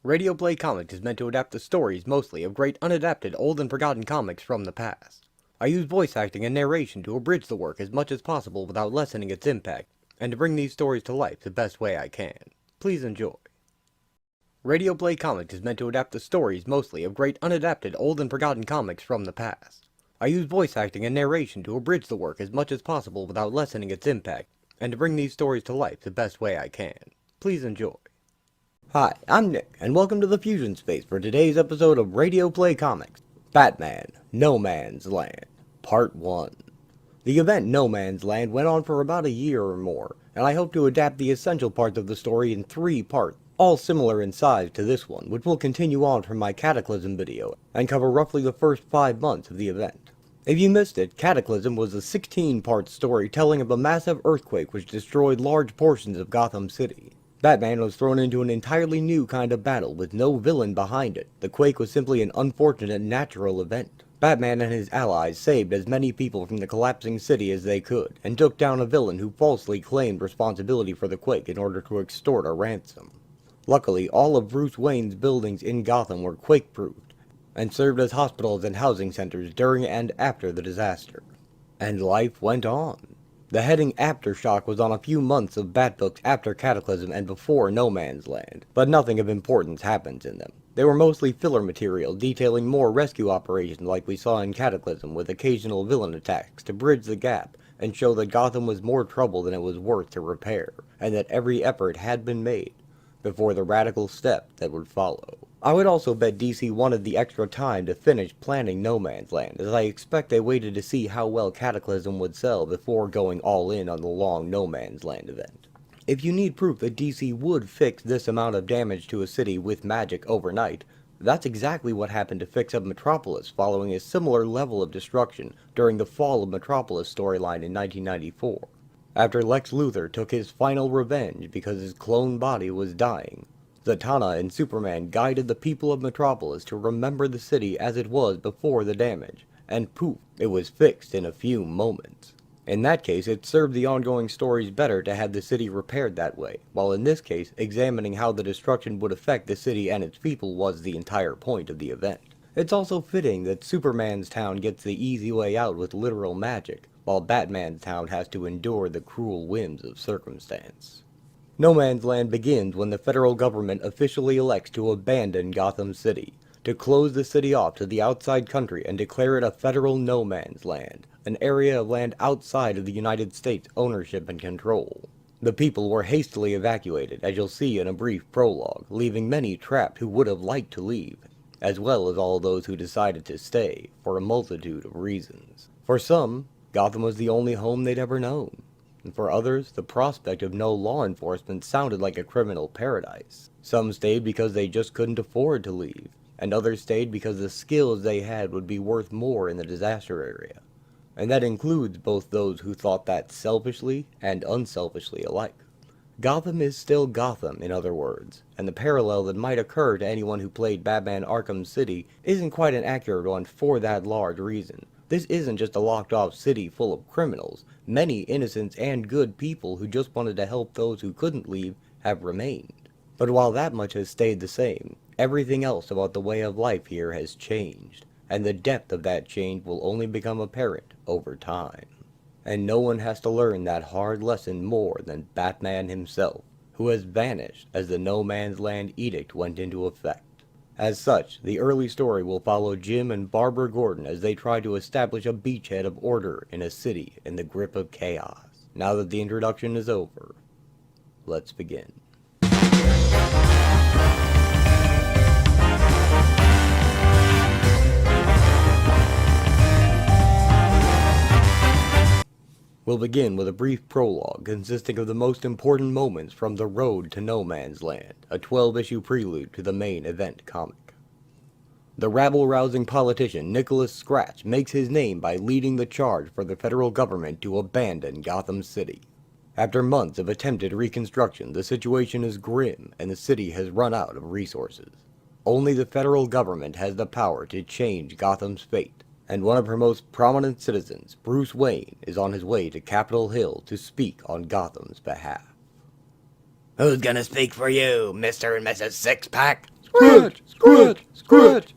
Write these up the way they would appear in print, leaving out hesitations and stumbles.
Radio Play Comics is meant to adapt the stories mostly of great unadapted old and forgotten comics from the past. I use voice acting and narration to abridge the work as much as possible without lessening its impact, and to bring these stories to life the best way I can. Please enjoy. Radio Play Comics is meant to adapt the stories mostly of great unadapted old and forgotten comics from the past. I use voice acting and narration to abridge the work as much as possible without lessening its impact, and to bring these stories to life the best way I can. Please enjoy. Hi, I'm Nick, and welcome to the Fusion Space for today's episode of Radio Play Comics, Batman, No Man's Land, Part 1. The event No Man's Land went on for about a year or more, and I hope to adapt the essential parts of the story in 3 parts, all similar in size to this one, which will continue on from my Cataclysm video, and cover roughly the first 5 months of the event. If you missed it, Cataclysm was a 16-part story telling of a massive earthquake which destroyed large portions of Gotham City. Batman was thrown into an entirely new kind of battle with no villain behind it. The quake was simply an unfortunate natural event. Batman and his allies saved as many people from the collapsing city as they could, and took down a villain who falsely claimed responsibility for the quake in order to extort a ransom. Luckily, all of Bruce Wayne's buildings in Gotham were quake-proofed, and served as hospitals and housing centers during and after the disaster. And life went on. The heading aftershock was on a few months of Batbooks after Cataclysm and before No Man's Land, but nothing of importance happens in them. They were mostly filler material detailing more rescue operations like we saw in Cataclysm, with occasional villain attacks to bridge the gap and show that Gotham was more trouble than it was worth to repair, and that every effort had been made before the radical step that would follow. I would also bet DC wanted the extra time to finish planning No Man's Land, as I expect they waited to see how well Cataclysm would sell before going all in on the long No Man's Land event. If you need proof that DC would fix this amount of damage to a city with magic overnight, that's exactly what happened to fix up Metropolis following a similar level of destruction during the Fall of Metropolis storyline in 1994. After Lex Luthor took his final revenge because his clone body was dying, Zatanna and Superman guided the people of Metropolis to remember the city as it was before the damage, and poof, it was fixed in a few moments. In that case, it served the ongoing stories better to have the city repaired that way, while in this case, examining how the destruction would affect the city and its people was the entire point of the event. It's also fitting that Superman's town gets the easy way out with literal magic, while Batman's town has to endure the cruel whims of circumstance. No Man's Land begins when the federal government officially elects to abandon Gotham City, to close the city off to the outside country and declare it a federal no man's land, an area of land outside of the United States' ownership and control. The people were hastily evacuated, as you'll see in a brief prologue, leaving many trapped who would have liked to leave, as well as all those who decided to stay, for a multitude of reasons. For some, Gotham was the only home they'd ever known, and for others, the prospect of no law enforcement sounded like a criminal paradise. Some stayed because they just couldn't afford to leave, and others stayed because the skills they had would be worth more in the disaster area. And that includes both those who thought that selfishly and unselfishly alike. Gotham is still Gotham, in other words, and the parallel that might occur to anyone who played Batman Arkham City isn't quite an accurate one for that large reason. This isn't just a locked-off city full of criminals. Many innocents and good people who just wanted to help those who couldn't leave have remained. But while that much has stayed the same, everything else about the way of life here has changed, and the depth of that change will only become apparent over time. And no one has to learn that hard lesson more than Batman himself, who has vanished as the No Man's Land edict went into effect. As such, the early story will follow Jim and Barbara Gordon as they try to establish a beachhead of order in a city in the grip of chaos. Now that the introduction is over, let's begin. We'll begin with a brief prologue consisting of the most important moments from The Road to No Man's Land, a 12-issue prelude to the main event comic. The rabble-rousing politician Nicholas Scratch makes his name by leading the charge for the federal government to abandon Gotham City. After months of attempted reconstruction, the situation is grim and the city has run out of resources. Only the federal government has the power to change Gotham's fate, and one of her most prominent citizens, Bruce Wayne, is on his way to Capitol Hill to speak on Gotham's behalf. Who's gonna speak for you, Mr. and Mrs. Six-Pack? Scratch! Scratch! Scratch!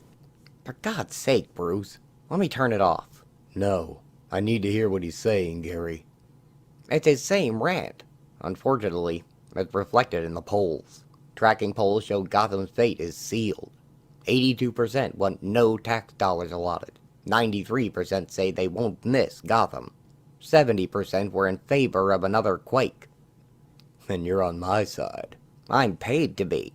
For God's sake, Bruce, let me turn it off. No, I need to hear what he's saying, Gary. It's his same rant. Unfortunately, it's reflected in the polls. Tracking polls show Gotham's fate is sealed. 82% want no tax dollars allotted. 93% say they won't miss Gotham. 70% were in favor of another quake. And you're on my side. I'm paid to be.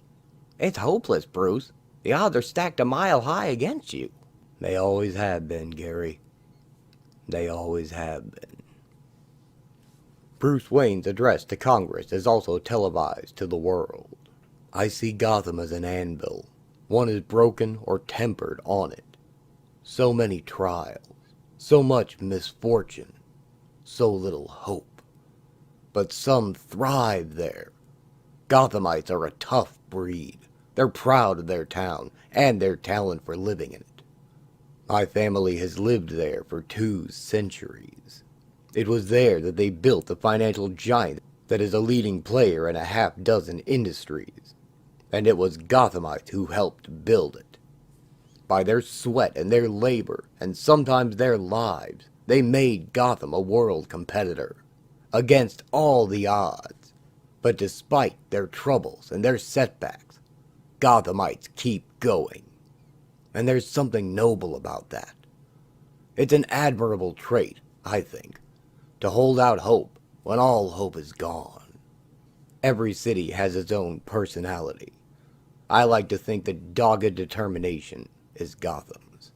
It's hopeless, Bruce. The odds are stacked a mile high against you. They always have been, Gary. They always have been. Bruce Wayne's address to Congress is also televised to the world. I see Gotham as an anvil. One is broken or tempered on it. So many trials, so much misfortune, so little hope. But some thrive there. Gothamites are a tough breed. They're proud of their town and their talent for living in it. My family has lived there for 2 centuries. It was there that they built the financial giant that is a leading player in a half-dozen industries. And it was Gothamites who helped build it. By their sweat and their labor, and sometimes their lives, they made Gotham a world competitor. Against all the odds. But despite their troubles and their setbacks, Gothamites keep going. And there's something noble about that. It's an admirable trait, I think, to hold out hope when all hope is gone. Every city has its own personality. I like to think that dogged determination is Gotham's.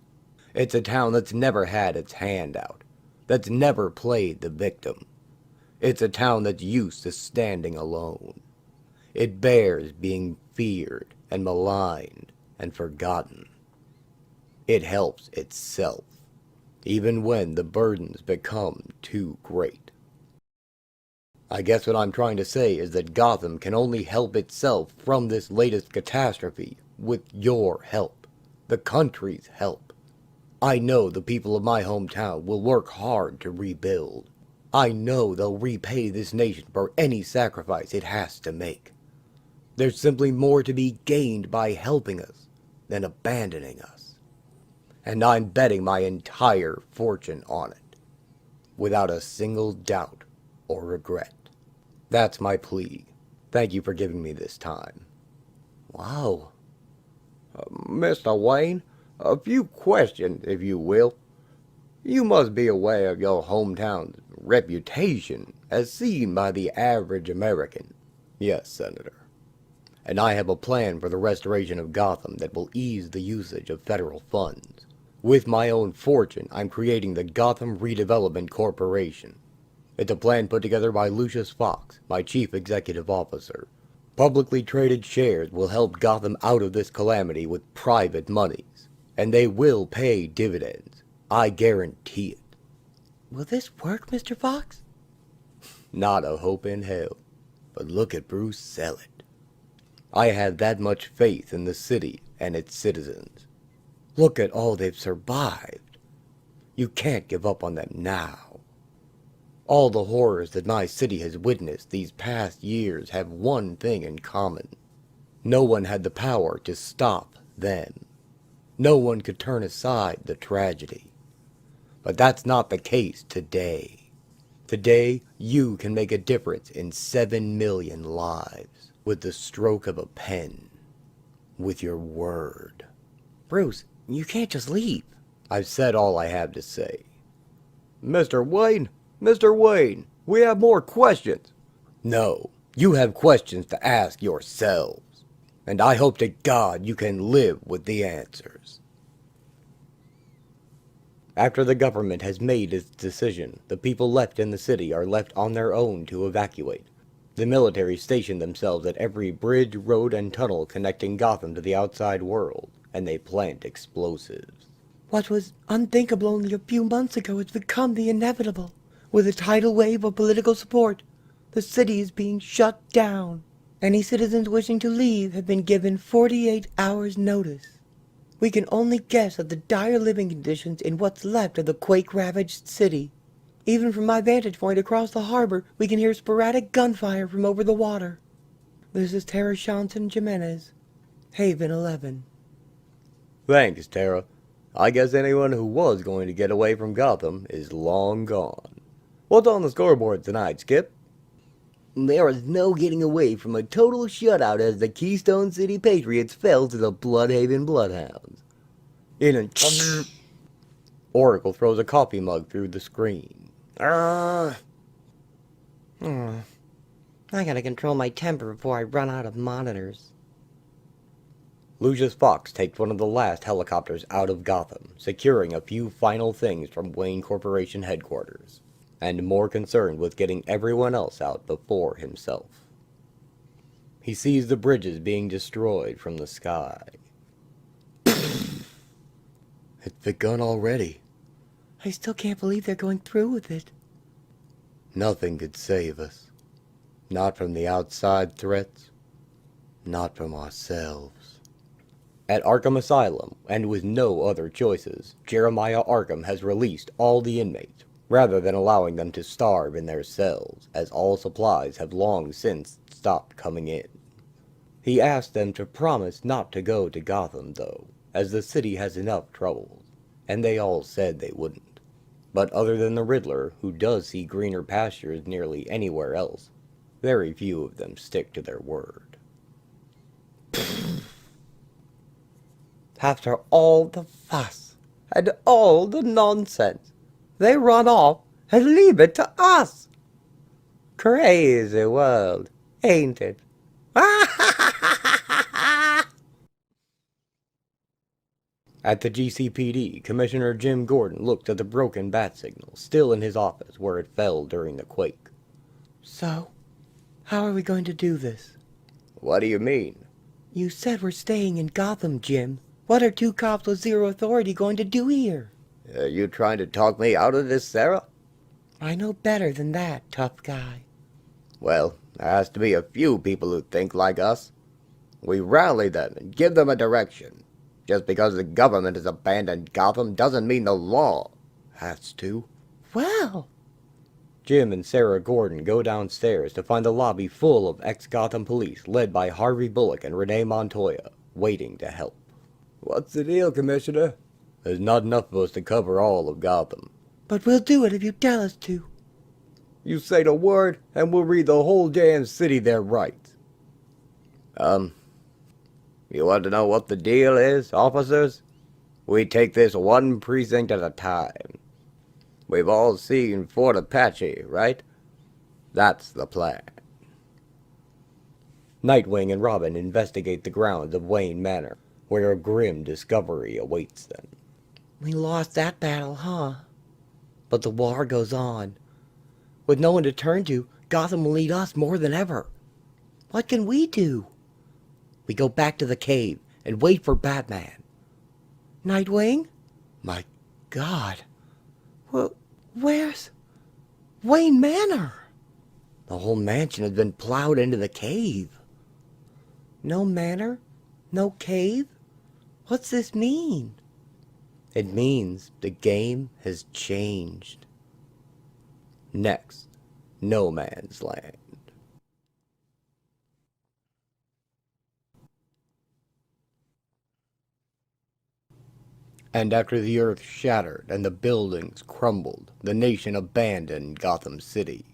It's a town that's never had its hand out, that's never played the victim. It's a town that's used to standing alone. It bears being feared and maligned and forgotten. It helps itself, even when the burdens become too great. I guess what I'm trying to say is that Gotham can only help itself from this latest catastrophe with your help, the country's help. I know the people of my hometown will work hard to rebuild. I know they'll repay this nation for any sacrifice it has to make. There's simply more to be gained by helping us than abandoning us. And I'm betting my entire fortune on it, without a single doubt or regret. That's my plea. Thank you for giving me this time. Wow. Mr. Wayne, a few questions, if you will. You must be aware of your hometown's reputation as seen by the average American. Yes, Senator. And I have a plan for the restoration of Gotham that will ease the usage of federal funds. With my own fortune, I'm creating the Gotham Redevelopment Corporation. It's a plan put together by Lucius Fox, my chief executive officer. Publicly traded shares will help Gotham out of this calamity with private monies, and they will pay dividends. I guarantee it. Will this work, Mr. Fox? Not a hope in hell, but look at Bruce sell it. I have that much faith in the city and its citizens. Look at all they've survived. You can't give up on them now. All the horrors that my city has witnessed these past years have one thing in common. No one had the power to stop them. No one could turn aside the tragedy. But that's not the case today. Today, you can make a difference in 7 million lives with the stroke of a pen. With your word. Bruce, you can't just leave. I've said all I have to say. Mr. Wayne, we have more questions. No, you have questions to ask yourselves. And I hope to God you can live with the answers. After the government has made its decision, the people left in the city are left on their own to evacuate. The military station themselves at every bridge, road, and tunnel connecting Gotham to the outside world, and they plant explosives. What was unthinkable only a few months ago has become the inevitable. With a tidal wave of political support, the city is being shut down. Any citizens wishing to leave have been given 48 hours' notice. We can only guess at the dire living conditions in what's left of the quake-ravaged city. Even from my vantage point across the harbor, we can hear sporadic gunfire from over the water. This is Tara Shanson Jimenez. Haven 11. Thanks, Tara. I guess anyone who was going to get away from Gotham is long gone. What's on the scoreboard tonight, Skip? There is no getting away from a total shutout as the Keystone City Patriots fell to the Bloodhaven Bloodhounds. In an Oracle throws a coffee mug through the screen. I gotta control my temper before I run out of monitors. Lucius Fox takes one of the last helicopters out of Gotham, securing a few final things from Wayne Corporation headquarters, and more concerned with getting everyone else out before himself. He sees the bridges being destroyed from the sky. It's begun already. I still can't believe they're going through with it. Nothing could save us. Not from the outside threats. Not from ourselves. At Arkham Asylum, and with no other choices, Jeremiah Arkham has released all the inmates, rather than allowing them to starve in their cells, as all supplies have long since stopped coming in. He asked them to promise not to go to Gotham, though, as the city has enough troubles, and they all said they wouldn't. But other than the Riddler, who does see greener pastures nearly anywhere else, very few of them stick to their word. After all the fuss and all the nonsense, they run off and leave it to us. Crazy world, ain't it? At the GCPD, Commissioner Jim Gordon looked at the broken bat signal still in his office where it fell during the quake. So, how are we going to do this? What do you mean? You said we're staying in Gotham, Jim. What are two cops with zero authority going to do here? Are you trying to talk me out of this, Sarah? I know better than that, tough guy. Well, there has to be a few people who think like us. We rally them and give them a direction. Just because the government has abandoned Gotham doesn't mean the law has to. Well, Jim and Sarah Gordon go downstairs to find the lobby full of ex-Gotham police led by Harvey Bullock and Renee Montoya, waiting to help. What's the deal, Commissioner? There's not enough of us to cover all of Gotham. but we'll do it if you tell us to. You say the word, and we'll read the whole damn city their rights. You want to know what the deal is, officers? We take this one precinct at a time. We've all seen Fort Apache, right? That's the plan. Nightwing and Robin investigate the grounds of Wayne Manor, where a grim discovery awaits them. We lost that battle, huh? But the war goes on. With no one to turn to, Gotham will need us more than ever. What can we do? We go back to the cave and wait for Batman. Nightwing? My God. Well, where's Wayne Manor? The whole mansion has been plowed into the cave. No manor? No cave? What's this mean? It means the game has changed. Next, No Man's Land. And after the earth shattered and the buildings crumbled, the nation abandoned Gotham City.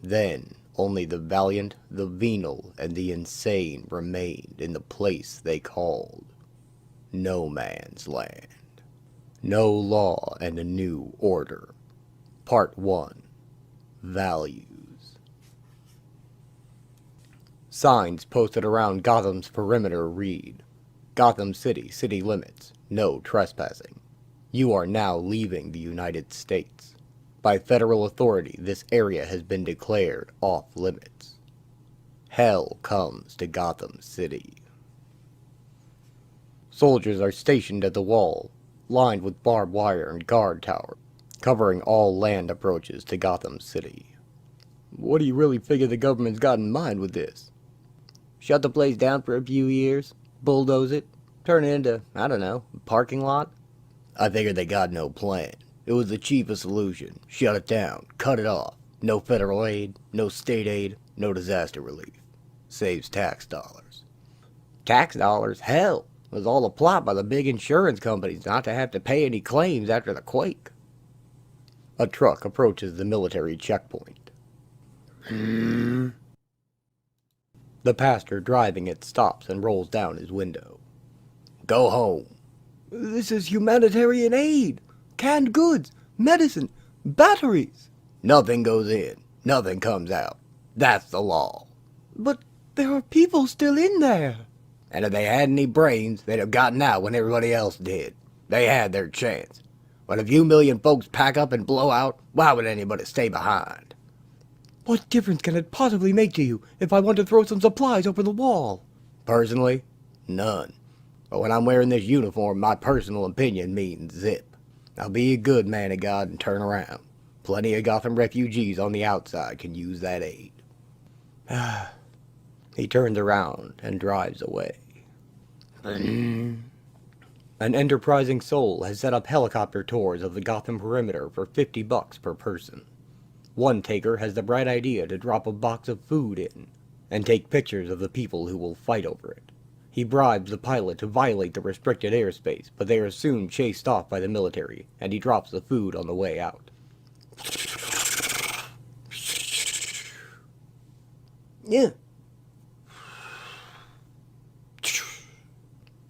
Then only the valiant, the venal, and the insane remained in the place they called No Man's Land. No Law and a New Order. Part 1. Values. Signs posted around Gotham's perimeter read, Gotham City, city limits, no trespassing. You are now leaving the United States. By federal authority, this area has been declared off limits. Hell comes to Gotham City. Soldiers are stationed at the wall, lined with barbed wire and guard towers, covering all land approaches to Gotham City. What do you really figure the government's got in mind with this? Shut the place down for a few years, bulldoze it, turn it into, I don't know, a parking lot? I figured they got no plan. It was the cheapest solution. Shut it down, cut it off. No federal aid, no state aid, no disaster relief. Saves tax dollars. Tax dollars? Hell, it was all a plot by the big insurance companies not to have to pay any claims after the quake. A truck approaches the military checkpoint. Hmm. The pastor driving it stops and rolls down his window. Go home. This is humanitarian aid. Canned goods, medicine, batteries. Nothing goes in. Nothing comes out. That's the law. But there are people still in there. And if they had any brains, they'd have gotten out when everybody else did. They had their chance. When a few million folks pack up and blow out, why would anybody stay behind? What difference can it possibly make to you if I want to throw some supplies over the wall? Personally, none. But when I'm wearing this uniform, my personal opinion means zip. I'll be a good man of God and turn around. Plenty of Gotham refugees on the outside can use that aid. He turns around and drives away. An enterprising soul has set up helicopter tours of the Gotham perimeter for $50 per person. One taker has the bright idea to drop a box of food in and take pictures of the people who will fight over it. He bribes the pilot to violate the restricted airspace, but they are soon chased off by the military, and he drops the food on the way out. Yeah.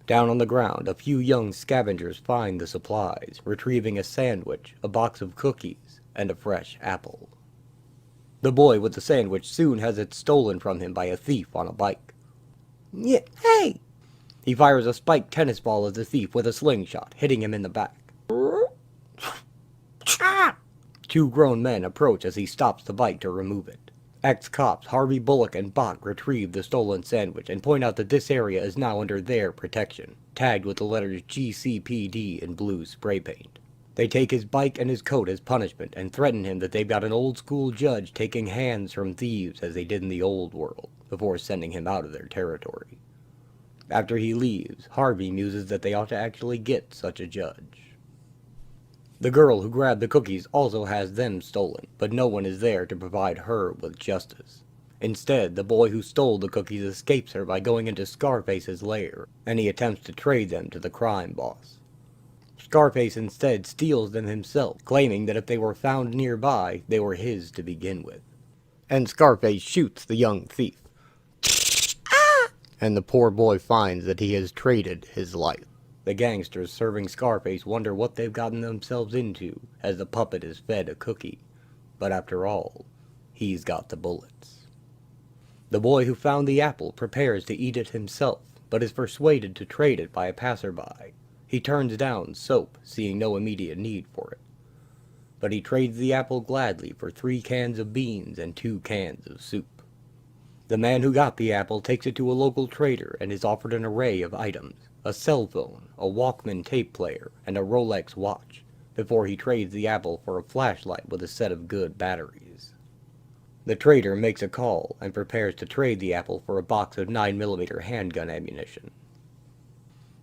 Down on the ground, a few young scavengers find the supplies, retrieving a sandwich, a box of cookies, and a fresh apple. The boy with the sandwich soon has it stolen from him by a thief on a bike. Yeah. Hey! He fires a spiked tennis ball at the thief with a slingshot, hitting him in the back. Two grown men approach as he stops the bike to remove it. Ex-cops Harvey Bullock and Bach retrieve the stolen sandwich and point out that this area is now under their protection, tagged with the letters GCPD in blue spray paint. They take his bike and his coat as punishment and threaten him that they've got an old-school judge taking hands from thieves as they did in the old world, before sending him out of their territory. After he leaves, Harvey muses that they ought to actually get such a judge. The girl who grabbed the cookies also has them stolen, but no one is there to provide her with justice. Instead, the boy who stole the cookies escapes her by going into Scarface's lair, and he attempts to trade them to the crime boss. Scarface instead steals them himself, claiming that if they were found nearby, they were his to begin with. And Scarface shoots the young thief. And the poor boy finds that he has traded his life. The gangsters serving Scarface wonder what they've gotten themselves into, as the puppet is fed a cookie. But after all, he's got the bullets. The boy who found the apple prepares to eat it himself, but is persuaded to trade it by a passerby. He turns down soap, seeing no immediate need for it. But he trades the apple gladly for 3 cans of beans and 2 cans of soup. The man who got the apple takes it to a local trader and is offered an array of items. A cell phone, a Walkman tape player, and a Rolex watch, before he trades the apple for a flashlight with a set of good batteries. The trader makes a call and prepares to trade the apple for a box of 9mm handgun ammunition.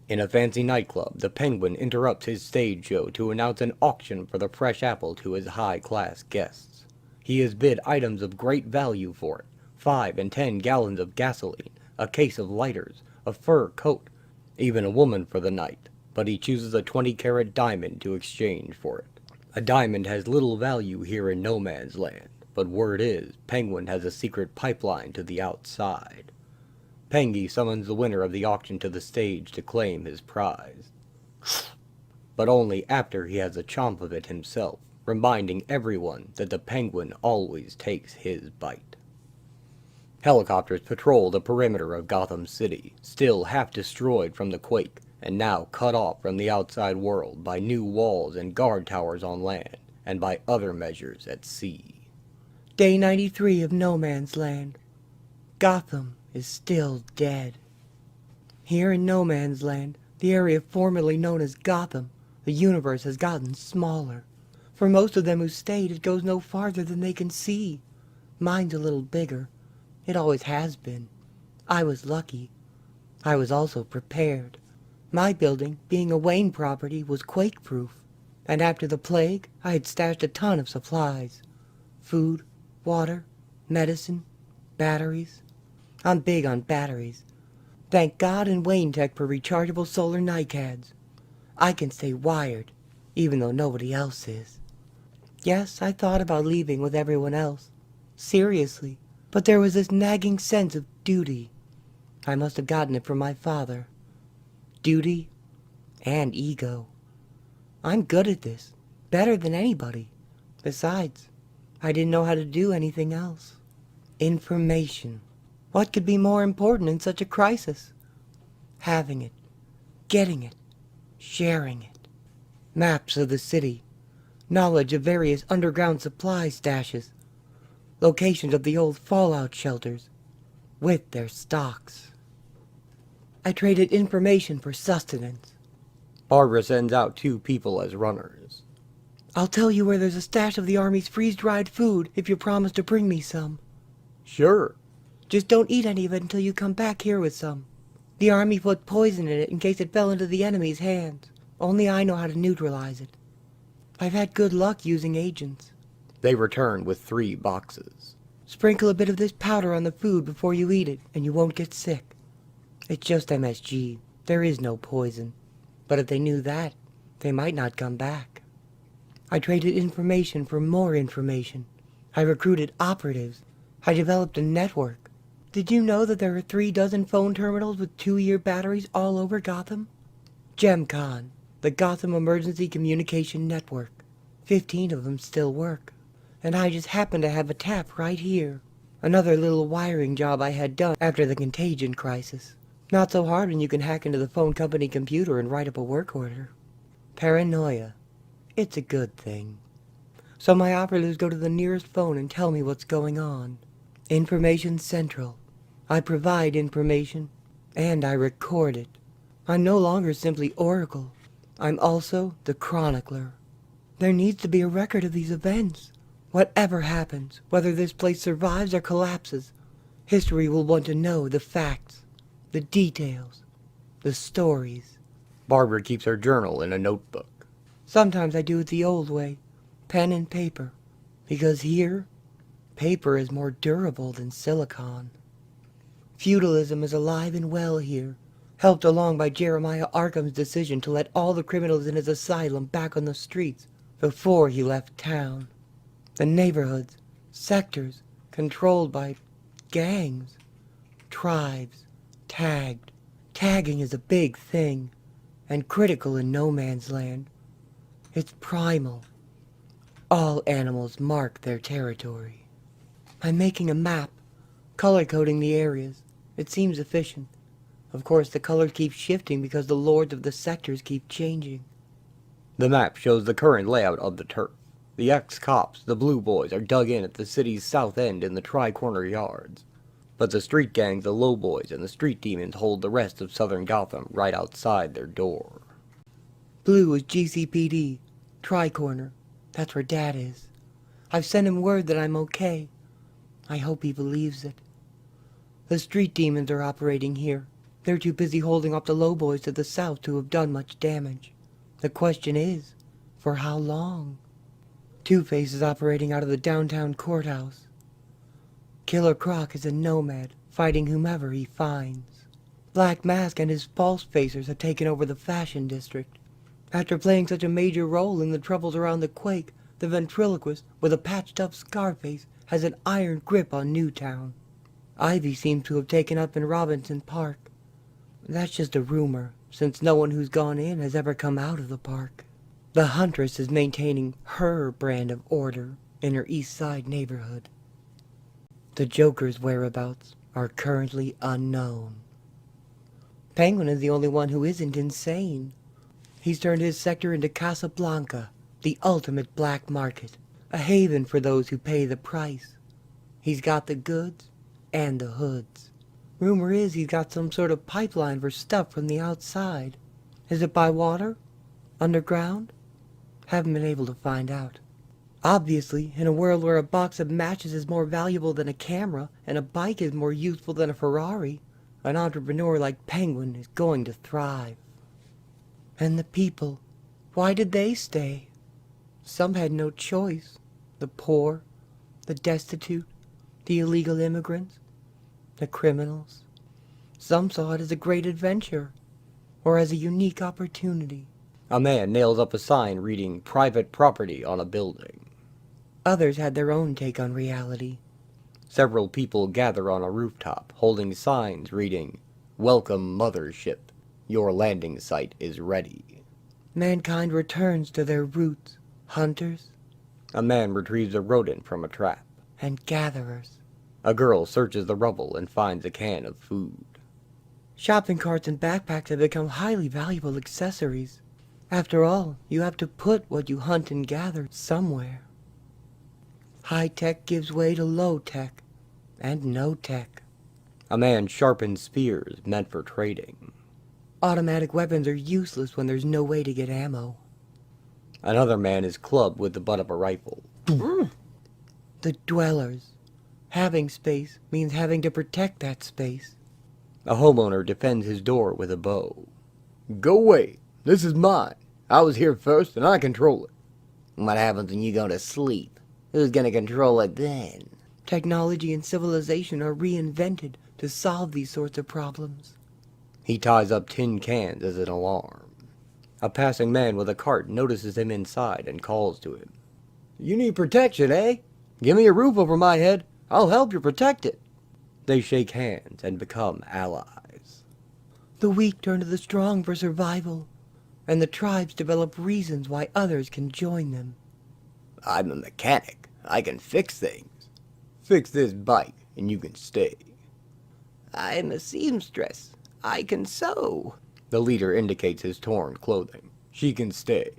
In a fancy nightclub, the Penguin interrupts his stage show to announce an auction for the fresh apple to his high-class guests. He has bid items of great value for it, 5 and 10 gallons of gasoline, a case of lighters, a fur coat, even a woman for the night, but he chooses a 20-carat diamond to exchange for it. A diamond has little value here in No Man's Land, but word is, Penguin has a secret pipeline to the outside. Pengy summons the winner of the auction to the stage to claim his prize. But only after he has a chomp of it himself, reminding everyone that the Penguin always takes his bite. Helicopters patrol the perimeter of Gotham City, still half destroyed from the quake, and now cut off from the outside world by new walls and guard towers on land, and by other measures at sea. Day 93 of No Man's Land. Gotham is still dead. Here in No Man's Land, the area formerly known as Gotham, the universe has gotten smaller. For most of them who stayed, it goes no farther than they can see. Mine's a little bigger. It always has been. I was lucky. I was also prepared. My building, being a Wayne property, was quake-proof. And after the plague, I had stashed a ton of supplies. Food, water, medicine, batteries. I'm big on batteries. Thank God and Wayne Tech for rechargeable solar NICADs. I can stay wired, even though nobody else is. Yes, I thought about leaving with everyone else. Seriously. But there was this nagging sense of duty. I must have gotten it from my father. Duty and ego. I'm good at this. Better than anybody. Besides, I didn't know how to do anything else. Information. What could be more important in such a crisis? Having it. Getting it. Sharing it. Maps of the city. Knowledge of various underground supply stashes. Locations of the old fallout shelters. With their stocks. I traded information for sustenance. Barbara sends out 2 people as runners. I'll tell you where there's a stash of the Army's freeze-dried food if you promise to bring me some. Sure. Just don't eat any of it until you come back here with some. The Army put poison in it in case it fell into the enemy's hands. Only I know how to neutralize it. I've had good luck using agents. They return with 3 boxes. Sprinkle a bit of this powder on the food before you eat it, and you won't get sick. It's just MSG. There is no poison. But if they knew that, they might not come back. I traded information for more information. I recruited operatives. I developed a network. Did you know that there are 3 dozen phone terminals with 2-year batteries all over Gotham? GemCon, the Gotham Emergency Communication Network. 15 of them still work. And I just happen to have a tap right here. Another little wiring job I had done after the contagion crisis. Not so hard when you can hack into the phone company computer and write up a work order. Paranoia. It's a good thing. So my operatives go to the nearest phone and tell me what's going on. Information Central. I provide information, and I record it. I'm no longer simply Oracle. I'm also the Chronicler. There needs to be a record of these events. Whatever happens, whether this place survives or collapses, history will want to know the facts, the details, the stories. Barbara keeps her journal in a notebook. Sometimes I do it the old way, pen and paper, because here, paper is more durable than silicon. Feudalism is alive and well here, helped along by Jeremiah Arkham's decision to let all the criminals in his asylum back on the streets before he left town. The neighborhoods, sectors, controlled by gangs, tribes, tagged. Tagging is a big thing, and critical in no man's land. It's primal. All animals mark their territory. I'm making a map, color-coding the areas. It seems efficient. Of course, the colors keep shifting because the lords of the sectors keep changing. The map shows the current layout of the turf. The ex-cops, the Blue Boys, are dug in at the city's south end in the Tri-Corner Yards. But the street gangs, the Low Boys, and the Street Demons hold the rest of southern Gotham right outside their door. Blue is GCPD, Tri-Corner. That's where Dad is. I've sent him word that I'm okay. I hope he believes it. The Street Demons are operating here. They're too busy holding off the Low Boys to the south to have done much damage. The question is, for how long? Two-Face is operating out of the downtown courthouse. Killer Croc is a nomad, fighting whomever he finds. Black Mask and his false facers have taken over the fashion district. After playing such a major role in the troubles around the quake, the ventriloquist, with a patched-up Scarface, has an iron grip on Newtown. Ivy seems to have taken up in Robinson Park. That's just a rumor, since no one who's gone in has ever come out of the park. The Huntress is maintaining her brand of order in her East Side neighborhood. The Joker's whereabouts are currently unknown. Penguin is the only one who isn't insane. He's turned his sector into Casablanca, the ultimate black market, a haven for those who pay the price. He's got the goods and the hoods. Rumor is he's got some sort of pipeline for stuff from the outside. Is it by water? Underground? Haven't been able to find out. Obviously, in a world where a box of matches is more valuable than a camera and a bike is more useful than a Ferrari, an entrepreneur like Penguin is going to thrive. And the people, why did they stay? Some had no choice. The poor, the destitute, the illegal immigrants, the criminals. Some saw it as a great adventure, or as a unique opportunity. A man nails up a sign reading private property on a building. Others had their own take on reality. Several people gather on a rooftop, holding signs reading, "Welcome Mothership. Your landing site is ready." Mankind returns to their roots, hunters A man retrieves a rodent from a trap. and gatherers. A girl searches the rubble and finds a can of food. Shopping carts and backpacks have become highly valuable accessories. After all, you have to put what you hunt and gather somewhere. High tech gives way to low tech, and no tech. A man sharpens spears meant for trading. Automatic weapons are useless when there's no way to get ammo. Another man is clubbed with the butt of a rifle. The dwellers. Having space means having to protect that space. A homeowner defends his door with a bow. Go away. This is mine. I was here first and I control it. What happens when you go to sleep? Who's gonna control it then? Technology and civilization are reinvented to solve these sorts of problems. He ties up tin cans as an alarm. A passing man with a cart notices him inside and calls to him. You need protection, eh? Give me a roof over my head. I'll help you protect it. They shake hands and become allies. The weak turn to the strong for survival, and the tribes develop reasons why others can join them. I'm a mechanic. I can fix things. Fix this bike and you can stay. I'm a seamstress. I can sew. The leader indicates his torn clothing. She can stay.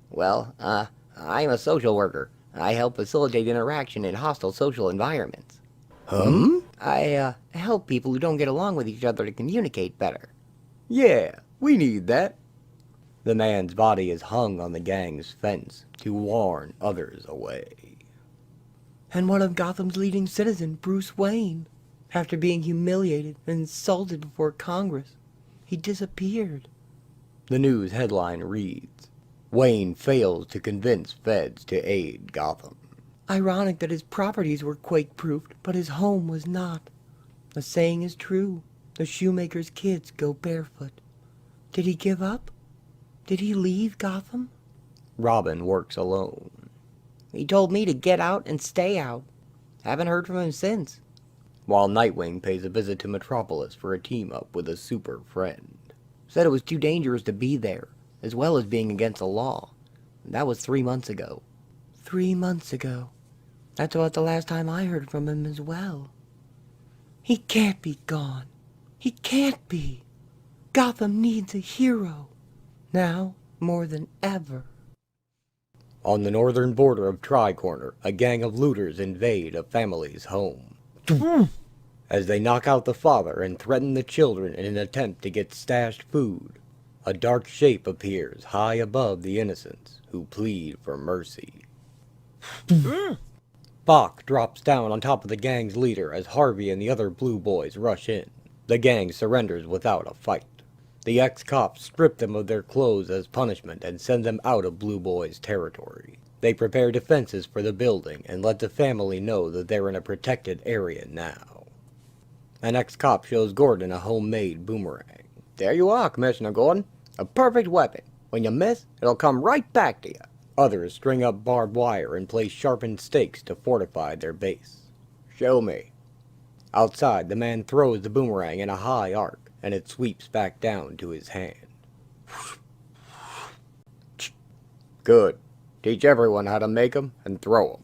Well, I'm a social worker. I help facilitate interaction in hostile social environments. I help people who don't get along with each other to communicate better. Yeah, we need that. The man's body is hung on the gang's fence to warn others away. And one of Gotham's leading citizens, Bruce Wayne, after being humiliated and insulted before Congress, he disappeared. The news headline reads, "Wayne fails to convince feds to aid Gotham." Ironic that his properties were quake-proofed, but his home was not. The saying is true. The shoemaker's kids go barefoot. Did he give up? Did he leave Gotham? Robin works alone. He told me to get out and stay out. Haven't heard from him since. While Nightwing pays a visit to Metropolis for a team-up with a super friend. Said it was too dangerous to be there, as well as being against the law. That was 3 months ago. 3 months ago. That's about the last time I heard from him as well. He can't be gone. He can't be. Gotham needs a hero. Now, more than ever. On the northern border of Tri-Corner, a gang of looters invade a family's home. As they knock out the father and threaten the children in an attempt to get stashed food, a dark shape appears high above the innocents who plead for mercy. Bach drops down on top of the gang's leader as Harvey and the other blue boys rush in. The gang surrenders without a fight. The ex-cops strip them of their clothes as punishment and send them out of Blue Boy's territory. They prepare defenses for the building and let the family know that they're in a protected area now. An ex-cop shows Gordon a homemade boomerang. There you are, Commissioner Gordon. A perfect weapon. When you miss, it'll come right back to you. Others string up barbed wire and place sharpened stakes to fortify their base. Show me. Outside, the man throws the boomerang in a high arc, and it sweeps back down to his hand. Good. Teach everyone how to make 'em and throw 'em.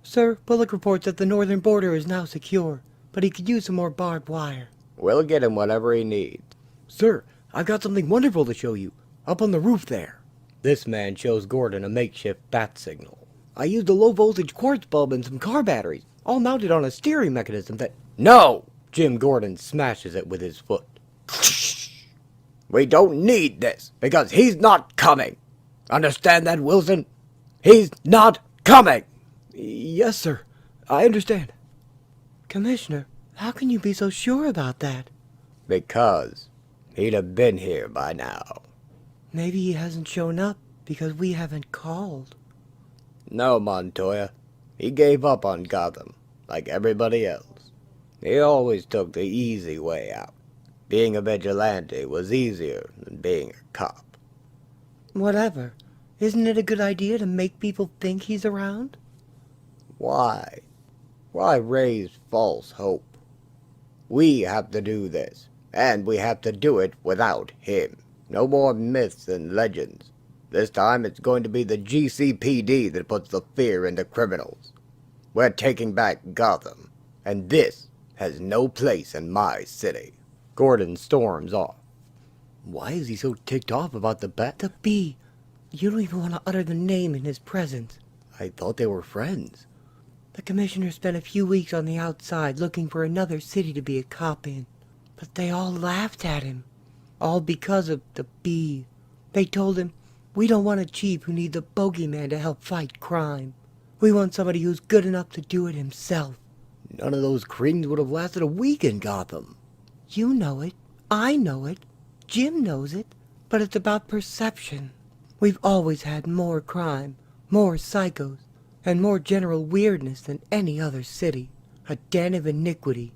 Sir, Bullock reports that the northern border is now secure, but he could use some more barbed wire. We'll get him whatever he needs. Sir, I've got something wonderful to show you. Up on the roof there. This man shows Gordon a makeshift bat signal. I used a low-voltage quartz bulb and some car batteries, all mounted on a steering mechanism that... No! Jim Gordon smashes it with his foot. We don't need this, because he's not coming. Understand that, Wilson? He's not coming! Yes, sir. I understand. Commissioner, how can you be so sure about that? Because he'd have been here by now. Maybe he hasn't shown up because we haven't called. No, Montoya. He gave up on Gotham, like everybody else. He always took the easy way out. Being a vigilante was easier than being a cop. Whatever. Isn't it a good idea to make people think he's around? Why? Why raise false hope? We have to do this, and we have to do it without him. No more myths and legends. This time it's going to be the GCPD that puts the fear into criminals. We're taking back Gotham, and this has no place in my city. Gordon storms off. Why is he so ticked off about the bat? The bee. You don't even want to utter the name in his presence. I thought they were friends. The commissioner spent a few weeks on the outside looking for another city to be a cop in. But they all laughed at him. All because of the bee. They told him, we don't want a chief who needs a bogeyman to help fight crime. We want somebody who's good enough to do it himself. None of those cretins would have lasted a week in Gotham. You know it. I know it. Jim knows it. But it's about perception. We've always had more crime, more psychos, and more general weirdness than any other city. A den of iniquity.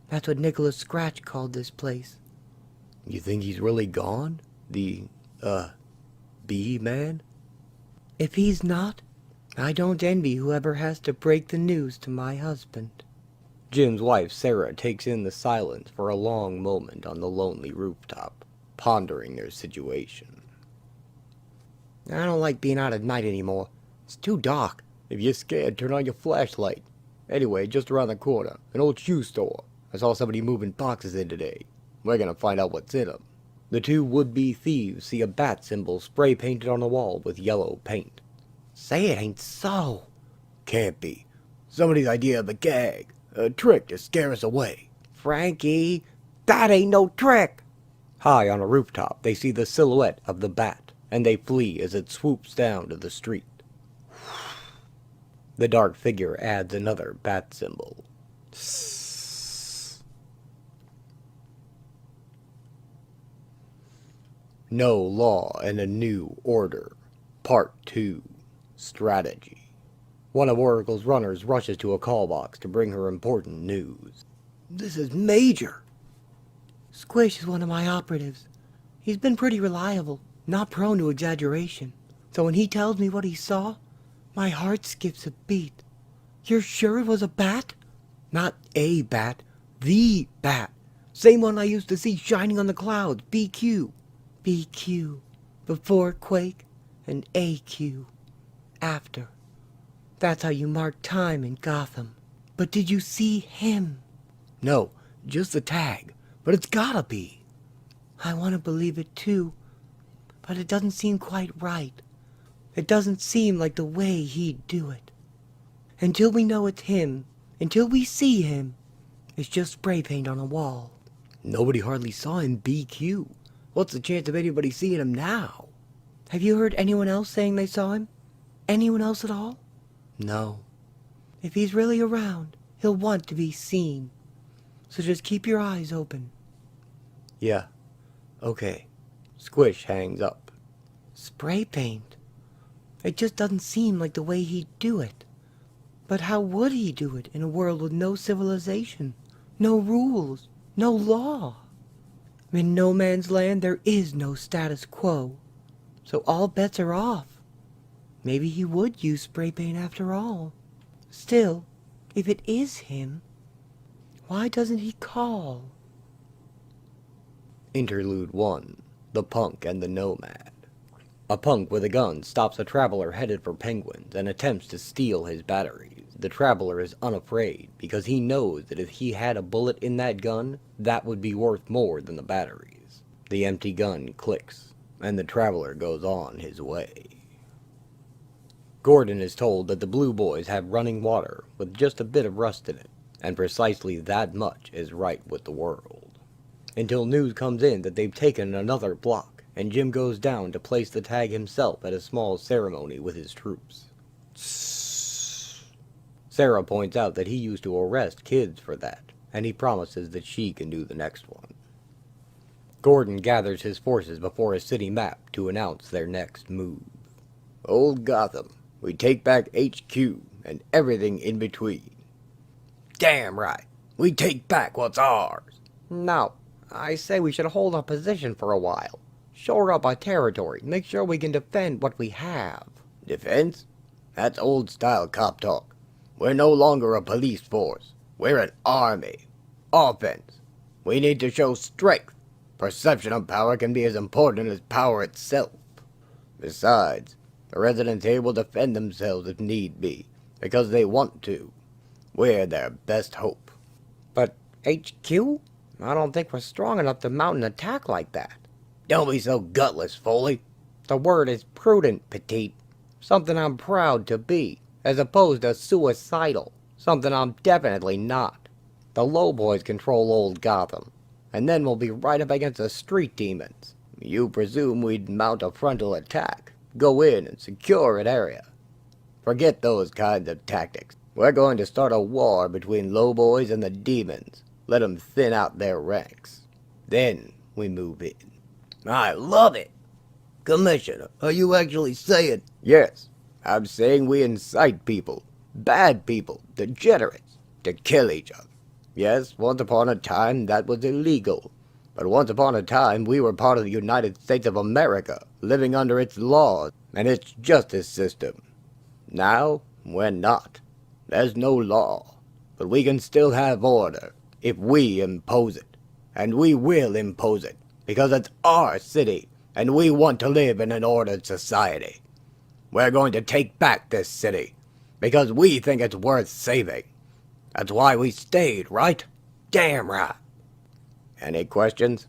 That's what Nicholas Scratch called this place. You think he's really gone? The, bee man? If he's not, I don't envy whoever has to break the news to my husband. Jim's wife, Sarah, takes in the silence for a long moment on the lonely rooftop, pondering their situation. I don't like being out at night anymore. It's too dark. If you're scared, turn on your flashlight. Anyway, just around the corner, an old shoe store. I saw somebody moving boxes in today. We're gonna find out what's in them. The two would-be thieves see a bat symbol spray painted on the wall with yellow paint. Say it ain't so. Can't be. Somebody's idea of a gag. A trick to scare us away. Frankie, that ain't no trick. High on a rooftop, they see the silhouette of the bat, and they flee as it swoops down to the street. The dark figure adds another bat symbol. No Law and a New Order. Part 2. Strategy. One of Oracle's runners rushes to a call box to bring her important news. This is major. Squish is one of my operatives. He's been pretty reliable, not prone to exaggeration. So when he tells me what he saw, my heart skips a beat. You're sure it was a bat? Not a bat, the bat. Same one I used to see shining on the clouds, BQ. BQ, before Quake, and AQ, after. That's how you mark time in Gotham. But did you see him? No, just the tag. But it's gotta be. I want to believe it too, but it doesn't seem quite right. It doesn't seem like the way he'd do it. Until we know it's him, until we see him, it's just spray paint on a wall. Nobody hardly saw him BQ. What's the chance of anybody seeing him now? Have you heard anyone else saying they saw him? Anyone else at all? No. If he's really around, he'll want to be seen. So just keep your eyes open. Yeah. Okay. Squish hangs up. Spray paint. It just doesn't seem like the way he'd do it. But how would he do it in a world with no civilization, no rules, no law? In no man's land, there is no status quo. So all bets are off. Maybe he would use spray paint after all. Still, if it is him, why doesn't he call? Interlude 1. The Punk and the Nomad. A punk with a gun stops a traveler headed for penguins and attempts to steal his batteries. The traveler is unafraid because he knows that if he had a bullet in that gun, that would be worth more than the batteries. The empty gun clicks, and the traveler goes on his way. Gordon is told that the Blue Boys have running water with just a bit of rust in it, and precisely that much is right with the world. Until news comes in that they've taken another block, and Jim goes down to place the tag himself at a small ceremony with his troops. Sarah points out that he used to arrest kids for that, and he promises that she can do the next one. Gordon gathers his forces before a city map to announce their next move. Old Gotham. We take back HQ and everything in between. Damn right. We take back what's ours. No, I say we should hold our position for a while. Shore up our territory, make sure we can defend what we have. Defense? That's old-style cop talk. We're no longer a police force. We're an army. Offense. We need to show strength. Perception of power can be as important as power itself. Besides, the residents here will defend themselves if need be, because they want to. We're their best hope. But HQ? I don't think we're strong enough to mount an attack like that. Don't be so gutless, Foley. The word is prudent, Petite. Something I'm proud to be, as opposed to suicidal. Something I'm definitely not. The low boys control old Gotham, and then we'll be right up against the street demons. You presume we'd mount a frontal attack, go in and secure an area. Forget those kinds of tactics. We're going to start a war between low boys and the demons. Let them thin out their ranks. Then we move in. I love it. Commissioner, are you actually saying? Yes, I'm saying we incite people, bad people, degenerates, to kill each other. Yes, once upon a time that was illegal. But once upon a time we were part of the United States of America, living under its laws and its justice system. Now, we're not. There's no law. But we can still have order, if we impose it. And we will impose it, because it's our city, and we want to live in an ordered society. We're going to take back this city, because we think it's worth saving. That's why we stayed, right? Damn right. Any questions?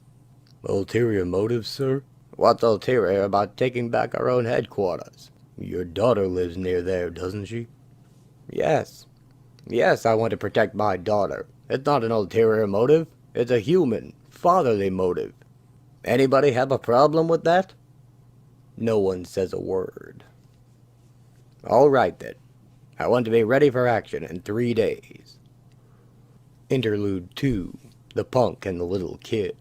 Ulterior motives, sir? What's ulterior about taking back our own headquarters? Your daughter lives near there, doesn't she? Yes. Yes, I want to protect my daughter. It's not an ulterior motive. It's a human, fatherly motive. Anybody have a problem with that? No one says a word. All right, then. I want to be ready for action in 3 days. Interlude 2. The Punk and the Little Kid.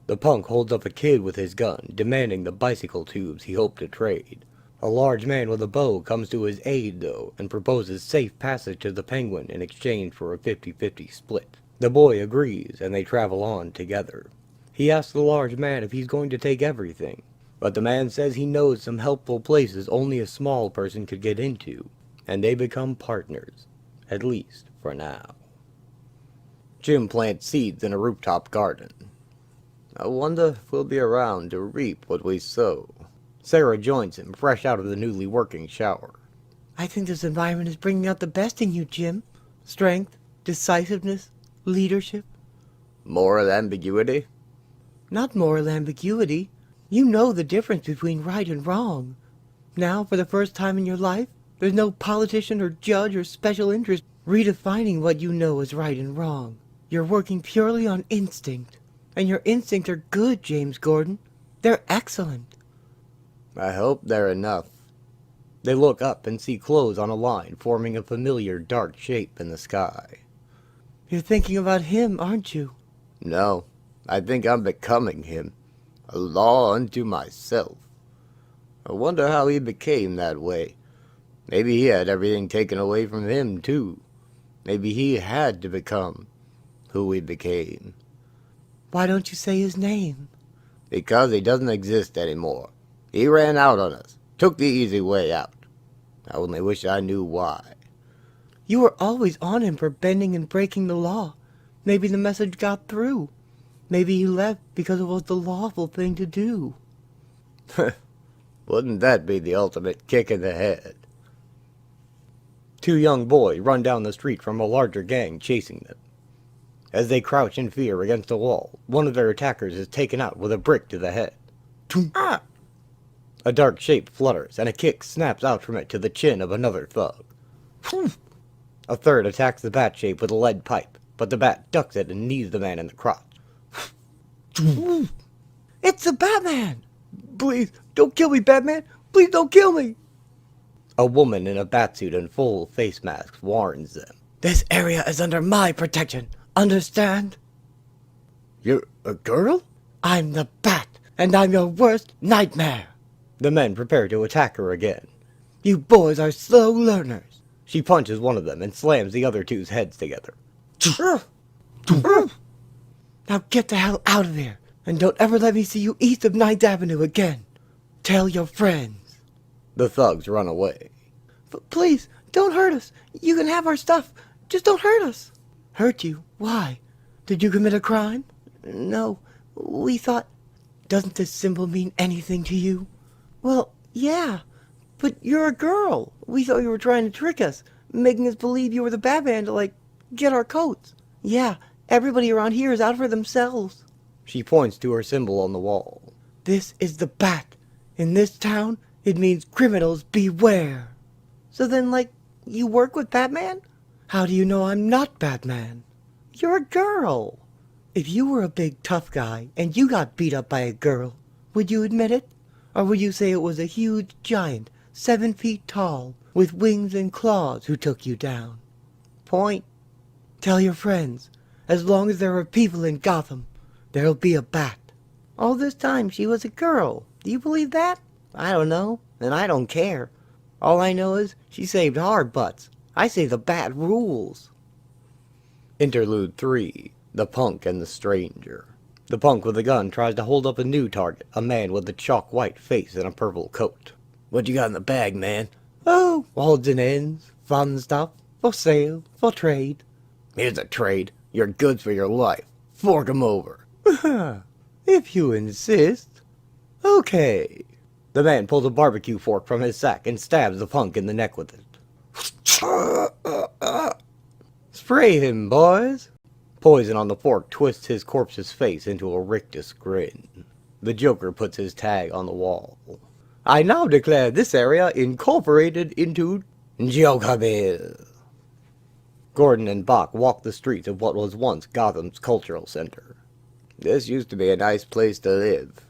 The punk holds up a kid with his gun, demanding the bicycle tubes he hoped to trade. A large man with a bow comes to his aid, though, and proposes safe passage to the Penguin in exchange for a 50-50 split. The boy agrees, and they travel on together. He asks the large man if he's going to take everything, but the man says he knows some helpful places only a small person could get into, and they become partners, at least for now. Jim plants seeds in a rooftop garden. I wonder if we'll be around to reap what we sow. Sarah joins him, fresh out of the newly working shower. I think this environment is bringing out the best in you, Jim. Strength, decisiveness, leadership. Moral ambiguity? Not moral ambiguity. You know the difference between right and wrong. Now, for the first time in your life, there's no politician or judge or special interest redefining what you know as right and wrong. You're working purely on instinct. And your instincts are good, James Gordon. They're excellent. I hope they're enough. They look up and see clothes on a line forming a familiar dark shape in the sky. You're thinking about him, aren't you? No, I think I'm becoming him. A law unto myself. I wonder how he became that way. Maybe he had everything taken away from him, too. Maybe he had to become who he became. Why don't you say his name? Because he doesn't exist anymore. He ran out on us, took the easy way out. I only wish I knew why. You were always on him for bending and breaking the law. Maybe the message got through. Maybe he left because it was the lawful thing to do. Wouldn't that be the ultimate kick in the head? Two young boys run down the street from a larger gang chasing them. As they crouch in fear against a wall, one of their attackers is taken out with a brick to the head. Ah! A dark shape flutters, and a kick snaps out from it to the chin of another thug. A third attacks the bat shape with a lead pipe, but the bat ducks it and knees the man in the crotch. It's the Batman! Please, don't kill me, Batman! Please don't kill me! A woman in a batsuit and full face mask warns them. This area is under my protection. Understand? You're a girl? I'm the Bat, and I'm your worst nightmare. The men prepare to attack her again. You boys are slow learners. She punches one of them and slams the other two's heads together. Now get the hell out of there, and don't ever let me see you east of 9th Avenue again. Tell your friends. The thugs run away. Please, don't hurt us. You can have our stuff. Just don't hurt us. Hurt you? Why? Did you commit a crime? No, we thought... Doesn't this symbol mean anything to you? Well, yeah, but you're a girl. We thought you were trying to trick us, making us believe you were the Batman to, like, get our coats. Yeah, everybody around here is out for themselves. She points to her symbol on the wall. This is the bat. In this town, it means criminals beware. So then, like, you work with Batman? How do you know I'm not Batman? You're a girl. If you were a big tough guy and you got beat up by a girl, would you admit it? Or would you say it was a huge giant, 7 feet tall, with wings and claws who took you down? Point. Tell your friends, as long as there are people in Gotham, there'll be a bat. All this time she was a girl. Do you believe that? I don't know, and I don't care. All I know is she saved our butts. I say the bat rules. Interlude 3. The Punk and the Stranger. The punk with a gun tries to hold up a new target, a man with a chalk-white face and a purple coat. What you got in the bag, man? Oh, odds and ends, fun stuff, for sale, for trade. Here's a trade. Your goods for your life. Fork 'em over. If you insist. Okay. The man pulls a barbecue fork from his sack and stabs the punk in the neck with it. Spray him, boys. Poison on the fork twists his corpse's face into a rictus grin. The Joker puts his tag on the wall. I now declare this area incorporated into Jokaville. Gordon and Bach walk the streets of what was once Gotham's cultural center. This used to be a nice place to live.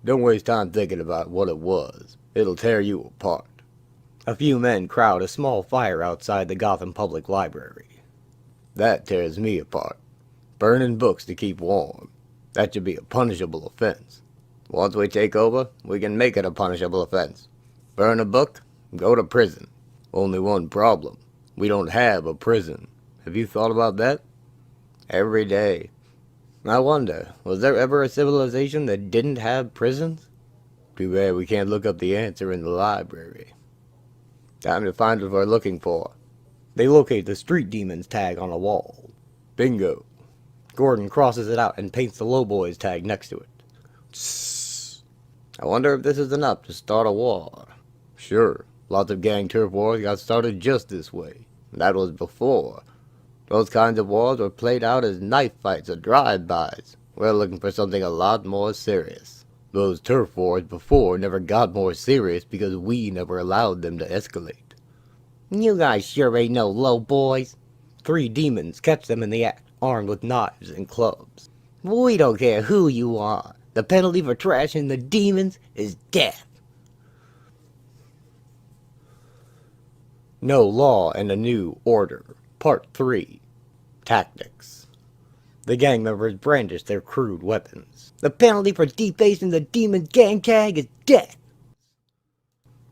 Don't waste time thinking about what it was. It'll tear you apart. A few men crowd a small fire outside the Gotham Public Library. That tears me apart. Burning books to keep warm. That should be a punishable offense. Once we take over, we can make it a punishable offense. Burn a book, go to prison. Only one problem. We don't have a prison. Have you thought about that? Every day. I wonder, was there ever a civilization that didn't have prisons? Too bad we can't look up the answer in the library. Time to find what we're looking for. They locate the street demon's tag on a wall. Bingo. Gordon crosses it out and paints the lowboy's tag next to it. Tss. I wonder if this is enough to start a war. Sure, lots of gang turf wars got started just this way. That was before. Those kinds of wars were played out as knife fights or drive-bys. We're looking for something a lot more serious. Those turf wars before never got more serious because we never allowed them to escalate. You guys sure ain't no low boys. 3 demons catch them in the act, armed with knives and clubs. We don't care who you are. The penalty for trashing the demons is death. No Law and a New Order. Part 3. Tactics. The gang members brandish their crude weapons. The penalty for defacing the demon's gang tag is death.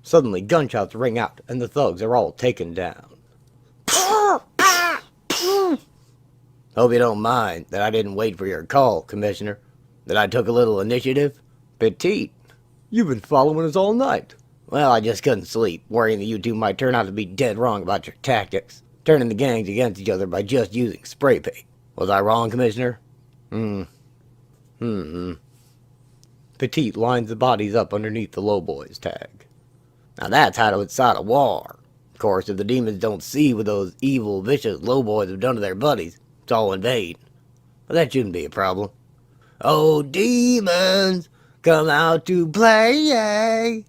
Suddenly, gunshots ring out, and the thugs are all taken down. Hope you don't mind that I didn't wait for your call, Commissioner. That I took a little initiative. Petite. You've been following us all night. Well, I just couldn't sleep, worrying that you two might turn out to be dead wrong about your tactics. Turning the gangs against each other by just using spray paint. Was I wrong, Commissioner? Petite lines the bodies up underneath the lowboy's tag. Now that's how to incite a war. Of course, if the demons don't see what those evil, vicious lowboys have done to their buddies, it's all in vain. But that shouldn't be a problem. Oh, demons, come out to play!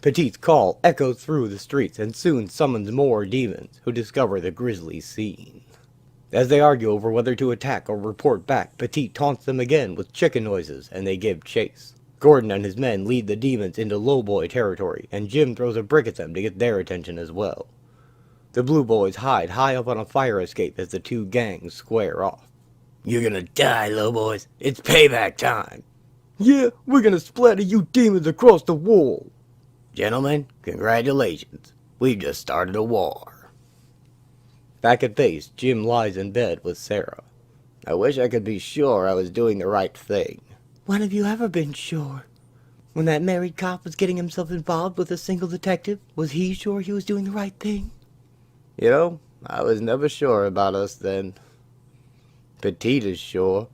Petite's call echoes through the streets and soon summons more demons, who discover the grisly scene. As they argue over whether to attack or report back, Petite taunts them again with chicken noises, and they give chase. Gordon and his men lead the demons into lowboy territory, and Jim throws a brick at them to get their attention as well. The blue boys hide high up on a fire escape as the two gangs square off. You're gonna die, lowboys. It's payback time. Yeah, we're gonna splatter you demons across the wall. Gentlemen, congratulations. We've just started a war. Back at base, Jim lies in bed with Sarah. I wish I could be sure I was doing the right thing. When have you ever been sure? When that married cop was getting himself involved with a single detective, was he sure he was doing the right thing? You know, I was never sure about us then. Petit is sure.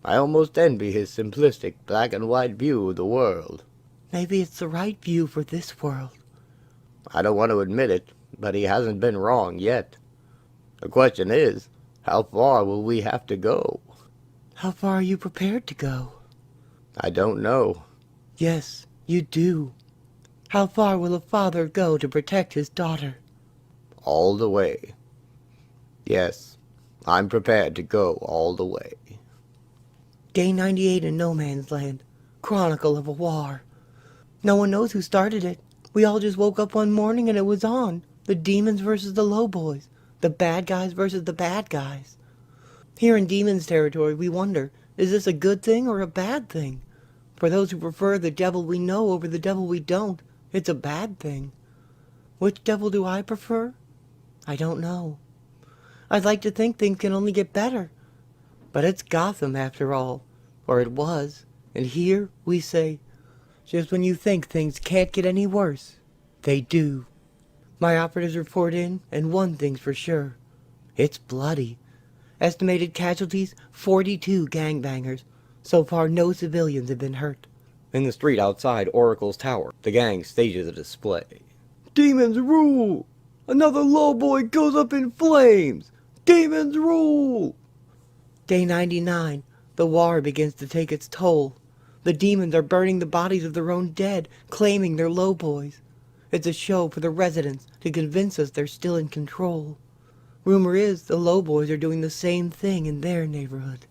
I almost envy his simplistic black and white view of the world. Maybe it's the right view for this world. I don't want to admit it, but he hasn't been wrong yet. The question is, how far will we have to go? How far are you prepared to go? I don't know. Yes, you do. How far will a father go to protect his daughter? All the way. Yes, I'm prepared to go all the way. Day 98 in No Man's Land. Chronicle of a war. No one knows who started it. We all just woke up one morning and it was on. The demons versus the low boys. The bad guys versus the bad guys. Here in demons territory, we wonder, is this a good thing or a bad thing? For those who prefer the devil we know over the devil we don't, it's a bad thing. Which devil do I prefer? I don't know. I'd like to think things can only get better. But it's Gotham after all. Or it was. And here we say, just when you think things can't get any worse, they do. My operatives report in, and one thing's for sure. It's bloody. Estimated casualties, 42 gangbangers. So far, no civilians have been hurt. In the street outside Oracle's tower, the gang stages a display. Demons rule! Another lowboy goes up in flames! Demons rule! Day 99. The war begins to take its toll. The demons are burning the bodies of their own dead, claiming they're lowboys. It's a show for the residents to convince us they're still in control. Rumor is the lowboys are doing the same thing in their neighborhood.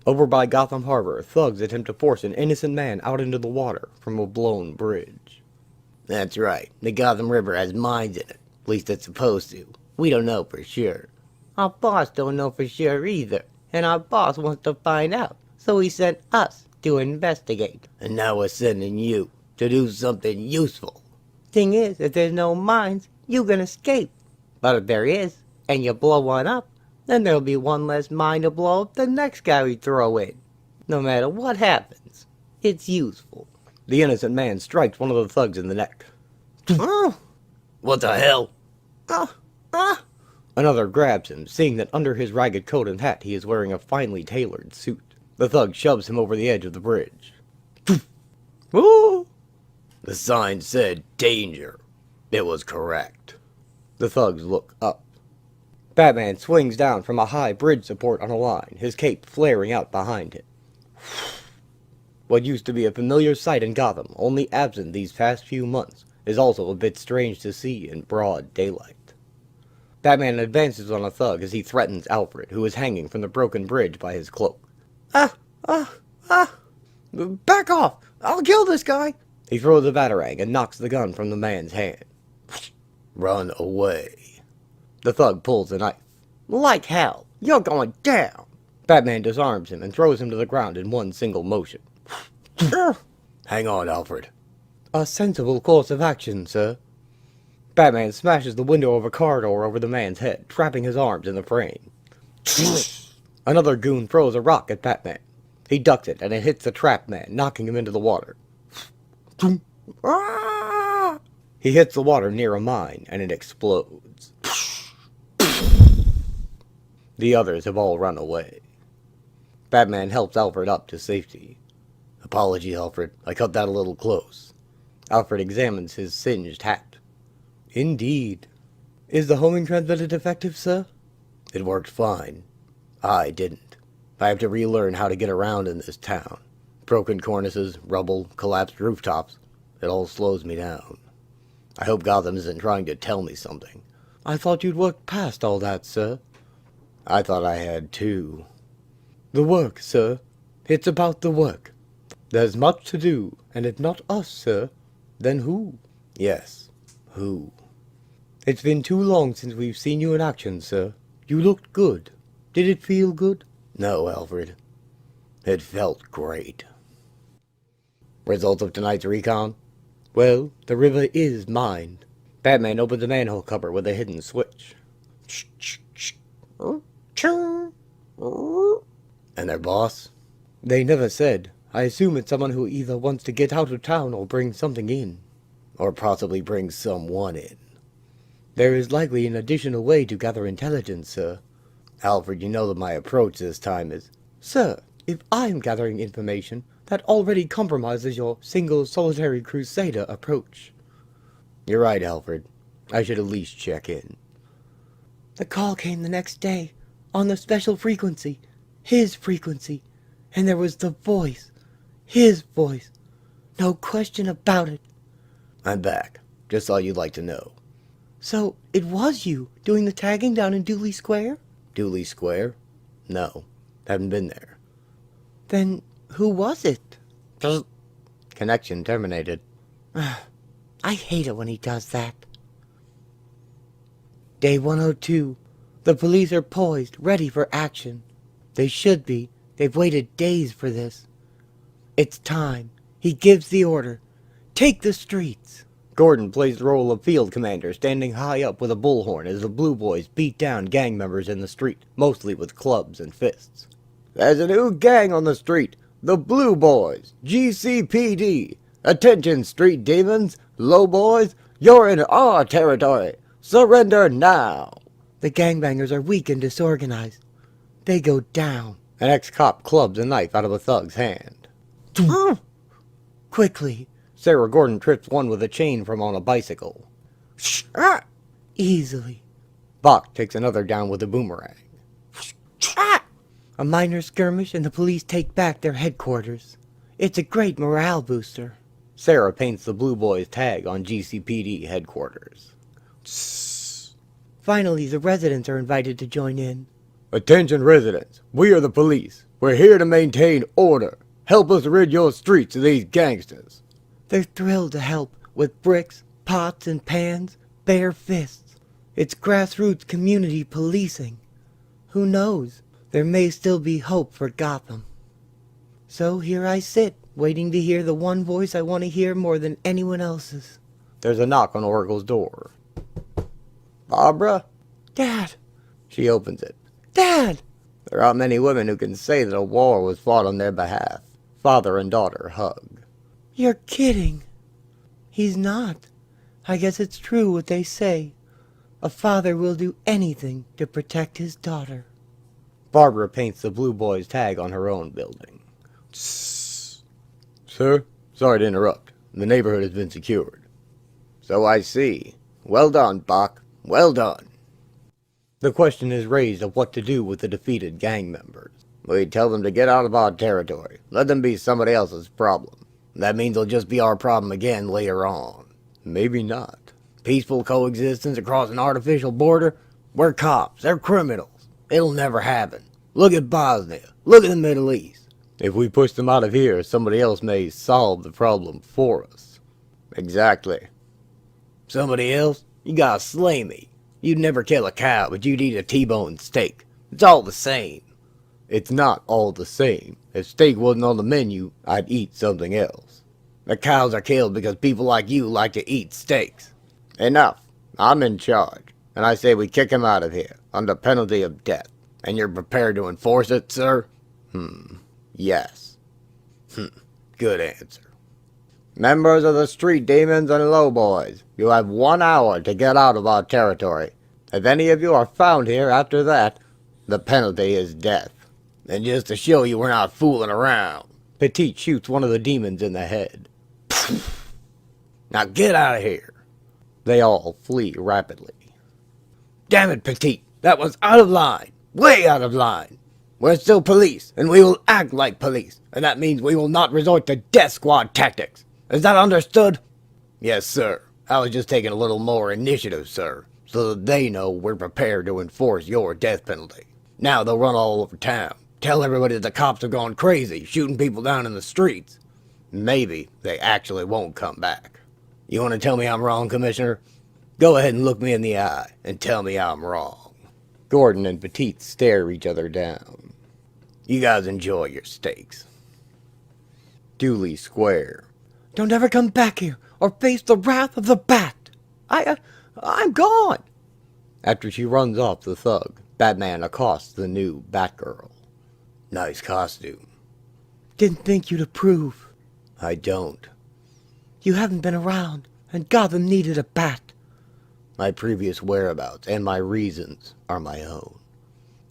Over by Gotham Harbor, thugs attempt to force an innocent man out into the water from a blown bridge. That's right. The Gotham River has mines in it. At least it's supposed to. We don't know for sure. Our boss don't know for sure either. And our boss wants to find out. So he sent us to investigate. And now we're sending you to do something useful. Thing is, if there's no mines, you can escape. But if there is, and you blow one up, then there'll be one less mine to blow up the next guy we throw in. No matter what happens, it's useful. The innocent man strikes one of the thugs in the neck. What the hell? Another grabs him, seeing that under his ragged coat and hat he is wearing a finely tailored suit. The thug shoves him over the edge of the bridge. Woo! The sign said danger. It was correct. The thugs look up. Batman swings down from a high bridge support on a line, his cape flaring out behind him. What used to be a familiar sight in Gotham, only absent these past few months, is also a bit strange to see in broad daylight. Batman advances on a thug as he threatens Alfred, who is hanging from the broken bridge by his cloak. Back off! I'll kill this guy! He throws a batarang and knocks the gun from the man's hand. Run away. The thug pulls a knife. Like hell, you're going down. Batman disarms him and throws him to the ground in one single motion. Hang on, Alfred. A sensible course of action, sir. Batman smashes the window of a car door over the man's head, trapping his arms in the frame. Another goon throws a rock at Batman. He ducks it, and it hits the trapped man, knocking him into the water. He hits the water near a mine, and it explodes. The others have all run away. Batman helps Alfred up to safety. Apologies, Alfred. I cut that a little close. Alfred examines his singed hat. Indeed. Is the homing transmitted effective, sir? It worked fine. I didn't. I have to relearn how to get around in this town. Broken cornices, rubble, collapsed rooftops. It all slows me down. I hope Gotham isn't trying to tell me something. I thought you'd worked past all that, sir. I thought I had too. The work, sir. It's about the work. There's much to do, and if not us, sir, then who? Yes, who? It's been too long since we've seen you in action, sir. You looked good. Did it feel good? No, Alfred. It felt great. Result of tonight's recon? Well, the river is mined. Batman opens a manhole cover with a hidden switch. And their boss? They never said. I assume it's someone who either wants to get out of town or bring something in. Or possibly bring someone in. There is likely an additional way to gather intelligence, sir. Alfred, you know that my approach this time is... Sir, if I'm gathering information, that already compromises your single solitary crusader approach. You're right, Alfred. I should at least check in. The call came the next day, on the special frequency, his frequency, and there was the voice, his voice. No question about it. I'm back. Just thought you'd like to know. So, it was you, doing the tagging down in Dooley Square? Dooley Square? No, haven't been there. Then, who was it? Connection terminated. I hate it when he does that. Day 102. The police are poised, ready for action. They should be. They've waited days for this. It's time. He gives the order. Take the streets. Gordon plays the role of field commander, standing high up with a bullhorn as the Blue Boys beat down gang members in the street, mostly with clubs and fists. There's a new gang on the street. The Blue Boys. GCPD. Attention, street demons. Low boys. You're in our territory. Surrender now. The gangbangers are weak and disorganized. They go down. An ex-cop clubs a knife out of a thug's hand. Quickly. Sarah Gordon trips one with a chain from on a bicycle. Easily. Bach takes another down with a boomerang. A minor skirmish and the police take back their headquarters. It's a great morale booster. Sarah paints the Blue Boys tag on GCPD headquarters. Finally, the residents are invited to join in. Attention residents. We are the police. We're here to maintain order. Help us rid your streets of these gangsters. They're thrilled to help with bricks, pots, and pans, bare fists. It's grassroots community policing. Who knows? There may still be hope for Gotham. So here I sit, waiting to hear the one voice I want to hear more than anyone else's. There's a knock on Oracle's door. Barbara? Dad! She opens it. Dad! There aren't many women who can say that a war was fought on their behalf. Father and daughter hug. You're kidding. He's not. I guess it's true what they say. A father will do anything to protect his daughter. Barbara paints the Blue Boys tag on her own building. Sir, sorry to interrupt. The neighborhood has been secured. So I see. Well done, Bach. Well done. The question is raised of what to do with the defeated gang members. We tell them to get out of our territory. Let them be somebody else's problem. That means it'll just be our problem again later on. Maybe not. Peaceful coexistence across an artificial border? We're cops. They're criminals. It'll never happen. Look at Bosnia. Look at the Middle East. If we push them out of here, somebody else may solve the problem for us. Exactly. Somebody else? You gotta slay me. You'd never kill a cow, but you'd eat a T-bone steak. It's all the same. It's not all the same. If steak wasn't on the menu, I'd eat something else. The cows are killed because people like you like to eat steaks. Enough. I'm in charge, and I say we kick him out of here, under penalty of death. And you're prepared to enforce it, sir? Yes. Good answer. Members of the street demons and lowboys, you have 1 hour to get out of our territory. If any of you are found here after that, the penalty is death. And just to show you we're not fooling around, Petite shoots one of the demons in the head. now get out of here. They all flee rapidly. Damn it, Petite, that was out of line. Way out of line. We're still police, and we will act like police, and that means we will not resort to death squad tactics. Is that understood? Yes, sir. I was just taking a little more initiative, sir, so that they know we're prepared to enforce your death penalty. Now they'll run all over town. Tell everybody that the cops have gone crazy, shooting people down in the streets. Maybe they actually won't come back. You want to tell me I'm wrong, Commissioner? Go ahead and look me in the eye and tell me I'm wrong. Gordon and Petite stare each other down. You guys enjoy your steaks. Dooley Square. Don't ever come back here or face the wrath of the bat. I'm gone. After she runs off the thug, Batman accosts the new Batgirl. Nice costume. Didn't think you'd approve. I don't. You haven't been around, and Gotham needed a bat. My previous whereabouts and my reasons are my own.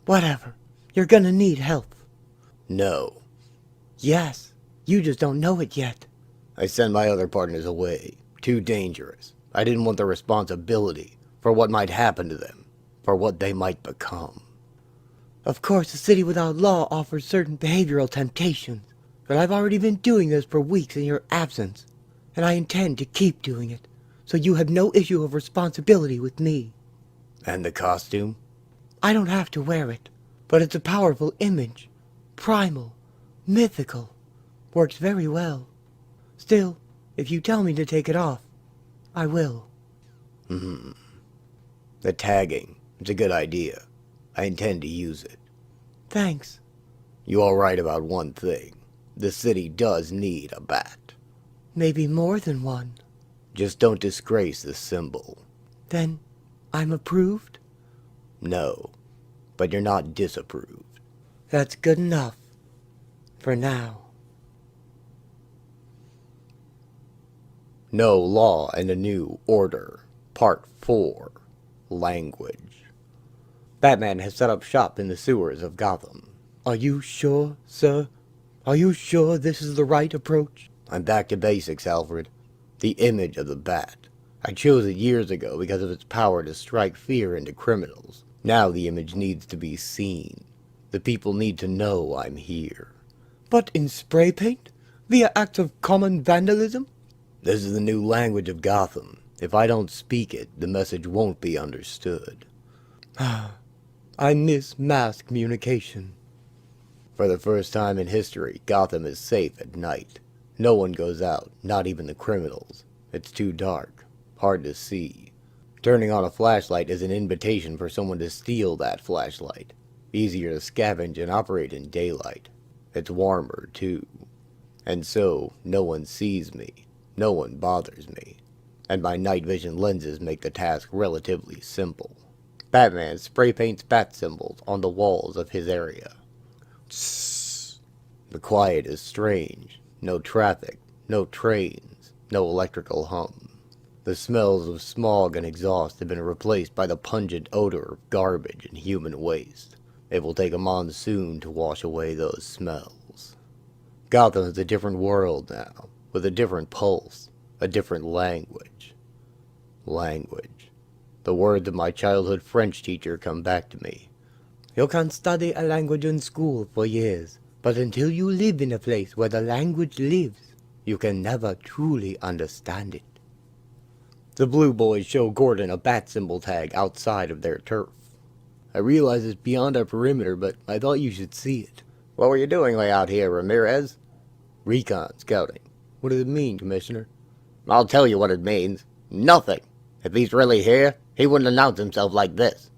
Whatever. You're gonna need help. No. Yes. You just don't know it yet. I sent my other partners away. Too dangerous. I didn't want the responsibility for what might happen to them, for what they might become. Of course, a city without law offers certain behavioral temptations, but I've already been doing this for weeks in your absence, and I intend to keep doing it, so you have no issue of responsibility with me. And the costume? I don't have to wear it, but it's a powerful image. Primal. Mythical. Works very well. Still, if you tell me to take it off, I will. The tagging. It's a good idea. I intend to use it. Thanks. You all right about one thing. The city does need a bat. Maybe more than one. Just don't disgrace the symbol. Then, I'm approved? No, but you're not disapproved. That's good enough. For now. No Law and a New Order. Part 4. Language. Batman has set up shop in the sewers of Gotham. Are you sure, sir? Are you sure this is the right approach? I'm back to basics, Alfred. The image of the bat. I chose it years ago because of its power to strike fear into criminals. Now the image needs to be seen. The people need to know I'm here. But in spray paint? Via acts of common vandalism? This is the new language of Gotham. If I don't speak it, the message won't be understood. I miss mass communication. For the first time in history, Gotham is safe at night. No one goes out, not even the criminals. It's too dark, hard to see. Turning on a flashlight is an invitation for someone to steal that flashlight. Easier to scavenge and operate in daylight. It's warmer, too. And so, no one sees me. No one bothers me. And my night vision lenses make the task relatively simple. Batman spray paints bat symbols on the walls of his area. The quiet is strange. No traffic, no trains, no electrical hum. The smells of smog and exhaust have been replaced by the pungent odor of garbage and human waste. It will take a monsoon to wash away those smells. Gotham is a different world now, with a different pulse, a different language. Language. The words of my childhood French teacher come back to me. You can study a language in school for years, but until you live in a place where the language lives, you can never truly understand it. The Blue Boys show Gordon a bat symbol tag outside of their turf. I realize it's beyond our perimeter, but I thought you should see it. What were you doing way out here, Ramirez? Recon scouting. What does it mean, Commissioner? I'll tell you what it means. Nothing. If he's really here, he wouldn't announce himself like this.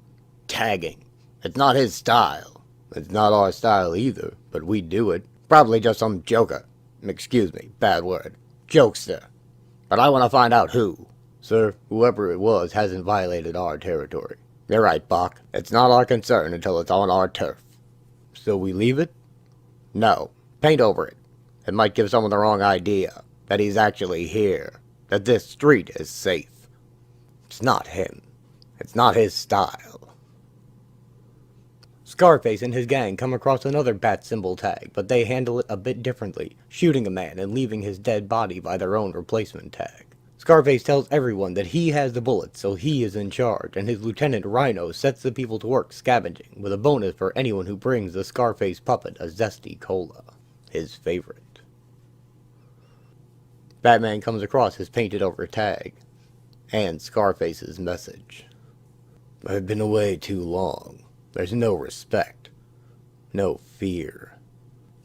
Tagging. It's not his style. It's not our style either, but we do it. Probably just some joker. Excuse me, bad word. Jokester. But I want to find out who. Sir, whoever it was hasn't violated our territory. You're right, Bach. It's not our concern until it's on our turf. So we leave it? No. Paint over it. It might give someone the wrong idea. That he's actually here. That this street is safe. It's not him. It's not his style. Scarface and his gang come across another bat symbol tag, but they handle it a bit differently, shooting a man and leaving his dead body by their own replacement tag. Scarface tells everyone that he has the bullets, so he is in charge, and his lieutenant Rhino sets the people to work scavenging, with a bonus for anyone who brings the Scarface puppet a zesty cola, his favorite. Batman comes across his painted-over tag, and Scarface's message. I've been away too long. There's no respect. No fear.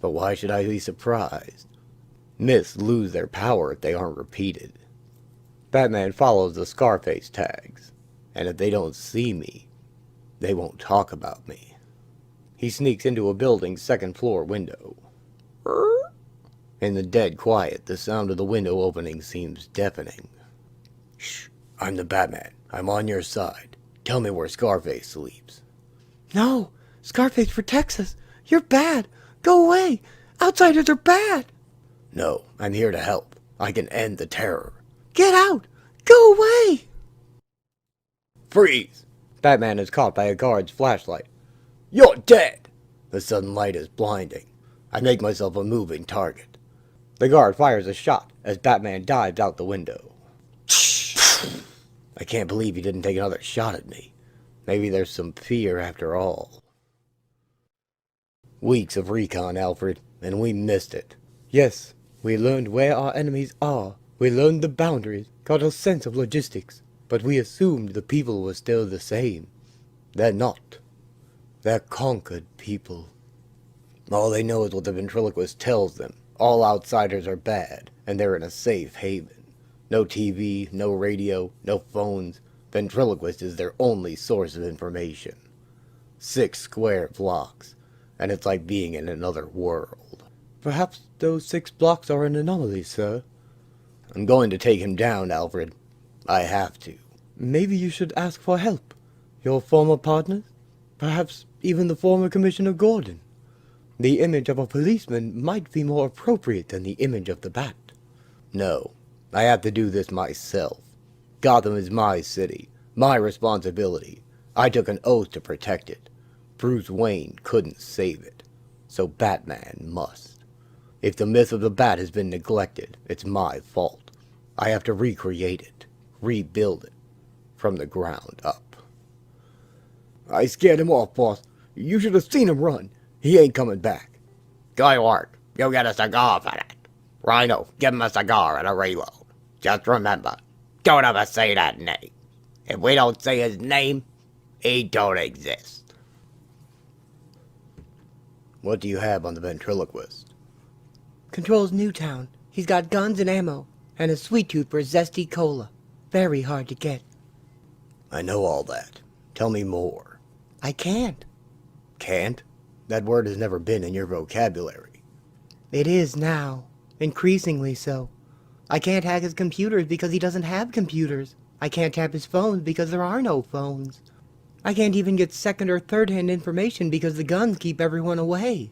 But why should I be surprised? Myths lose their power if they aren't repeated. Batman follows the Scarface tags, and if they don't see me, they won't talk about me. He sneaks into a building's second-floor window. In the dead quiet, the sound of the window opening seems deafening. Shh, I'm the Batman. I'm on your side. Tell me where Scarface sleeps. No, Scarface protects us. You're bad. Go away. Outsiders are bad. No, I'm here to help. I can end the terror. Get out. Go away. Freeze! Batman is caught by a guard's flashlight. You're dead! The sudden light is blinding. I make myself a moving target. The guard fires a shot as Batman dives out the window. I can't believe you didn't take another shot at me. Maybe there's some fear after all. Weeks of recon, Alfred, and we missed it. Yes, we learned where our enemies are. We learned the boundaries, got a sense of logistics. But we assumed the people were still the same. They're not. They're conquered people. All they know is what the ventriloquist tells them. All outsiders are bad, and they're in a safe haven. No TV, no radio, no phones. Ventriloquist is their only source of information. 6 square blocks, and it's like being in another world. Perhaps those 6 blocks are an anomaly, sir. I'm going to take him down, Alfred. I have to. Maybe you should ask for help. Your former partners? Perhaps even the former Commissioner Gordon. The image of a policeman might be more appropriate than the image of the Bat. No, I have to do this myself. Gotham is my city, my responsibility. I took an oath to protect it. Bruce Wayne couldn't save it, so Batman must. If the myth of the Bat has been neglected, it's my fault. I have to recreate it, rebuild it, from the ground up. I scared him off, boss. You should have seen him run. He ain't coming back. Good work. You'll get a cigar for that. Rhino, give him a cigar and a reload. Just remember, don't ever say that name. If we don't say his name, he don't exist. What do you have on the ventriloquist? Controls Newtown. He's got guns and ammo, and a sweet tooth for zesty cola. Very hard to get. I know all that. Tell me more. I can't. Can't? That word has never been in your vocabulary. It is now. Increasingly so. I can't hack his computers because he doesn't have computers. I can't tap his phones because there are no phones. I can't even get second or third-hand information because the guns keep everyone away.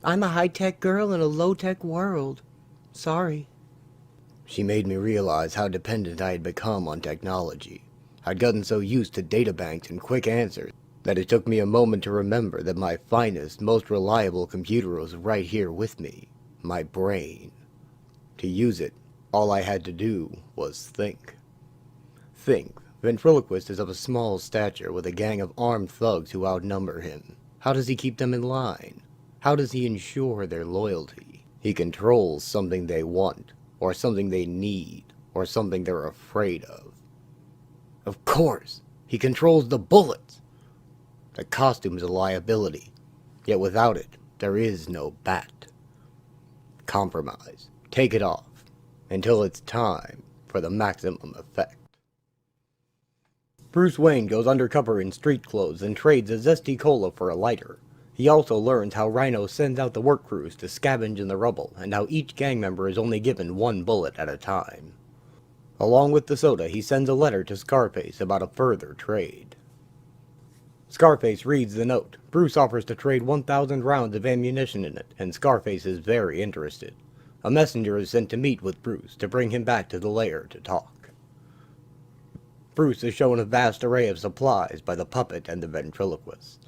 I'm a high-tech girl in a low-tech world. Sorry. She made me realize how dependent I had become on technology. I'd gotten so used to databanks and quick answers that it took me a moment to remember that my finest, most reliable computer was right here with me, my brain. To use it, all I had to do was think. Think. Ventriloquist is of a small stature with a gang of armed thugs who outnumber him. How does he keep them in line? How does he ensure their loyalty? He controls something they want, or something they need, or something they're afraid of. Of course, he controls the bullets. The costume is a liability, yet without it, there is no Bat. Compromise. Take it off, until it's time for the maximum effect. Bruce Wayne goes undercover in street clothes and trades a zesty cola for a lighter. He also learns how Rhino sends out the work crews to scavenge in the rubble, and how each gang member is only given 1 bullet at a time. Along with the soda, he sends a letter to Scarface about a further trade. Scarface reads the note. Bruce offers to trade 1,000 rounds of ammunition in it, and Scarface is very interested. A messenger is sent to meet with Bruce to bring him back to the lair to talk. Bruce is shown a vast array of supplies by the puppet and the ventriloquist.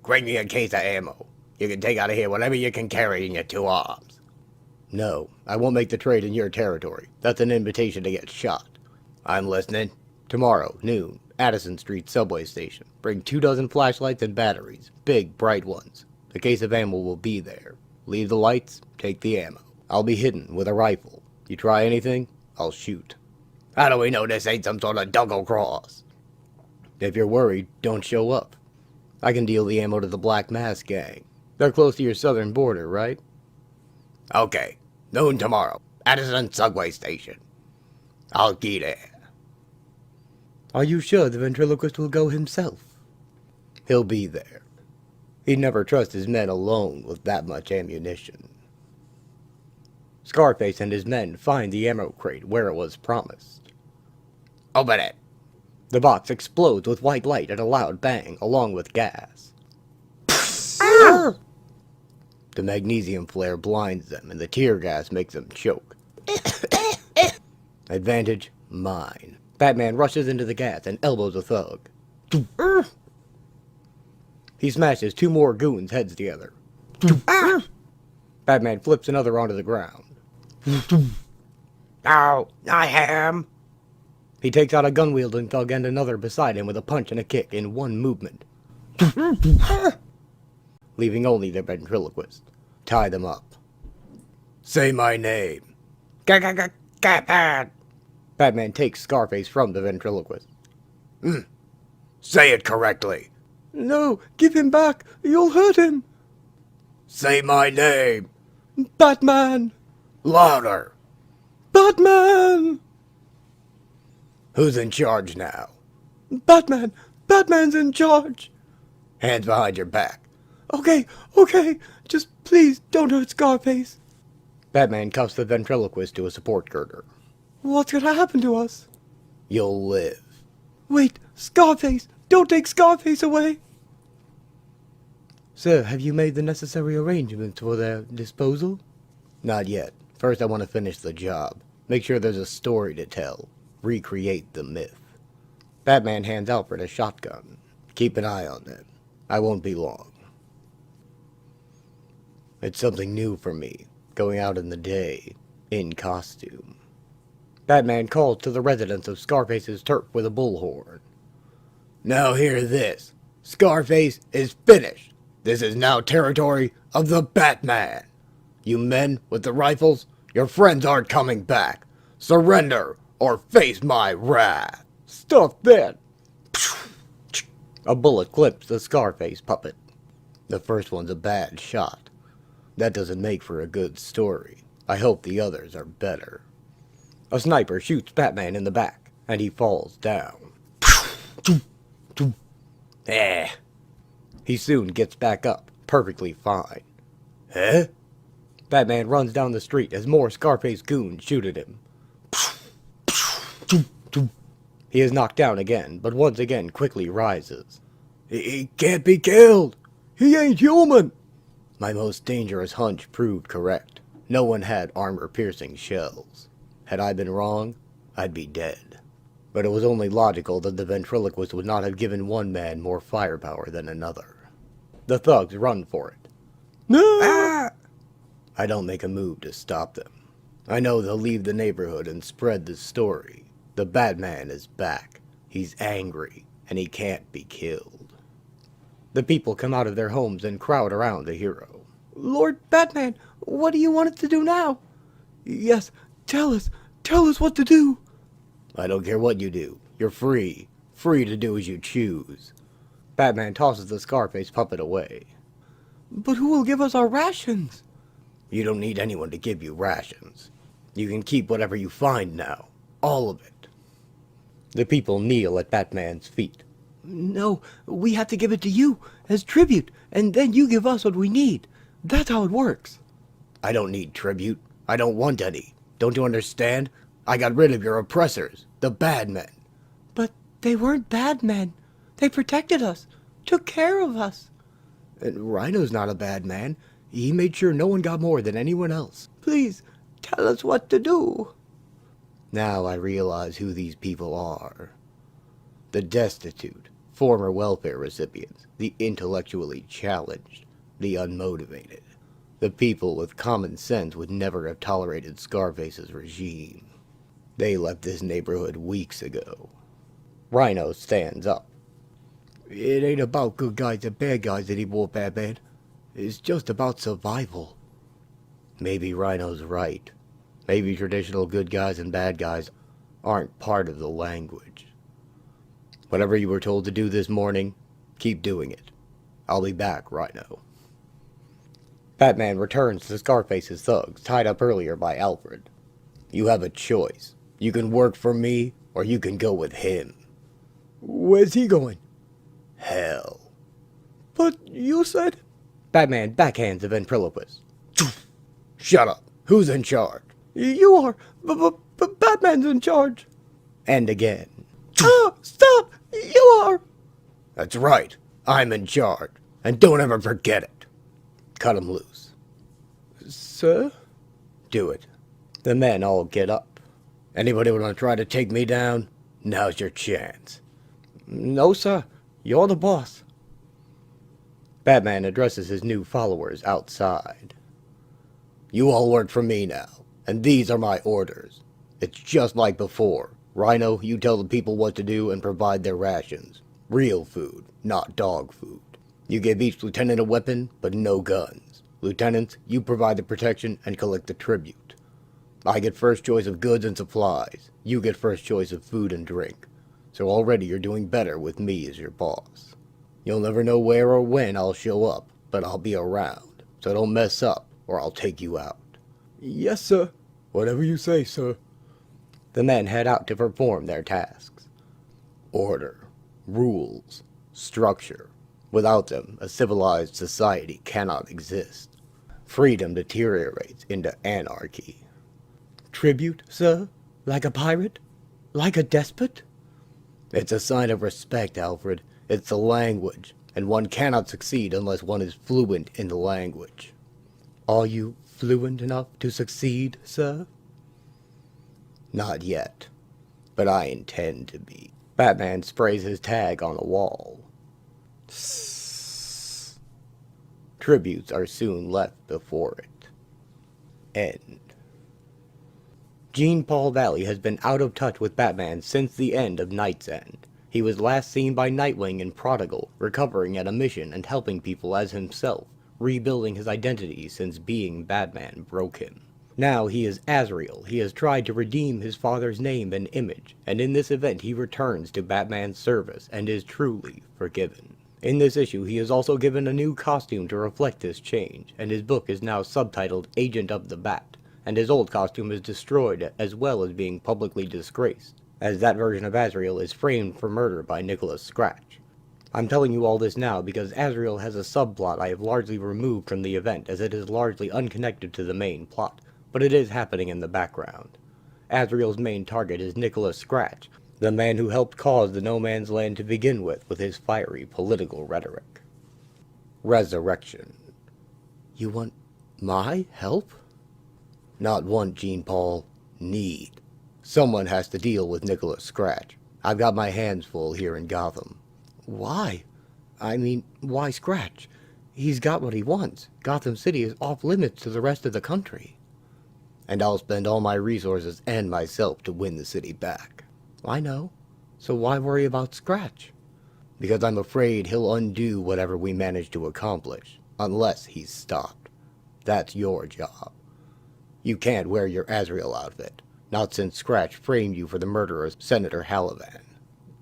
Bring me a case of ammo. You can take out of here whatever you can carry in your 2 arms. No, I won't make the trade in your territory. That's an invitation to get shot. I'm listening. Tomorrow, noon, Addison Street subway station. Bring 24 flashlights and batteries. Big, bright ones. The case of ammo will be there. Leave the lights, take the ammo. I'll be hidden with a rifle. You try anything, I'll shoot. How do we know this ain't some sort of double cross? If you're worried, don't show up. I can deal the ammo to the Black Mask gang. They're close to your southern border, right? Okay. Noon tomorrow. Addison subway station. I'll be there. Are you sure the ventriloquist will go himself? He'll be there. He'd never trust his men alone with that much ammunition. Scarface and his men find the ammo crate where it was promised. Open it. The box explodes with white light and a loud bang, along with gas. The magnesium flare blinds them, and the tear gas makes them choke. Advantage mine. Batman rushes into the gas and elbows a thug. He smashes 2 more goons' heads together. Batman flips another onto the ground. Ow, I am. He takes out a gun-wielding thug and another beside him with a punch and a kick in one movement. Leaving only the ventriloquist. Tie them up. Say my name. Catman. Batman takes Scarface from the ventriloquist. Say it correctly. No, give him back. You'll hurt him. Say my name. Batman. Louder. Batman. Who's in charge now? Batman. Batman's in charge. Hands behind your back. Okay. Just please don't hurt Scarface. Batman cuffs the ventriloquist to a support girder. What's gonna happen to us? You'll live. Wait, Scarface. Don't take Scarface away. Sir, have you made the necessary arrangements for their disposal? Not yet. First I want to finish the job. Make sure there's a story to tell. Recreate the myth. Batman hands Alfred a shotgun. Keep an eye on them. I won't be long. It's something new for me, going out in the day, in costume. Batman calls to the residents of Scarface's turf with a bullhorn. Now hear this. Scarface is finished. This is now territory of the Batman. You men with the rifles, your friends aren't coming back. Surrender or face my wrath. Stop that. A bullet clips the Scarface puppet. The first one's a bad shot. That doesn't make for a good story. I hope the others are better. A sniper shoots Batman in the back, and he falls down. He soon gets back up, perfectly fine. Huh? Batman runs down the street as more Scarface goons shoot at him. He is knocked down again, but once again quickly rises. He can't be killed. He ain't human. My most dangerous hunch proved correct. No one had armor-piercing shells. Had I been wrong, I'd be dead. But it was only logical that the ventriloquist would not have given one man more firepower than another. The thugs run for it. No. I don't make a move to stop them. I know they'll leave the neighborhood and spread the story. The Batman is back. He's angry, and he can't be killed. The people come out of their homes and crowd around the hero. Lord Batman, what do you want us to do now? Yes, tell us what to do. I don't care what you do. You're free. Free to do as you choose. Batman tosses the Scarface puppet away. But who will give us our rations? You don't need anyone to give you rations. You can keep whatever you find now. All of it. The people kneel at Batman's feet. No, we have to give it to you as tribute, and then you give us what we need. That's how it works. I don't need tribute. I don't want any. Don't you understand? I got rid of your oppressors, the bad men. But they weren't bad men. They protected us, took care of us. And Rhino's not a bad man. He made sure no one got more than anyone else. Please, tell us what to do. Now I realize who these people are. The destitute, former welfare recipients, the intellectually challenged, the unmotivated. The people with common sense would never have tolerated Scarface's regime. They left this neighborhood weeks ago. Rhino stands up. It ain't about good guys and bad guys anymore, Batman. It's just about survival. Maybe Rhino's right. Maybe traditional good guys and bad guys aren't part of the language. Whatever you were told to do this morning, keep doing it. I'll be back, Rhino. Batman returns to Scarface's thugs, tied up earlier by Alfred. You have a choice. You can work for me, or you can go with him. Where's he going? Hell. But you said... Batman backhands the ventriloquist. Shut up. Who's in charge? You are. But Batman's in charge. And again. Ah, stop! You are! That's right. I'm in charge. And don't ever forget it. Cut him loose. Sir? Do it. The men all get up. Anybody want to try to take me down? Now's your chance. No, sir. You're the boss. Batman addresses his new followers outside. You all work for me now, and these are my orders. It's just like before. Rhino, you tell the people what to do and provide their rations. Real food, not dog food. You give each lieutenant a weapon, but no guns. Lieutenants, you provide the protection and collect the tribute. I get first choice of goods and supplies. You get first choice of food and drink. So already you're doing better with me as your boss. You'll never know where or when I'll show up, but I'll be around. So don't mess up, or I'll take you out. Yes, sir. Whatever you say, sir. The men head out to perform their tasks. Order, rules, structure. Without them, a civilized society cannot exist. Freedom deteriorates into anarchy. Tribute, sir? Like a pirate? Like a despot? It's a sign of respect, Alfred. It's the language, and one cannot succeed unless one is fluent in the language. Are you fluent enough to succeed, sir? Not yet, but I intend to be. Batman sprays his tag on the wall. Tributes are soon left before it. End. Jean Paul Valley has been out of touch with Batman since the end of Night's End. He was last seen by Nightwing in Prologue, recovering at a mission and helping people as himself, rebuilding his identity since being Batman broke him. Now he is Azrael. He has tried to redeem his father's name and image, and in this event he returns to Batman's service and is truly forgiven. In this issue he is also given a new costume to reflect this change, and his book is now subtitled Agent of the Bat, and his old costume is destroyed as well as being publicly disgraced, as that version of Azrael is framed for murder by Nicholas Scratch. I'm telling you all this now because Azrael has a subplot I have largely removed from the event as it is largely unconnected to the main plot, but it is happening in the background. Azrael's main target is Nicholas Scratch, the man who helped cause the No Man's Land to begin with his fiery political rhetoric. Resurrection. You want my help? Not want, Jean-Paul. Need. Someone has to deal with Nicholas Scratch. I've got my hands full here in Gotham. Why? I mean, why Scratch? He's got what he wants. Gotham City is off limits to the rest of the country. And I'll spend all my resources and myself to win the city back. I know. So why worry about Scratch? Because I'm afraid he'll undo whatever we manage to accomplish, unless he's stopped. That's your job. You can't wear your Azrael outfit, not since Scratch framed you for the murder of Senator Hallivan.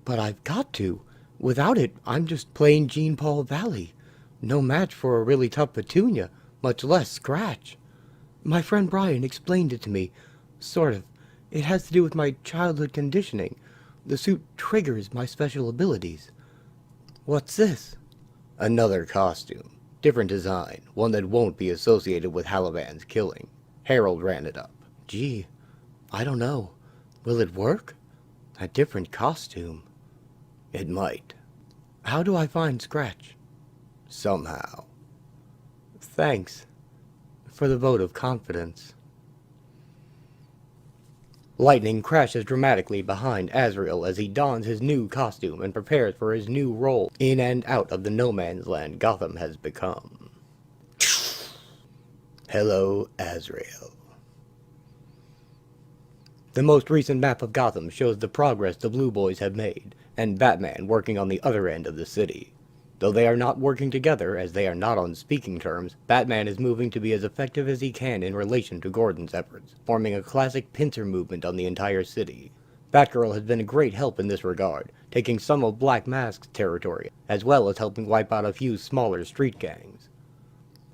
But I've got to. Without it, I'm just plain Jean Paul Valley. No match for a really tough Petunia, much less Scratch. My friend Brian explained it to me. Sort of. It has to do with my childhood conditioning. The suit triggers my special abilities. What's this? Another costume. Different design. One that won't be associated with Hallivan's killing. Harold ran it up. Gee, I don't know. Will it work? A different costume. It might. How do I find Scratch? Somehow. Thanks for the vote of confidence. Lightning crashes dramatically behind Azrael as he dons his new costume and prepares for his new role in and out of the no man's land Gotham has become. Hello, Azrael. The most recent map of Gotham shows the progress the Blue Boys have made, and Batman working on the other end of the city. Though they are not working together, as they are not on speaking terms, Batman is moving to be as effective as he can in relation to Gordon's efforts, forming a classic pincer movement on the entire city. Batgirl has been a great help in this regard, taking some of Black Mask's territory, as well as helping wipe out a few smaller street gangs.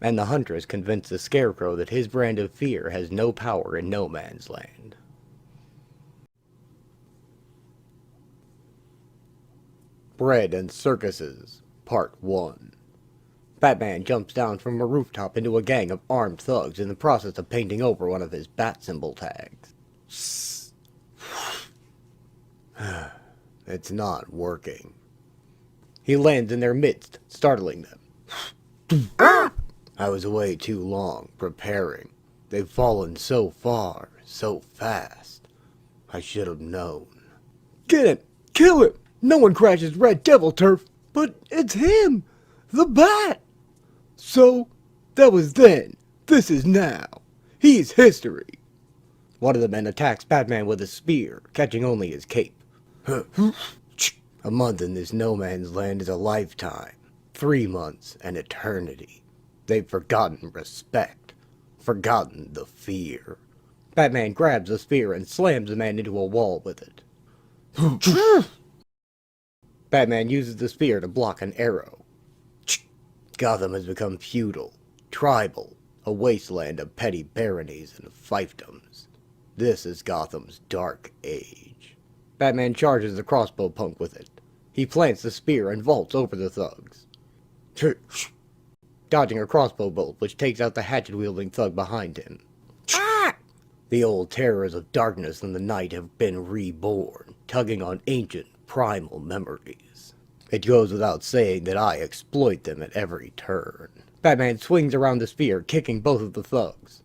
And the Huntress convinced the Scarecrow that his brand of fear has no power in no man's land. Bread and Circuses, Part 1. Batman jumps down from a rooftop into a gang of armed thugs in the process of painting over one of his bat symbol tags. It's not working. He lands in their midst, startling them. I was away too long, preparing. They've fallen so far, so fast. I should have known. Get him! Kill him! No one crashes Red Devil turf, but it's him! The Bat! So, that was then. This is now. He's history. One of the men attacks Batman with a spear, catching only his cape. A month in this no man's land is a lifetime. 3 months, an eternity. They've forgotten respect. Forgotten the fear. Batman grabs the spear and slams the man into a wall with it. Batman uses the spear to block an arrow. Gotham has become feudal, tribal, a wasteland of petty baronies and fiefdoms. This is Gotham's dark age. Batman charges the crossbow punk with it. He plants the spear and vaults over the thugs, dodging a crossbow bolt which takes out the hatchet-wielding thug behind him. The old terrors of darkness and the night have been reborn, tugging on ancient, primal memories. It goes without saying that I exploit them at every turn. Batman swings around the spear, kicking both of the thugs.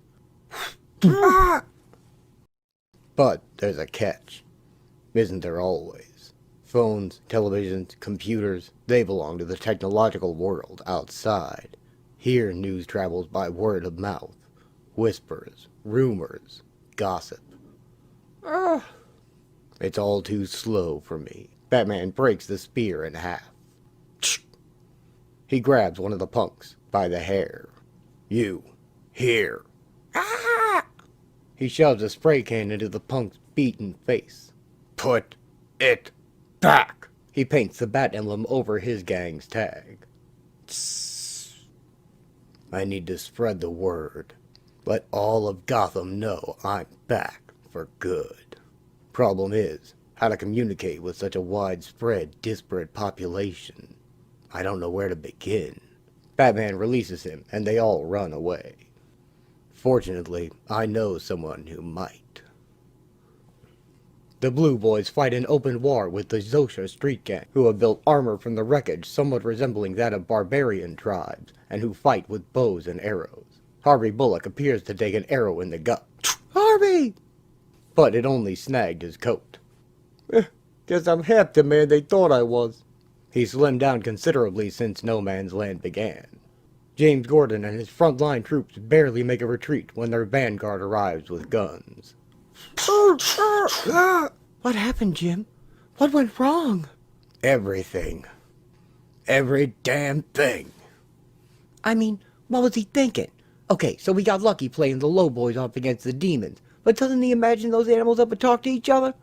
But there's a catch. Isn't there always? Phones, televisions, computers, they belong to the technological world outside. Here news travels by word of mouth. Whispers, rumors, gossip. It's all too slow for me. Batman breaks the spear in half. He grabs one of the punks by the hair. You, here. He shoves a spray can into the punk's beaten face. Put it back. He paints the bat emblem over his gang's tag. I need to spread the word. Let all of Gotham know I'm back for good. Problem is, how to communicate with such a widespread, disparate population. I don't know where to begin. Batman releases him, and they all run away. Fortunately, I know someone who might. The Blue Boys fight an open war with the Zosha street gang, who have built armor from the wreckage somewhat resembling that of barbarian tribes, and who fight with bows and arrows. Harvey Bullock appears to take an arrow in the gut. Harvey! But it only snagged his coat. Guess I'm half the man they thought I was. He slimmed down considerably since No Man's Land began. James Gordon and his frontline troops barely make a retreat when their vanguard arrives with guns. What happened, Jim? What went wrong? Everything. Every damn thing. I mean, what was he thinking? Okay, so we got lucky playing the low boys off against the demons, but doesn't he imagine those animals ever talk to each other?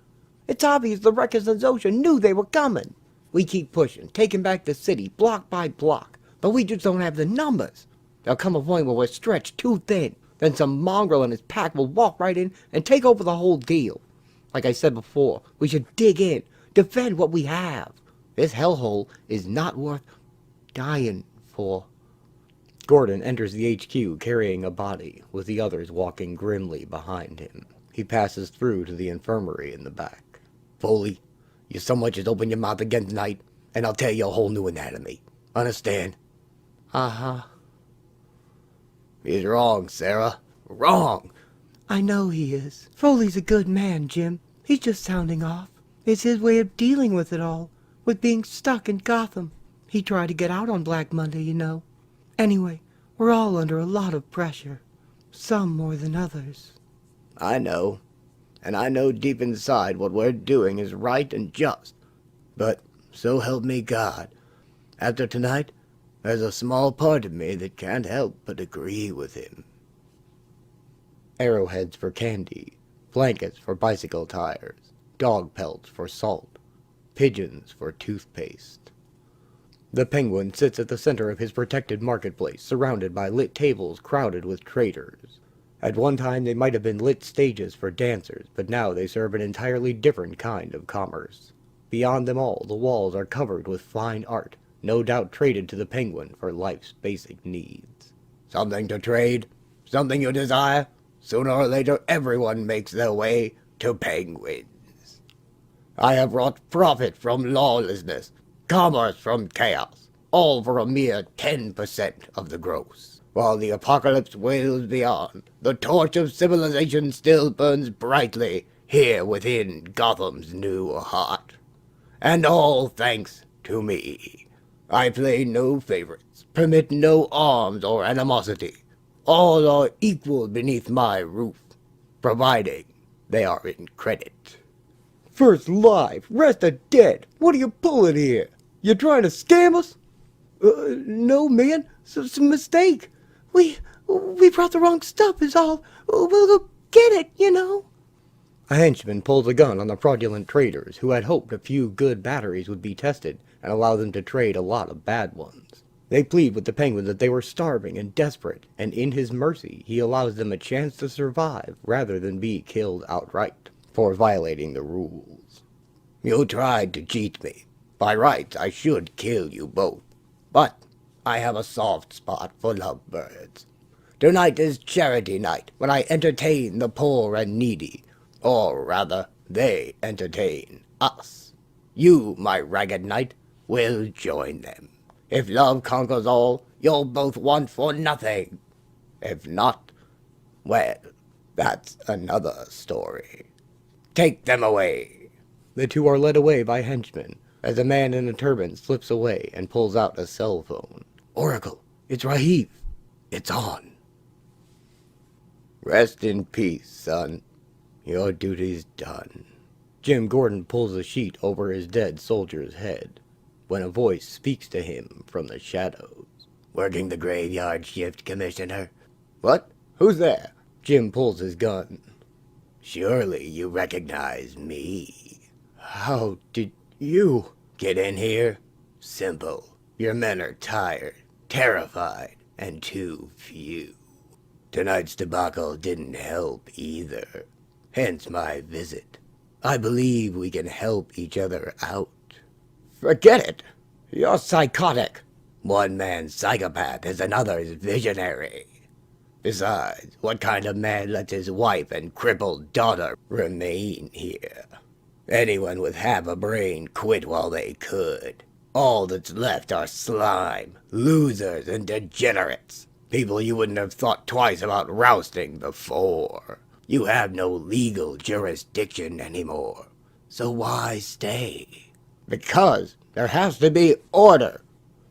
It's obvious the Wreckers and Zosha knew they were coming. We keep pushing, taking back the city, block by block, but we just don't have the numbers. There'll come a point where we're stretched too thin. Then some mongrel and his pack will walk right in and take over the whole deal. Like I said before, we should dig in, defend what we have. This hellhole is not worth dying for. Gordon enters the HQ carrying a body, with the others walking grimly behind him. He passes through to the infirmary in the back. Foley, you so much as open your mouth again tonight, and I'll tell you a whole new anatomy. Understand? Uh-huh. He's wrong, Sarah. Wrong. I know he is. Foley's a good man, Jim. He's just sounding off. It's his way of dealing with it all, with being stuck in Gotham. He tried to get out on Black Monday, you know. Anyway, we're all under a lot of pressure. Some more than others. I know. And I know deep inside what we're doing is right and just. But, so help me God, after tonight, there's a small part of me that can't help but agree with him. Arrowheads for candy, blankets for bicycle tires, dog pelts for salt, pigeons for toothpaste. The Penguin sits at the center of his protected marketplace, surrounded by lit tables crowded with traders. At one time they might have been lit stages for dancers, but now they serve an entirely different kind of commerce. Beyond them all, the walls are covered with fine art, no doubt traded to the Penguin for life's basic needs. Something to trade? Something you desire? Sooner or later everyone makes their way to Penguins. I have wrought profit from lawlessness, commerce from chaos, all for a mere 10% of the gross. While the apocalypse wails beyond, the torch of civilization still burns brightly here within Gotham's new heart. And all thanks to me. I play no favorites, permit no arms or animosity. All are equal beneath my roof, providing they are in credit. First live, rest of dead. What are you pulling here? You trying to scam us? No, man. It's a mistake. We brought the wrong stuff is all. We'll go get it, you know. A henchman pulls a gun on the fraudulent traders who had hoped a few good batteries would be tested and allow them to trade a lot of bad ones. They plead with the Penguin that they were starving and desperate, and in his mercy he allows them a chance to survive rather than be killed outright for violating the rules. You tried to cheat me. By rights, I should kill you both. But I have a soft spot for lovebirds. Tonight is charity night, when I entertain the poor and needy. Or rather, they entertain us. You, my ragged knight, will join them. If love conquers all, you'll both want for nothing. If not, well, that's another story. Take them away. The two are led away by henchmen, as a man in a turban slips away and pulls out a cell phone. Oracle, it's Raheem. It's on. Rest in peace, son. Your duty's done. Jim Gordon pulls a sheet over his dead soldier's head, when a voice speaks to him from the shadows. Working the graveyard shift, Commissioner. What? Who's there? Jim pulls his gun. Surely you recognize me. How did you? Get in here? Simple. Your men are tired, terrified, and too few. Tonight's debacle didn't help either. Hence my visit. I believe we can help each other out. Forget it. You're psychotic. One man's psychopath is another's visionary. Besides, what kind of man lets his wife and crippled daughter remain here? Anyone with half a brain quit while they could. All that's left are slime, losers, and degenerates. People you wouldn't have thought twice about rousting before. You have no legal jurisdiction anymore. So why stay? Because there has to be order.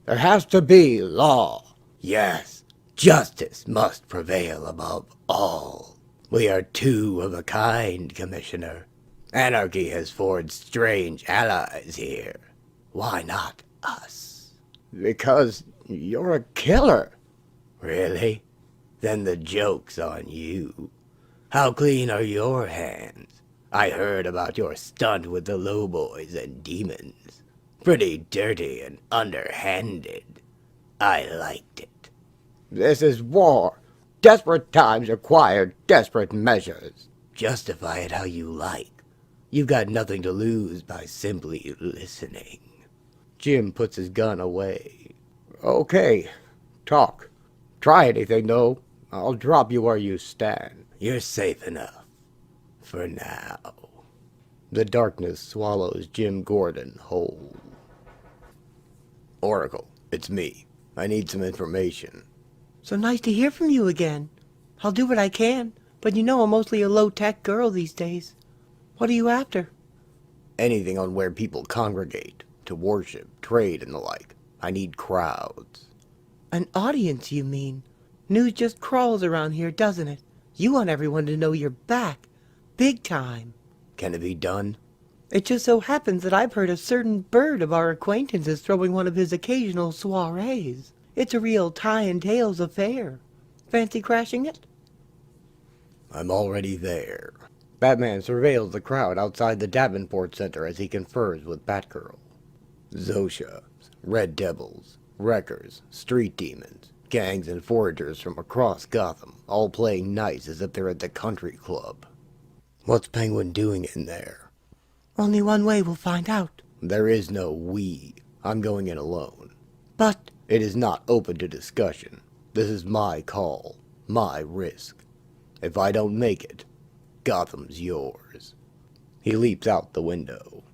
There has to be law. Yes, justice must prevail above all. We are two of a kind, Commissioner. Anarchy has forged strange allies here. Why not us? Because you're a killer. Really? Then the joke's on you. How clean are your hands? I heard about your stunt with the lowboys and demons. Pretty dirty and underhanded. I liked it. This is war. Desperate times require desperate measures. Justify it how you like. You've got nothing to lose by simply listening. Jim puts his gun away. Okay, talk. Try anything, though. I'll drop you where you stand. You're safe enough. For now. The darkness swallows Jim Gordon whole. Oracle, it's me. I need some information. So nice to hear from you again. I'll do what I can, but you know I'm mostly a low-tech girl these days. What are you after? Anything on where people congregate, to worship, trade, and the like. I need crowds. An audience, you mean? News just crawls around here, doesn't it? You want everyone to know you're back. Big time. Can it be done? It just so happens that I've heard a certain bird of our acquaintance is throwing one of his occasional soirees. It's a real tie and tails affair. Fancy crashing it? I'm already there. Batman surveils the crowd outside the Davenport Center as he confers with Batgirl. Zosha, Red Devils, Wreckers, Street Demons, gangs and foragers from across Gotham, all playing nice as if they're at the country club. What's Penguin doing in there? Only one way we'll find out. There is no we. I'm going in alone. But It is not open to discussion. This is my call, my risk. If I don't make it, Gotham's yours. He leaps out the window.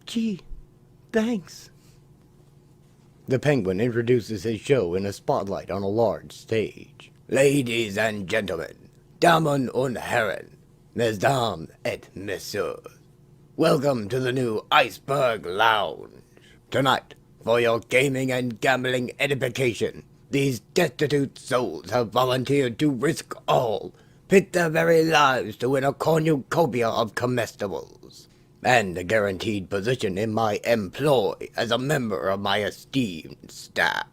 gee, thanks. The Penguin introduces his show in a spotlight on a large stage. Ladies and gentlemen, Damen und Herren, Mesdames et Messieurs, welcome to the new Iceberg Lounge. Tonight, for your gaming and gambling edification, these destitute souls have volunteered to risk all, pit their very lives to win a cornucopia of comestibles, and a guaranteed position in my employ as a member of my esteemed staff.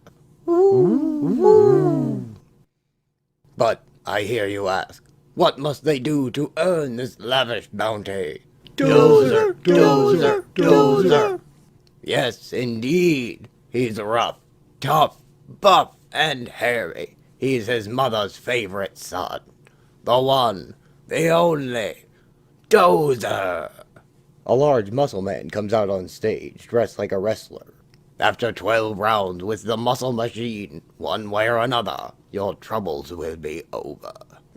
But I hear you ask, what must they do to earn this lavish bounty? Dozer, dozer, dozer. Yes, indeed. He's rough, tough, buff, and hairy. He's his mother's favorite son. The one, the only, Dozer. A large muscle man comes out on stage, dressed like a wrestler. After 12 rounds with the muscle machine, one way or another, your troubles will be over.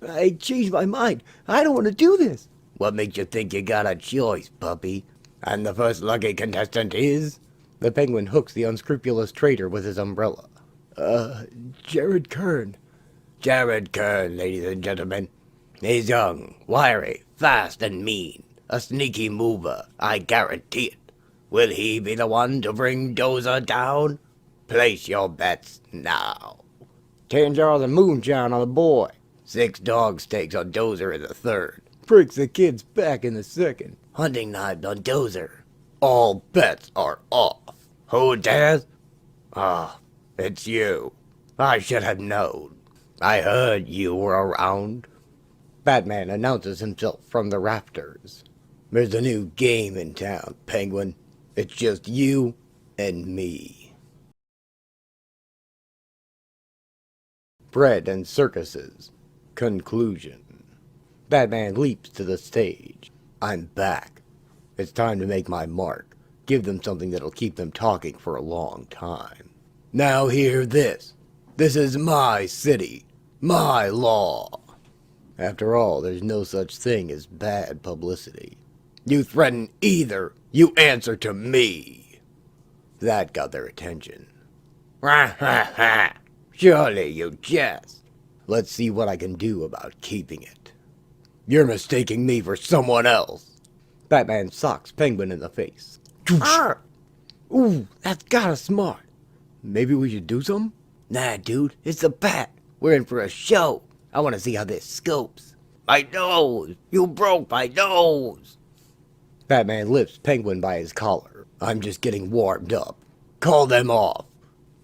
I changed my mind. I don't want to do this. What makes you think you got a choice, puppy? And the first lucky contestant is... The Penguin hooks the unscrupulous traitor with his umbrella. Jared Kern. Jared Kern, ladies and gentlemen. He's young, wiry, fast, and mean. A sneaky mover, I guarantee it. Will he be the one to bring Dozer down? Place your bets now. 10 jars of moonshine on the boy. 6 dog steaks on Dozer in the third. Breaks the kid's back in the second. Hunting knives on Dozer. All bets are off. Who dares? It's you. I should have known. I heard you were around. Batman announces himself from the rafters. There's a new game in town, Penguin. It's just you and me. Bread and Circuses. Conclusion. Batman leaps to the stage. I'm back. It's time to make my mark. Give them something that'll keep them talking for a long time. Now hear this. This is my city. My law. After all, there's no such thing as bad publicity. You threaten either, you answer to me. That got their attention. Ha ha ha. Surely you jest. Let's see what I can do about keeping it. You're mistaking me for someone else. Batman socks Penguin in the face. Ooh, that's kinda smart. Maybe we should do something? Nah, dude, it's the Bat. We're in for a show. I want to see how this scopes. My nose! You broke my nose! Batman lifts Penguin by his collar. I'm just getting warmed up. Call them off.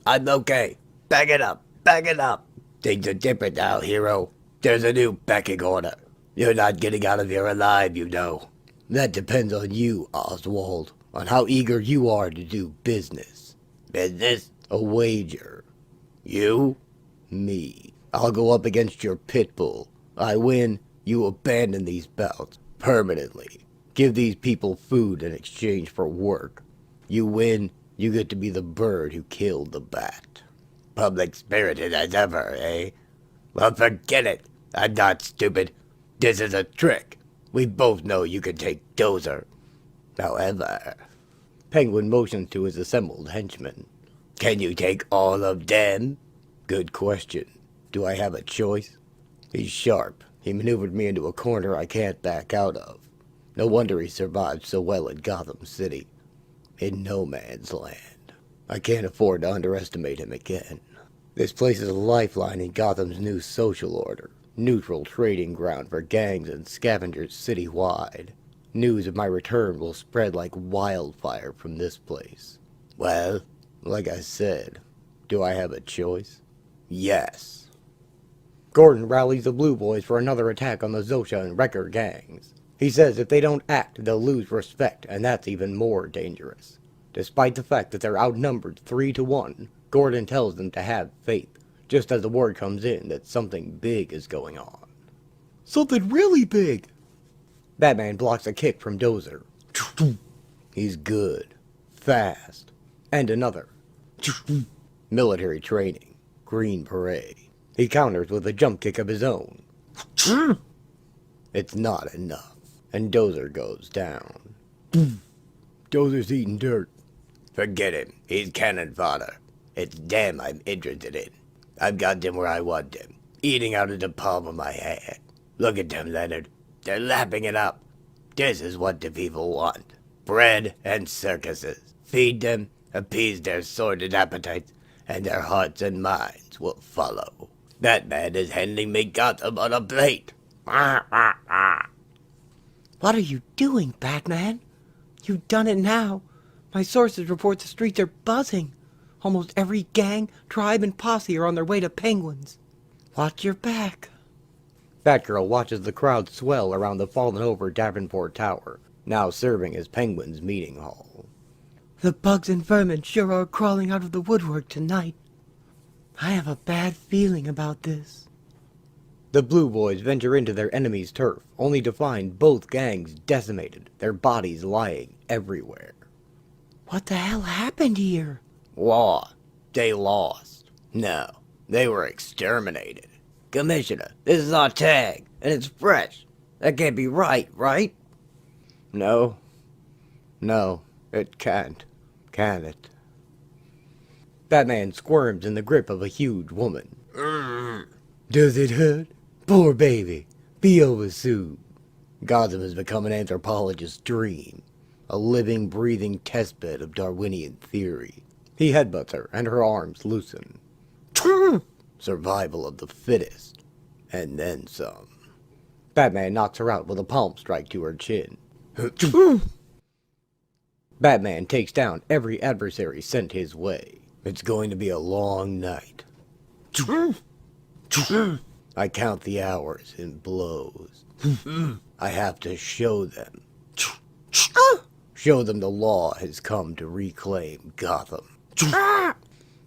I'm okay. Back it up. Back it up. Things are different now, hero. There's a new pecking order. You're not getting out of here alive, you know. That depends on you, Oswald. On how eager you are to do business. Business? A wager. You? Me. I'll go up against your pit bull. I win, you abandon these bouts. Permanently. Give these people food in exchange for work. You win, you get to be the bird who killed the bat. Public-spirited as ever, eh? Well, forget it. I'm not stupid. This is a trick. We both know you can take Dozer. However... Penguin motions to his assembled henchmen. Can you take all of them? Good question. Do I have a choice? He's sharp. He maneuvered me into a corner I can't back out of. No wonder he survived so well in Gotham City. In no man's land. I can't afford to underestimate him again. This place is a lifeline in Gotham's new social order. Neutral trading ground for gangs and scavengers citywide. News of my return will spread like wildfire from this place. Well, like I said, do I have a choice? yes. Gordon rallies the Blue Boys for another attack on the Zosha and Wrecker gangs. He says if they don't act, they'll lose respect, and that's even more dangerous. Despite the fact that they're outnumbered 3-1, Gordon tells them to have faith, just as the word comes in that something big is going on. Something really big. Batman blocks a kick from Dozer. He's good. Fast. And another. Military training. Green Beret. He counters with a jump kick of his own. It's not enough. And Dozer goes down. Dozer's eating dirt. Forget him. He's cannon fodder. It's them I'm interested in. I've got them where I want them, eating out of the palm of my hand. Look at them, Leonard. They're lapping it up. This is what the people want. Bread and circuses. Feed them, appease their sordid appetites, and their hearts and minds will follow. Batman is handing me Gotham on a plate. What are you doing, Batman? You've done it now. My sources report the streets are buzzing. Almost every gang, tribe, and posse are on their way to Penguins. Watch your back. Batgirl watches the crowd swell around the fallen-over Davenport Tower, now serving as Penguin's meeting hall. The bugs and vermin sure are crawling out of the woodwork tonight. I have a bad feeling about this. The Blue Boys venture into their enemy's turf, only to find both gangs decimated, their bodies lying everywhere. What the hell happened here? War. They lost. No, they were exterminated. Commissioner, this is our tag, and it's fresh. That can't be right, right? No, it can't, can it? Batman squirms in the grip of a huge woman. Does it hurt? Poor baby. Be over soon. Gotham has become an anthropologist's dream, a living, breathing testbed of Darwinian theory. He headbutts her, and her arms loosen. Survival of the fittest. And then some. Batman knocks her out with a palm strike to her chin. Batman takes down every adversary sent his way. It's going to be a long night. I count the hours in blows. I have to show them. Show them the law has come to reclaim Gotham.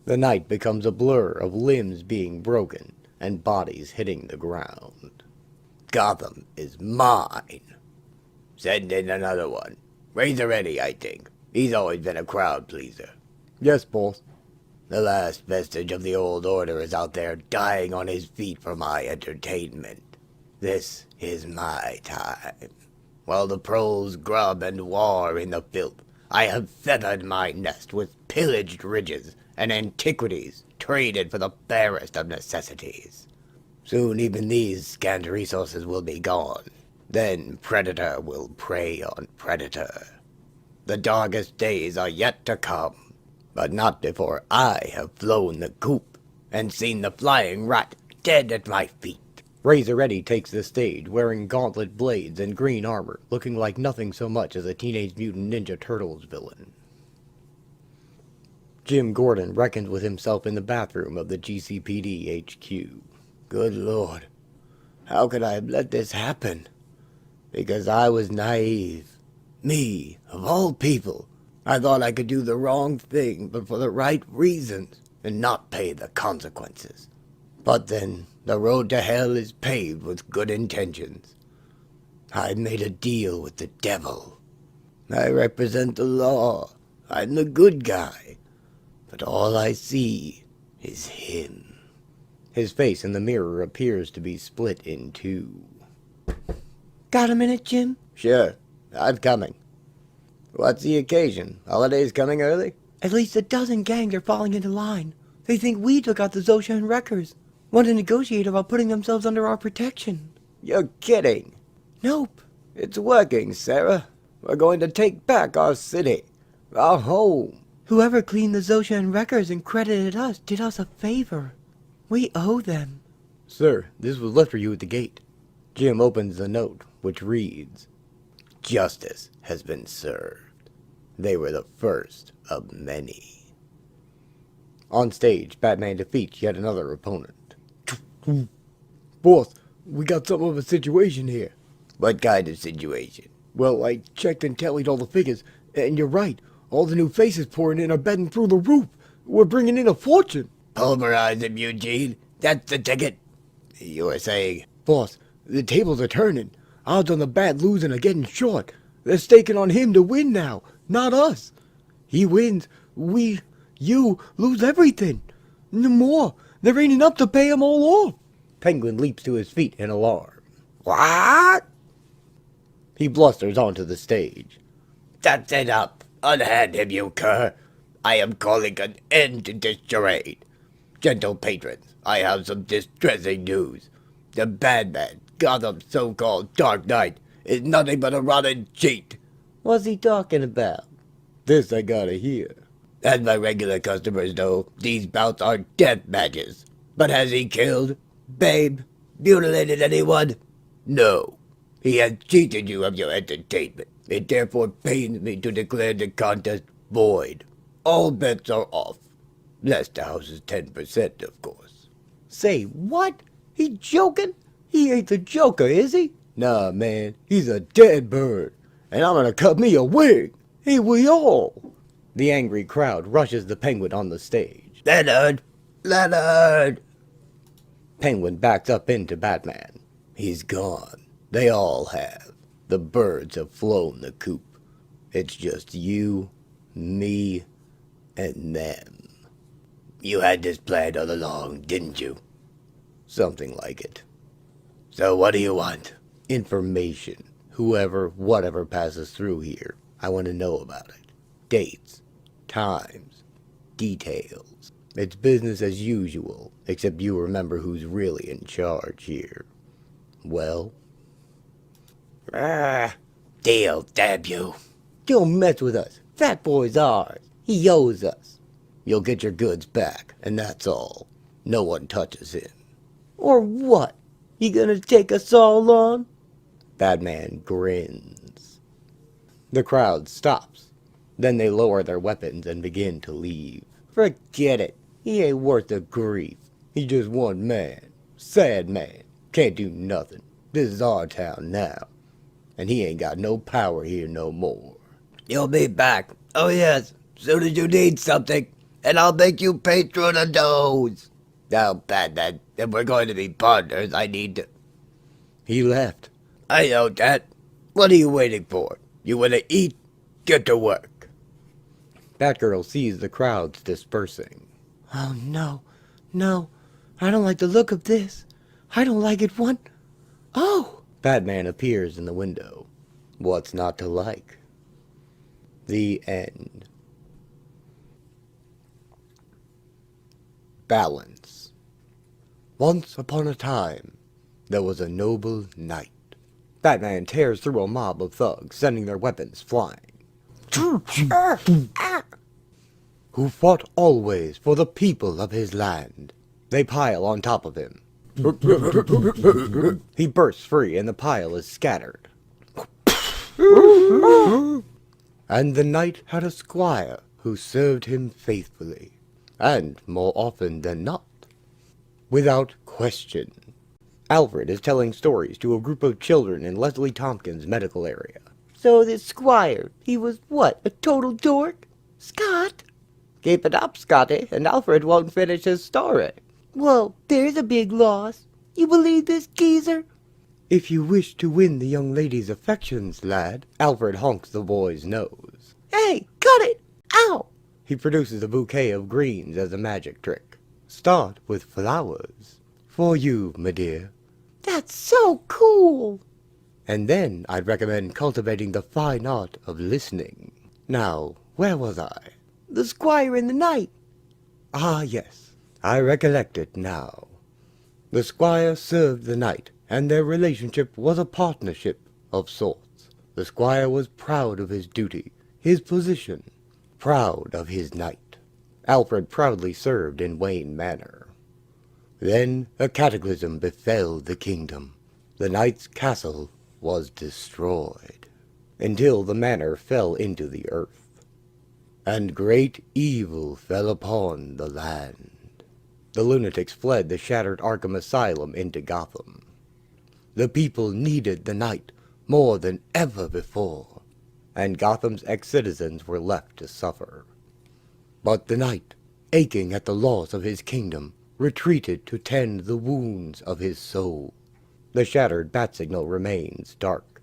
The night becomes a blur of limbs being broken and bodies hitting the ground. Gotham is mine. Send in another one. Razor Eddie, I think. He's always been a crowd pleaser. Yes, boss. The last vestige of the old order is out there dying on his feet for my entertainment. This is my time. While the pros grub and war in the filth, I have feathered my nest with pillaged ridges and antiquities traded for the barest of necessities. Soon even these scant resources will be gone. Then predator will prey on predator. The darkest days are yet to come, but not before I have flown the coop and seen the flying rat dead at my feet. Razor Eddie takes the stage, wearing gauntlet blades and green armor, looking like nothing so much as a Teenage Mutant Ninja Turtles villain. Jim Gordon reckons with himself in the bathroom of the GCPD HQ. Good Lord, how could I have let this happen? Because I was naive. Me, of all people. I thought I could do the wrong thing, but for the right reasons, and not pay the consequences. But then, the road to hell is paved with good intentions. I made a deal with the devil. I represent the law. I'm the good guy. But all I see is him. His face in the mirror appears to be split in two. Got a minute, Jim? Sure, I'm coming. What's the occasion? Holidays coming early? At least a dozen gangs are falling into line. They think we took out the Zosha and Wreckers. Want to negotiate about putting themselves under our protection. You're kidding. Nope. It's working, Sarah. We're going to take back our city. Our home. Whoever cleaned the Zosha and Wreckers and credited us did us a favor. We owe them. Sir, this was left for you at the gate. Jim opens the note, which reads, Justice has been served. They were the first of many. On stage, Batman defeats yet another opponent. Boss, we got something of a situation here. What kind of situation? Well, I checked and tallied all the figures, and you're right. All the new faces pouring in are betting through the roof. We're bringing in a fortune. Pulverize him, Eugene. That's the ticket. You were saying... Boss, the tables are turning. Odds on the Bat losing are getting short. They're staking on him to win now, not us. He wins, you lose everything. No more. There ain't enough to pay him all off. Penguin leaps to his feet in alarm. What? He blusters onto the stage. That's it up. Unhand him, you cur. I am calling an end to this charade. Gentle patrons, I have some distressing news. The Batman, Gotham's so-called Dark Knight, is nothing but a rotten cheat. What's he talking about? This I gotta hear. As my regular customers know, these bouts are death matches. But has he killed, Babe, mutilated anyone? No. He has cheated you of your entertainment. It therefore pains me to declare the contest void. All bets are off. Less the house's 10%, of course. Say what? He joking? He ain't the Joker, is he? Nah, man, he's a dead bird. And I'm gonna cut me a wig. Ain't we all? The angry crowd rushes the Penguin on the stage. Leonard! Leonard! Penguin backs up into Batman. He's gone. They all have. The birds have flown the coop. It's just you, me, and them. You had this planned all along, didn't you? Something like it. So what do you want? Information. Whoever, whatever passes through here, I want to know about it. Dates, times, details. It's business as usual, except you remember who's really in charge here. Well? Deal, damn you. Don't mess with us. Fat Boy's ours. He owes us. You'll get your goods back, and that's all. No one touches him. Or what? You gonna take us all on? Batman grins. The crowd stops. Then they lower their weapons and begin to leave. Forget it. He ain't worth the grief. He's just one man. Sad man. Can't do nothing. This is our town now. And he ain't got no power here no more. You'll be back. Oh yes, soon as you need something. And I'll make you pay through the nose. Now, Batman, if we're going to be partners, I need to... He left. I know that. What are you waiting for? You want to eat? Get to work. Batgirl sees the crowds dispersing. Oh, no. No. I don't like the look of this. I don't like it one... Oh! Batman appears in the window. What's not to like? The end. Balance. Once upon a time, there was a noble knight. Batman tears through a mob of thugs, sending their weapons flying. Who fought always for the people of his land. They pile on top of him. He bursts free and the pile is scattered. And the knight had a squire who served him faithfully, and more often than not, without question. Alfred is telling stories to a group of children in Leslie Thompkins' medical area. So this squire, he was what, a total dork? Scott? Keep it up, Scotty, and Alfred won't finish his story. Well, there's a big loss. You believe this geezer? If you wish to win the young lady's affections, lad, Alfred honks the boy's nose. Hey, cut it! Ow! He produces a bouquet of greens as a magic trick. Start with flowers. For you, my dear. That's so cool! And then I'd recommend cultivating the fine art of listening. Now, where was I? The squire and the knight. Ah, yes. I recollect it now. The squire served the knight, and their relationship was a partnership of sorts. The squire was proud of his duty, his position, proud of his knight. Alfred proudly served in Wayne Manor. Then a cataclysm befell the kingdom. The knight's castle was destroyed, until the manor fell into the earth. And great evil fell upon the land. The lunatics fled the shattered Arkham Asylum into Gotham. The people needed the knight more than ever before, and Gotham's ex-citizens were left to suffer. But the knight, aching at the loss of his kingdom, retreated to tend the wounds of his soul. The shattered bat signal remains dark,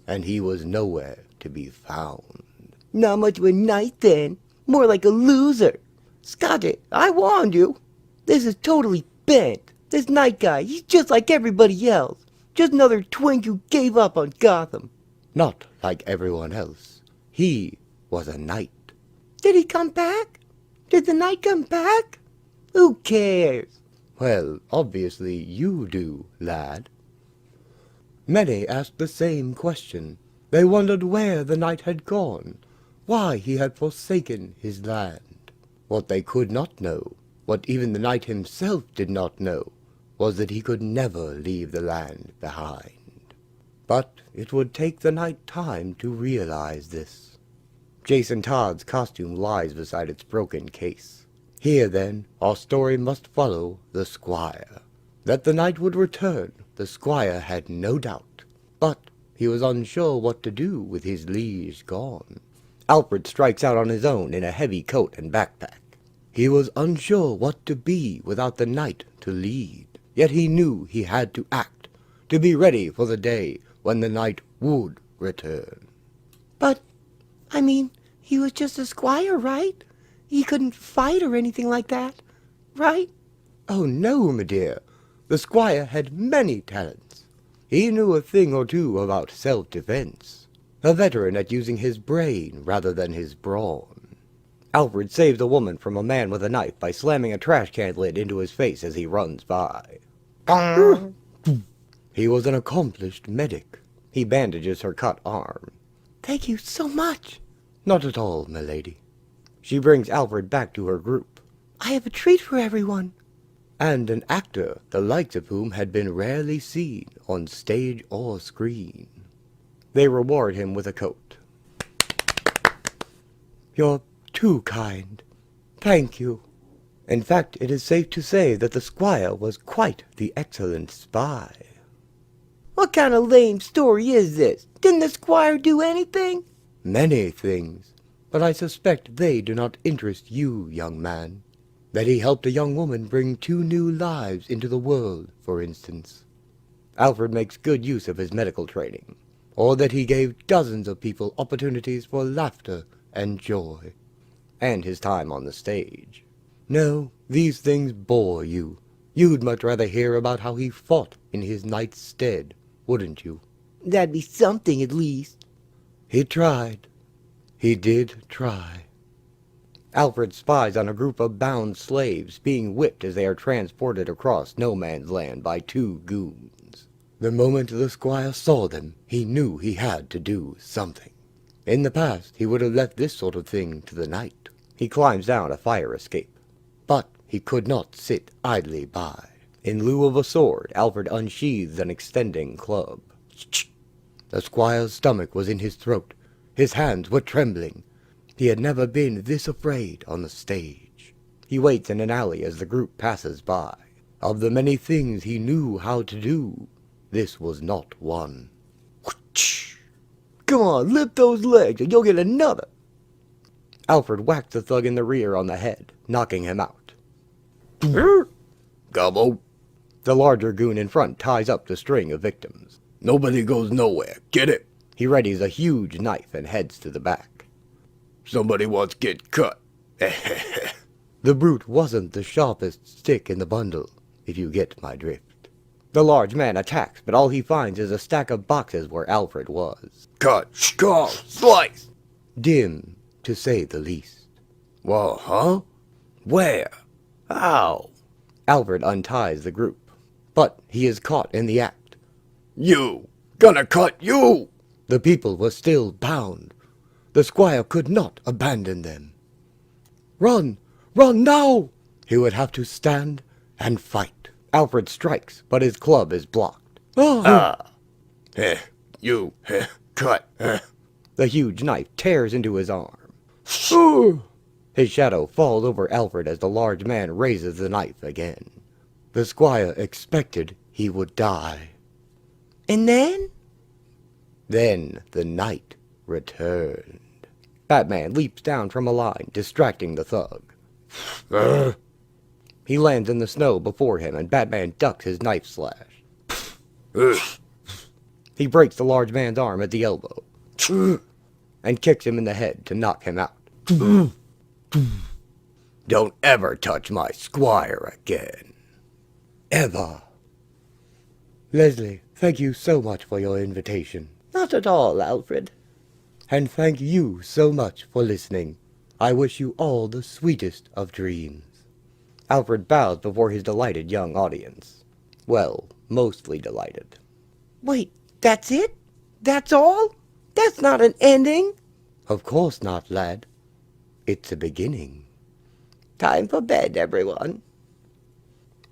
and he was nowhere to be found. Not much of a knight then. More like a loser. Scotty, I warned you. This is totally bent. This knight guy, he's just like everybody else. Just another twink who gave up on Gotham. Not like everyone else. He was a knight. Did he come back? Did the knight come back? Who cares? Well, obviously you do, lad. Many asked the same question. They wondered where the knight had gone, why he had forsaken his land. What they could not know, what even the knight himself did not know, was that he could never leave the land behind. But it would take the knight time to realize this. Jason Todd's costume lies beside its broken case. Here, then, our story must follow the squire. That the knight would return, the squire had no doubt, but he was unsure what to do with his liege gone. Alfred strikes out on his own in a heavy coat and backpack. He was unsure what to be without the knight to lead, yet he knew he had to act, to be ready for the day when the knight would return. But, I mean, he was just a squire, right? He couldn't fight or anything like that, right? Oh no, my dear. The squire had many talents. He knew a thing or two about self-defense. A veteran at using his brain rather than his brawn. Alfred saves a woman from a man with a knife by slamming a trash can lid into his face as he runs by. He was an accomplished medic. He bandages her cut arm. Thank you so much. Not at all, milady. She brings Alfred back to her group. I have a treat for everyone. And an actor, the likes of whom had been rarely seen on stage or screen. They reward him with a coat. You're too kind. Thank you. In fact, it is safe to say that the squire was quite the excellent spy. What kind of lame story is this? Didn't the squire do anything? Many things, but I suspect they do not interest you, young man. That he helped a young woman bring 2 new lives into the world, for instance. Alfred makes good use of his medical training, or that he gave dozens of people opportunities for laughter and joy, and his time on the stage. No, these things bore you. You'd much rather hear about how he fought in his knight's stead, wouldn't you? That'd be something at least. He tried. He did try. Alfred spies on a group of bound slaves being whipped as they are transported across no man's land by 2 goons. The moment the squire saw them, he knew he had to do something. In the past, he would have left this sort of thing to the knight. He climbs down a fire escape. But he could not sit idly by. In lieu of a sword, Alfred unsheathes an extending club. The squire's stomach was in his throat. His hands were trembling. He had never been this afraid on the stage. He waits in an alley as the group passes by. Of the many things he knew how to do, this was not one. Come on, lift those legs and you'll get another. Alfred whacks the thug in the rear on the head, knocking him out. Gobbo. The larger goon in front ties up the string of victims. Nobody goes nowhere. Get it? He readies a huge knife and heads to the back. Somebody wants to get cut. The brute wasn't the sharpest stick in the bundle, if you get my drift. The large man attacks, but all he finds is a stack of boxes where Alfred was. Cut. Skull. Slice. Dim, to say the least. Well, huh? Where? How? Alfred unties the group, but he is caught in the act. You. Gonna cut you. The people were still bound. The squire could not abandon them. Run! Run now! He would have to stand and fight. Alfred strikes, but his club is blocked. You. Cut. The huge knife tears into his arm. His shadow falls over Alfred as the large man raises the knife again. The squire expected he would die. And then? Then the knight returned. Batman leaps down from a line, distracting the thug. He lands in the snow before him, and Batman ducks his knife slash. He breaks the large man's arm at the elbow, and kicks him in the head to knock him out. Don't ever touch my squire again. Ever. Leslie, thank you so much for your invitation. Not at all, Alfred. And thank you so much for listening. I wish you all the sweetest of dreams. Alfred bows before his delighted young audience. Well, mostly delighted. Wait, that's it? That's all? That's not an ending? Of course not, lad. It's a beginning. Time for bed, everyone.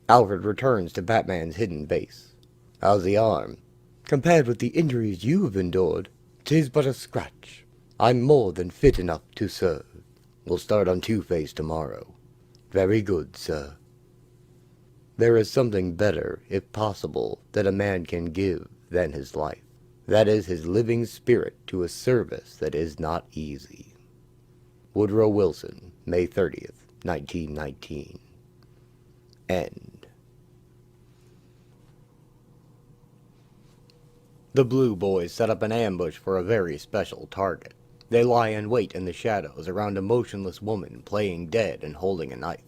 Alfred returns to Batman's hidden base. How's the arm? Compared with the injuries you have endured, 'tis but a scratch. I'm more than fit enough to serve. We'll start on Two-Face tomorrow. Very good, sir. There is something better, if possible, that a man can give than his life. That is his living spirit to a service that is not easy. Woodrow Wilson, May 30th, 1919. End. The Blue Boys set up an ambush for a very special target. They lie in wait in the shadows around a motionless woman playing dead and holding a knife.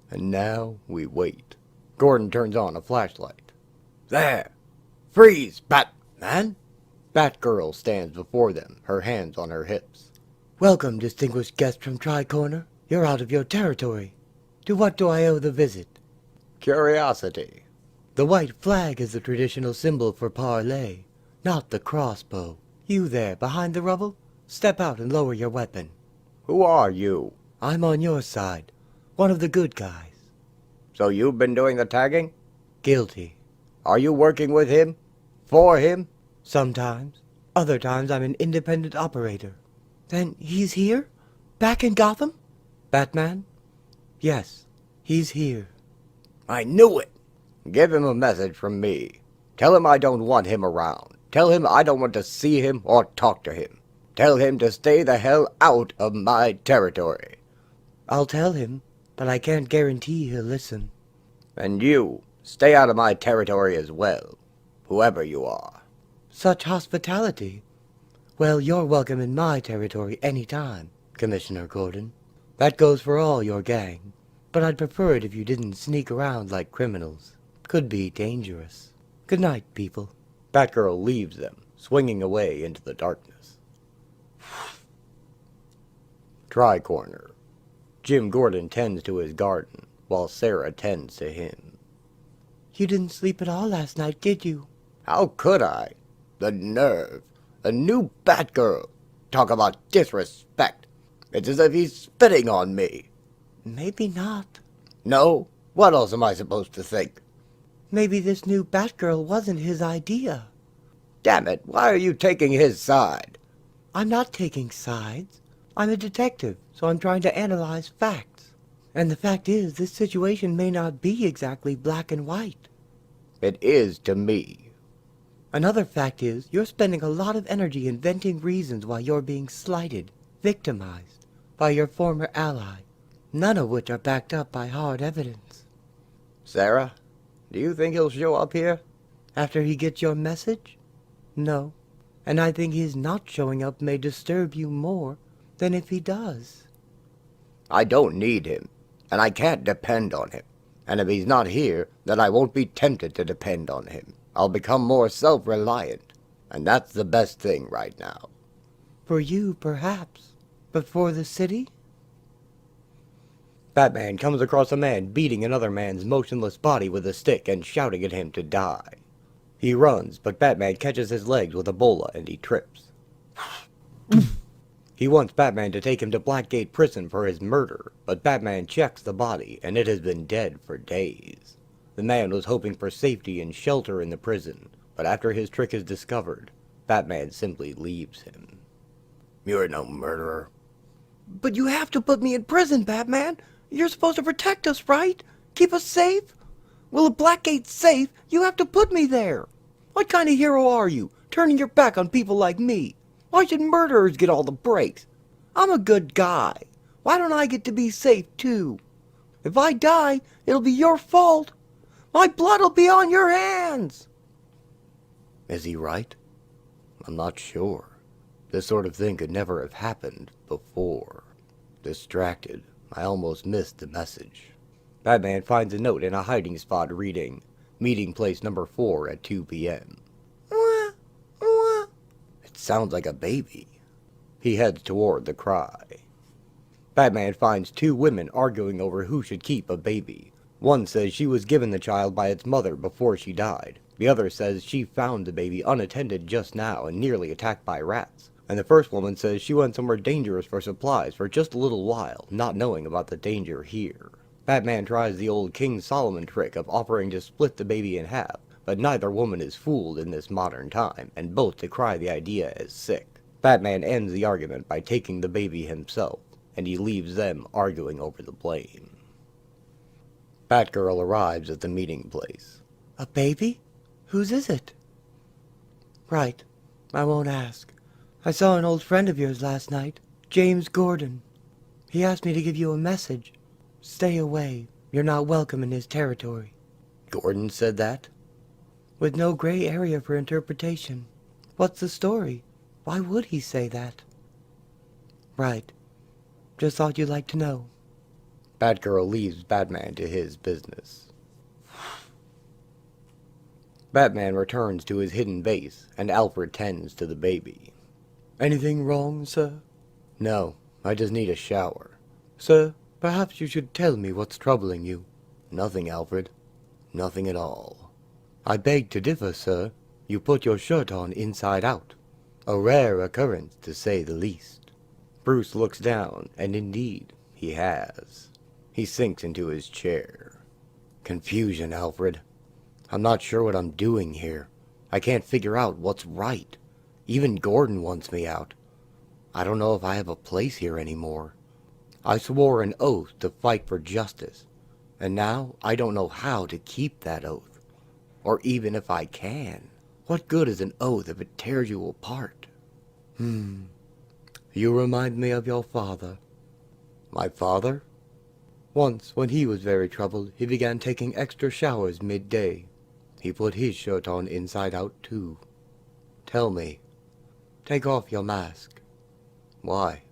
And now we wait. Gordon turns on a flashlight. There! Freeze, Batman! Batgirl stands before them, her hands on her hips. Welcome, distinguished guest from Tri-Corner. You're out of your territory. To what do I owe the visit? Curiosity. The white flag is the traditional symbol for parley, not the crossbow. You there, behind the rubble? Step out and lower your weapon. Who are you? I'm on your side. One of the good guys. So you've been doing the tagging? Guilty. Are you working with him? For him? Sometimes. Other times I'm an independent operator. Then he's here? Back in Gotham? Batman? Yes, he's here. I knew it! Give him a message from me. Tell him I don't want him around. Tell him I don't want to see him or talk to him. Tell him to stay the hell out of my territory. I'll tell him, but I can't guarantee he'll listen. And you, stay out of my territory as well, whoever you are. Such hospitality. Well, you're welcome in my territory any time, Commissioner Gordon. That goes for all your gang. But I'd prefer it if you didn't sneak around like criminals. Could be dangerous. Good night, people. Batgirl leaves them, swinging away into the darkness. Tri-Corner. Jim Gordon tends to his garden, while Sarah tends to him. You didn't sleep at all last night, did you? How could I? The nerve. A new Batgirl. Talk about disrespect. It's as if he's spitting on me. Maybe not. No? What else am I supposed to think? Maybe this new Batgirl wasn't his idea. Damn it, why are you taking his side? I'm not taking sides. I'm a detective, so I'm trying to analyze facts. And the fact is, this situation may not be exactly black and white. It is to me. Another fact is, you're spending a lot of energy inventing reasons why you're being slighted, victimized, by your former ally, none of which are backed up by hard evidence. Sarah, do you think he'll show up here? After he gets your message? No. And I think his not showing up may disturb you more than if he does. I don't need him, and I can't depend on him. And if he's not here, then I won't be tempted to depend on him. I'll become more self-reliant, and that's the best thing right now. For you, perhaps. But for the city? Batman comes across a man beating another man's motionless body with a stick and shouting at him to die. He runs, but Batman catches his legs with a bola and he trips. He wants Batman to take him to Blackgate prison for his murder, but Batman checks the body and it has been dead for days. The man was hoping for safety and shelter in the prison, but after his trick is discovered, Batman simply leaves him. You're no murderer. But you have to put me in prison, Batman. You're supposed to protect us, right? Keep us safe? Well, if Blackgate's safe, you have to put me there. What kind of hero are you, turning your back on people like me? Why should murderers get all the breaks? I'm a good guy. Why don't I get to be safe, too? If I die, it'll be your fault. My blood'll be on your hands. Is he right? I'm not sure. This sort of thing could never have happened before. Distracted, I almost missed the message. Batman finds a note in a hiding spot reading, "Meeting place number 4 at 2 p.m. It sounds like a baby. He heads toward the cry. Batman finds two women arguing over who should keep a baby. One says she was given the child by its mother before she died. The other says she found the baby unattended just now and nearly attacked by rats. And the first woman says she went somewhere dangerous for supplies for just a little while, not knowing about the danger here. Batman tries the old King Solomon trick of offering to split the baby in half, but neither woman is fooled in this modern time, and both decry the idea as sick. Batman ends the argument by taking the baby himself, and he leaves them arguing over the blame. Batgirl arrives at the meeting place. A baby? Whose is it? Right. I won't ask. I saw an old friend of yours last night, James Gordon. He asked me to give you a message. Stay away. You're not welcome in his territory. Gordon said that? With no gray area for interpretation. What's the story? Why would he say that? Right. Just thought you'd like to know. Batgirl leaves Batman to his business. Batman returns to his hidden base, and Alfred tends to the baby. Anything wrong, sir? No, I just need a shower. Sir, perhaps you should tell me what's troubling you. Nothing, Alfred. Nothing at all. I beg to differ, sir. You put your shirt on inside out. A rare occurrence, to say the least. Bruce looks down, and indeed, he has. He sinks into his chair. Confusion, Alfred. I'm not sure what I'm doing here. I can't figure out what's right. Even Gordon wants me out. I don't know if I have a place here anymore. I swore an oath to fight for justice, and now I don't know how to keep that oath. Or even if I can. What good is an oath if it tears you apart? You remind me of your father. My father? Once, when he was very troubled, he began taking extra showers midday. He put his shirt on inside out, too. Tell me. Take off your mask. Why?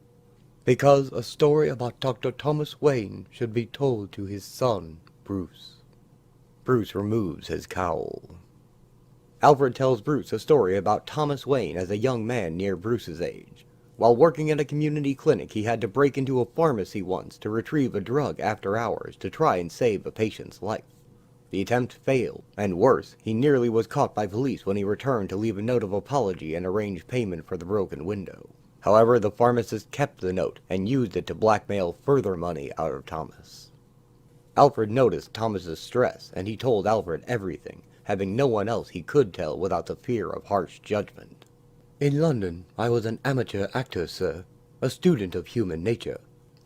Because a story about Dr. Thomas Wayne should be told to his son, Bruce. Bruce removes his cowl. Alfred tells Bruce a story about Thomas Wayne as a young man near Bruce's age. While working at a community clinic, he had to break into a pharmacy once to retrieve a drug after hours to try and save a patient's life. The attempt failed, and worse, he nearly was caught by police when he returned to leave a note of apology and arrange payment for the broken window. However, the pharmacist kept the note and used it to blackmail further money out of Thomas. Alfred noticed Thomas's stress, and he told Alfred everything, having no one else he could tell without the fear of harsh judgment. In London, I was an amateur actor, sir, a student of human nature,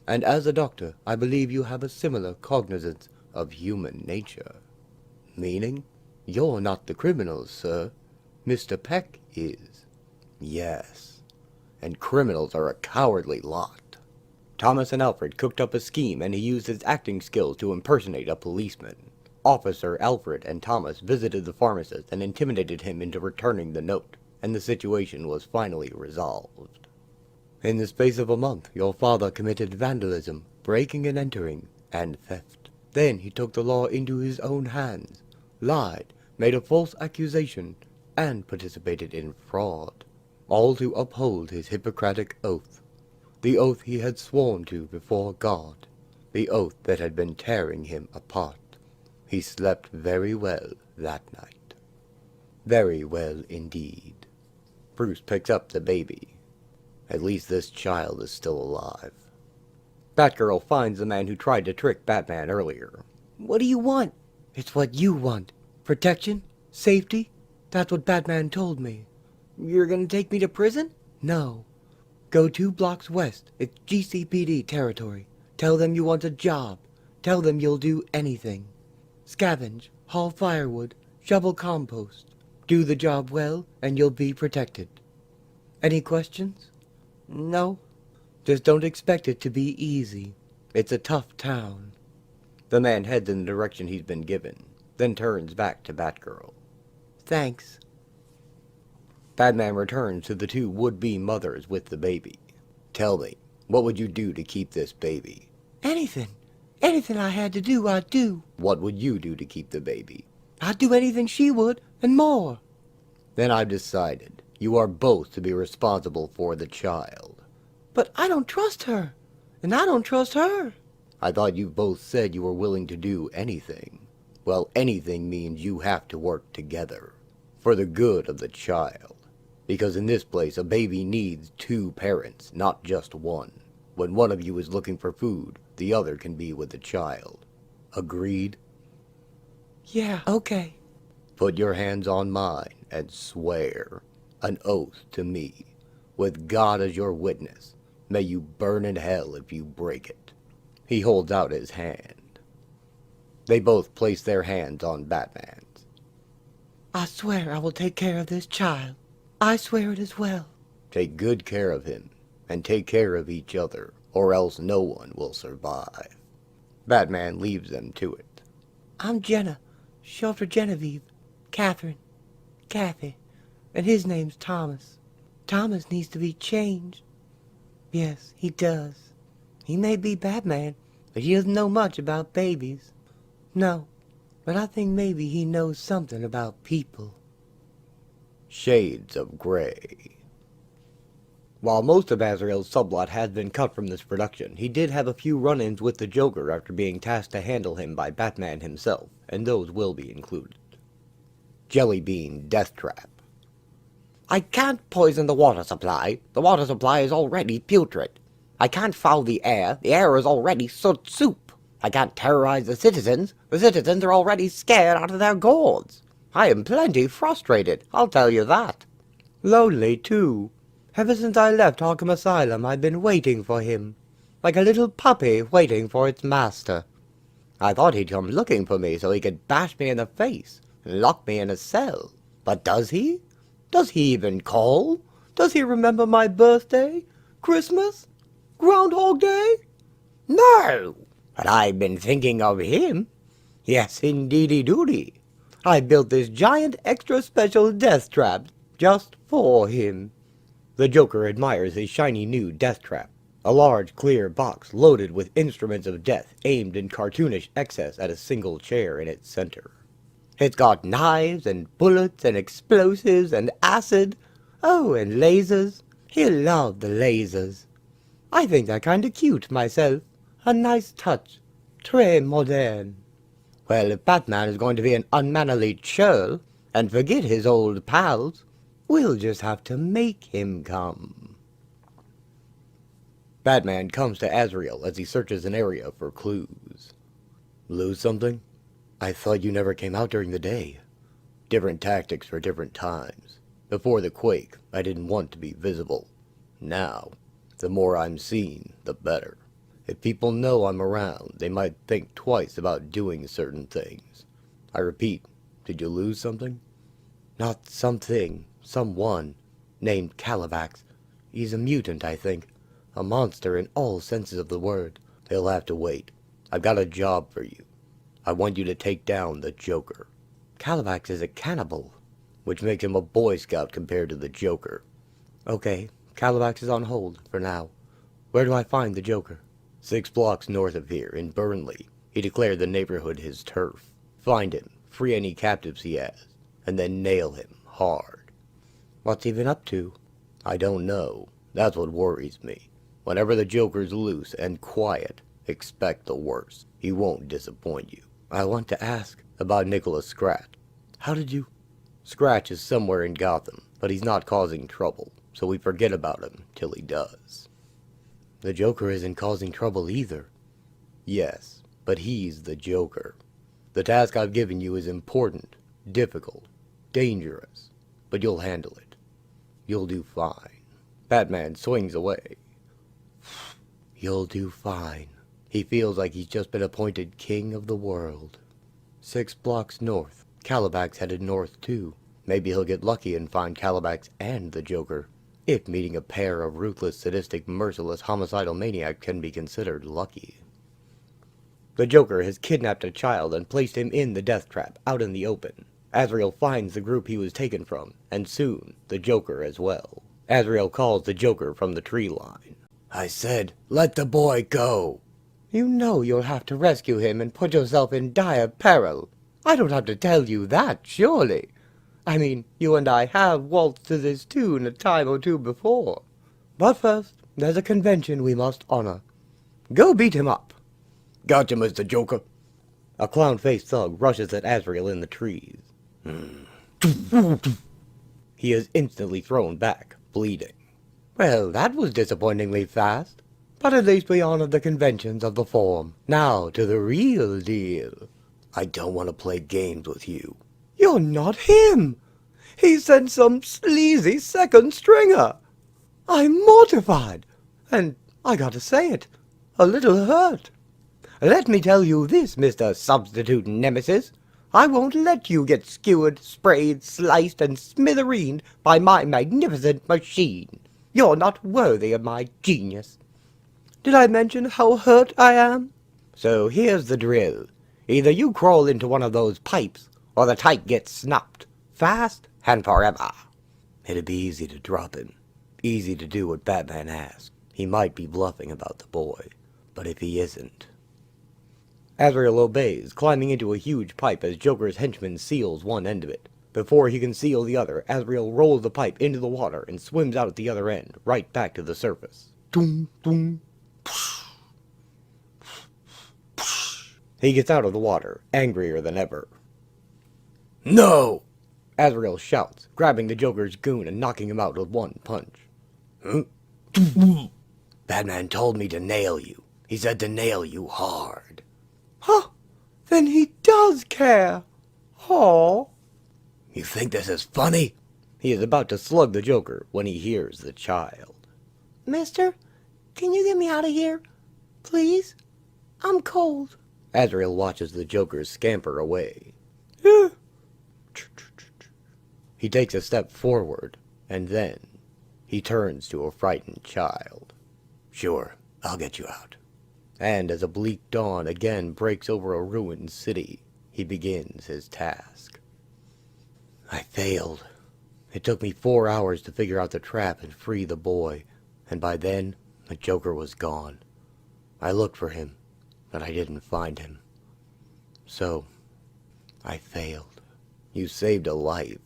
and as a doctor, I believe you have a similar cognizance of human nature. Meaning? You're not the criminals, sir. Mr. Peck is. Yes. And criminals are a cowardly lot. Thomas and Alfred cooked up a scheme, and he used his acting skills to impersonate a policeman. Officer Alfred and Thomas visited the pharmacist and intimidated him into returning the note, and the situation was finally resolved. In the space of a month, your father committed vandalism, breaking and entering, and theft. Then he took the law into his own hands, lied, made a false accusation, and participated in fraud, all to uphold his Hippocratic oath, the oath he had sworn to before God, the oath that had been tearing him apart. He slept very well that night. Very well indeed. Bruce picks up the baby. At least this child is still alive. Batgirl finds the man who tried to trick Batman earlier. What do you want? It's what you want. Protection? Safety? That's what Batman told me. You're gonna take me to prison? No. Go 2 blocks west. It's GCPD territory. Tell them you want a job. Tell them you'll do anything. Scavenge, haul firewood, shovel compost. Do the job well, and you'll be protected. Any questions? No. Just don't expect it to be easy. It's a tough town. The man heads in the direction he's been given, then turns back to Batgirl. Thanks. Batman returns to the 2 would-be mothers with the baby. Tell me, what would you do to keep this baby? Anything. Anything I had to do, I'd do. What would you do to keep the baby? I'd do anything she would, and more. Then I've decided. You are both to be responsible for the child. But I don't trust her. And I don't trust her. I thought you both said you were willing to do anything. Well, anything means you have to work together. For the good of the child. Because in this place, a baby needs 2 parents, not just one. When one of you is looking for food, the other can be with the child. Agreed? Yeah, okay. Put your hands on mine and swear. An oath to me. With God as your witness. May you burn in hell if you break it. He holds out his hand. They both place their hands on Batman's. I swear I will take care of this child. I swear it as well. Take good care of him, and take care of each other, or else no one will survive. Batman leaves them to it. I'm Jenna, short for Genevieve, Catherine, Kathy, and his name's Thomas. Thomas needs to be changed. Yes, he does. He may be Batman, but he doesn't know much about babies. No, but I think maybe he knows something about people. Shades of Grey. While most of Azrael's subplot has been cut from this production, he did have a few run-ins with the Joker after being tasked to handle him by Batman himself, and those will be included. Jellybean Deathtrap. I can't poison the water supply. The water supply is already putrid. I can't foul the air. The air is already soot soup. I can't terrorize the citizens. The citizens are already scared out of their gourds. I am plenty frustrated, I'll tell you that. Lonely, too. Ever since I left Arkham Asylum, I've been waiting for him. Like a little puppy waiting for its master. I thought he'd come looking for me so he could bash me in the face and lock me in a cell. But does he? Does he even call? Does he remember my birthday? Christmas? Groundhog Day? No! But I've been thinking of him. Yes, indeedy-doody. I built this giant extra special death trap just for him. The Joker admires his shiny new death trap, a large clear box loaded with instruments of death aimed in cartoonish excess at a single chair in its center. It's got knives and bullets and explosives and acid. Oh, and lasers. He'll love the lasers. I think they're kinda cute myself. A nice touch. Très moderne. Well, if Batman is going to be an unmannerly churl and forget his old pals, we'll just have to make him come. Batman comes to Azrael as he searches an area for clues. Lose something? I thought you never came out during the day. Different tactics for different times. Before the quake, I didn't want to be visible. Now, the more I'm seen, the better. If people know I'm around, they might think twice about doing certain things. I repeat, did you lose something? Not something. Someone. Named Calabax. He's a mutant, I think. A monster in all senses of the word. They'll have to wait. I've got a job for you. I want you to take down the Joker. Calabax is a cannibal. Which makes him a Boy Scout compared to the Joker. Okay, Calabax is on hold, for now. Where do I find the Joker? 6 blocks north of here, in Burnley. He declared the neighborhood his turf. Find him, free any captives he has, and then nail him hard. What's he been up to? I don't know. That's what worries me. Whenever the Joker's loose and quiet, expect the worst. He won't disappoint you. I want to ask. About Nicholas Scratch. How did you... Scratch is somewhere in Gotham, but he's not causing trouble, so we forget about him till he does. The Joker isn't causing trouble either. Yes, but he's the Joker. The task I've given you is important, difficult, dangerous, but you'll handle it. You'll do fine. Batman swings away. You'll do fine. He feels like he's just been appointed king of the world. 6 blocks north. Calabax headed north too. Maybe he'll get lucky and find Calabax and the Joker. If meeting a pair of ruthless, sadistic, merciless, homicidal maniacs can be considered lucky. The Joker has kidnapped a child and placed him in the death trap, out in the open. Azrael finds the group he was taken from, and soon, the Joker as well. Azrael calls the Joker from the tree line. I said, let the boy go. You know you'll have to rescue him and put yourself in dire peril. I don't have to tell you that, surely. I mean, you and I have waltzed to this tune a time or two before. But first, there's a convention we must honor. Go beat him up. Gotcha, Mr. Joker. A clown-faced thug rushes at Azrael in the trees. He is instantly thrown back, bleeding. Well, that was disappointingly fast. But at least we honored the conventions of the form. Now to the real deal. I don't want to play games with you. You're not him. He sent some sleazy second stringer. I'm mortified. And I gotta say it, a little hurt. Let me tell you this, Mr. Substitute Nemesis. I won't let you get skewered, sprayed, sliced, and smithereened by my magnificent machine. You're not worthy of my genius. Did I mention how hurt I am? So here's the drill. Either you crawl into one of those pipes, or the tyke gets snapped. Fast and forever. It'd be easy to drop him. Easy to do what Batman asks. He might be bluffing about the boy, but if he isn't... Azrael obeys, climbing into a huge pipe as Joker's henchman seals one end of it. Before he can seal the other, Azrael rolls the pipe into the water and swims out at the other end, right back to the surface. Doom, doom. He gets out of the water, angrier than ever. No! Azrael shouts, grabbing the Joker's goon and knocking him out with one punch. Huh? Batman told me to nail you. He said to nail you hard. Huh? Then he does care. Aw. You think this is funny? He is about to slug the Joker when he hears the child. Mister, can you get me out of here? Please? I'm cold. Azrael watches the Joker scamper away. He takes a step forward, and then he turns to a frightened child. Sure, I'll get you out. And as a bleak dawn again breaks over a ruined city, he begins his task. I failed. It took me 4 hours to figure out the trap and free the boy, and by then, the Joker was gone. I looked for him, but I didn't find him. So, I failed. You saved a life,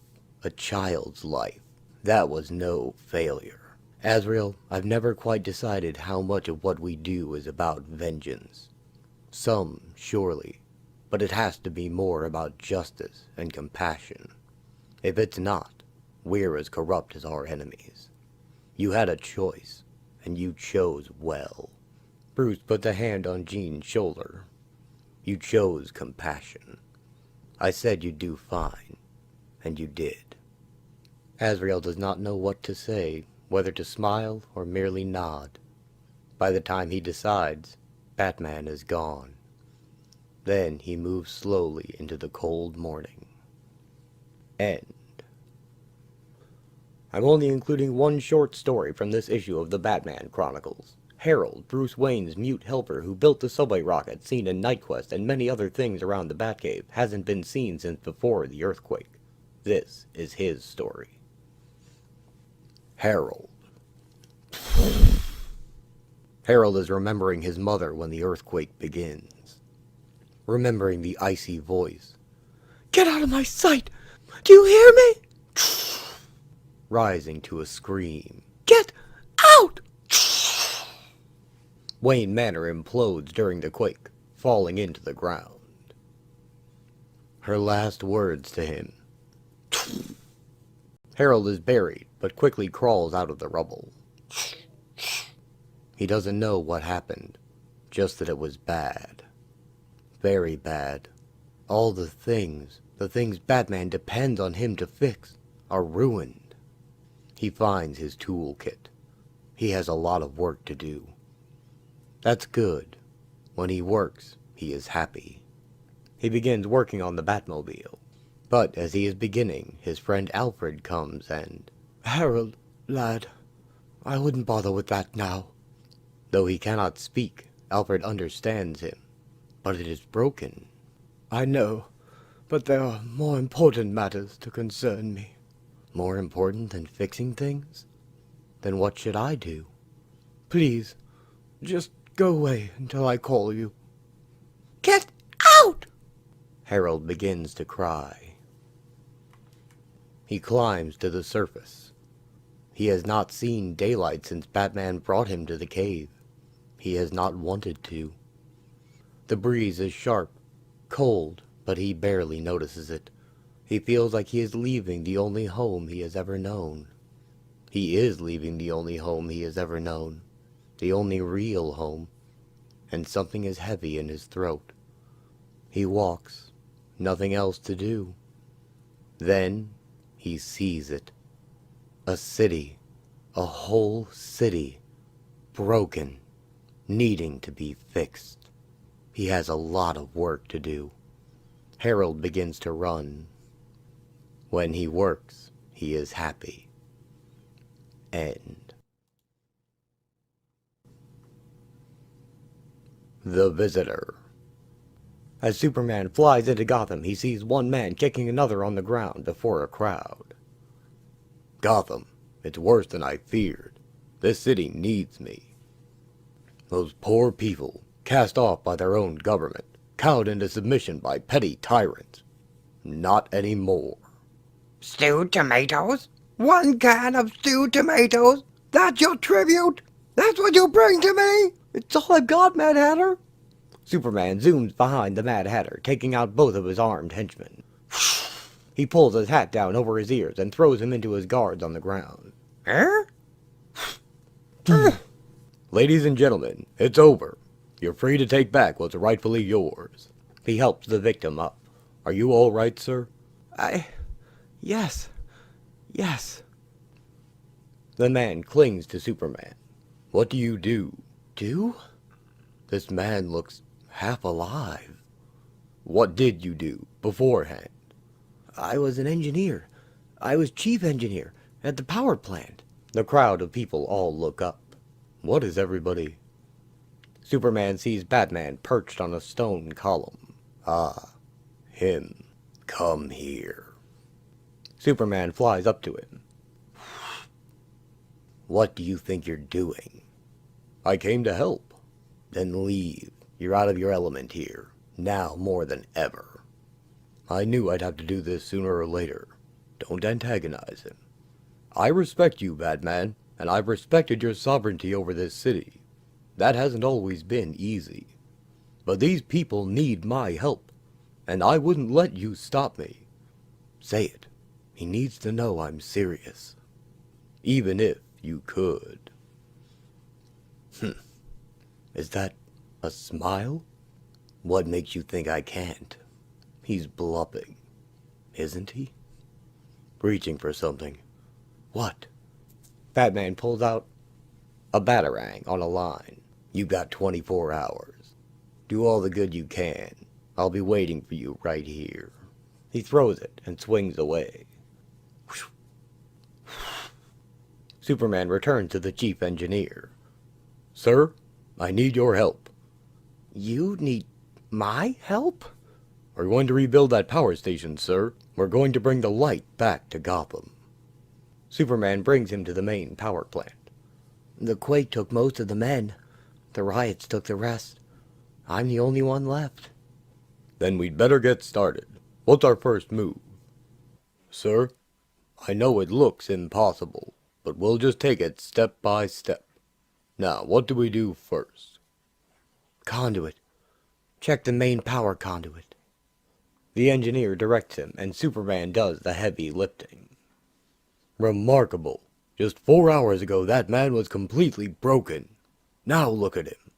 a child's life. That was no failure. Azrael, I've never quite decided how much of what we do is about vengeance. Some, surely, but it has to be more about justice and compassion. If it's not, we're as corrupt as our enemies. You had a choice, and you chose well. Bruce put a hand on Jean's shoulder. You chose compassion. I said you'd do fine, and you did. Azrael does not know what to say, whether to smile or merely nod. By the time he decides, Batman is gone. Then he moves slowly into the cold morning. End. I'm only including one short story from this issue of the Batman Chronicles. Harold, Bruce Wayne's mute helper who built the subway rocket seen in NightQuest and many other things around the Batcave, hasn't been seen since before the earthquake. This is his story. Harold. Harold is remembering his mother when the earthquake begins. Remembering the icy voice. Get out of my sight! Do you hear me? Rising to a scream. Get out! Wayne Manor implodes during the quake, falling into the ground. Her last words to him. Harold is buried, but quickly crawls out of the rubble. He doesn't know what happened, just that it was bad. Very bad. All the things Batman depends on him to fix, are ruined. He finds his toolkit. He has a lot of work to do. That's good. When he works, he is happy. He begins working on the Batmobile. But as he is beginning, his friend Alfred comes and... Harold, lad, I wouldn't bother with that now. Though he cannot speak, Alfred understands him. But it is broken. I know, but there are more important matters to concern me. More important than fixing things? Then what should I do? Please, just go away until I call you. Get out! Harold begins to cry. He climbs to the surface. He has not seen daylight since Batman brought him to the cave. He has not wanted to. The breeze is sharp, cold, but he barely notices it. He feels like he is leaving the only home he has ever known. He is leaving the only home he has ever known. The only real home. And something is heavy in his throat. He walks. Nothing else to do. Then he sees it. A city. A whole city. Broken. Needing to be fixed. He has a lot of work to do. Harold begins to run. When he works, he is happy. End. The Visitor. As Superman flies into Gotham, he sees one man kicking another on the ground before a crowd. Gotham, it's worse than I feared. This city needs me. Those poor people, cast off by their own government, cowed into submission by petty tyrants. Not anymore. Stewed tomatoes? 1 can of stewed tomatoes? That's your tribute? That's what you bring to me? It's all I've got, Mad Hatter. Superman zooms behind the Mad Hatter, taking out both of his armed henchmen. He pulls his hat down over his ears and throws him into his guards on the ground. Ladies and gentlemen, it's over. You're free to take back what's rightfully yours. He helps the victim up. Are you all right, sir? Yes. The man clings to Superman. What do you do? Do? This man looks half alive. What did you do beforehand? I was an engineer. I was chief engineer at the power plant. The crowd of people all look up. What is everybody? Superman sees Batman perched on a stone column. Ah, him. Come here. Superman flies up to him. What do you think you're doing? I came to help. Then leave. You're out of your element here. Now more than ever. I knew I'd have to do this sooner or later. Don't antagonize him. I respect you, Batman, and I've respected your sovereignty over this city. That hasn't always been easy. But these people need my help, and I wouldn't let you stop me. Say it. He needs to know I'm serious. Even if you could. Is that a smile? What makes you think I can't? He's bluffing, isn't he? Reaching for something. What? Batman pulls out a batarang on a line. You've got 24 hours. Do all the good you can. I'll be waiting for you right here. He throws it and swings away. Superman returns to the chief engineer. Sir, I need your help. You need my help? We're going to rebuild that power station, sir. We're going to bring the light back to Gotham. Superman brings him to the main power plant. The quake took most of the men. The riots took the rest. I'm the only one left. Then we'd better get started. What's our first move? Sir, I know it looks impossible, but we'll just take it step by step. Now, what do we do first? Conduit. Check the main power conduit. The engineer directs him, and Superman does the heavy lifting. Remarkable. Just 4 hours ago, that man was completely broken. Now look at him.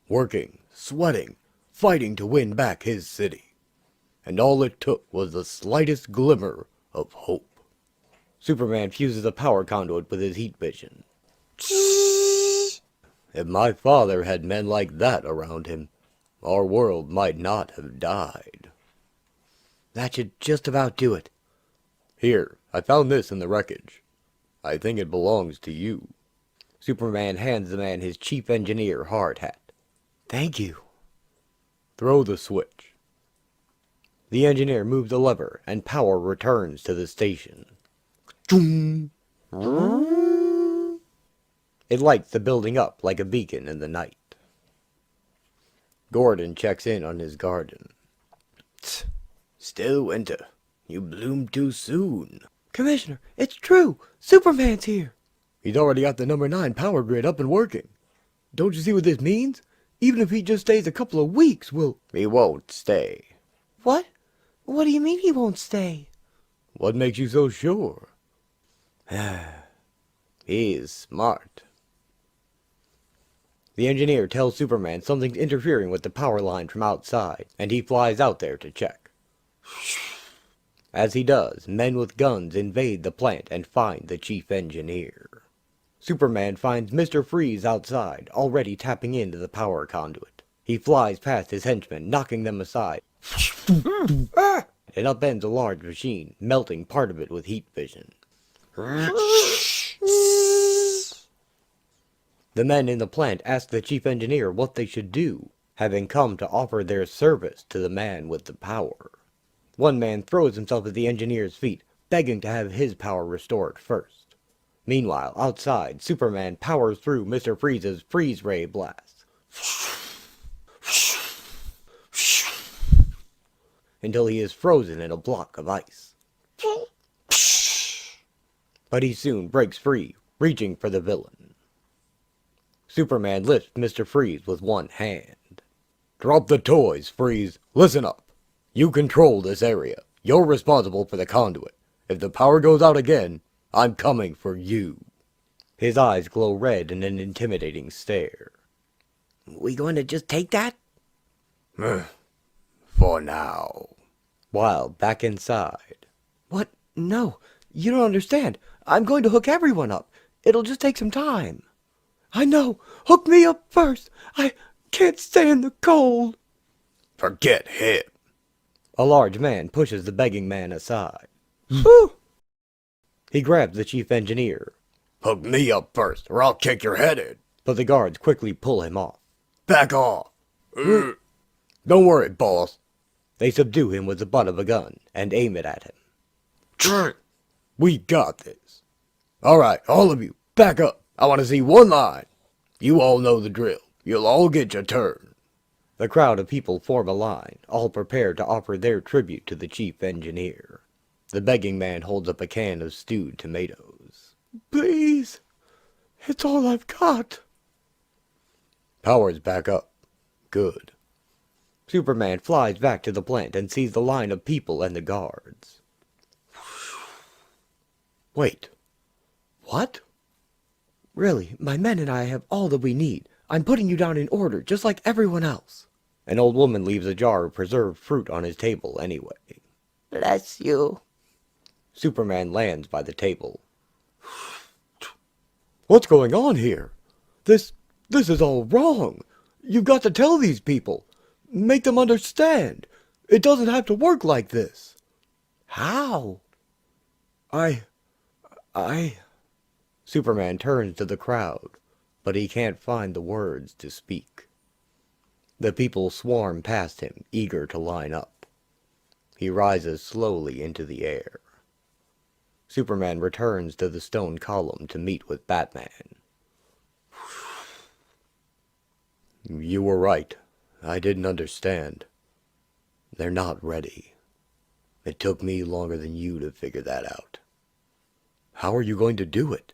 Working, sweating, fighting to win back his city. And all it took was the slightest glimmer of hope. Superman fuses a power conduit with his heat vision. If my father had men like that around him, our world might not have died. That should just about do it. Here, I found this in the wreckage. I think it belongs to you. Superman hands the man his chief engineer hard hat. Thank you. Throw the switch. The engineer moves the lever, and power returns to the station. It lights the building up like a beacon in the night. Gordon checks in on his garden. Still winter. You bloomed too soon. Commissioner, it's true. Superman's here. He's already got the number 9 power grid up and working. Don't you see what this means? Even if he just stays a couple of weeks, He won't stay. What? What do you mean he won't stay? What makes you so sure? He is smart. The engineer tells Superman something's interfering with the power line from outside, and he flies out there to check. As he does, men with guns invade the plant and find the chief engineer. Superman finds Mr. Freeze outside, already tapping into the power conduit. He flies past his henchmen, knocking them aside, and upends a large machine, melting part of it with heat vision. The men in the plant ask the chief engineer what they should do, having come to offer their service to the man with the power. One man throws himself at the engineer's feet, begging to have his power restored first. Meanwhile, outside, Superman powers through Mr. Freeze's freeze ray blast until he is frozen in a block of ice. But he soon breaks free, reaching for the villain. Superman lifts Mr. Freeze with one hand. Drop the toys, Freeze. Listen up. You control this area. You're responsible for the conduit. If the power goes out again, I'm coming for you. His eyes glow red in an intimidating stare. We going to just take that? For now. While back inside, What? No, you don't understand. I'm going to hook everyone up. It'll just take some time. I know. Hook me up first. I can't stand the cold. Forget him. a large man pushes the begging man aside. Whew. He grabs the chief engineer, Hook me up first, or I'll kick your head in. but the guards quickly pull him off. Back off. Don't worry, boss. They subdue him with the butt of a gun and aim it at him. We got this. All right, all of you, back up. I want to see one line. You all know the drill. You'll all get your turn. The crowd of people form a line, all prepared to offer their tribute to the chief engineer. The begging man holds up a can of stewed tomatoes. Please. It's all I've got. Power's back up. Good. Superman flies back to the plant and sees the line of people and the guards. Wait. What? Really, my men and I have all that we need. I'm putting you down in order, just like everyone else. An old woman leaves a jar of preserved fruit on his table anyway. Bless you. Superman lands by the table. What's going on here? This is all wrong. You've got to tell these people. Make them understand. It doesn't have to work like this. How? I... Superman turns to the crowd, but he can't find the words to speak. The people swarm past him, eager to line up. He rises slowly into the air. Superman returns to the stone column to meet with Batman. You were right. I didn't understand. They're not ready. It took me longer than you to figure that out. How are you going to do it?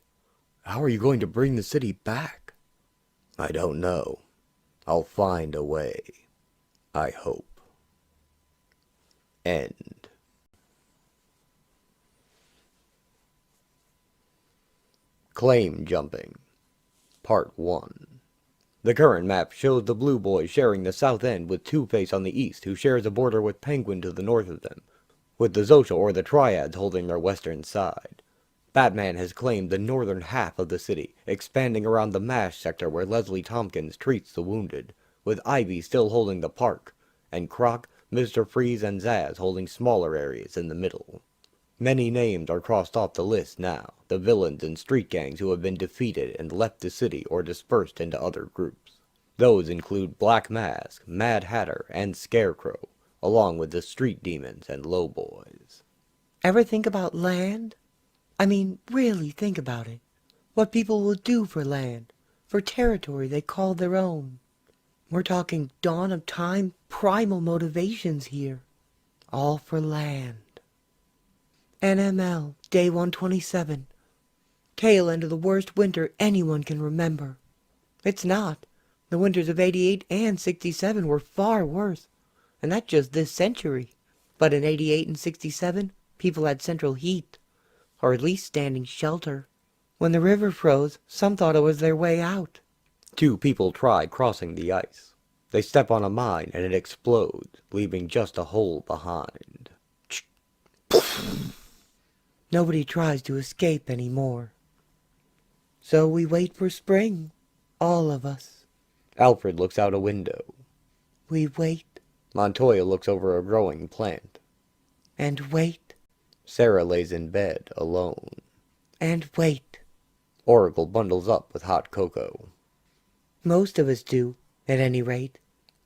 How are you going to bring the city back? I don't know. I'll find a way. I hope. End. Claim Jumping Part 1. The current map shows the Blue Boys sharing the south end with Two-Face on the east, who shares a border with Penguin to the north of them, with the Zosha or the Triads holding their western side. Batman has claimed the northern half of the city, expanding around the MASH sector where Leslie Thompkins treats the wounded, with Ivy still holding the park, and Croc, Mr. Freeze, and Zsasz holding smaller areas in the middle. Many names are crossed off the list now, the villains and street gangs who have been defeated and left the city or dispersed into other groups. Those include Black Mask, Mad Hatter, and Scarecrow, along with the street demons and lowboys. Ever think about land? I mean, really think about it. What people will do for land, for territory they call their own. We're talking dawn of time, primal motivations here. All for land. NML, day 127. Tail end of the worst winter anyone can remember. It's not. The winters of 88 and 67 were far worse, and that's just this century. But in 88 and 67, people had central heat, or at least standing shelter. When the river froze, some thought it was their way out. 2 people try crossing the ice. They step on a mine and it explodes, leaving just a hole behind. Nobody tries to escape anymore. So we wait for spring, all of us. Alfred looks out a window. We wait Montoya looks over a growing plant. and wait Sarah lays in bed, alone. and wait. Oracle bundles up with hot cocoa. Most of us do, at any rate.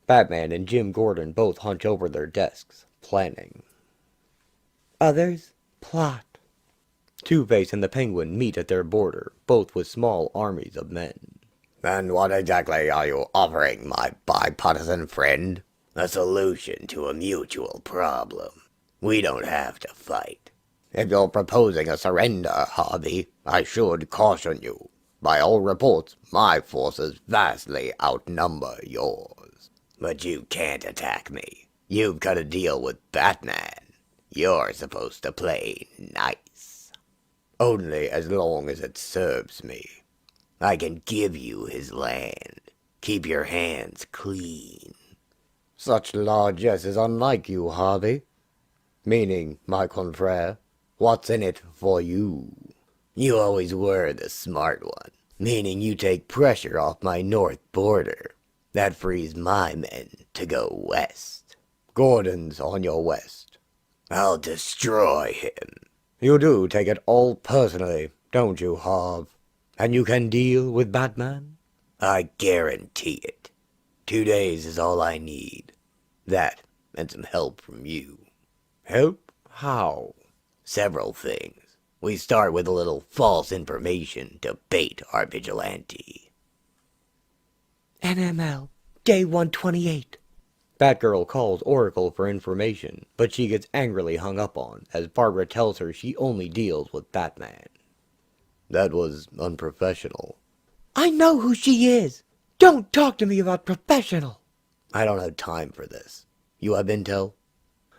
Batman and Jim Gordon both hunch over their desks, planning. Others plot. Two-Face and the Penguin meet at their border, both with small armies of men. And what exactly are you offering, my bipartisan friend? A solution to a mutual problem. We don't have to fight. If you're proposing a surrender, Harvey, I should caution you. By all reports, my forces vastly outnumber yours. But you can't attack me. You've got to deal with Batman. You're supposed to play nice. Only as long as it serves me. I can give you his land. Keep your hands clean. Such largesse is unlike you, Harvey. Meaning, my confrere, what's in it for you? You always were the smart one. Meaning you take pressure off my north border. That frees my men to go west. Gordon's on your west. I'll destroy him. You do take it all personally, don't you, Harv? And you can deal with Batman? I guarantee it. 2 days is all I need. That, and some help from you. Help? How? Several things. We start with a little false information to bait our vigilante. NML, day 128. Batgirl calls Oracle for information, but she gets angrily hung up on, as Barbara tells her she only deals with Batman. That was unprofessional. I know who she is. Don't talk to me about professional. I don't have time for this. You have intel?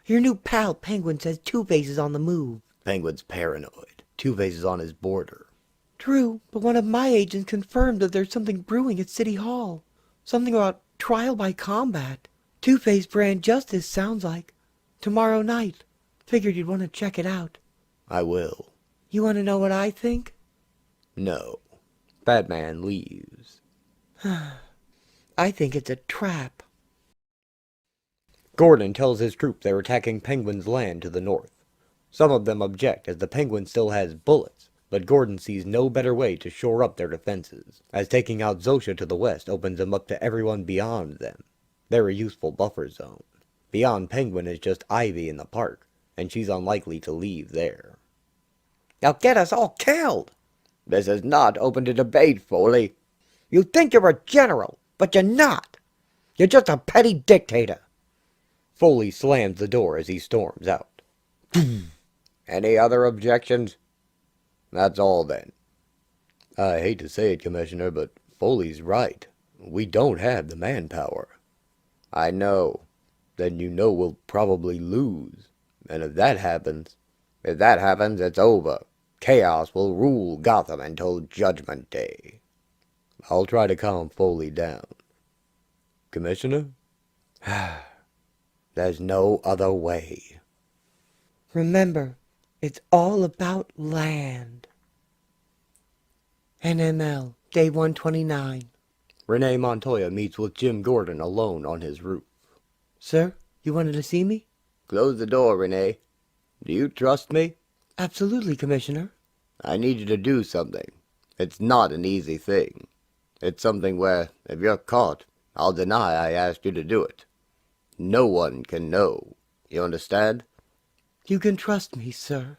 Your new pal Penguin says Two-Face is on the move. Penguin's paranoid. Two-Face is on his border. True, but one of my agents confirmed that there's something brewing at City Hall. Something about trial by combat. Two-Face brand justice sounds like. Tomorrow night. Figured you'd want to check it out. I will. You want to know what I think? No. Batman leaves. I think it's a trap. Gordon tells his troops they're attacking Penguin's land to the north. Some of them object as the Penguin still has bullets, but Gordon sees no better way to shore up their defenses, as taking out Zosha to the west opens them up to everyone beyond them. They're a useful buffer zone. Beyond Penguin is just Ivy in the park, and she's unlikely to leave there. They'll get us all killed. This is not open to debate, Foley. You think you're a general, but you're not. You're just a petty dictator. Foley slams the door as he storms out. Any other objections? That's all then. I hate to say it, Commissioner, but Foley's right. We don't have the manpower. I know. Then you know we'll probably lose. And if that happens, it's over. Chaos will rule Gotham until Judgment Day. I'll try to calm Foley down. Commissioner? There's no other way. Remember, it's all about land. NML, day 129. Renee Montoya meets with Jim Gordon alone on his roof. Sir, you wanted to see me? Close the door, Renee. Do you trust me? Absolutely, Commissioner. I need you to do something. It's not an easy thing. It's something where, if you're caught, I'll deny I asked you to do it. No one can know. You understand? You can trust me, sir.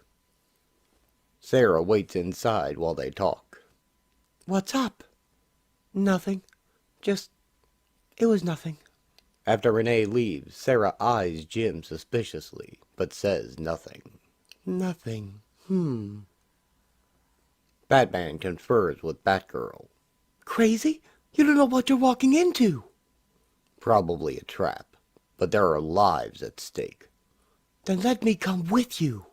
Sarah waits inside while they talk. What's up? Nothing. It was nothing. After Renee leaves, Sarah eyes Jim suspiciously, but says nothing. Nothing. Batman confers with Batgirl. Crazy? You don't know what you're walking into. Probably a trap, but there are lives at stake. Then let me come with you.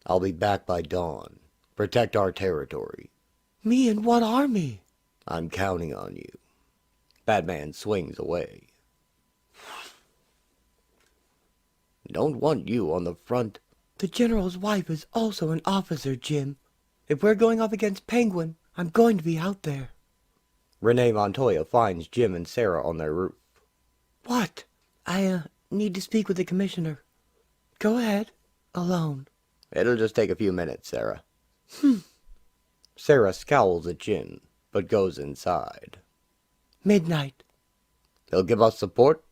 I'll be back by dawn. Protect our territory. Me and what army? I'm counting on you. Batman swings away. Don't want you on the front. The General's wife is also an officer, Jim. If we're going up against Penguin, I'm going to be out there. Renee Montoya finds Jim and Sarah on their roof. What? I need to speak with the commissioner. Go ahead. Alone. It'll just take a few minutes, Sarah. Sarah scowls at Jim, but goes inside. Midnight. He'll give us support?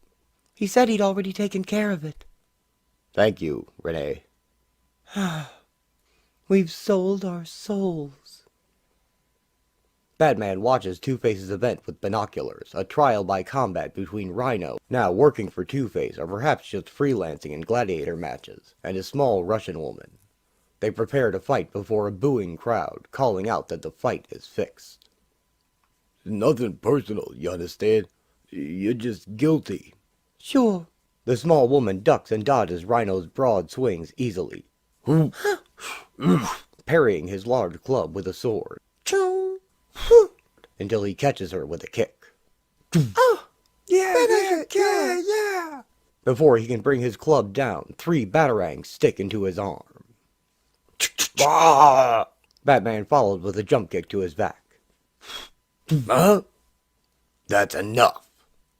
He said he'd already taken care of it. Thank you, Renee. We've sold our souls. Batman watches Two-Face's event with binoculars, a trial by combat between Rhino, now working for Two-Face or perhaps just freelancing in gladiator matches, and a small Russian woman. They prepare to fight before a booing crowd, calling out that the fight is fixed. Nothing personal, you understand? You're just guilty. Sure. The small woman ducks and dodges Rhino's broad swings easily, parrying his large club with a sword, until he catches her with a kick. Oh, yeah. Before he can bring his club down, 3 batarangs stick into his arm. Batman follows with a jump kick to his back. Huh? That's enough.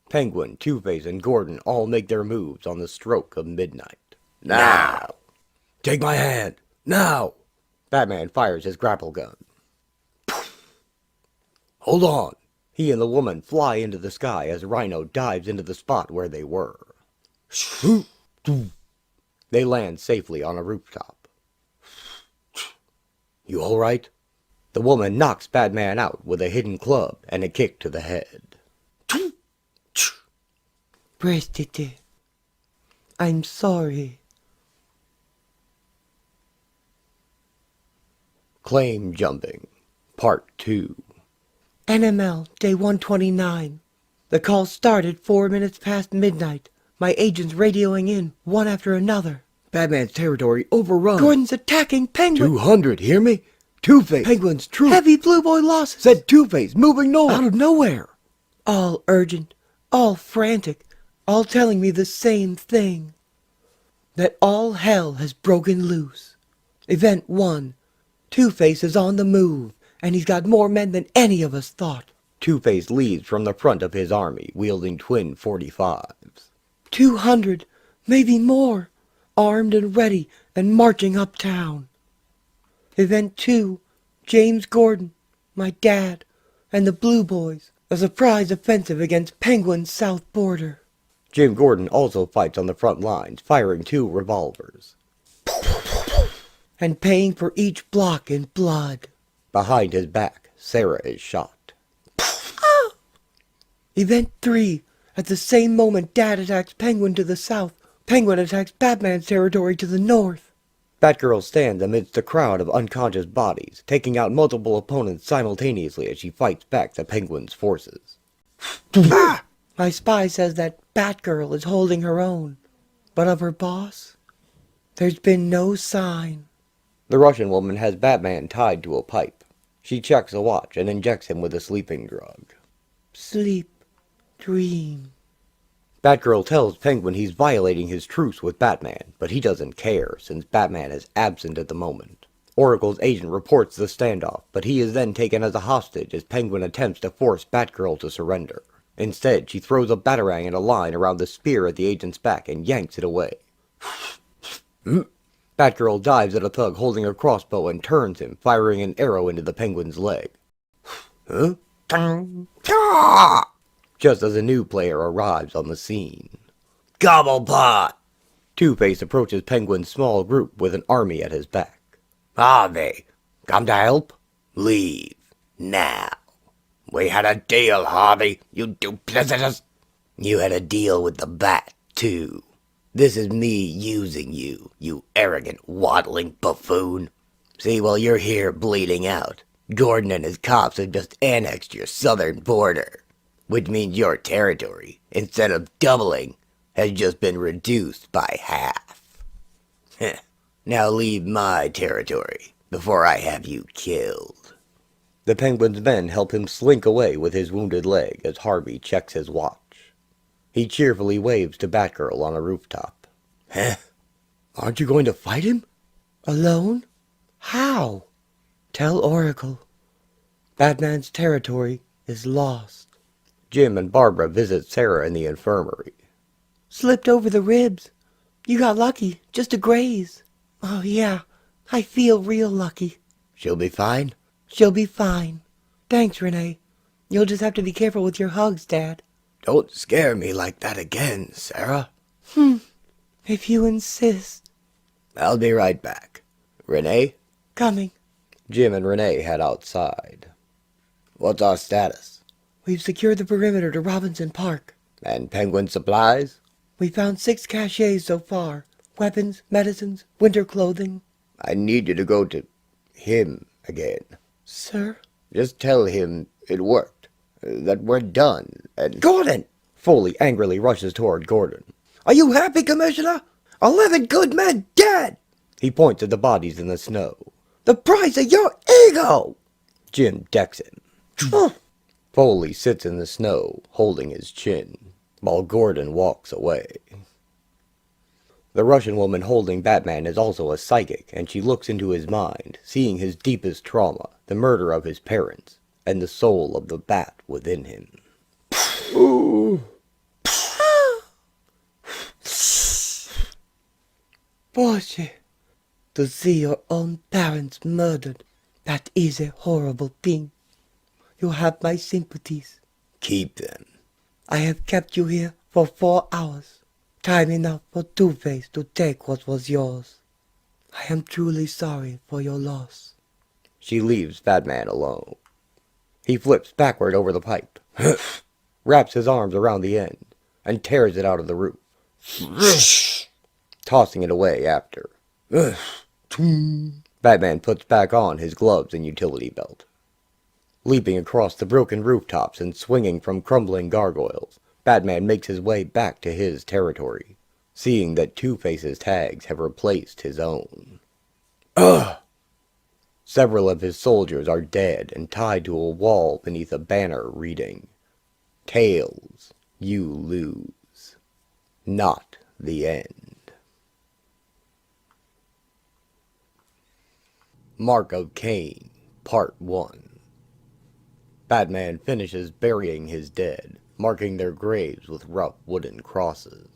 Penguin, Two-Face, and Gordon all make their moves on the stroke of midnight. Now! Take my hand! Now! Batman fires his grapple gun. Hold on! He and the woman fly into the sky as Rhino dives into the spot where they were. They land safely on a rooftop. You all right? The woman knocks Batman out with a hidden club and a kick to the head. Brestite. I'm sorry. Claim Jumping, Part 2. NML, day 129. The call started 4 minutes past midnight. My agents radioing in, one after another. Batman's territory overrun. Gordon's attacking Penguin. 200, hear me? Two-Face. Penguin's troops. Heavy Blue Boy losses. Said Two-Face, moving north. Out of nowhere. All urgent, all frantic, all telling me the same thing. That all hell has broken loose. Event 1. Two-Face is on the move, and he's got more men than any of us thought. Two-Face leads from the front of his army, wielding twin 45s. 200, maybe more, armed and ready and marching uptown. Event 2, James Gordon, my dad, and the Blue Boys, a surprise offensive against Penguin's south border. Jim Gordon also fights on the front lines, firing 2 revolvers. And paying for each block in blood. Behind his back, Sarah is shot. Event 3, at the same moment Dad attacks Penguin to the south, Penguin attacks Batman's territory to the north. Batgirl stands amidst a crowd of unconscious bodies, taking out multiple opponents simultaneously as she fights back the Penguin's forces. My spy says that Batgirl is holding her own, but of her boss, there's been no sign. The Russian woman has Batman tied to a pipe. She checks a watch and injects him with a sleeping drug. Sleep. Dream. Batgirl tells Penguin he's violating his truce with Batman, but he doesn't care since Batman is absent at the moment. Oracle's agent reports the standoff, but he is then taken as a hostage as Penguin attempts to force Batgirl to surrender. Instead, she throws a batarang in a line around the spear at the agent's back and yanks it away. Batgirl dives at a thug holding a crossbow and turns him, firing an arrow into the Penguin's leg. Huh? Just as a new player arrives on the scene. Gobblepot! Two-Face approaches Penguin's small group with an army at his back. Harvey, come to help? Leave. Now. We had a deal, Harvey, you duplicitous. You had a deal with the Bat, too. This is me using you, you arrogant, waddling buffoon. See, while you're here bleeding out, Gordon and his cops have just annexed your southern border. which means your territory, instead of doubling, has just been reduced by half. Heh. Now leave my territory before I have you killed. The Penguin's men help him slink away with his wounded leg as Harvey checks his watch. He cheerfully waves to Batgirl on a rooftop. Huh? Aren't you going to fight him? Alone? How? Tell Oracle. Batman's territory is lost. Jim and Barbara visit Sarah in the infirmary. Slipped over the ribs. You got lucky, just a graze. Oh yeah, I feel real lucky. She'll be fine? She'll be fine. Thanks, Renee. You'll just have to be careful with your hugs, Dad. Don't scare me like that again, Sarah. If you insist. I'll be right back. Renee? Coming. Jim and Renee head outside. What's our status? We've secured the perimeter to Robinson Park. And Penguin supplies? We found 6 caches so far. Weapons, medicines, winter clothing. I need you to go to him again. Sir? Just tell him it worked. That we're done. And Gordon! Foley angrily rushes toward Gordon. are you happy, Commissioner? 11 good men dead! He points at the bodies in the snow. The price of your ego! Jim decks him. Foley sits in the snow, holding his chin, while Gordon walks away. The Russian woman holding Batman is also a psychic, and she looks into his mind, seeing his deepest trauma, the murder of his parents, and the soul of the bat within him. Portia, to see your own parents murdered, that is a horrible thing. You have my sympathies. Keep them. I have kept you here for 4 hours. Time enough for Two-Face to take what was yours. I am truly sorry for your loss. She leaves Batman alone. He flips backward over the pipe, wraps his arms around the end, and tears it out of the roof, tossing it away after. Batman puts back on his gloves and utility belt. Leaping across the broken rooftops and swinging from crumbling gargoyles, Batman makes his way back to his territory, seeing that Two-Face's tags have replaced his own. Several of his soldiers are dead and tied to a wall beneath a banner reading, "Tails, you lose. Not the end." Mark of Cain, Part 1. Batman finishes burying his dead, marking their graves with rough wooden crosses.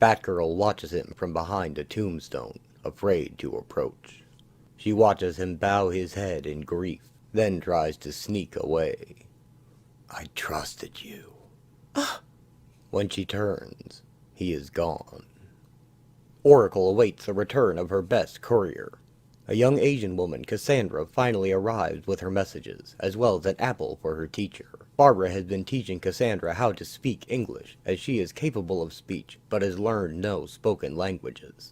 Batgirl watches him from behind a tombstone, afraid to approach. She watches him bow his head in grief, then tries to sneak away. I trusted you. When she turns, he is gone. Oracle awaits the return of her best courier. A young Asian woman, Cassandra, finally arrives with her messages, as well as an apple for her teacher. Barbara has been teaching Cassandra how to speak English, as she is capable of speech, but has learned no spoken languages.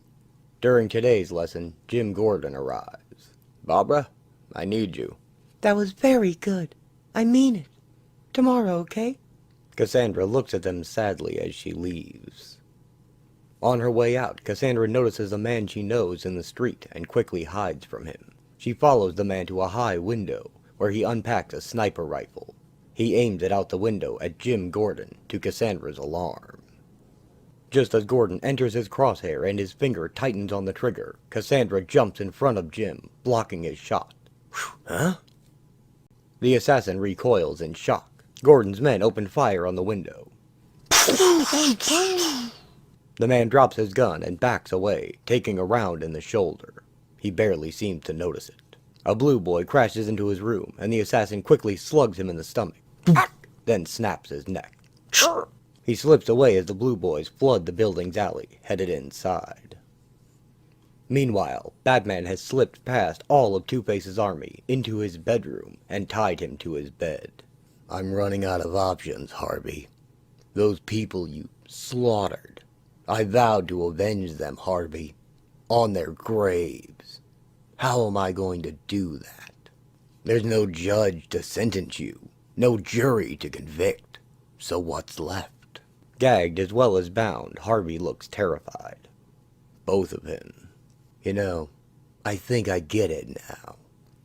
During today's lesson, Jim Gordon arrives. "Barbara, I need you." That was very good. I mean it. Tomorrow, okay? Cassandra looks at them sadly as she leaves. On her way out, Cassandra notices a man she knows in the street and quickly hides from him. She follows the man to a high window, where he unpacks a sniper rifle. He aims it out the window at Jim Gordon, to Cassandra's alarm. Just as Gordon enters his crosshair and his finger tightens on the trigger, Cassandra jumps in front of Jim, blocking his shot. Huh? The assassin recoils in shock. Gordon's men open fire on the window. The man drops his gun and backs away, taking a round in the shoulder. He barely seems to notice it. A blue boy crashes into his room, and the assassin quickly slugs him in the stomach, then snaps his neck. He slips away as the blue boys flood the building's alley, headed inside. Meanwhile, Batman has slipped past all of Two-Face's army into his bedroom and tied him to his bed. I'm running out of options, Harvey. Those people you slaughtered. I vowed to avenge them, Harvey. On their graves. How am I going to do that? There's no judge to sentence you. No jury to convict. So what's left? Gagged as well as bound, Harvey looks terrified. Both of him. You know, I think I get it now.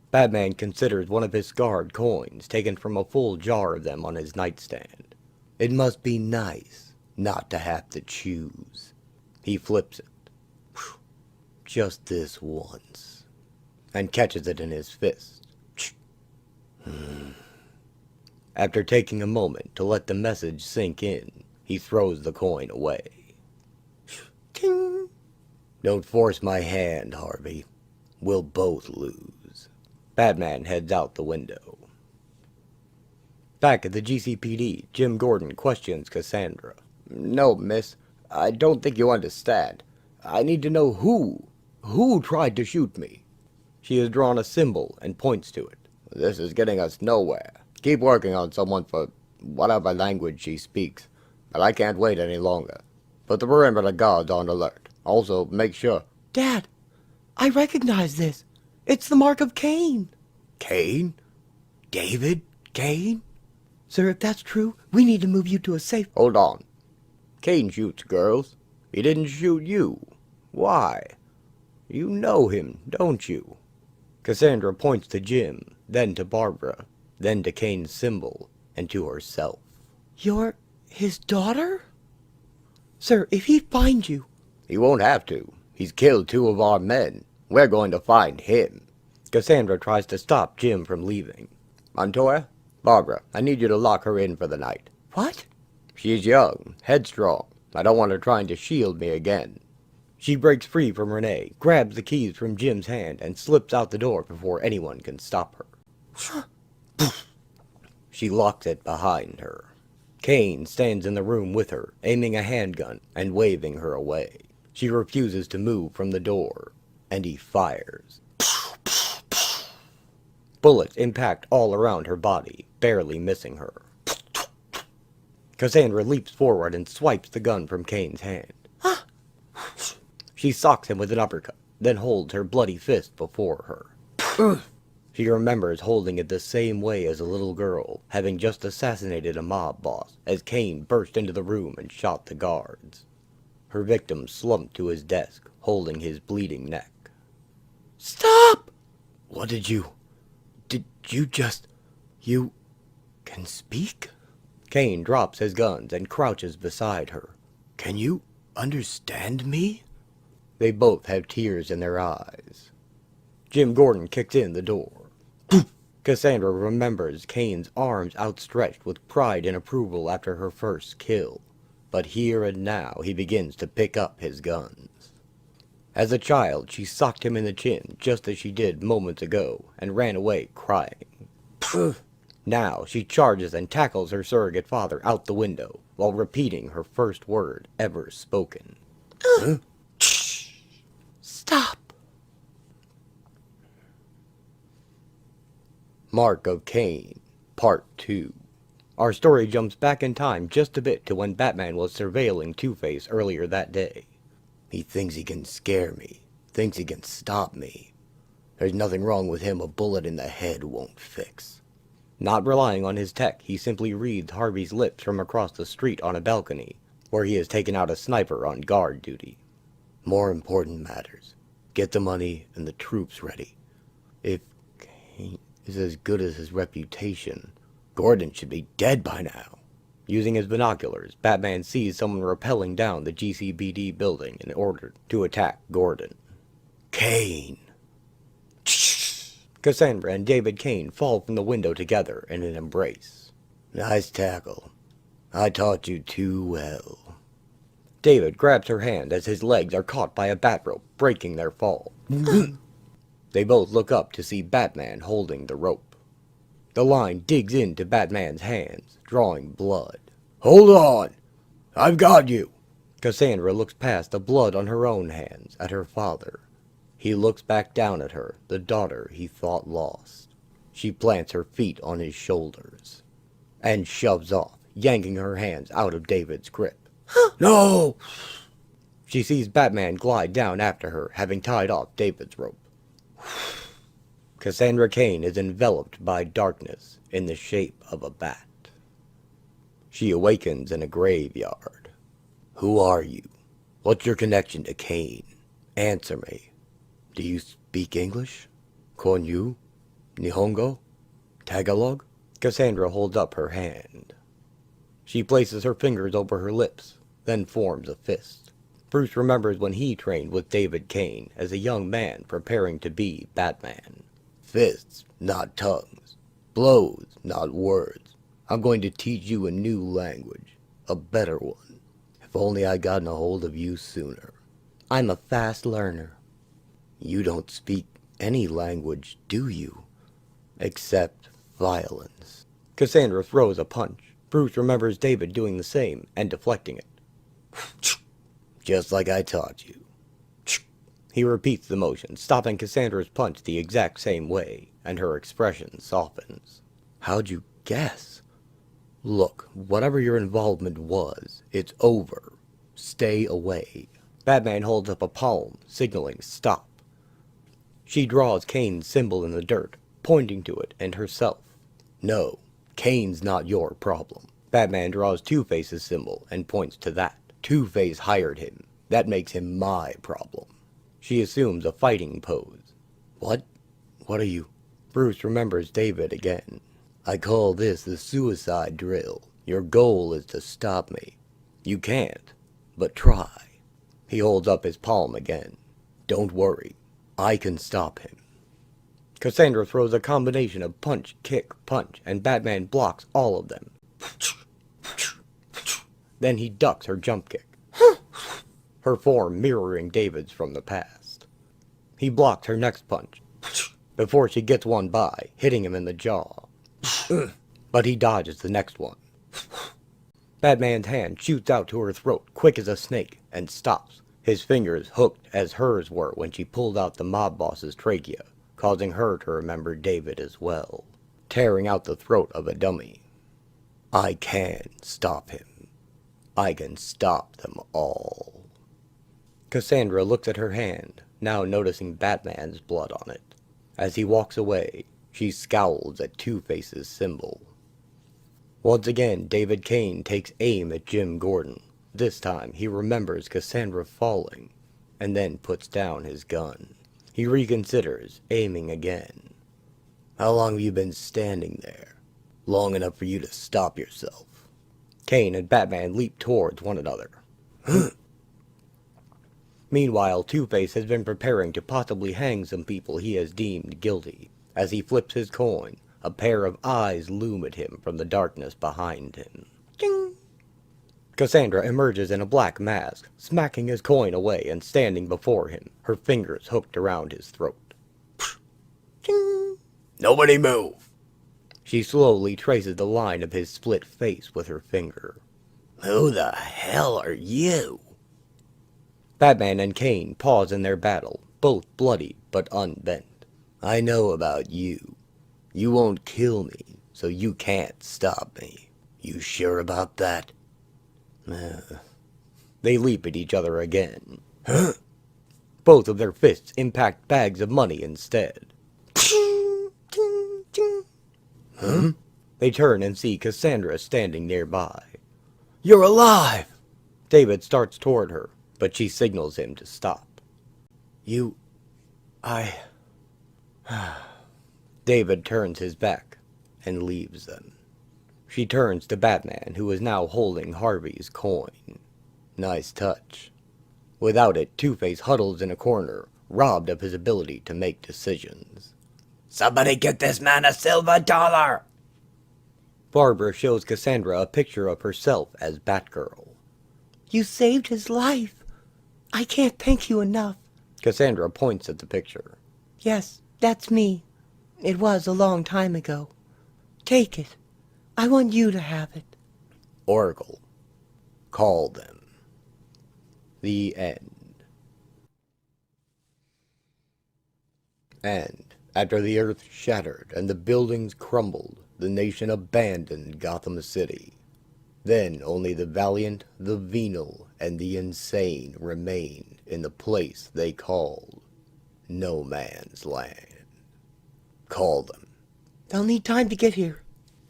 Batman considers one of his scarred coins, taken from a full jar of them on his nightstand. It must be nice not to have to choose. He flips it. Just this once. And catches it in his fist. After taking a moment to let the message sink in, he throws the coin away. Ting. Don't force my hand, Harvey. We'll both lose. Batman heads out the window. Back at the GCPD, Jim Gordon questions Cassandra. No, miss. I don't think you understand. I need to know who. Who tried to shoot me? She has drawn a symbol and points to it. This is getting us nowhere. Keep working on someone for whatever language she speaks. But I can't wait any longer. Put the perimeter guards on alert. Also, make sure... Dad, I recognize this. It's the mark of Cain. Cain? David? Cain? Sir, if that's true, we need to move you to a safe... Hold on. Cain shoots girls. He didn't shoot you. Why? You know him, don't you? Cassandra points to Jim, then to Barbara, then to Cain's symbol, and to herself. You're his daughter? Sir, if he finds you... He won't have to. He's killed 2 of our men. We're going to find him. Cassandra tries to stop Jim from leaving. Montoya? Barbara, I need you to lock her in for the night. What? She's young, headstrong. I don't want her trying to shield me again. She breaks free from Renee, grabs the keys from Jim's hand, and slips out the door before anyone can stop her. She locks it behind her. Cain stands in the room with her, aiming a handgun and waving her away. She refuses to move from the door, and he fires. Bullets impact all around her body, barely missing her. Cassandra leaps forward and swipes the gun from Cain's hand. She socks him with an uppercut, then holds her bloody fist before her. She remembers holding it the same way as a little girl, having just assassinated a mob boss, as Cain burst into the room and shot the guards. Her victim slumped to his desk, holding his bleeding neck. Stop! What did you just... You can speak? Cain drops his guns and crouches beside her. Can you understand me? They both have tears in their eyes. Jim Gordon kicks in the door. Cassandra remembers Cain's arms outstretched with pride and approval after her first kill. But here and now he begins to pick up his guns. As a child, she socked him in the chin just as she did moments ago and ran away crying. Now she charges and tackles her surrogate father out the window while repeating her first word ever spoken. Stop! Mark of Cain, Part 2. Our story jumps back in time just a bit to when Batman was surveilling Two-Face earlier that day. He thinks he can scare me, thinks he can stop me. There's nothing wrong with him a bullet in the head won't fix. Not relying on his tech, he simply reads Harvey's lips from across the street on a balcony, where he has taken out a sniper on guard duty. More important matters. Get the money and the troops ready. If Cain is as good as his reputation, Gordon should be dead by now. Using his binoculars, Batman sees someone rappelling down the GCPD building in order to attack Gordon. Cain! Cassandra and David Cain fall from the window together in an embrace. Nice tackle. I taught you too well. David grabs her hand as his legs are caught by a bat rope, breaking their fall. They both look up to see Batman holding the rope. The line digs into Batman's hands, drawing blood. Hold on! I've got you! Cassandra looks past the blood on her own hands at her father. He looks back down at her, the daughter he thought lost. She plants her feet on his shoulders and shoves off, yanking her hands out of David's grip. No! She sees Batman glide down after her, having tied off David's rope. Cassandra Cain is enveloped by darkness in the shape of a bat. She awakens in a graveyard. Who are you? What's your connection to Cain? Answer me. Do you speak English? Konyu? Nihongo? Tagalog? Cassandra holds up her hand. She places her fingers over her lips, then forms a fist. Bruce remembers when he trained with David Cain as a young man preparing to be Batman. Fists, not tongues. Blows, not words. I'm going to teach you a new language. A better one. If only I'd gotten a hold of you sooner. I'm a fast learner. You don't speak any language, do you? Except violence. Cassandra throws a punch. Bruce remembers David doing the same and deflecting it. Just like I taught you. He repeats the motion, stopping Cassandra's punch the exact same way, and her expression softens. How'd you guess? Look, whatever your involvement was, it's over. Stay away. Batman holds up a palm, signaling stop. She draws Cain's symbol in the dirt, pointing to it and herself. No, Cain's not your problem. Batman draws Two-Face's symbol and points to that. Two-Face hired him. That makes him my problem. She assumes a fighting pose. What? What are you? Bruce remembers David again. I call this the suicide drill. Your goal is to stop me. You can't, but try. He holds up his palm again. Don't worry. I can stop him. Cassandra throws a combination of punch, kick, punch, and Batman blocks all of them. Then he ducks her jump kick. Her form mirroring David's from the past. He blocks her next punch, before she gets one by, hitting him in the jaw. But he dodges the next one. Batman's hand shoots out to her throat, quick as a snake, and stops, his fingers hooked as hers were when she pulled out the mob boss's trachea, causing her to remember David as well, tearing out the throat of a dummy. I can stop him. I can stop them all. Cassandra looks at her hand, now noticing Batman's blood on it. As he walks away, she scowls at Two-Face's symbol. Once again, David Cain takes aim at Jim Gordon. This time, he remembers Cassandra falling, and then puts down his gun. He reconsiders, aiming again. How long have you been standing there? Long enough for you to stop yourself. Cain and Batman leap towards one another. Meanwhile, Two-Face has been preparing to possibly hang some people he has deemed guilty. As he flips his coin, a pair of eyes loom at him from the darkness behind him. Ding! Cassandra emerges in a black mask, smacking his coin away and standing before him, her fingers hooked around his throat. Ding! Nobody move! She slowly traces the line of his split face with her finger. Who the hell are you? Batman and Cain pause in their battle, both bloody but unbent. I know about you. You won't kill me, so you can't stop me. You sure about that? They leap at each other again. Both of their fists impact bags of money instead. They turn and see Cassandra standing nearby. You're alive! David starts toward her, but she signals him to stop. David turns his back and leaves them. She turns to Batman, who is now holding Harvey's coin. Nice touch. Without it, Two-Face huddles in a corner, robbed of his ability to make decisions. Somebody get this man a silver dollar! Barbara shows Cassandra a picture of herself as Batgirl. You saved his life. I can't thank you enough. Cassandra points at the picture. Yes, that's me. It was a long time ago. Take it. I want you to have it. Oracle. Call them. The end. And, after the earth shattered and the buildings crumbled, the nation abandoned Gotham City. Then only the valiant, the venal, and the insane remained in the place they called No Man's Land. Call them. They'll need time to get here.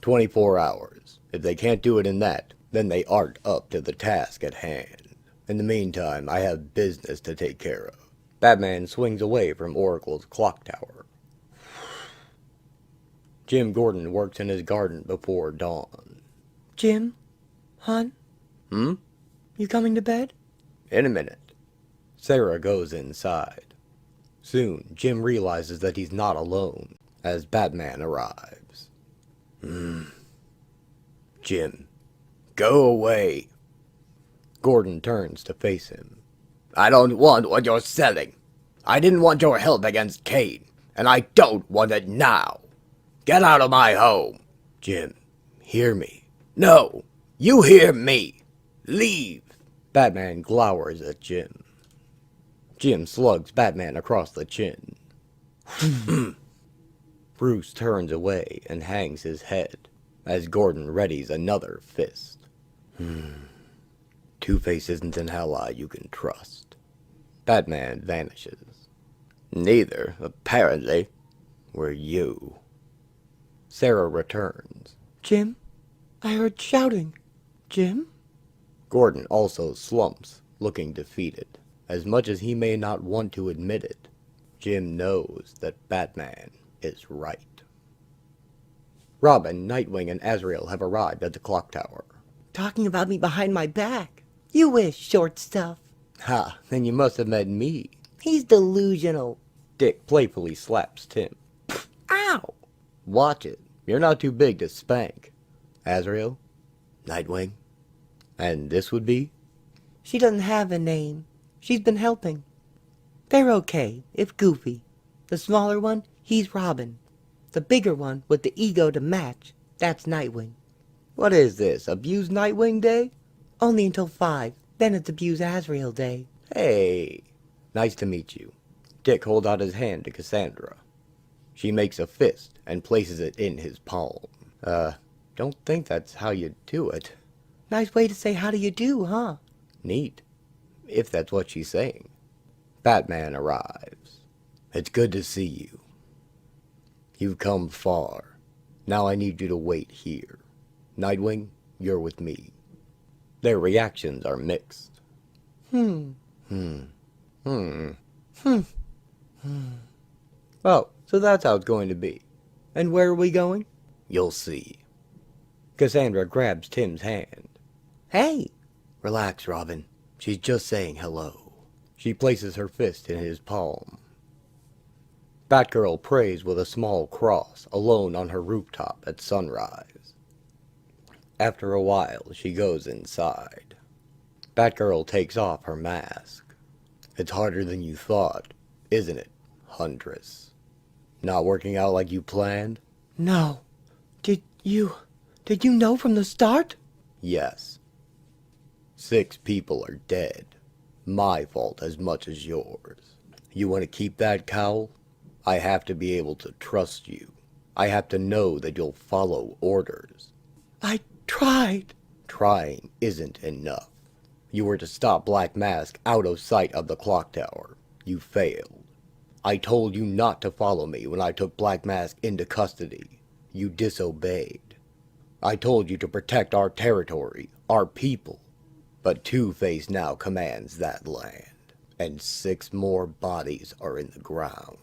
24 hours. If they can't do it in that, then they aren't up to the task at hand. In the meantime, I have business to take care of. Batman swings away from Oracle's clock tower. Jim Gordon works in his garden before dawn. Jim? Hon? You coming to bed? In a minute. Sarah goes inside. Soon, Jim realizes that he's not alone as Batman arrives. Jim, go away. Gordon turns to face him. I don't want what you're selling. I didn't want your help against Cain, and I don't want it now. Get out of my home. Jim, hear me. No, you hear me. Leave. Batman glowers at Jim. Jim slugs Batman across the chin. Bruce turns away and hangs his head as Gordon readies another fist. Two-Face isn't an ally you can trust. Batman vanishes. Neither, apparently, were you. Sarah returns. Jim? I heard shouting. Jim? Gordon also slumps, looking defeated. As much as he may not want to admit it, Jim knows that Batman is right. Robin, Nightwing, and Azrael have arrived at the clock tower. Talking about me behind my back. You wish, short stuff. Ha, then you must have met me. He's delusional. Dick playfully slaps Tim. Ow! Watch it. You're not too big to spank. Azrael? Nightwing? And this would be? She doesn't have a name. She's been helping. They're okay, if goofy. The smaller one, he's Robin. The bigger one, with the ego to match, that's Nightwing. What is this, Abuse Nightwing Day? Only until 5, then it's Abuse Azrael Day. Hey, nice to meet you. Dick holds out his hand to Cassandra. She makes a fist and places it in his palm. Don't think that's how you do it. Nice way to say how do you do, huh? Neat, if that's what she's saying. Batman arrives. It's good to see you. You've come far. Now I need you to wait here. Nightwing, you're with me. Their reactions are mixed. Oh, so that's how it's going to be. And where are we going? You'll see. Cassandra grabs Tim's hand. Hey! Relax, Robin. She's just saying hello. She places her fist in his palm. Batgirl prays with a small cross alone on her rooftop at sunrise. After a while, she goes inside. Batgirl takes off her mask. It's harder than you thought, isn't it, Huntress? Not working out like you planned? No. Did you know from the start? Yes. 6 people are dead. My fault as much as yours. You want to keep that cowl? I have to be able to trust you. I have to know that you'll follow orders. I tried. Trying isn't enough. You were to stop Black Mask out of sight of the clock tower. You failed. I told you not to follow me when I took Black Mask into custody. You disobeyed. I told you to protect our territory, our people. But Two-Face now commands that land, and 6 more bodies are in the ground.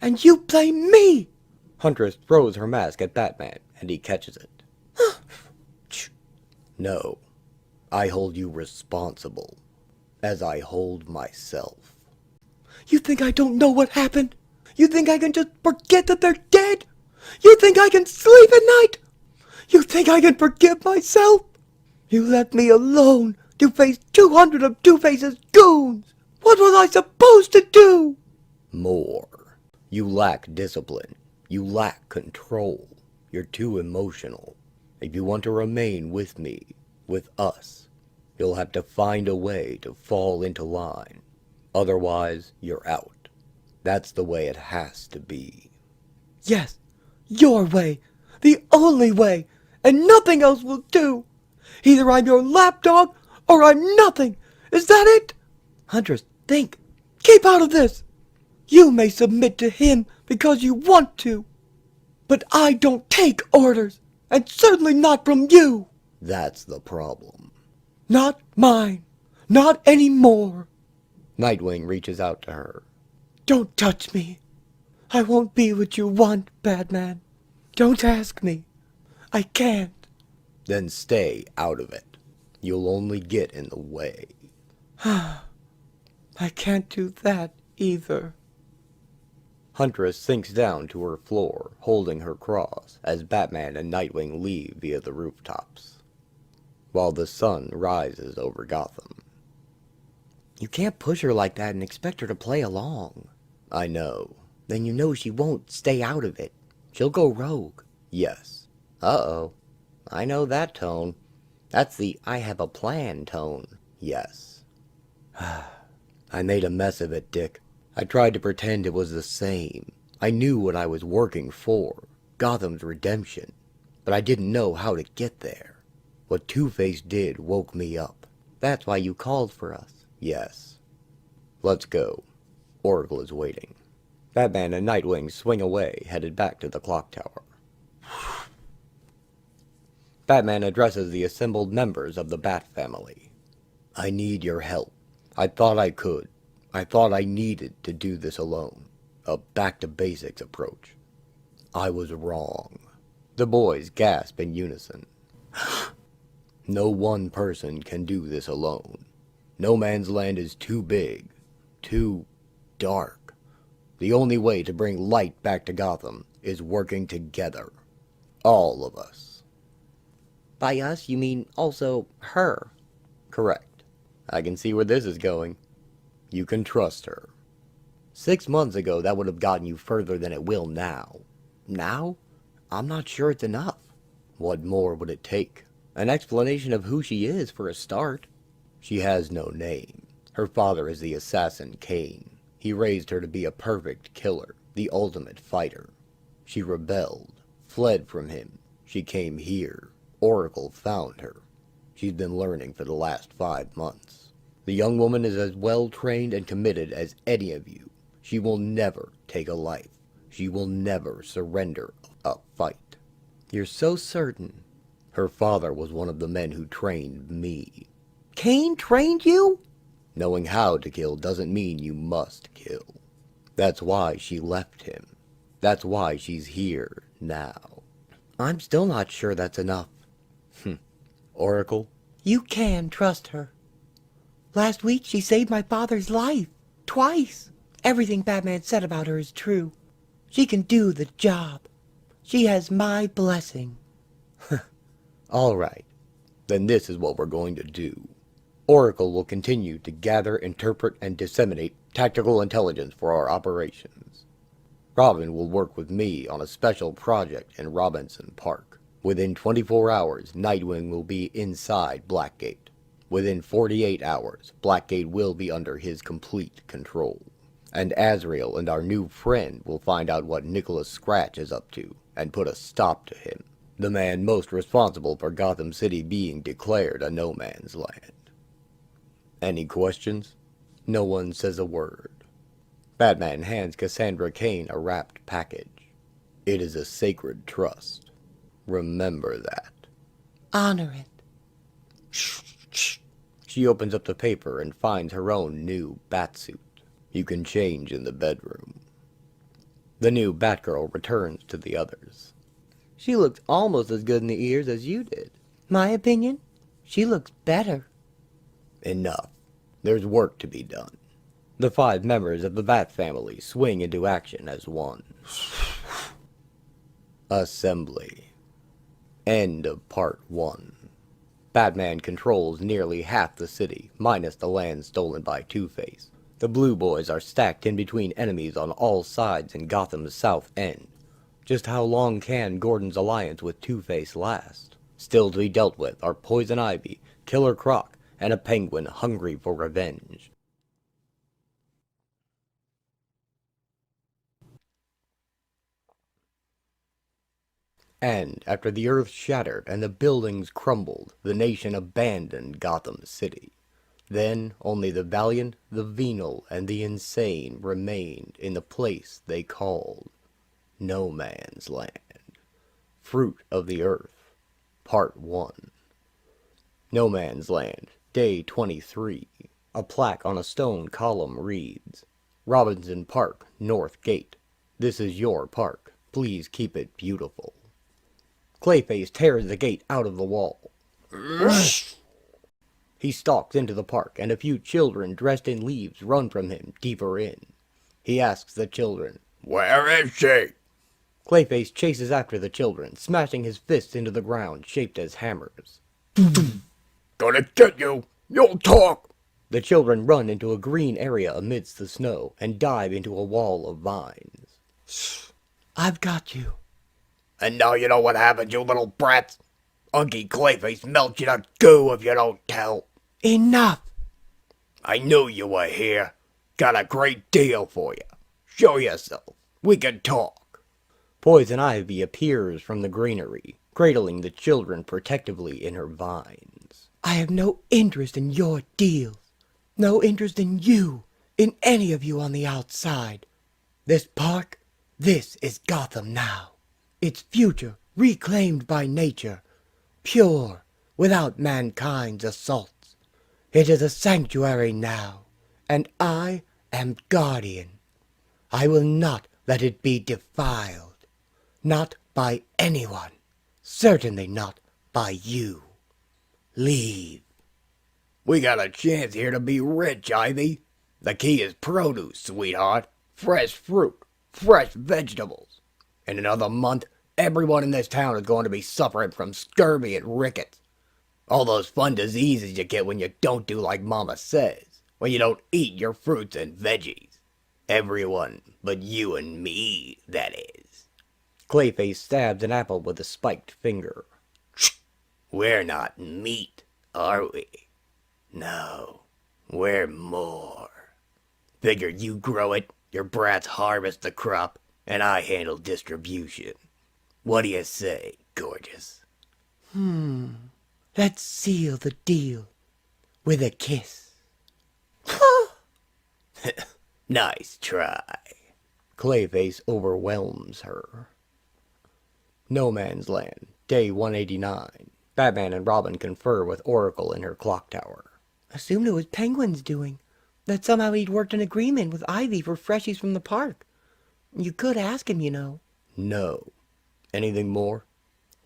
And you blame me! Huntress throws her mask at Batman, and he catches it. No, I hold you responsible, as I hold myself. You think I don't know what happened? You think I can just forget that they're dead? You think I can sleep at night? You think I can forgive myself? You left me alone to face 200 of Two-Face's goons! What was I supposed to do? More. You lack discipline. You lack control. You're too emotional. If you want to remain with me, with us, you'll have to find a way to fall into line. Otherwise, you're out. That's the way it has to be. Yes, your way. The only way. And nothing else will do. Either I'm your lapdog, or I'm nothing. Is that it? Huntress, think. Keep out of this. You may submit to him because you want to. But I don't take orders. And certainly not from you! That's the problem. Not mine. Not anymore. Nightwing reaches out to her. Don't touch me. I won't be what you want, Batman. Don't ask me. I can't. Then stay out of it. You'll only get in the way. I can't do that either. Huntress sinks down to her floor, holding her cross, as Batman and Nightwing leave via the rooftops, while the sun rises over Gotham. You can't push her like that and expect her to play along. I know. Then you know she won't stay out of it. She'll go rogue. Yes. Uh-oh. I know that tone. That's the I have a plan tone. Yes. I made a mess of it, Dick. I tried to pretend it was the same. I knew what I was working for. Gotham's redemption. But I didn't know how to get there. What Two-Face did woke me up. That's why you called for us. Yes. Let's go. Oracle is waiting. Batman and Nightwing swing away, headed back to the clock tower. Batman addresses the assembled members of the Bat family. I need your help. I thought I could. I thought I needed to do this alone. A back-to-basics approach. I was wrong. The boys gasp in unison. No one person can do this alone. No Man's Land is too big. Too dark. The only way to bring light back to Gotham is working together. All of us. By us, you mean also her. Correct. I can see where this is going. You can trust her. 6 months ago, that would have gotten you further than it will now. Now? I'm not sure it's enough. What more would it take? An explanation of who she is, for a start. She has no name. Her father is the assassin Cain. He raised her to be a perfect killer, the ultimate fighter. She rebelled, fled from him. She came here. Oracle found her. She's been learning for the last 5 months. The young woman is as well trained and committed as any of you. She will never take a life. She will never surrender a fight. You're so certain. Her father was one of the men who trained me. Cain trained you? Knowing how to kill doesn't mean you must kill. That's why she left him. That's why she's here now. I'm still not sure that's enough. Oracle? You can trust her. Last week she saved my father's life. Twice. Everything Batman said about her is true. She can do the job. She has my blessing. All right. Then this is what we're going to do. Oracle will continue to gather, interpret, and disseminate tactical intelligence for our operations. Robin will work with me on a special project in Robinson Park. Within 24 hours, Nightwing will be inside Blackgate. Within 48 hours, Blackgate will be under his complete control. And Azrael and our new friend will find out what Nicholas Scratch is up to, and put a stop to him. The man most responsible for Gotham City being declared a no man's land. Any questions? No one says a word. Batman hands Cassandra Cain a wrapped package. It is a sacred trust. Remember that. Honor it. Shh. She opens up the paper and finds her own new batsuit. You can change in the bedroom. The new Batgirl returns to the others. She looks almost as good in the ears as you did. My opinion? She looks better. Enough. There's work to be done. The 5 members of the Bat family swing into action as one. Assembly. End of Part 1. Batman controls nearly half the city, minus the land stolen by Two-Face. The Blue Boys are stacked in between enemies on all sides in Gotham's South End. Just how long can Gordon's alliance with Two-Face last? Still to be dealt with are Poison Ivy, Killer Croc, and a Penguin hungry for revenge. And after the earth shattered and the buildings crumbled, the nation abandoned Gotham City. Then only the valiant, the venal, and the insane remained in the place they called No Man's Land. Fruit of the earth, Part 1. No Man's Land, Day 23. A plaque on a stone column reads, Robinson Park, North Gate. This is your park. Please keep it beautiful. Clayface tears the gate out of the wall. He stalks into the park, and a few children dressed in leaves run from him deeper in. He asks the children, Where is she? Clayface chases after the children, smashing his fists into the ground shaped as hammers. Gonna get you. You'll talk. The children run into a green area amidst the snow and dive into a wall of vines. I've got you. And now you know what happened, you little brats. Unky Clayface melts you to goo if you don't tell. Enough! I knew you were here. Got a great deal for you. Show yourself. We can talk. Poison Ivy appears from the greenery, cradling the children protectively in her vines. I have no interest in your deals. No interest in you, in any of you on the outside. This park, this is Gotham now. Its future reclaimed by nature, pure, without mankind's assaults. It is a sanctuary now, and I am guardian. I will not let it be defiled. Not by anyone. Certainly not by you. Leave. We got a chance here to be rich, Ivy. The key is produce, sweetheart. Fresh fruit, fresh vegetables. In another month, everyone in this town is going to be suffering from scurvy and rickets. All those fun diseases you get when you don't do like Mama says. When you don't eat your fruits and veggies. Everyone but you and me, that is. Clayface stabs an apple with a spiked finger. We're not meat, are we? No, we're more. Figure you grow it, your brats harvest the crop, and I handle distribution. What do you say, gorgeous? Let's seal the deal with a kiss. Nice try. Clayface overwhelms her. No Man's Land, Day 189. Batman and Robin confer with Oracle in her clock tower. Assumed it was Penguin's doing. That somehow he'd worked an agreement with Ivy for freshies from the park. You could ask him, you know. No. Anything more?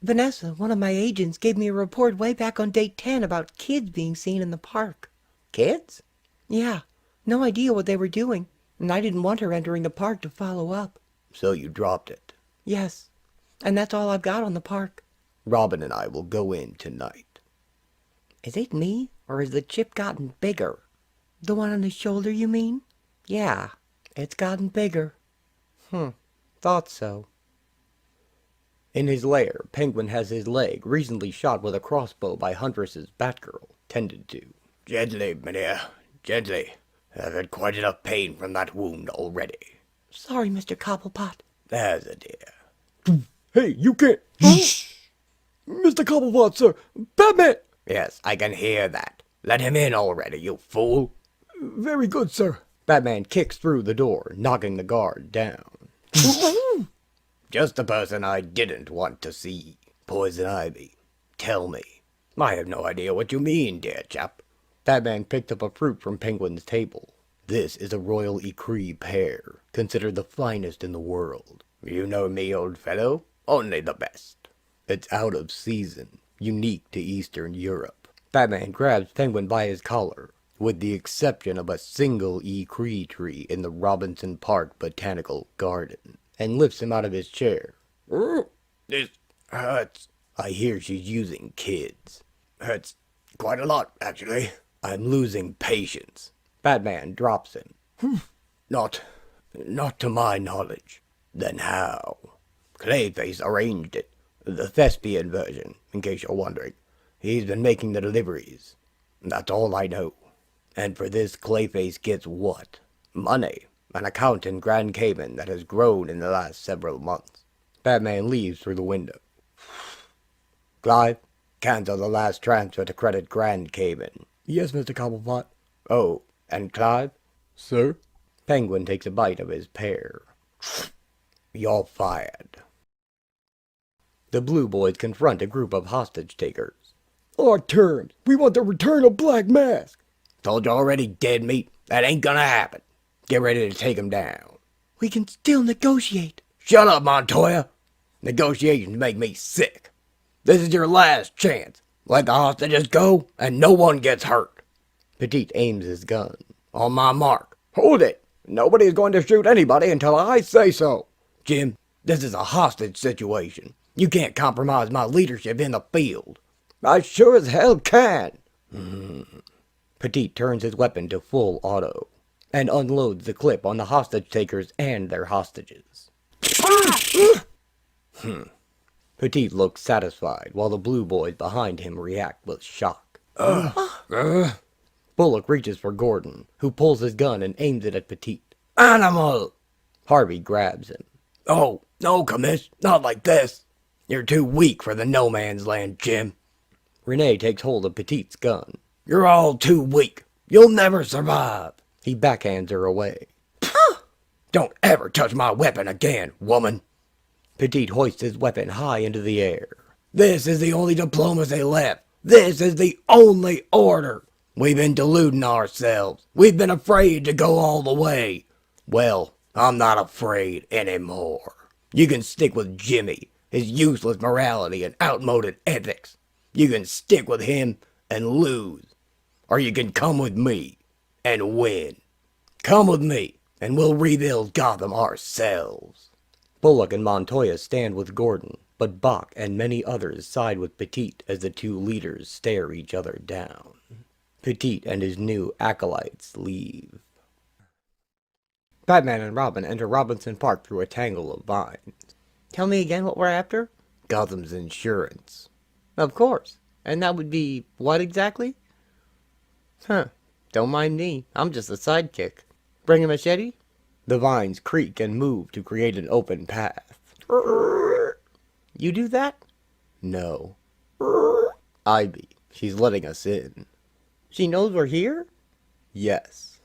Vanessa, one of my agents, gave me a report way back on day 10 about kids being seen in the park. Kids? Yeah, no idea what they were doing, and I didn't want her entering the park to follow up. So you dropped it. Yes, and that's all I've got on the park. Robin and I will go in tonight. Is it me, or has the chip gotten bigger? The one on his shoulder, you mean? Yeah. It's gotten bigger. Thought so. In his lair, Penguin has his leg recently shot with a crossbow by Huntress's Batgirl, tended to. Gently, Mynheer, gently. I've had quite enough pain from that wound already. Sorry, Mr. Cobblepot. There's a dear. Hey, you can't... Mr. Cobblepot, sir! Batman! Yes, I can hear that. Let him in already, you fool. Very good, sir. Batman kicks through the door, knocking the guard down. Just the person I didn't want to see. Poison Ivy. Tell me. I have no idea what you mean, dear chap. Batman picked up a fruit from Penguin's table. This is a Royal Ecree pear, considered the finest in the world. You know me, old fellow. Only the best. It's out of season, unique to Eastern Europe. Batman grabs Penguin by his collar, with the exception of a single Ecree tree in the Robinson Park Botanical Garden, and lifts him out of his chair. This hurts. I hear she's using kids. Hurts quite a lot, actually. I'm losing patience. Batman drops him. Not to my knowledge. Then how? Clayface arranged it. The thespian version, in case you're wondering. He's been making the deliveries. That's all I know. And for this, Clayface gets what? Money. An account in Grand Cayman that has grown in the last several months. Batman leaves through the window. Clive, cancel the last transfer to credit Grand Cayman. Yes, Mr. Cobblepot. Oh, and Clive? Sir? Penguin takes a bite of his pear. You're fired. The Blue Boys confront a group of hostage takers. Our terms. We want the return of Black Mask. Told you already, dead meat. That ain't gonna happen. Get ready to take him down. We can still negotiate. Shut up, Montoya. Negotiations make me sick. This is your last chance. Let the hostages go, and no one gets hurt. Petite aims his gun. On my mark. Hold it. Nobody is going to shoot anybody until I say so. Jim, this is a hostage situation. You can't compromise my leadership in the field. I sure as hell can. Petite turns his weapon to full auto and unloads the clip on the hostage takers and their hostages. Petite looks satisfied while the Blue Boys behind him react with shock. Bullock reaches for Gordon, who pulls his gun and aims it at Petite. Animal! Harvey grabs him. Oh, no, Commiss, not like this. You're too weak for the no man's land, Jim. Renee takes hold of Petite's gun. You're all too weak. You'll never survive. He backhands her away. Don't ever touch my weapon again, woman. Petite hoists his weapon high into the air. This is the only diplomacy left. This is the only order. We've been deluding ourselves. We've been afraid to go all the way. Well, I'm not afraid anymore. You can stick with Jimmy, his useless morality and outmoded ethics. You can stick with him and lose. Or you can come with me and win. Come with me and we'll rebuild Gotham ourselves. Bullock and Montoya stand with Gordon, but Bach and many others side with Petite as the two leaders stare each other down. Petite and his new acolytes leave. Batman and Robin enter Robinson Park through a tangle of vines. Tell me again what we're after? Gotham's insurance. Of course. And that would be what exactly? Don't mind me. I'm just a sidekick. Bring a machete? The vines creak and move to create an open path. You do that? No. Ivy. She's letting us in. She knows we're here? Yes.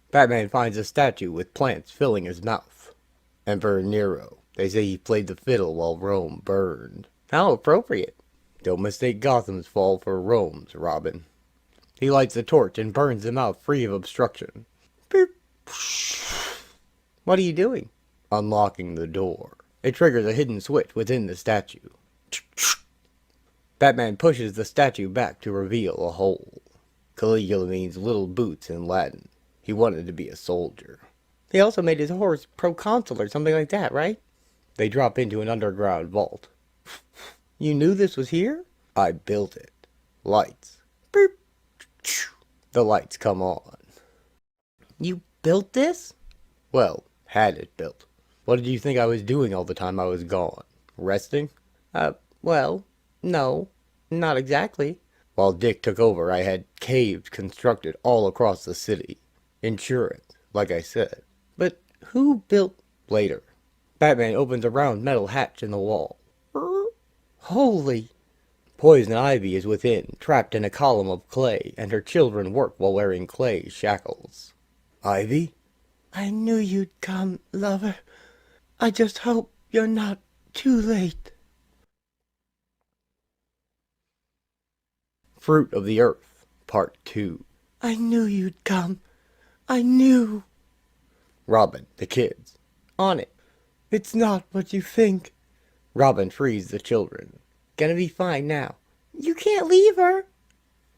Batman finds a statue with plants filling his mouth. Emperor Nero. They say he played the fiddle while Rome burned. How appropriate. Don't mistake Gotham's fall for Rome's, Robin. He lights a torch and burns the mouth free of obstruction. Beep. What are you doing? Unlocking the door. It triggers a hidden switch within the statue. Batman pushes the statue back to reveal a hole. Caligula means little boots in Latin. He wanted to be a soldier. He also made his horse proconsul or something like that, right? They drop into an underground vault. You knew this was here? I built it. Lights. Beep. The lights come on. You built this? Well, had it built. What did you think I was doing all the time I was gone? Resting? Well, no, not exactly. While Dick took over, I had caves constructed all across the city. Insurance, like I said. But who built... Later. Batman opens a round metal hatch in the wall. Holy... Poison Ivy is within, trapped in a column of clay, and her children work while wearing clay shackles. Ivy? I knew you'd come, lover. I just hope you're not too late. Fruit of the Earth, Part 2. I knew you'd come. I knew. Robin, the kids. On it. It's not what you think. Robin frees the children. Gonna be fine now. You can't leave her.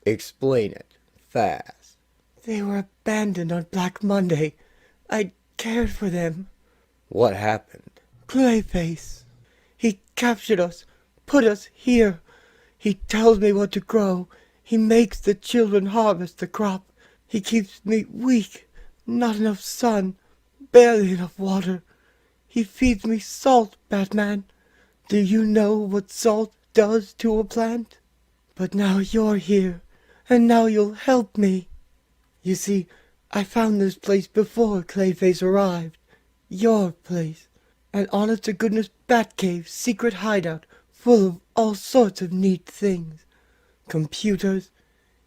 Explain it. Fast. They were abandoned on Black Monday. I cared for them. What happened? Clayface. He captured us, put us here. He tells me what to grow. He makes the children harvest the crop. He keeps me weak. Not enough sun. Barely enough water. He feeds me salt, Batman. Do you know what salt does to a plant? But now you're here, and now you'll help me. You see, I found this place before Clayface arrived. Your place. An honest-to-goodness Batcave secret hideout full of all sorts of neat things. Computers,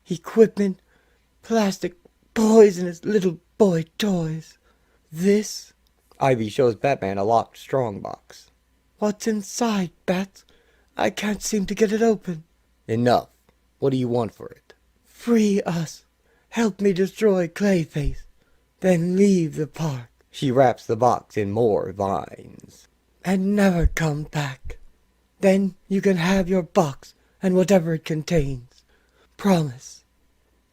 equipment, plastic, poisonous little boy toys. This... Ivy shows Batman a locked strongbox. What's inside, Bats? I can't seem to get it open. Enough. What do you want for it? Free us. Help me destroy Clayface. Then leave the park. She wraps the box in more vines. And never come back. Then you can have your box and whatever it contains. Promise.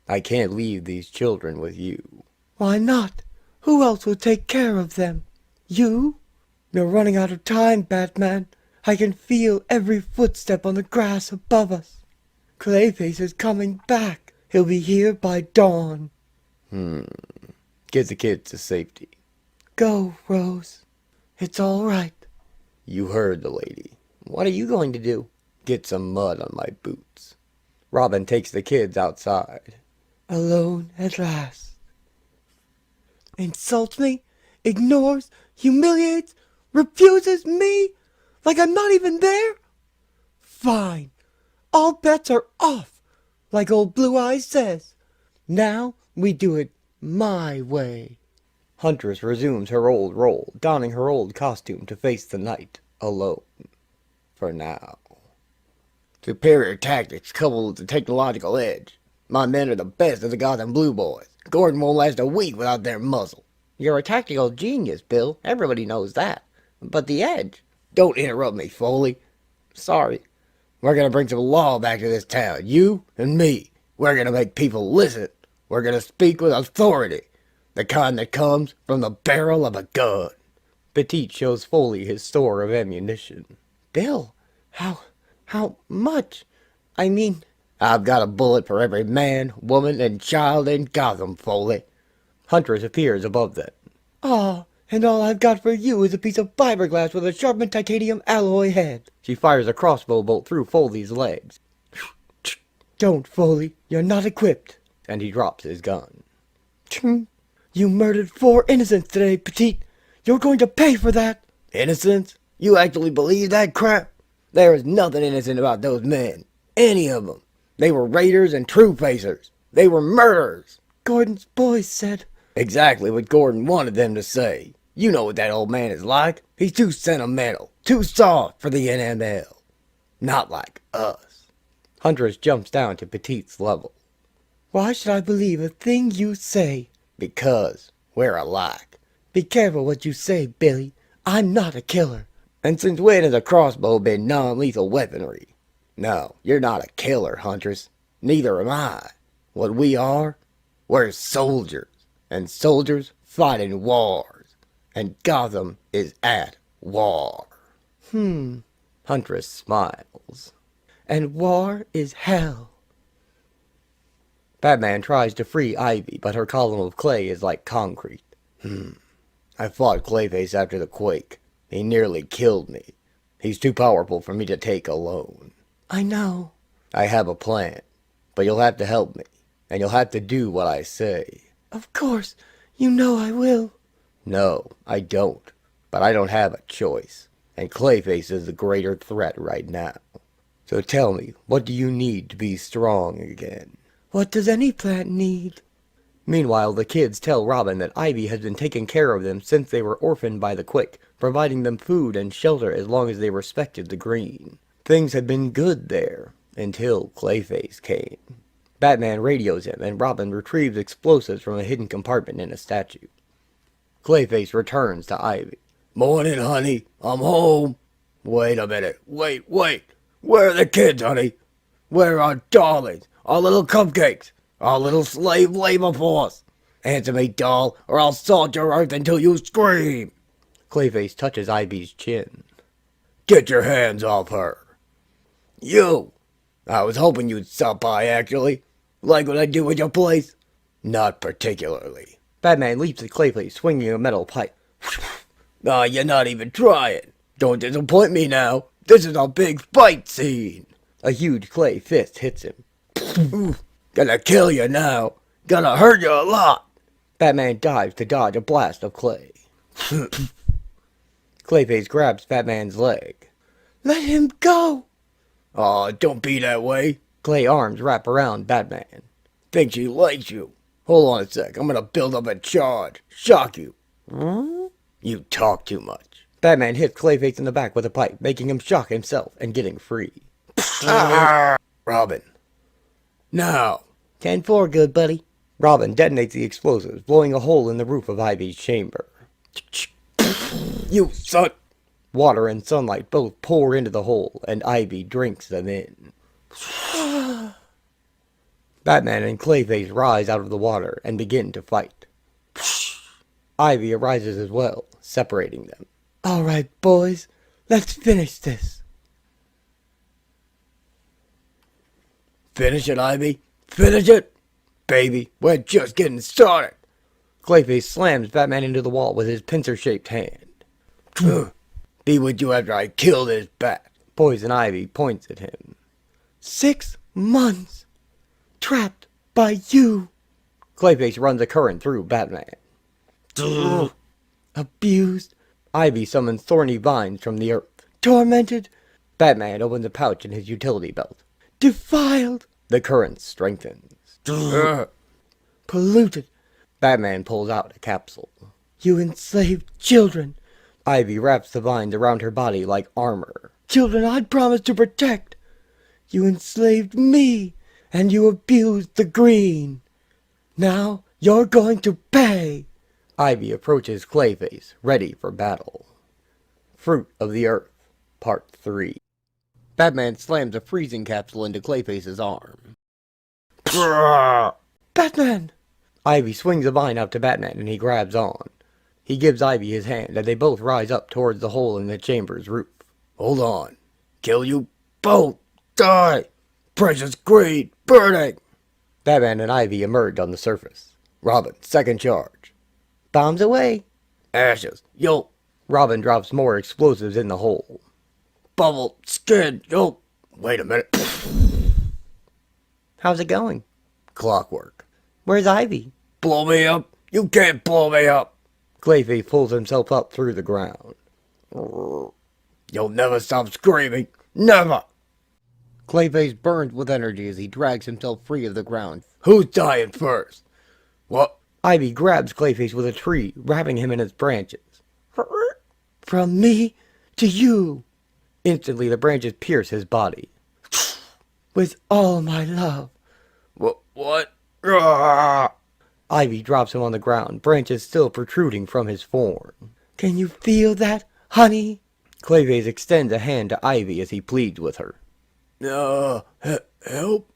I can't leave these children with you. Why not? Who else will take care of them? You? You're running out of time, Batman. I can feel every footstep on the grass above us. Clayface is coming back. He'll be here by dawn. Get the kids to safety. Go, Rose. It's all right. You heard the lady. What are you going to do? Get some mud on my boots. Robin takes the kids outside. Alone at last. Insults me, ignores, humiliates, refuses me, like I'm not even there? Fine. All bets are off, like old Blue Eyes says. Now we do it my way. Huntress resumes her old role, donning her old costume to face the night, alone. For now. Superior tactics coupled with the technological edge. My men are the best of the Gotham Blue Boys. Gordon won't last a week without their muzzle. You're a tactical genius, Bill. Everybody knows that. But the edge? Don't interrupt me, Foley. Sorry. We're gonna bring some law back to this town. You and me. We're gonna make people listen. We're gonna speak with authority. The kind that comes from the barrel of a gun. Petite shows Foley his store of ammunition. Bill, how much? I mean... I've got a bullet for every man, woman, and child in Gotham, Foley. Huntress appears above them. Ah, and all I've got for you is a piece of fiberglass with a sharpened titanium alloy head. She fires a crossbow bolt through Foley's legs. Don't, Foley. You're not equipped. And he drops his gun. You murdered 4 innocents today, Petite. You're going to pay for that. Innocents? You actually believe that crap? There is nothing innocent about those men. Any of them. They were raiders and true-facers. They were murderers. Gordon's boys said... Exactly what Gordon wanted them to say. You know what that old man is like. He's too sentimental, too soft for the NML. Not like us. Huntress jumps down to Petite's level. Why should I believe a thing you say? Because we're alike. Be careful what you say, Billy. I'm not a killer. And since when has a crossbow been non-lethal weaponry? No, you're not a killer, Huntress. Neither am I. What we are, we're soldiers. And soldiers fight in wars. And Gotham is at war. Huntress smiles. And war is hell. Batman tries to free Ivy, but her column of clay is like concrete. I fought Clayface after the quake. He nearly killed me. He's too powerful for me to take alone. I know. I have a plan, but you'll have to help me, and you'll have to do what I say. Of course. You know I will. No, I don't. But I don't have a choice, and Clayface is the greater threat right now. So tell me, what do you need to be strong again? What does any plant need? Meanwhile, the kids tell Robin that Ivy has been taking care of them since they were orphaned by the Quick, providing them food and shelter as long as they respected the Green. Things had been good there, until Clayface came. Batman radios him, and Robin retrieves explosives from a hidden compartment in a statue. Clayface returns to Ivy. Morning, honey. I'm home. Wait a minute. Wait. Where are the kids, honey? Where are our darlings? Our little cupcakes? Our little slave labor force? Answer me, doll, or I'll salt your earth until you scream. Clayface touches Ivy's chin. Get your hands off her. You! I was hoping you'd stop by, actually. Like what I do with your place? Not particularly. Batman leaps at Clayface, swinging a metal pipe. You're not even trying. Don't disappoint me now. This is a big fight scene. A huge clay fist hits him. Gonna kill you now. Gonna hurt you a lot. Batman dives to dodge a blast of clay. Clayface grabs Batman's leg. Let him go. Aw, don't be that way. Clay arms wrap around Batman. Think she likes you. Hold on a sec. I'm gonna build up a charge. Shock you. You talk too much. Batman hits Clayface in the back with a pipe, making him shock himself and getting free. Robin. Now. 10-4, good buddy. Robin detonates the explosives, blowing a hole in the roof of Ivy's chamber. You son. Water and sunlight both pour into the hole, and Ivy drinks them in. Batman and Clayface rise out of the water and begin to fight. Ivy arises as well, separating them. All right, boys, let's finish this. Finish it, Ivy. Finish it. Baby, we're just getting started. Clayface slams Batman into the wall with his pincer-shaped hand. Be with you after I kill this bat. Poison Ivy points at him. 6 months. Trapped by you. Clayface runs a current through Batman. Abused. Ivy summons thorny vines from the earth. Tormented. Batman opens a pouch in his utility belt. Defiled. The current strengthens. Polluted. Batman pulls out a capsule. You enslaved children. Ivy wraps the vines around her body like armor. Children I'd promised to protect. You enslaved me, and you abused the green. Now you're going to pay. Ivy approaches Clayface, ready for battle. Fruit of the Earth, Part 3. Batman slams a freezing capsule into Clayface's arm. Batman! Ivy swings a vine out to Batman and he grabs on. He gives Ivy his hand and they both rise up towards the hole in the chamber's roof. Hold on. Kill you both. Die. Precious greed. Burning. Batman and Ivy emerge on the surface. Robin, second charge. Bombs away. Ashes. Yo. Robin drops more explosives in the hole. Bubble. Skin. Yo. Wait a minute. How's it going? Clockwork. Where's Ivy? Blow me up. You can't blow me up. Clayface pulls himself up through the ground. You'll never stop screaming. Never. Clayface burns with energy as he drags himself free of the ground. Who's dying first? What? Ivy grabs Clayface with a tree, wrapping him in its branches. From me to you. Instantly, the branches pierce his body. With all my love. What? Ivy drops him on the ground, branches still protruding from his form. Can you feel that, honey? Clayface extends a hand to Ivy as he pleads with her. Help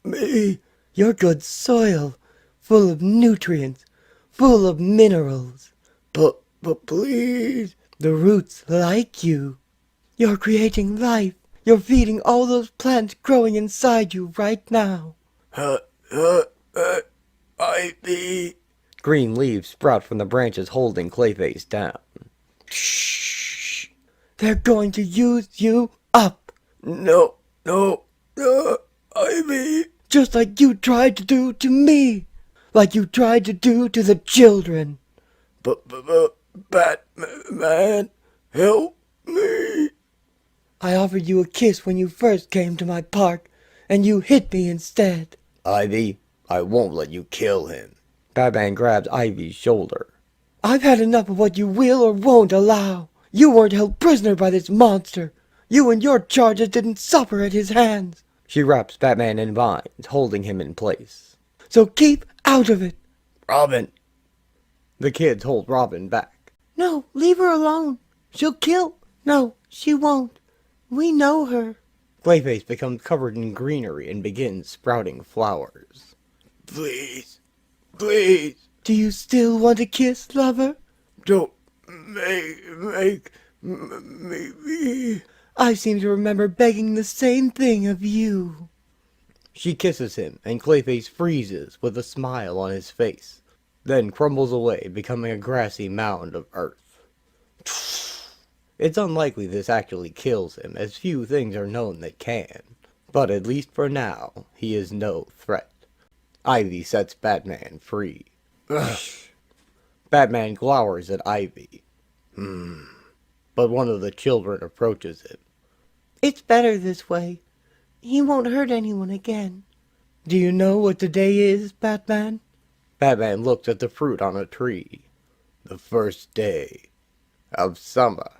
me. You're good soil, full of nutrients, full of minerals. But please. The roots like you. You're creating life. You're feeding all those plants growing inside you right now. Ivy. Green leaves sprout from the branches holding Clayface down. Shh. They're going to use you up. No, Ivy. Just like you tried to do to me. Like you tried to do to the children. Batman, help me. I offered you a kiss when you first came to my park, and you hit me instead. Ivy, I won't let you kill him. Batman grabs Ivy's shoulder. I've had enough of what you will or won't allow. You weren't held prisoner by this monster. You and your charges didn't suffer at his hands. She wraps Batman in vines, holding him in place. So keep out of it. Robin. The kids hold Robin back. No, leave her alone. She'll kill. No, she won't. We know her. Clayface becomes covered in greenery and begins sprouting flowers. Please. Do you still want a kiss, lover? Don't make me. I seem to remember begging the same thing of you. She kisses him, and Clayface freezes with a smile on his face, then crumbles away, becoming a grassy mound of earth. It's unlikely this actually kills him, as few things are known that can. But at least for now, he is no threat. Ivy sets Batman free. Batman glowers at Ivy. But one of the children approaches him. It's better this way. He won't hurt anyone again. Do you know what today is, Batman? Batman looks at the fruit on a tree. The first day. of summer.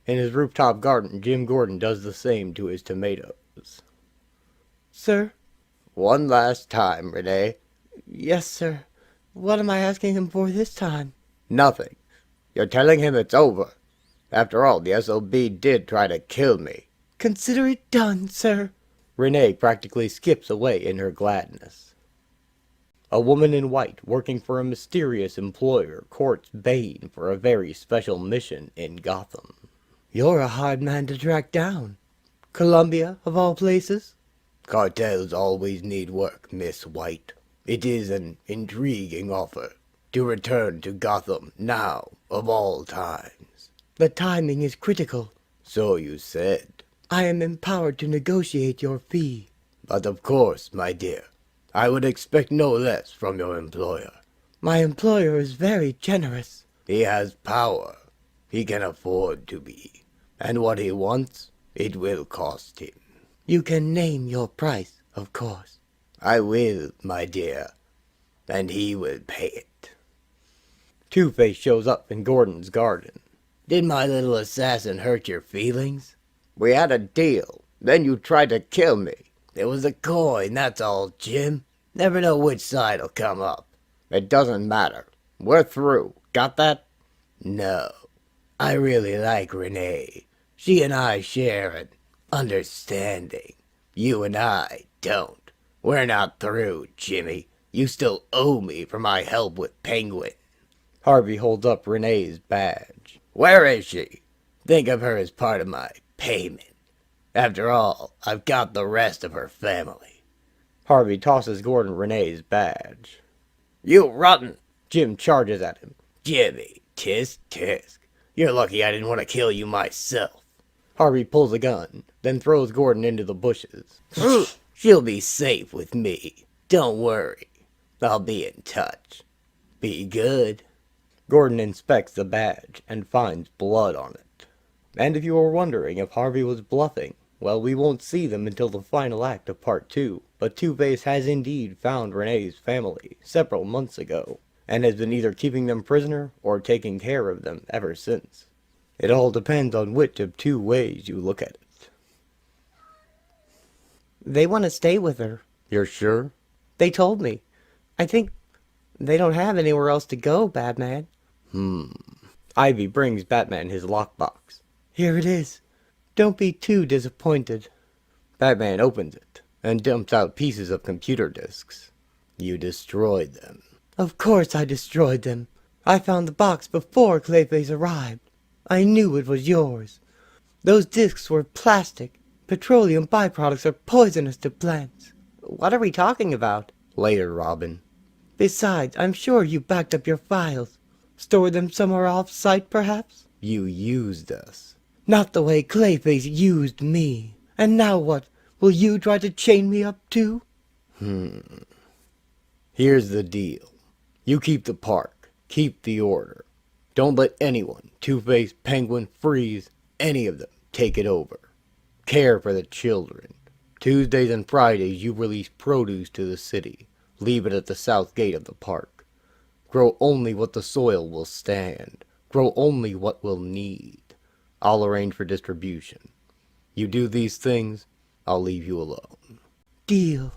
In his rooftop garden, Jim Gordon does the same to his tomatoes. Sir? One last time, Renee. Yes, sir. What am I asking him for this time? Nothing. You're telling him it's over. After all, the SOB did try to kill me. Consider it done, sir. Renee practically skips away in her gladness. A woman in white working for a mysterious employer courts Bane for a very special mission in Gotham. You're a hard man to track down. Columbia, of all places? Cartels always need work, Miss White. It is an intriguing offer to return to Gotham now, of all times. The timing is critical. So you said. I am empowered to negotiate your fee. But of course, my dear, I would expect no less from your employer. My employer is very generous. He has power. He can afford to be. And what he wants, it will cost him. You can name your price, of course. I will, my dear. And he will pay it. Two-Face shows up in Gordon's garden. Did my little assassin hurt your feelings? We had a deal. Then you tried to kill me. It was a coin, that's all, Jim. Never know which side'll come up. It doesn't matter. We're through. Got that? No. I really like Renee. She and I share an understanding. You and I don't. We're not through, Jimmy. You still owe me for my help with Penguin. Harvey holds up Renee's badge. Where is she? Think of her as part of my payment. After all, I've got the rest of her family. Harvey tosses Gordon Renee's badge. You rotten! Jim charges at him. Jimmy, tisk tisk. You're lucky I didn't want to kill you myself. Harvey pulls a gun, then throws Gordon into the bushes. She'll be safe with me. Don't worry. I'll be in touch. Be good. Gordon inspects the badge and finds blood on it. And if you were wondering if Harvey was bluffing, well, we won't see them until the final act of Part 2, but Two-Face has indeed found Renee's family several months ago, and has been either keeping them prisoner or taking care of them ever since. It all depends on which of two ways you look at it. They want to stay with her. You're sure? They told me. I think they don't have anywhere else to go, Batman. Ivy brings Batman his lockbox. Here it is. Don't be too disappointed. Batman opens it and dumps out pieces of computer disks. You destroyed them. Of course I destroyed them. I found the box before Clayface arrived. I knew it was yours. Those discs were plastic. Petroleum byproducts are poisonous to plants. What are we talking about? Later, Robin. Besides, I'm sure you backed up your files. Stored them somewhere off-site, perhaps? You used us. Not the way Clayface used me. And now what? Will you try to chain me up too? Here's the deal. You keep the park. Keep the order. Don't let anyone, Two-Face, Penguin, Freeze, any of them, take it over. Care for the children. Tuesdays and Fridays you release produce to the city. Leave it at the south gate of the park. Grow only what the soil will stand. Grow only what we'll need. I'll arrange for distribution. You do these things, I'll leave you alone. Deal.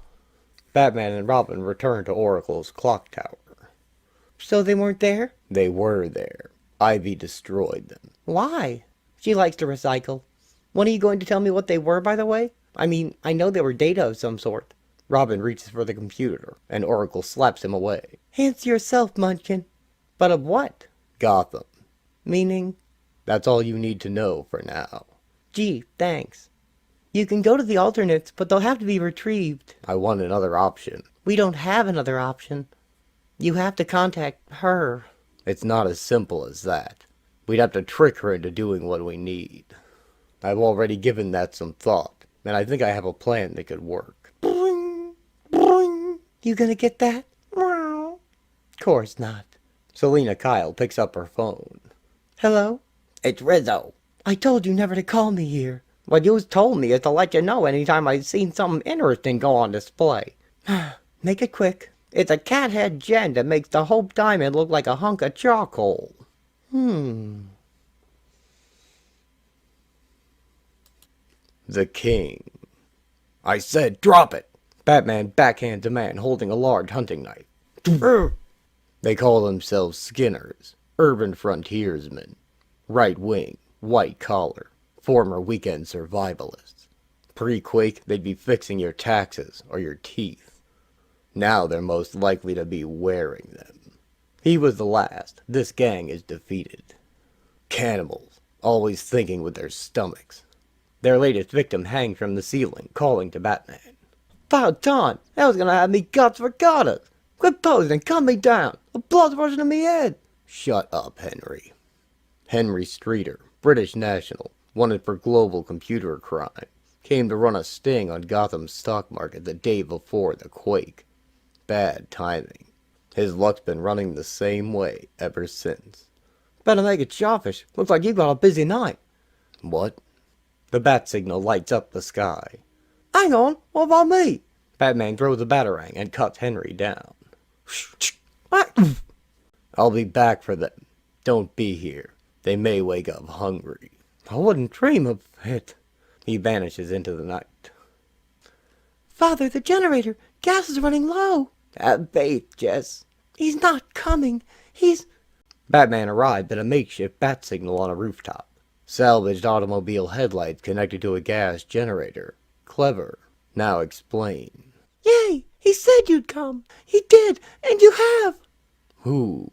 Batman and Robin return to Oracle's clock tower. So they weren't there? They were there. Ivy destroyed them. Why? She likes to recycle. When are you going to tell me what they were, by the way? I mean, I know they were data of some sort. Robin reaches for the computer, and Oracle slaps him away. Answer yourself, Munchkin. But of what? Gotham. Meaning? That's all you need to know for now. Gee, thanks. You can go to the alternates, but they'll have to be retrieved. I want another option. We don't have another option. You have to contact her. It's not as simple as that. We'd have to trick her into doing what we need. I've already given that some thought, and I think I have a plan that could work. Boing, boing. You gonna get that? Meow. Course not. Selena Kyle picks up her phone. Hello? It's Rizzo. I told you never to call me here. What you told me is to let you know anytime I've seen something interesting go on display. Make it quick. It's a cat head gem that makes the Hope Diamond look like a hunk of charcoal. The King. I said drop it! Batman backhands a man holding a large hunting knife. They call themselves Skinners, urban frontiersmen, right wing, white collar, former weekend survivalists. Pre-Quake, they'd be fixing your taxes or your teeth. Now they're most likely to be wearing them. He was the last. This gang is defeated. Cannibals, always thinking with their stomachs. Their latest victim hangs from the ceiling, calling to Batman. About time! That was gonna have me guts for garters! Quit posing and cut me down! The blood's rushing to me head! Shut up, Henry. Henry Streeter, British national, wanted for global computer crime, came to run a sting on Gotham's stock market the day before the quake. Bad timing. His luck's been running the same way ever since. Better make it sharpish. Looks like you've got a busy night. What? The bat signal lights up the sky. Hang on, what about me? Batman throws a batarang and cuts Henry down. I'll be back for them. Don't be here. They may wake up hungry. I wouldn't dream of it. He vanishes into the night. Father, the generator! Gas is running low! Have faith, Jess. He's not coming. He's... Batman arrived at a makeshift bat signal on a rooftop. Salvaged automobile headlights connected to a gas generator. Clever. Now explain. Yay! He said you'd come. He did, and you have. Who?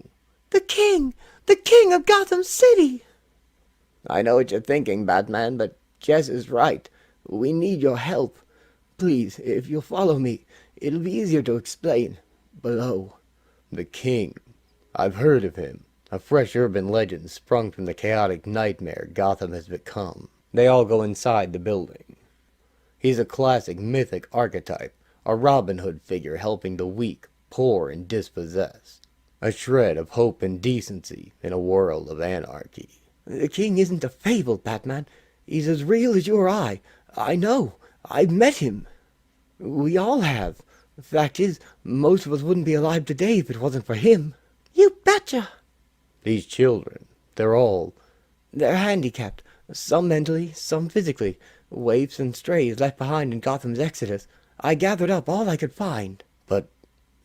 The King. The King of Gotham City. I know what you're thinking, Batman, but Jess is right. We need your help. Please, if you'll follow me, it'll be easier to explain. Below. The King. I've heard of him. A fresh urban legend sprung from the chaotic nightmare Gotham has become. They all go inside the building. He's a classic mythic archetype, a Robin Hood figure helping the weak, poor, and dispossessed. A shred of hope and decency in a world of anarchy. The King isn't a fable, Batman. He's as real as you or I. I know. I've met him. We all have. The fact is, most of us wouldn't be alive today if it wasn't for him. You betcha! These children, they're handicapped. Some mentally, some physically. Waifs and strays left behind in Gotham's exodus. I gathered up all I could find. But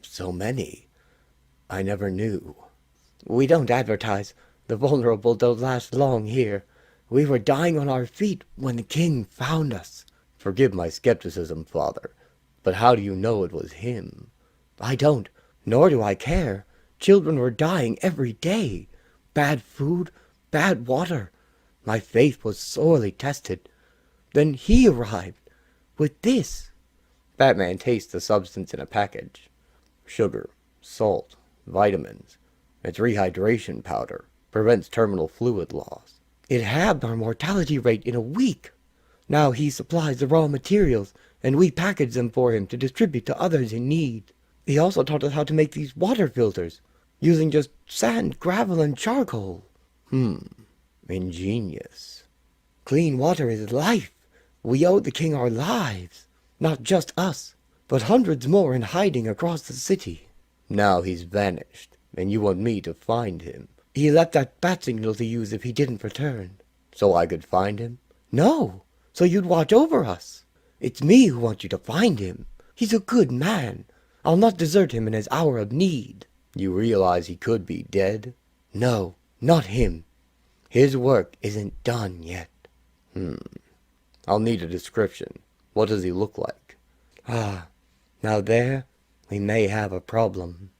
so many. I never knew. We don't advertise. The vulnerable don't last long here. We were dying on our feet when the King found us. Forgive my skepticism, Father, but how do you know it was him? I don't, nor do I care. Children were dying every day. Bad food, bad water. My faith was sorely tested. Then he arrived with this. Batman tastes the substance in a package. Sugar, salt, vitamins. It's rehydration powder. Prevents terminal fluid loss. It halved our mortality rate in a week. Now he supplies the raw materials, and we package them for him to distribute to others in need. He also taught us how to make these water filters, using just sand, gravel, and charcoal. Ingenious. Clean water is life. We owe the King our lives. Not just us, but hundreds more in hiding across the city. Now he's vanished, and you want me to find him. He left that bat signal to use if he didn't return. So I could find him? No, so you'd watch over us. It's me who wants you to find him. He's a good man. I'll not desert him in his hour of need. You realize he could be dead? No, not him. His work isn't done yet. I'll need a description. What does he look like? Now there, we may have a problem.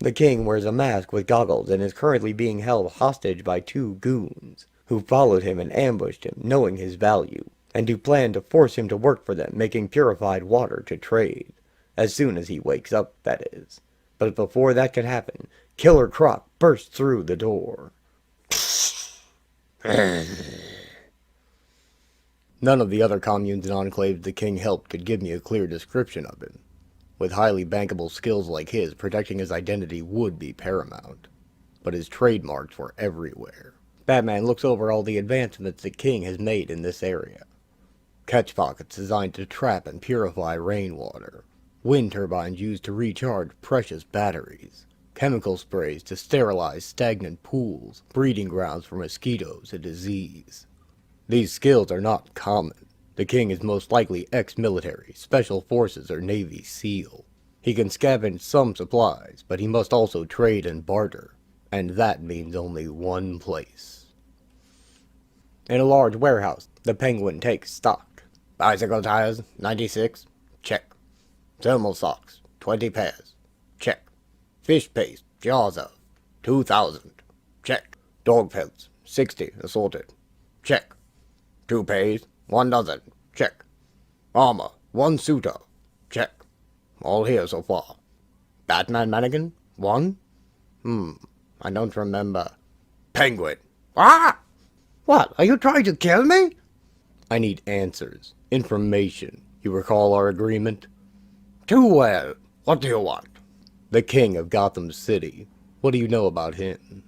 The King wears a mask with goggles and is currently being held hostage by 2 goons, who followed him and ambushed him, knowing his value, and who plan to force him to work for them, making purified water to trade. As soon as he wakes up, that is. But before that can happen, Killer Croc bursts through the door. None of the other communes and enclaves the King helped could give me a clear description of him. With highly bankable skills like his, protecting his identity would be paramount. But his trademarks were everywhere. Batman looks over all the advancements the King has made in this area. Catch pockets designed to trap and purify rainwater. Wind turbines used to recharge precious batteries. Chemical sprays to sterilize stagnant pools, breeding grounds for mosquitoes and disease. These skills are not common. The king is most likely ex-military, special forces, or Navy SEAL. He can scavenge some supplies, but he must also trade and barter, and that means only one place. In a large warehouse, the Penguin takes stock. Bicycle tires, 96. Check. Thermal socks, 20 pairs. Check. Fish paste, jars of, 2,000. Check. Dog pelts, 60 assorted. Check. Toupees, 1 dozen. Check. Armor, 1 suit of. Check. All here so far. Batman mannequin, 1? I don't remember. Penguin. Ah! What, are you trying to kill me? I need answers. Information. You recall our agreement? Too well. What do you want? The king of Gotham City. What do you know about him?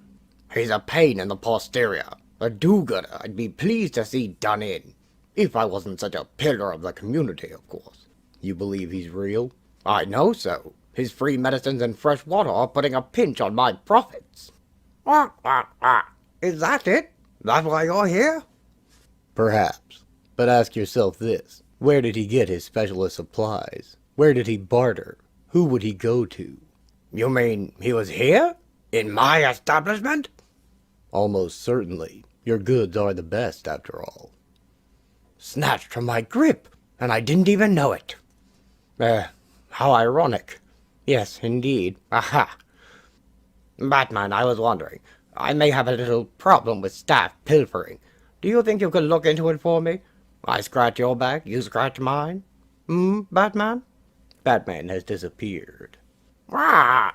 He's a pain in the posterior. A do-gooder I'd be pleased to see done in. If I wasn't such a pillar of the community, of course. You believe he's real? I know so. His free medicines and fresh water are putting a pinch on my profits. Is that it? That's why you're here? Perhaps. But ask yourself this. Where did he get his specialist supplies? Where did he barter? Who would he go to? You mean he was here? In my establishment? Almost certainly. Your goods are the best, after all. Snatched from my grip, and I didn't even know it. How ironic. Yes, indeed. Aha. Batman, I was wondering. I may have a little problem with staff pilfering. Do you think you could look into it for me? I scratch your back, you scratch mine? Batman? Batman has disappeared. Ah!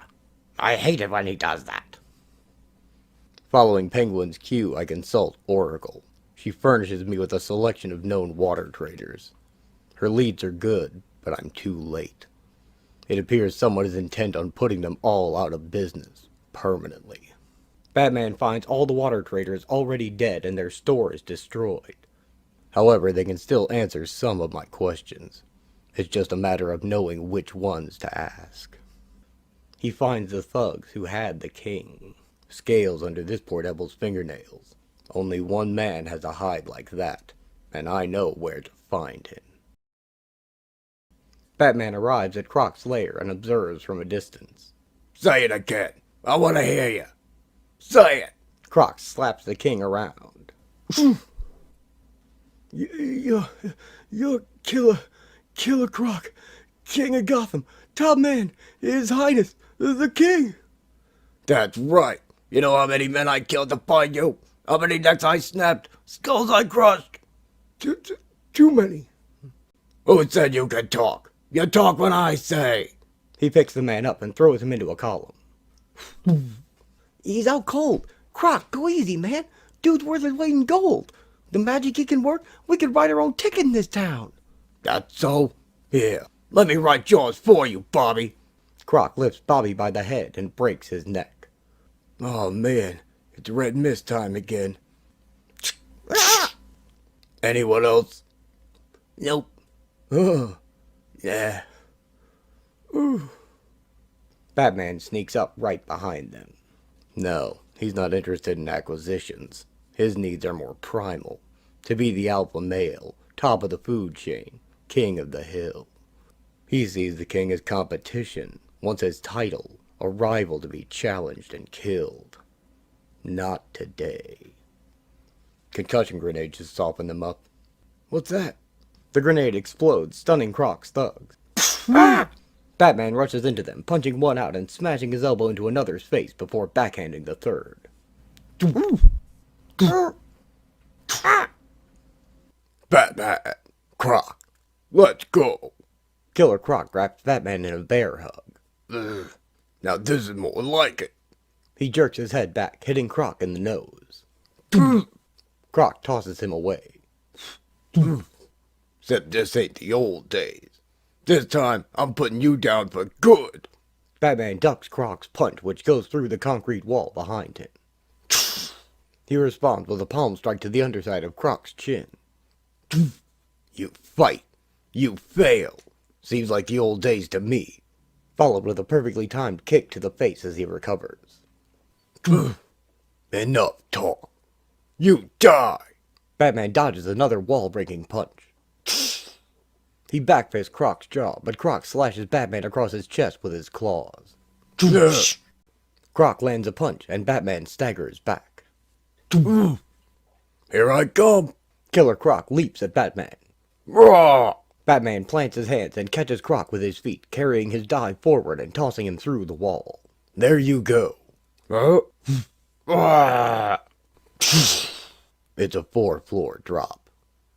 I hate it when he does that. Following Penguin's cue, I consult Oracle. She furnishes me with a selection of known water traders. Her leads are good, but I'm too late. It appears someone is intent on putting them all out of business, permanently. Batman finds all the water traders already dead and their store is destroyed. However, they can still answer some of my questions. It's just a matter of knowing which ones to ask. He finds the thugs who had the king. Scales under this poor devil's fingernails. Only one man has a hide like that, and I know where to find him. Batman arrives at Croc's lair and observes from a distance. Say it again. I want to hear you. Say it. Croc slaps the king around. You're Killer Croc, King of Gotham, top man, His Highness, the King. That's right. You know how many men I killed to find you? How many necks I snapped? Skulls I crushed? Too many. Who said you could talk? You talk when I say. He picks the man up and throws him into a column. He's out cold. Croc, go easy, man. Dude's worth his weight in gold. The magic he can work, we could write our own ticket in this town. That's so? Here, let me write yours for you, Bobby. Croc lifts Bobby by the head and breaks his neck. Oh, man. It's red mist time again. Anyone else? Nope. Yeah. Batman sneaks up right behind them. No, he's not interested in acquisitions. His needs are more primal. To be the alpha male, top of the food chain, king of the hill. He sees the king as competition, wants his title, a rival to be challenged and killed. Not today. Concussion grenade just softened them up. What's that? The grenade explodes, stunning Croc's thugs. Batman rushes into them, punching one out and smashing his elbow into another's face before backhanding the third. Batman, Croc, let's go. Killer Croc wraps Batman in a bear hug. Now this is more like it. He jerks his head back, hitting Croc in the nose. Croc tosses him away. Except this ain't the old days. This time, I'm putting you down for good. Batman ducks Croc's punch, which goes through the concrete wall behind him. He responds with a palm strike to the underside of Croc's chin. You fight. You fail. Seems like the old days to me. Followed with a perfectly timed kick to the face as he recovers. Enough talk. You die. Batman dodges another wall-breaking punch. He backfists Croc's jaw, but Croc slashes Batman across his chest with his claws. Croc lands a punch, and Batman staggers back. Here I come. Killer Croc leaps at Batman. Raw. Batman plants his hands and catches Croc with his feet, carrying his dive forward and tossing him through the wall. There you go. It's a 4-floor drop.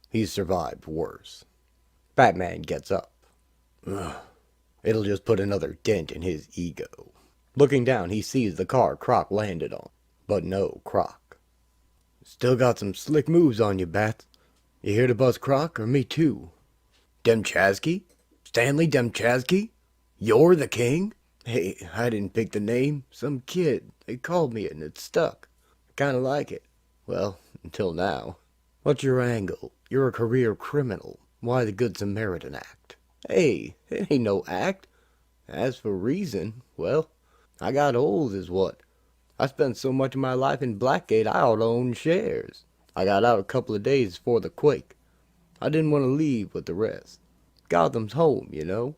He's survived worse. Batman gets up. It'll just put another dent in his ego. Looking down, he sees the car Croc landed on, but no Croc. Still got some slick moves on you, Bats. You here to buzz Croc, or me too? Demchazki? Stanley Demchazki? You're the king? Hey, I didn't pick the name. Some kid. They called me it and it stuck. I kinda like it. Well, until now. What's your angle? You're a career criminal. Why the Good Samaritan act? Hey, it ain't no act. As for reason, well, I got old is what. I spent so much of my life in Blackgate I ought to own shares. I got out a couple of days before the quake. I didn't want to leave with the rest. Gotham's home, you know.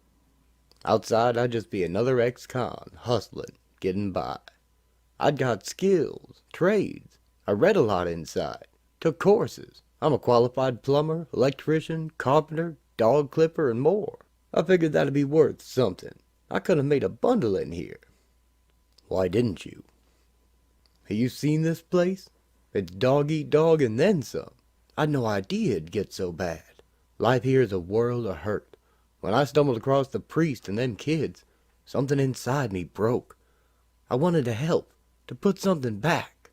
Outside I'd just be another ex-con, hustling, getting by. I'd got skills, trades. I read a lot inside, took courses. I'm a qualified plumber, electrician, carpenter, dog clipper, and more. I figured that'd be worth something. I could have made a bundle in here. Why didn't you? Have you seen this place? It's dog eat dog and then some. I'd no idea it'd get so bad. Life here is a world of hurt. When I stumbled across the priest and them kids, something inside me broke. I wanted to help, to put something back.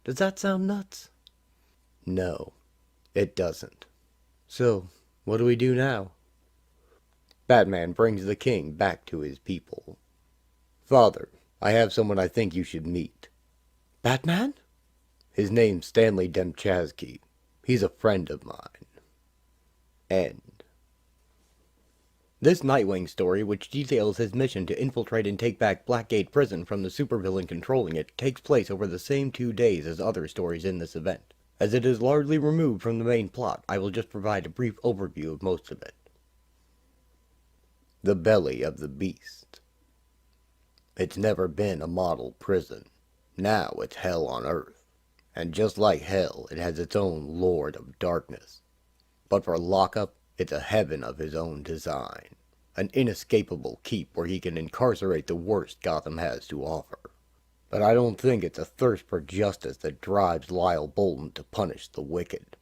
Does that sound nuts? No, it doesn't. So, what do we do now? Batman brings the king back to his people. Father, I have someone I think you should meet. Batman? His name's Stanley Demchazki. He's a friend of mine. End. This Nightwing story, which details his mission to infiltrate and take back Blackgate Prison from the supervillain controlling it, takes place over the same 2 days as other stories in this event. As it is largely removed from the main plot, I will just provide a brief overview of most of it. The belly of the beast. It's never been a model prison. Now it's hell on earth. And just like hell, it has its own Lord of Darkness. But for Lockup, it's a heaven of his own design. An inescapable keep where he can incarcerate the worst Gotham has to offer. But I don't think it's a thirst for justice that drives Lyle Bolton to punish the wicked.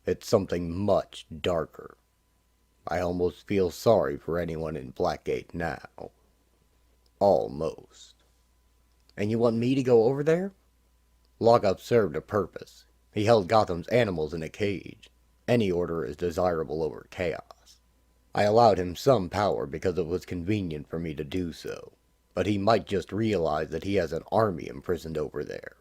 It's something much darker. I almost feel sorry for anyone in Blackgate now. Almost. And you want me to go over there? Lockup served a purpose. He held Gotham's animals in a cage. Any order is desirable over chaos. I allowed him some power because it was convenient for me to do so. But he might just realize that he has an army imprisoned over there.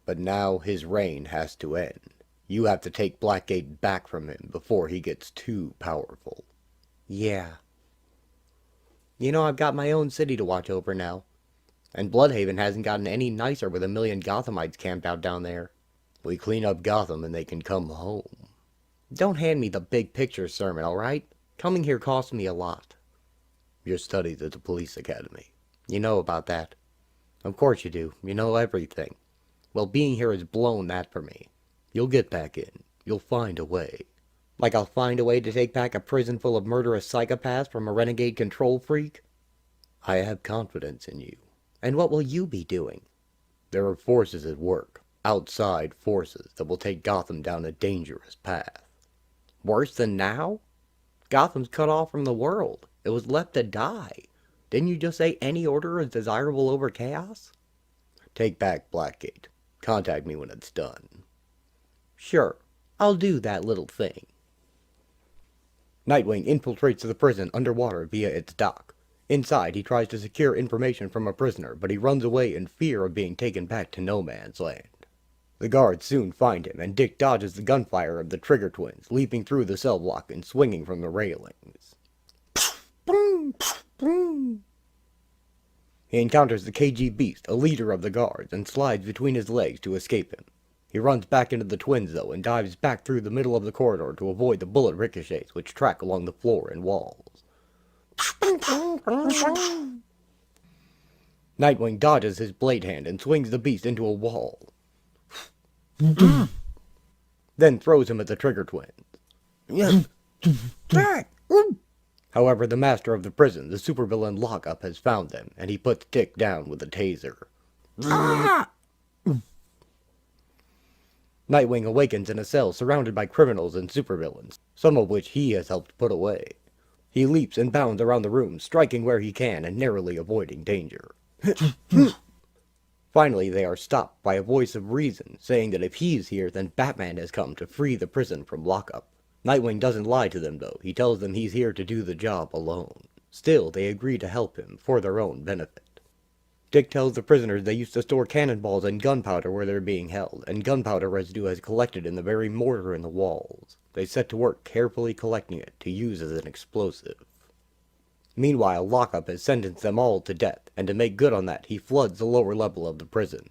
But now his reign has to end. You have to take Blackgate back from him before he gets too powerful. Yeah. You know, I've got my own city to watch over now. And Bloodhaven hasn't gotten any nicer with 1 million Gothamites camped out down there. We clean up Gotham and they can come home. Don't hand me the big picture sermon, alright? Coming here costs me a lot. Your studies at the police academy. You know about that. Of course you do. You know everything. Well, being here has blown that for me. You'll get back in. You'll find a way. Like I'll find a way to take back a prison full of murderous psychopaths from a renegade control freak? I have confidence in you. And what will you be doing? There are forces at work. Outside forces that will take Gotham down a dangerous path. Worse than now? Gotham's cut off from the world. It was left to die. Didn't you just say any order is desirable over chaos? Take back Blackgate. Contact me when it's done. Sure, I'll do that little thing. Nightwing infiltrates the prison underwater via its dock. Inside, he tries to secure information from a prisoner, but he runs away in fear of being taken back to no man's land. The guards soon find him, and Dick dodges the gunfire of the Trigger Twins, leaping through the cell block and swinging from the railings. He encounters the KG Beast, a leader of the guards, and slides between his legs to escape him. He runs back into the twins though and dives back through the middle of the corridor to avoid the bullet ricochets which track along the floor and walls. Nightwing dodges his blade hand and swings the beast into a wall. Then throws him at the Trigger twins. However, the master of the prison, the supervillain Lockup, has found them, and he puts Dick down with a taser. Nightwing awakens in a cell surrounded by criminals and supervillains, some of which he has helped put away. He leaps and bounds around the room, striking where he can and narrowly avoiding danger. Finally, they are stopped by a voice of reason, saying that if he's here, then Batman has come to free the prison from lockup. Nightwing doesn't lie to them, though. He tells them he's here to do the job alone. Still, they agree to help him, for their own benefit. Dick tells the prisoners they used to store cannonballs and gunpowder where they're being held, and gunpowder residue has collected in the very mortar in the walls. They set to work carefully collecting it to use as an explosive. Meanwhile, Lockup has sentenced them all to death, and to make good on that, he floods the lower level of the prison.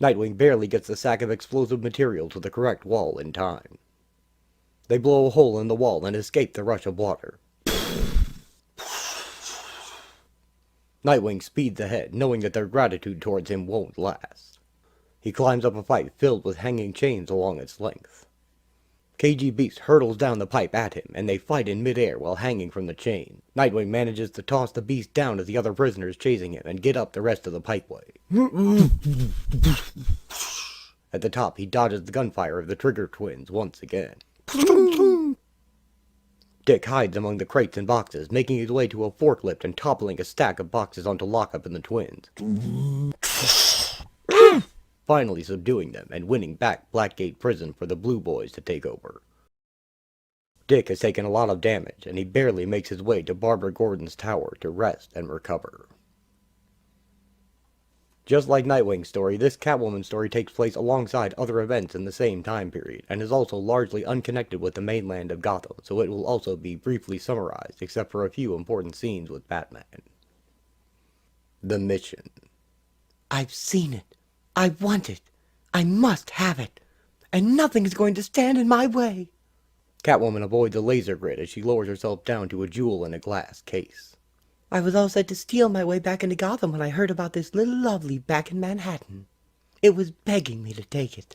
Nightwing barely gets the sack of explosive material to the correct wall in time. They blow a hole in the wall and escape the rush of water. Nightwing speeds ahead, knowing that their gratitude towards him won't last. He climbs up a pipe filled with hanging chains along its length. KG Beast hurtles down the pipe at him, and they fight in midair while hanging from the chain. Nightwing manages to toss the beast down to the other prisoners chasing him and get up the rest of the pipeway. At the top, he dodges the gunfire of the Trigger twins once again. Dick hides among the crates and boxes, making his way to a forklift and toppling a stack of boxes onto Lockup and the twins. Finally subduing them and winning back Blackgate prison for the Blue Boys to take over. Dick has taken a lot of damage, and he barely makes his way to Barbara Gordon's tower to rest and recover. Just like Nightwing's story, this Catwoman story takes place alongside other events in the same time period, and is also largely unconnected with the mainland of Gotham, so it will also be briefly summarized, except for a few important scenes with Batman. The mission. I've seen it. I want it. I must have it. And nothing is going to stand in my way. Catwoman avoids a laser grid as she lowers herself down to a jewel in a glass case. I was all set to steal my way back into Gotham when I heard about this little lovely back in Manhattan. It was begging me to take it.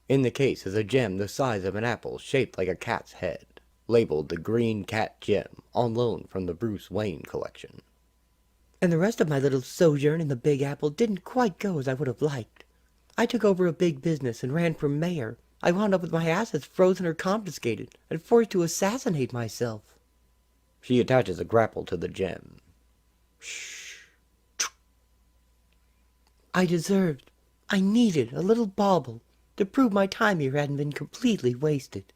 In the case is a gem the size of an apple shaped like a cat's head, labeled the Green Cat Gem, on loan from the Bruce Wayne collection. And the rest of my little sojourn in the Big Apple didn't quite go as I would have liked. I took over a big business and ran for mayor. I wound up with my assets frozen or confiscated and forced to assassinate myself. She attaches a grapple to the gem. I deserved, I needed a little bauble to prove my time here hadn't been completely wasted.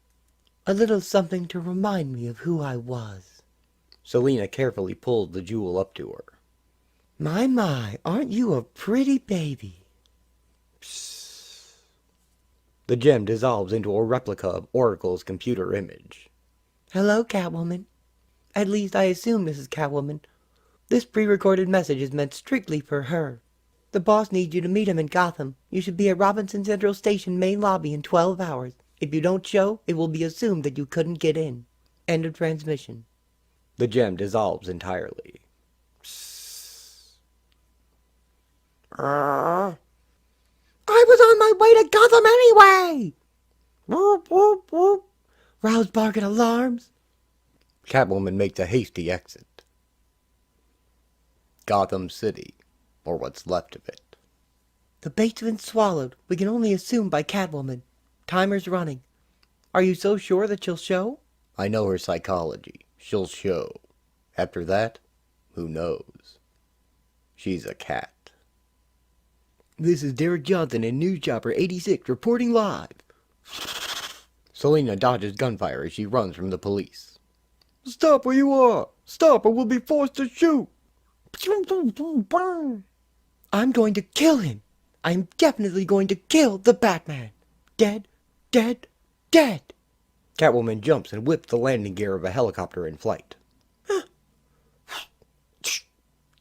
A little something to remind me of who I was. Selina carefully pulls the jewel up to her. My, aren't you a pretty baby? Psst. The gem dissolves into a replica of Oracle's computer image. Hello, Catwoman. At least I assume this is Catwoman. This pre-recorded message is meant strictly for her. The boss needs you to meet him in Gotham. You should be at Robinson Central Station main lobby in 12 hours. If you don't show, it will be assumed that you couldn't get in. End of transmission. The gem dissolves entirely. I was on my way to Gotham anyway! Whoop, whoop, whoop. Rouse barking alarms. Catwoman makes a hasty exit. Gotham City, or what's left of it. The bait's been swallowed. We can only assume by Catwoman. Timer's running. Are you so sure that she'll show? I know her psychology. She'll show. After that, who knows? She's a cat. This is Derek Johnson in News Chopper 86 reporting live. Selina dodges gunfire as she runs from the police. Stop where you are! Stop or we'll be forced to shoot! I'm going to kill him! I'm definitely going to kill the Batman! Dead, dead, dead! Catwoman jumps and whips the landing gear of a helicopter in flight.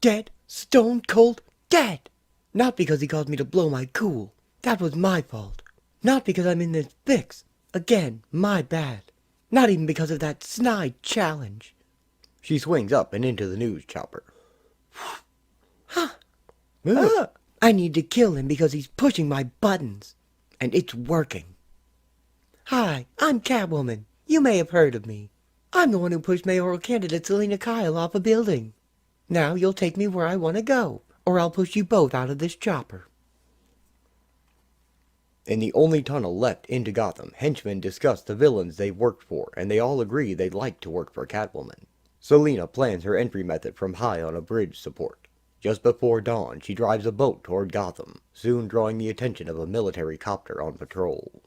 Dead, stone cold dead! Not because he caused me to blow my cool. That was my fault. Not because I'm in this fix. Again, my bad. Not even because of that snide challenge. She swings up and into the news chopper. I need to kill him because he's pushing my buttons. And it's working. Hi, I'm Catwoman. You may have heard of me. I'm the one who pushed mayoral candidate Selina Kyle off a building. Now you'll take me where I want to go, or I'll push you both out of this chopper. In the only tunnel left into Gotham, henchmen discuss the villains they've worked for, and they all agree they'd like to work for Catwoman. Selina plans her entry method from high on a bridge support. Just before dawn, she drives a boat toward Gotham, soon drawing the attention of a military copter on patrol.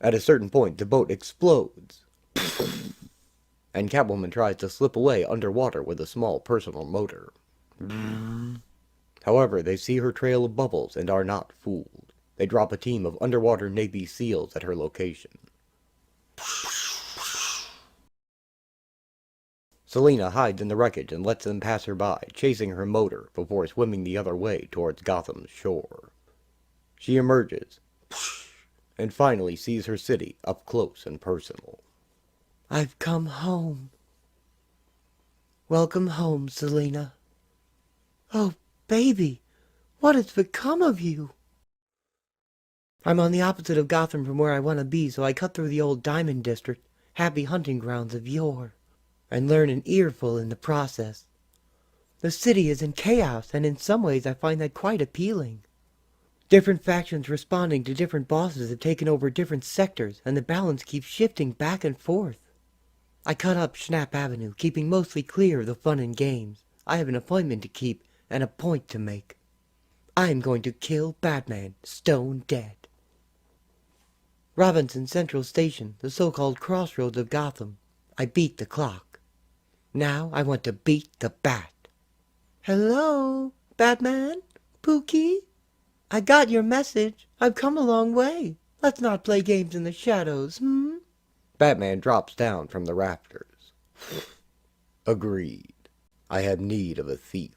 At a certain point, the boat explodes, and Catwoman tries to slip away underwater with a small personal motor. However, they see her trail of bubbles and are not fooled. They drop a team of underwater Navy SEALs at her location. Selina hides in the wreckage and lets them pass her by, chasing her motor before swimming the other way towards Gotham's shore. She emerges, and finally sees her city up close and personal. I've come home. Welcome home, Selina. Oh, baby, what has become of you? I'm on the opposite of Gotham from where I want to be, so I cut through the old Diamond District, happy hunting grounds of yore, and learn an earful in the process. The city is in chaos, and in some ways I find that quite appealing. Different factions responding to different bosses have taken over different sectors, and the balance keeps shifting back and forth. I cut up Schnapp Avenue, keeping mostly clear of the fun and games. I have an appointment to keep and a point to make. I am going to kill Batman stone dead. Robinson Central Station, the so-called crossroads of Gotham. I beat the clock. Now I want to beat the Bat. Hello, Batman? Pookie? I got your message. I've come a long way. Let's not play games in the shadows, Batman drops down from the rafters. Agreed. I have need of a thief.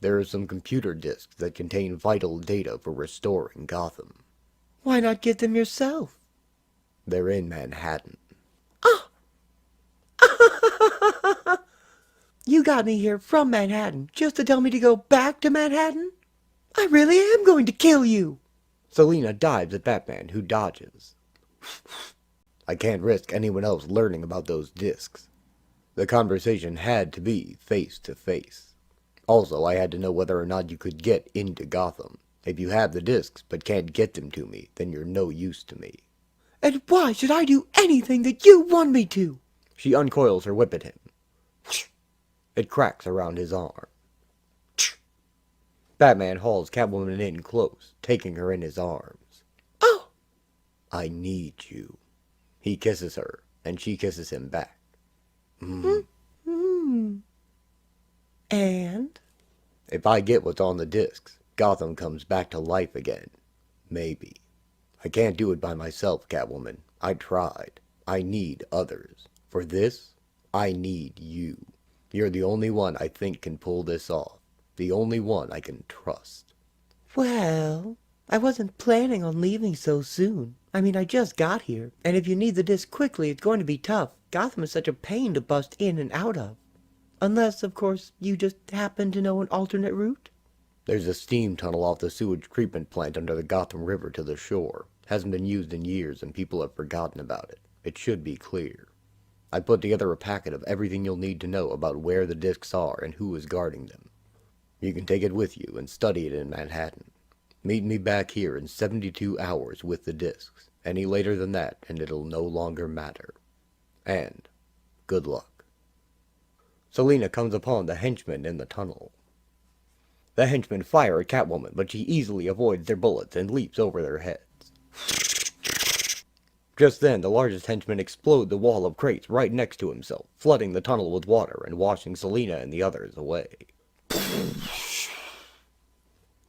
There are some computer disks that contain vital data for restoring Gotham. Why not get them yourself? They're in Manhattan. You got me here from Manhattan just to tell me to go back to Manhattan? I really am going to kill you! Selina dives at Batman, who dodges. I can't risk anyone else learning about those disks. The conversation had to be face to face. Also, I had to know whether or not you could get into Gotham. If you have the disks but can't get them to me, then you're no use to me. And why should I do anything that you want me to? She uncoils her whip at him. It cracks around his arm. Batman hauls Catwoman in close, taking her in his arms. Oh! I need you. He kisses her, and she kisses him back. And? If I get what's on the discs, Gotham comes back to life again. Maybe. I can't do it by myself, Catwoman. I tried. I need others. For this, I need you. You're the only one I think can pull this off. The only one I can trust. Well, I wasn't planning on leaving so soon. I mean, I just got here, and if you need the disc quickly, it's going to be tough. Gotham is such a pain to bust in and out of. Unless, of course, you just happen to know an alternate route? There's a steam tunnel off the sewage treatment plant under the Gotham River to the shore. Hasn't been used in years, and people have forgotten about it. It should be clear. I put together a packet of everything you'll need to know about where the discs are and who is guarding them. You can take it with you and study it in Manhattan. Meet me back here in 72 hours with the discs. Any later than that, and it'll no longer matter. And good luck. Selina comes upon the henchmen in the tunnel. The henchmen fire at Catwoman, but she easily avoids their bullets and leaps over their heads. Just then, the largest henchman explodes the wall of crates right next to himself, flooding the tunnel with water and washing Selina and the others away.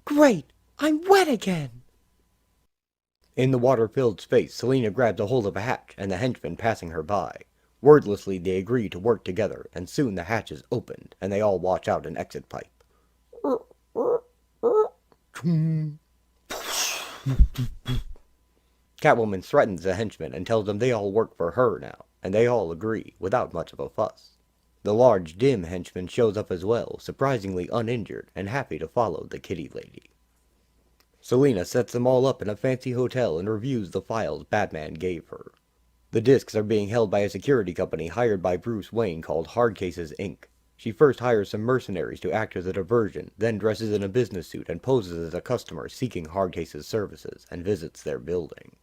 Great! I'm wet again! In the water-filled space, Selina grabs a hold of a hatch, and the henchmen passing her by. Wordlessly they agree to work together, and soon the hatch is opened, and they all watch out an exit pipe. Catwoman threatens the henchmen and tells them they all work for her now, and they all agree, without much of a fuss. The large, dim henchman shows up as well, surprisingly uninjured, and happy to follow the kitty lady. Selina sets them all up in a fancy hotel and reviews the files Batman gave her. The discs are being held by a security company hired by Bruce Wayne called Hardcases Inc. She first hires some mercenaries to act as a diversion, then dresses in a business suit and poses as a customer seeking Hardcase's services, and visits their building.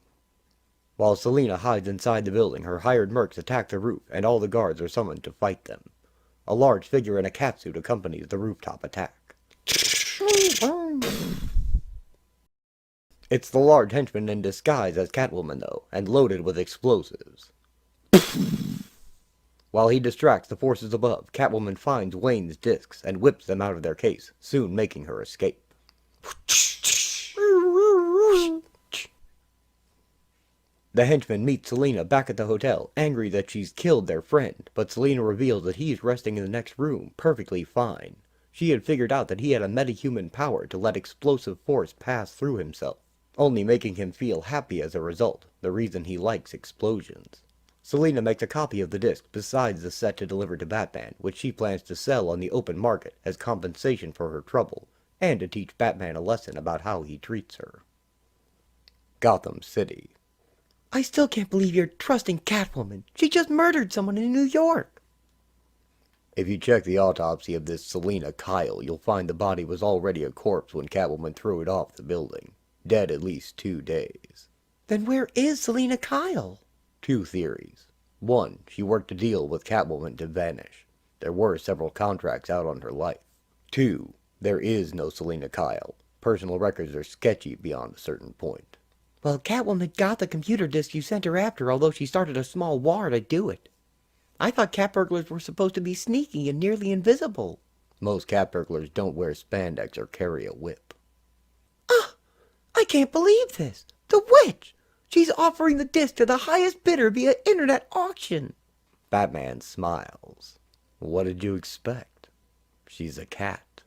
While Selina hides inside the building, her hired mercs attack the roof, and all the guards are summoned to fight them. A large figure in a catsuit accompanies the rooftop attack. It's the large henchman in disguise as Catwoman, though, and loaded with explosives. While he distracts the forces above, Catwoman finds Wayne's discs and whips them out of their case, soon making her escape. The henchman meets Selina back at the hotel, angry that she's killed their friend, but Selina reveals that he's resting in the next room, perfectly fine. She had figured out that he had a metahuman power to let explosive force pass through himself, only making him feel happy as a result, the reason he likes explosions. Selina makes a copy of the disc besides the set to deliver to Batman, which she plans to sell on the open market as compensation for her trouble, and to teach Batman a lesson about how he treats her. Gotham City. I still can't believe you're trusting Catwoman. She just murdered someone in New York. If you check the autopsy of this Selina Kyle, you'll find the body was already a corpse when Catwoman threw it off the building. Dead at least 2 days. Then where is Selina Kyle? 2 theories. 1, she worked a deal with Catwoman to vanish. There were several contracts out on her life. 2, there is no Selina Kyle. Personal records are sketchy beyond a certain point. Well, Catwoman got the computer disk you sent her after, although she started a small war to do it. I thought cat burglars were supposed to be sneaky and nearly invisible. Most cat burglars don't wear spandex or carry a whip. I can't believe this. The witch! She's offering the disc to the highest bidder via internet auction. Batman smiles. What did you expect? She's a cat.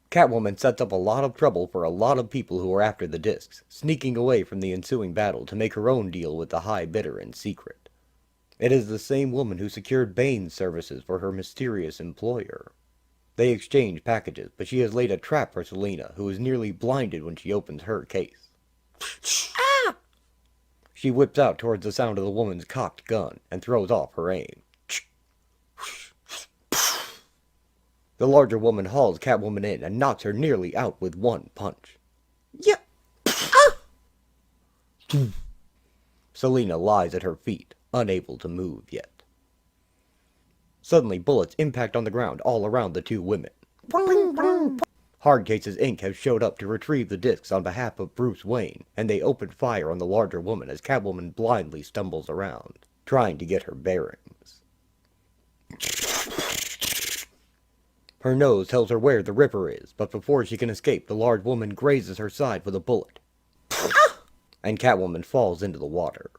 Catwoman sets up a lot of trouble for a lot of people who are after the discs, sneaking away from the ensuing battle to make her own deal with the high bidder in secret. It is the same woman who secured Bane's services for her mysterious employer. They exchange packages, but she has laid a trap for Selina, who is nearly blinded when she opens her case. Ah! She whips out towards the sound of the woman's cocked gun, and throws off her aim. The larger woman hauls Catwoman in and knocks her nearly out with one punch. Yeah. Ah! Selina lies at her feet, unable to move yet. Suddenly, bullets impact on the ground all around the 2 women. Hardcases Inc. have showed up to retrieve the discs on behalf of Bruce Wayne, and they open fire on the larger woman as Catwoman blindly stumbles around, trying to get her bearings. Her nose tells her where the river is, but before she can escape, the large woman grazes her side with a bullet, and Catwoman falls into the water.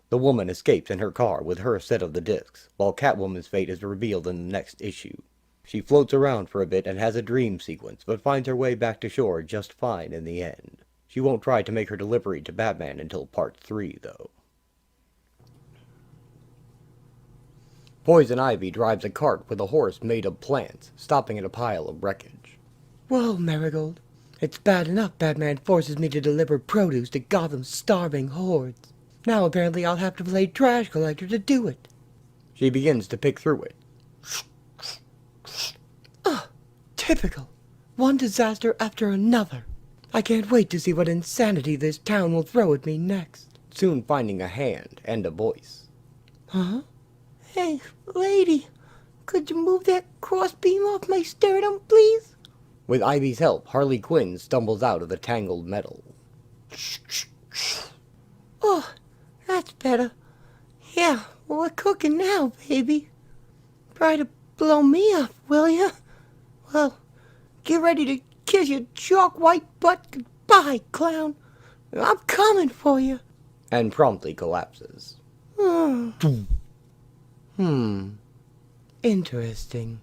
The woman escapes in her car with her set of the discs, while Catwoman's fate is revealed in the next issue. She floats around for a bit and has a dream sequence, but finds her way back to shore just fine in the end. She won't try to make her delivery to Batman until Part 3, though. Poison Ivy drives a cart with a horse made of plants, stopping at a pile of wreckage. Whoa, Marigold. It's bad enough Batman forces me to deliver produce to Gotham's starving hordes. Now apparently I'll have to play trash collector to do it. She begins to pick through it. Typical. One disaster after another. I can't wait to see what insanity this town will throw at me next. Soon finding a hand and a voice. Huh? Hey, lady, could you move that crossbeam off my sternum, please? With Ivy's help, Harley Quinn stumbles out of the tangled metal. Oh, that's better. Yeah, we're cooking now, baby. Try to blow me up, will ya? Well, get ready to kiss your chalk white butt goodbye, clown. I'm coming for you. And promptly collapses. Interesting.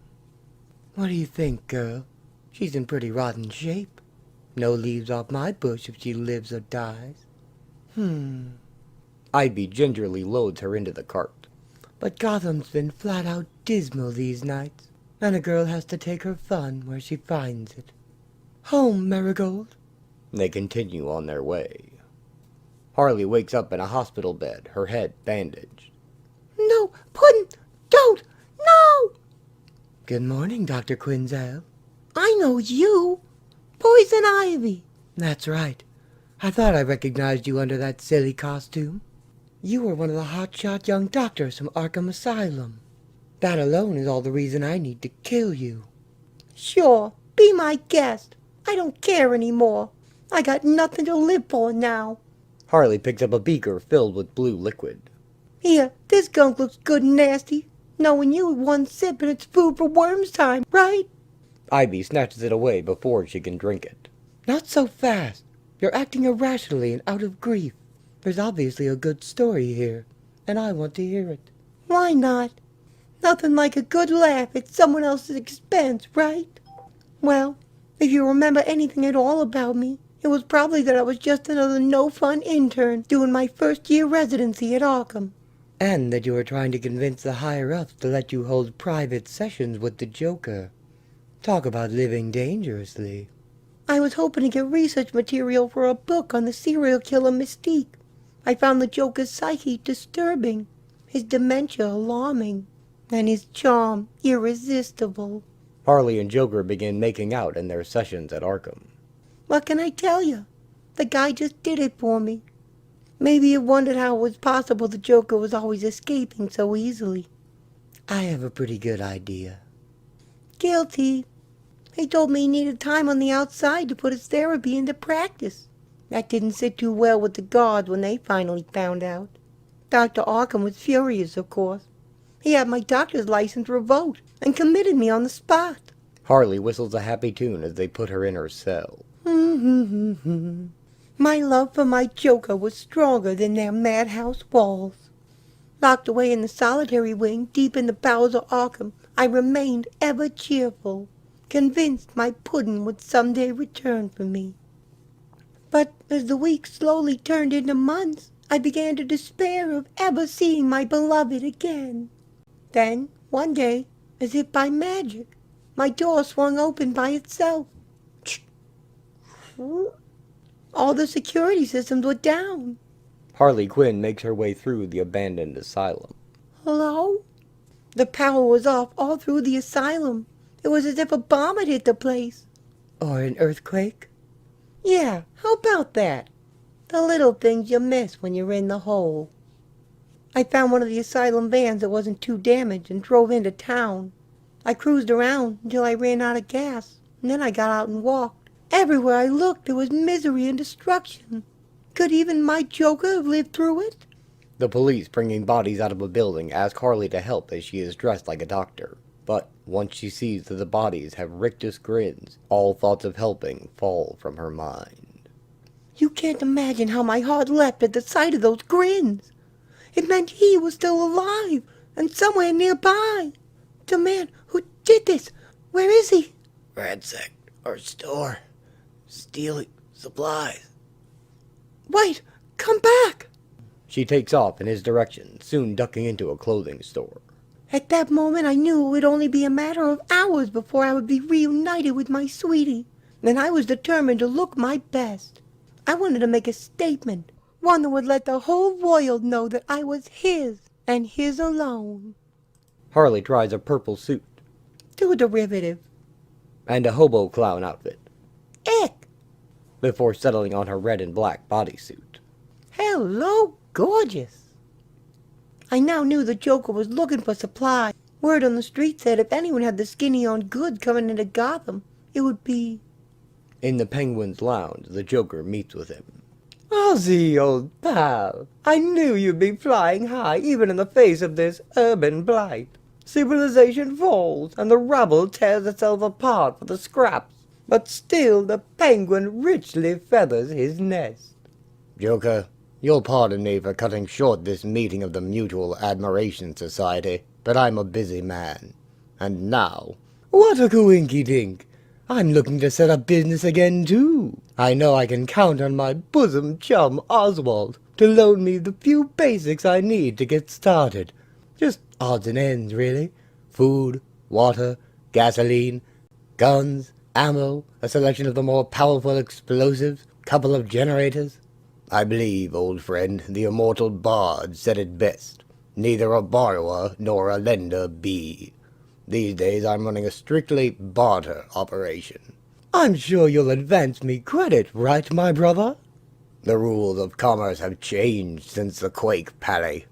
What do you think, girl? She's in pretty rotten shape. No leaves off my bush if she lives or dies. Ivy gingerly loads her into the cart. But Gotham's been flat out dismal these nights, and a girl has to take her fun where she finds it. Home, Marigold. They continue on their way. Harley wakes up in a hospital bed, her head bandaged. No, Puddin', don't, no! Good morning, Dr. Quinzel. I know you. Poison Ivy. That's right. I thought I recognized you under that silly costume. You were one of the hotshot young doctors from Arkham Asylum. That alone is all the reason I need to kill you. Sure, be my guest. I don't care anymore. I got nothing to live for now. Harley picks up a beaker filled with blue liquid. Here, this gunk looks good and nasty. Knowing you with one sip and it's food for worms time, right? Ivy snatches it away before she can drink it. Not so fast. You're acting irrationally and out of grief. There's obviously a good story here, and I want to hear it. Why not? Nothing like a good laugh at someone else's expense, right? Well, if you remember anything at all about me, it was probably that I was just another no-fun intern doing my first-year residency at Arkham. And that you were trying to convince the higher-ups to let you hold private sessions with the Joker. Talk about living dangerously. I was hoping to get research material for a book on the serial killer Mystique. I found the Joker's psyche disturbing, his dementia alarming, and his charm irresistible. Harley and Joker begin making out in their sessions at Arkham. What can I tell you? The guy just did it for me. Maybe you wondered how it was possible the Joker was always escaping so easily. I have a pretty good idea. Guilty. He told me he needed time on the outside to put his therapy into practice. That didn't sit too well with the guards when they finally found out. Dr. Arkham was furious, of course. He had my doctor's license revoked and committed me on the spot. Harley whistles a happy tune as they put her in her cell. My love for my Joker was stronger than their madhouse walls. Locked away in the solitary wing deep in the bowels of Arkham, I remained ever cheerful, convinced my pudding would someday return for me. But as the weeks slowly turned into months, I began to despair of ever seeing my beloved again. Then, one day, as if by magic, my door swung open by itself. All the security systems were down. Harley Quinn makes her way through the abandoned asylum. Hello? The power was off all through the asylum. It was as if a bomb had hit the place. Or an earthquake? Yeah, how about that? The little things you miss when you're in the hole. I found one of the asylum vans that wasn't too damaged and drove into town. I cruised around until I ran out of gas, and then I got out and walked. Everywhere I looked, there was misery and destruction. Could even my Joker have lived through it? The police bringing bodies out of a building ask Harley to help as she is dressed like a doctor. But once she sees that the bodies have rictus grins, all thoughts of helping fall from her mind. You can't imagine how my heart leapt at the sight of those grins. It meant he was still alive and somewhere nearby. The man who did this, where is he? Ransacked our store. Stealing supplies. Wait, come back! She takes off in his direction, soon ducking into a clothing store. At that moment I knew it would only be a matter of hours before I would be reunited with my sweetie, and I was determined to look my best. I wanted to make a statement, one that would let the whole world know that I was his, and his alone. Harley tries a purple suit. Too derivative. And a hobo clown outfit, Ick! before settling on her red and black bodysuit. Hello, gorgeous! I now knew the Joker was looking for supply. Word on the street said if anyone had the skinny on goods coming into Gotham, it would be... In the Penguin's lounge, the Joker meets with him. Ozzy, old pal, I knew you'd be flying high even in the face of this urban blight. Civilization falls, and the rubble tears itself apart for the scraps, but still the Penguin richly feathers his nest. Joker, You'll pardon me for cutting short this meeting of the Mutual Admiration Society, but I'm a busy man. And now... What a coinky-dink! I'm looking to set up business again, too. I know I can count on my bosom chum, Oswald, to loan me the few basics I need to get started. Just odds and ends, really. Food, water, gasoline, guns, ammo, a selection of the more powerful explosives, couple of generators. I believe, old friend, the immortal bard said it best. Neither a borrower nor a lender be. These days I'm running a strictly barter operation. I'm sure you'll advance me credit, right, my brother? The rules of commerce have changed since the quake, Pally.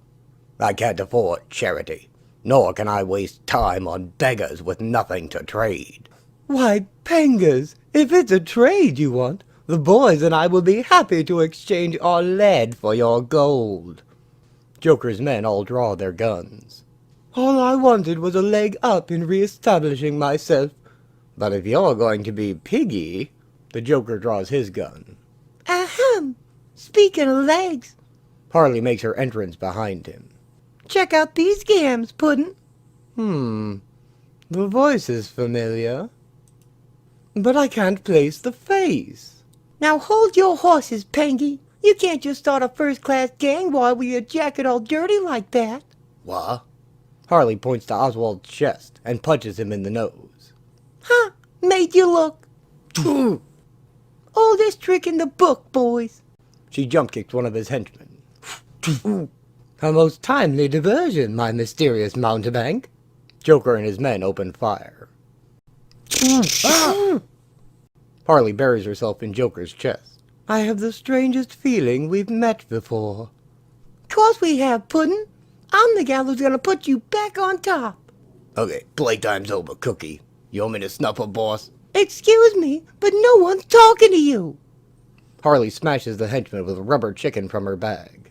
I can't afford charity, nor can I waste time on beggars with nothing to trade. Why, Pengers, if it's a trade you want, the boys and I will be happy to exchange our lead for your gold. Joker's men all draw their guns. All I wanted was a leg up in re-establishing myself. But if you're going to be piggy, the Joker draws his gun. Ahem! Speaking of legs, Harley makes her entrance behind him. check out these gams, Puddin'. The voice is familiar, but I can't place the face. Now hold your horses, Pengy. You can't just start a first-class gang war with your jacket all dirty like that. What? Harley points to Oswald's chest and punches him in the nose. Huh? Made you look. Oldest trick in the book, boys. She jump-kicked one of his henchmen. A most timely diversion, my mysterious mountebank. Joker and his men open fire. Harley buries herself in Joker's chest. I have the strangest feeling we've met before. Course we have, Puddin'. I'm the gal who's gonna put you back on top. Okay, playtime's over, Cookie. You want me to snuffle, boss? Excuse me, but no one's talking to you. Harley smashes the henchman with a rubber chicken from her bag.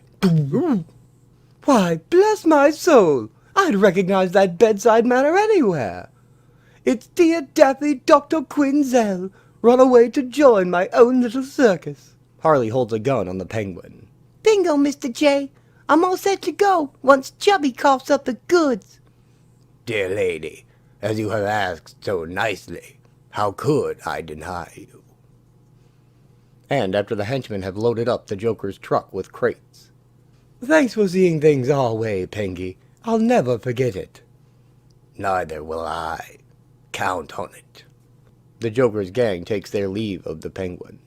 Why, bless my soul, I'd recognize that bedside manner anywhere. It's dear Daffy Dr. Quinzel, run away to join my own little circus. Harley holds a gun on the penguin. Bingo, Mr. J. I'm all set to go once Chubby coughs up the goods. Dear lady, as you have asked so nicely, how could I deny you? And after the henchmen have loaded up the Joker's truck with crates. Thanks for seeing things our way, Pengy. I'll never forget it. Neither will I. Count on it. The Joker's gang takes their leave of the penguin.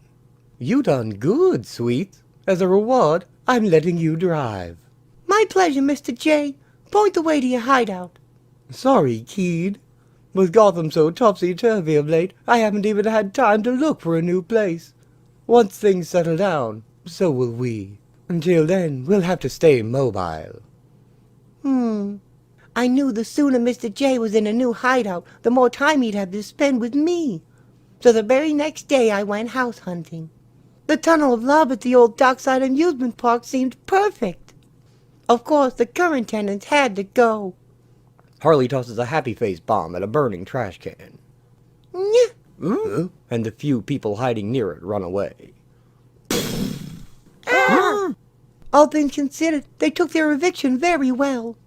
You done good, sweet. As a reward, I'm letting you drive. My pleasure, Mr. J. Point the way to your hideout. Sorry, kid. With Gotham so topsy-turvy of late, I haven't even had time to look for a new place. Once things settle down, so will we. Until then, we'll have to stay mobile. I knew the sooner Mr. J was in a new hideout, the more time he'd have to spend with me. So the very next day I went house hunting. The Tunnel of Love at the old Dockside Amusement Park seemed perfect. Of course, the current tenants had to go. Harley tosses a happy face bomb at a burning trash can. Nyeh. And the few people hiding near it run away. All things considered, they took their eviction very well.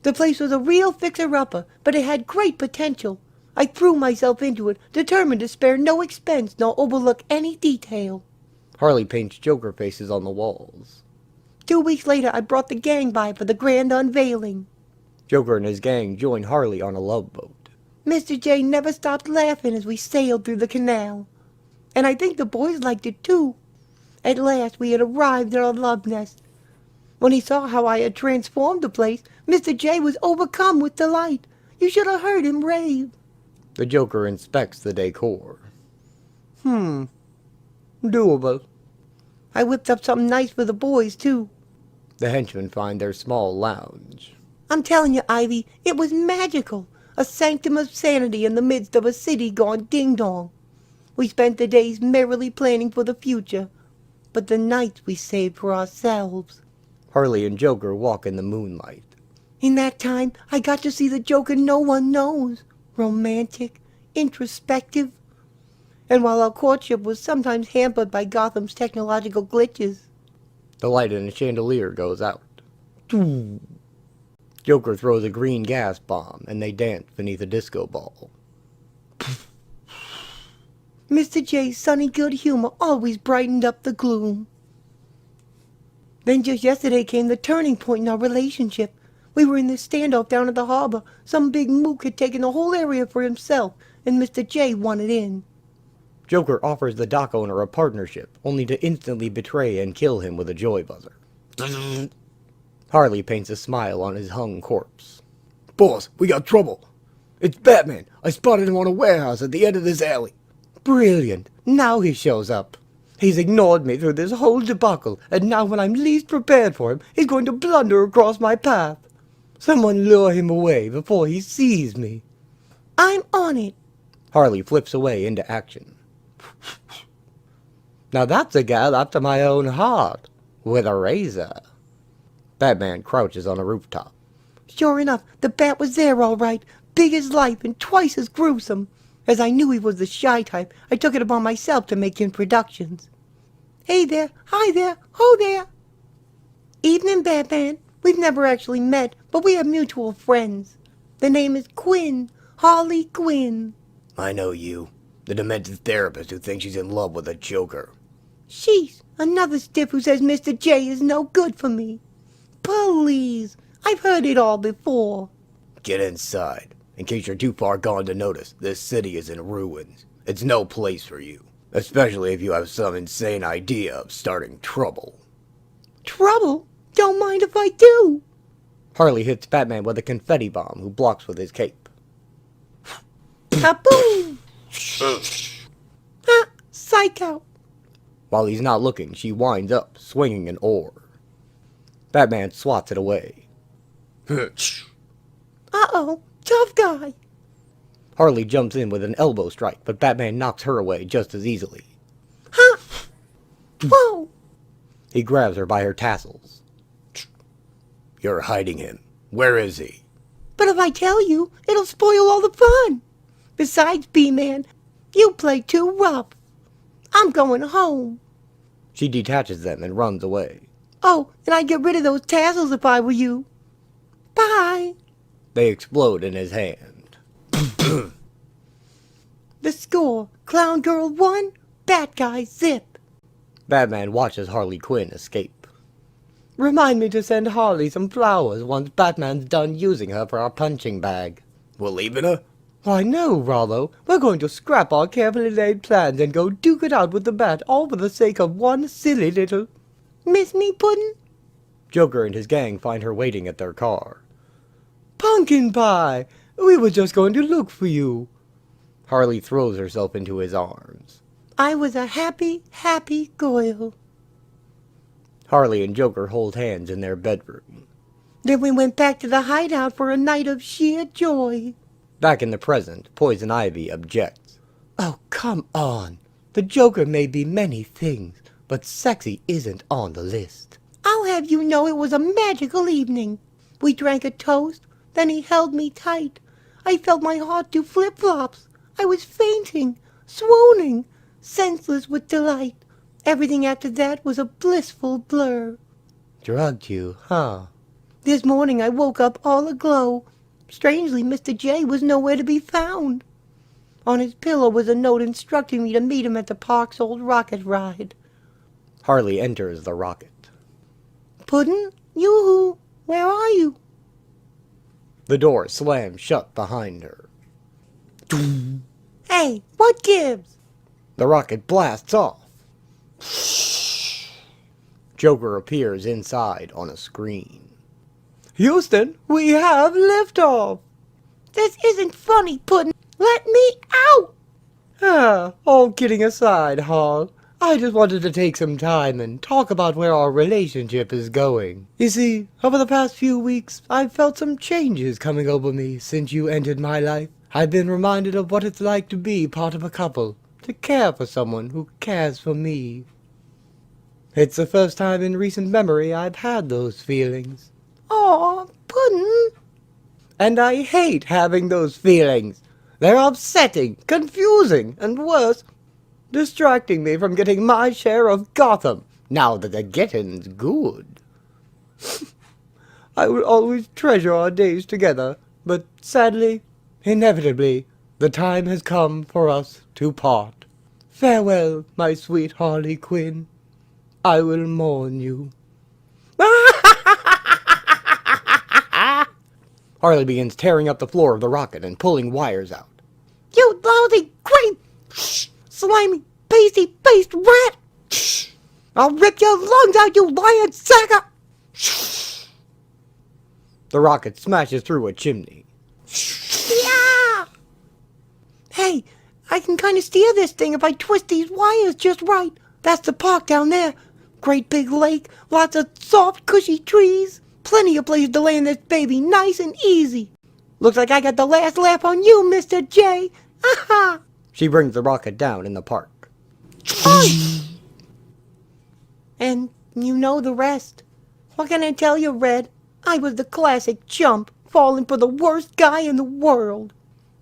The place was a real fixer-upper, but it had great potential. I threw myself into it, determined to spare no expense nor overlook any detail. Harley paints Joker faces on the walls. 2 weeks later, I brought the gang by for the grand unveiling. Joker and his gang join Harley on a love boat. Mr. J never stopped laughing as we sailed through the canal. And I think the boys liked it too. At last we had arrived at our love nest. When he saw how I had transformed the place, Mr. J was overcome with delight. You should have heard him rave. The Joker inspects the decor. Doable. I whipped up something nice for the boys, too. The henchmen find their small lounge. I'm telling you, Ivy, it was magical. A sanctum of sanity in the midst of a city gone ding-dong. We spent the days merrily planning for the future, but the nights we saved for ourselves. Harley and Joker walk in the moonlight. In that time, I got to see the Joker no one knows. Romantic, introspective. And while our courtship was sometimes hampered by Gotham's technological glitches, The light in the chandelier goes out. Joker throws a green gas bomb, and they dance beneath a disco ball. Mr. J's sunny good humor always brightened up the gloom. Then just yesterday came the turning point in our relationship. We were in this standoff down at the harbor. Some big mook had taken the whole area for himself, and Mr. J wanted in. Joker offers the dock owner a partnership, only to instantly betray and kill him with a joy buzzer. Harley paints a smile on his hung corpse. Boss, we got trouble. It's Batman. I spotted him on a warehouse at the end of this alley. Brilliant. Now he shows up. He's ignored me through this whole debacle, and now when I'm least prepared for him, he's going to blunder across my path. Someone lure him away before he sees me. I'm on it. Harley flips away into action. Now that's a gal after my own heart, with a razor. Batman crouches on a rooftop. Sure enough, the bat was there all right, big as life and twice as gruesome. As I knew he was the shy type, I took it upon myself to make introductions. Hey there, hi there, ho there. Evening, Batman. We've never actually met, but we have mutual friends. The name is Quinn, Harley Quinn. I know you. The demented therapist who thinks she's in love with a Joker. Sheesh, another stiff who says Mr. J is no good for me. Please, I've heard it all before. Get inside. In case you're too far gone to notice, this city is in ruins. It's no place for you. Especially if you have some insane idea of starting trouble. Trouble? Don't mind if I do. Harley hits Batman with a confetti bomb, who blocks with his cape. Kaboom! Ah, psych out. While he's not looking, she winds up, swinging an oar. Batman swats it away. Uh-oh, tough guy. Harley jumps in with an elbow strike, but Batman knocks her away just as easily. Huh? Whoa! He grabs her by her tassels. You're hiding him. Where is he? But if I tell you, it'll spoil all the fun. Besides, B-Man, you play too rough. I'm going home. She detaches them and runs away. Oh, and I'd get rid of those tassels if I were you. Bye. They explode in his hand. The score, Clown Girl 1, Bat Guy zip. Batman watches Harley Quinn escape. Remind me to send Harley some flowers once Batman's done using her for our punching bag. We're leaving her? Why no, Rollo. We're going to scrap our carefully laid plans and go duke it out with the bat, all for the sake of one silly little... Miss me, Puddin'? Joker and his gang find her waiting at their car. Pumpkin pie! We were just going to look for you. Harley throws herself into his arms. I was a happy, happy girl. Harley and Joker hold hands in their bedroom. Then we went back to the hideout for a night of sheer joy. Back in the present, Poison Ivy objects. Oh, come on. The Joker may be many things, but sexy isn't on the list. I'll have you know it was a magical evening. We drank a toast, then he held me tight. I felt my heart do flip-flops. I was fainting, swooning, senseless with delight. Everything after that was a blissful blur. Drugged you, huh? This morning I woke up all aglow. Strangely, Mr. J was nowhere to be found. On his pillow was a note instructing me to meet him at the park's old rocket ride. Harley enters the rocket. Puddin', yoo-hoo, where are you? The door slams shut behind her. Hey, what gives? The rocket blasts off. Joker appears inside on a screen. Houston, we have liftoff. This isn't funny, Puddin'. Let me out! Ah, all kidding aside, Hall. I just wanted to take some time and talk about where our relationship is going. You see, over the past few weeks, I've felt some changes coming over me since you entered my life. I've been reminded of what it's like to be part of a couple, to care for someone who cares for me. It's the first time in recent memory I've had those feelings. Aw, Puddin'. And I hate having those feelings. They're upsetting, confusing, and worse, distracting me from getting my share of Gotham. Now that the getting's good. I will always treasure our days together, but sadly, inevitably, the time has come for us to part. Farewell, my sweet Harley Quinn. I will mourn you. Harley begins tearing up the floor of the rocket and pulling wires out. You lousy, great, slimy, pasty-faced rat! I'll rip your lungs out, you lion sucker! The rocket smashes through a chimney. Yeah! Hey, I can kind of steer this thing if I twist these wires just right. That's the park down there. Great big lake, lots of soft, cushy trees. Plenty of places to land this baby nice and easy. Looks like I got the last laugh on you, Mr. J. Aha! She brings the rocket down in the park. And you know the rest. What can I tell you, Red? I was the classic chump, falling for the worst guy in the world.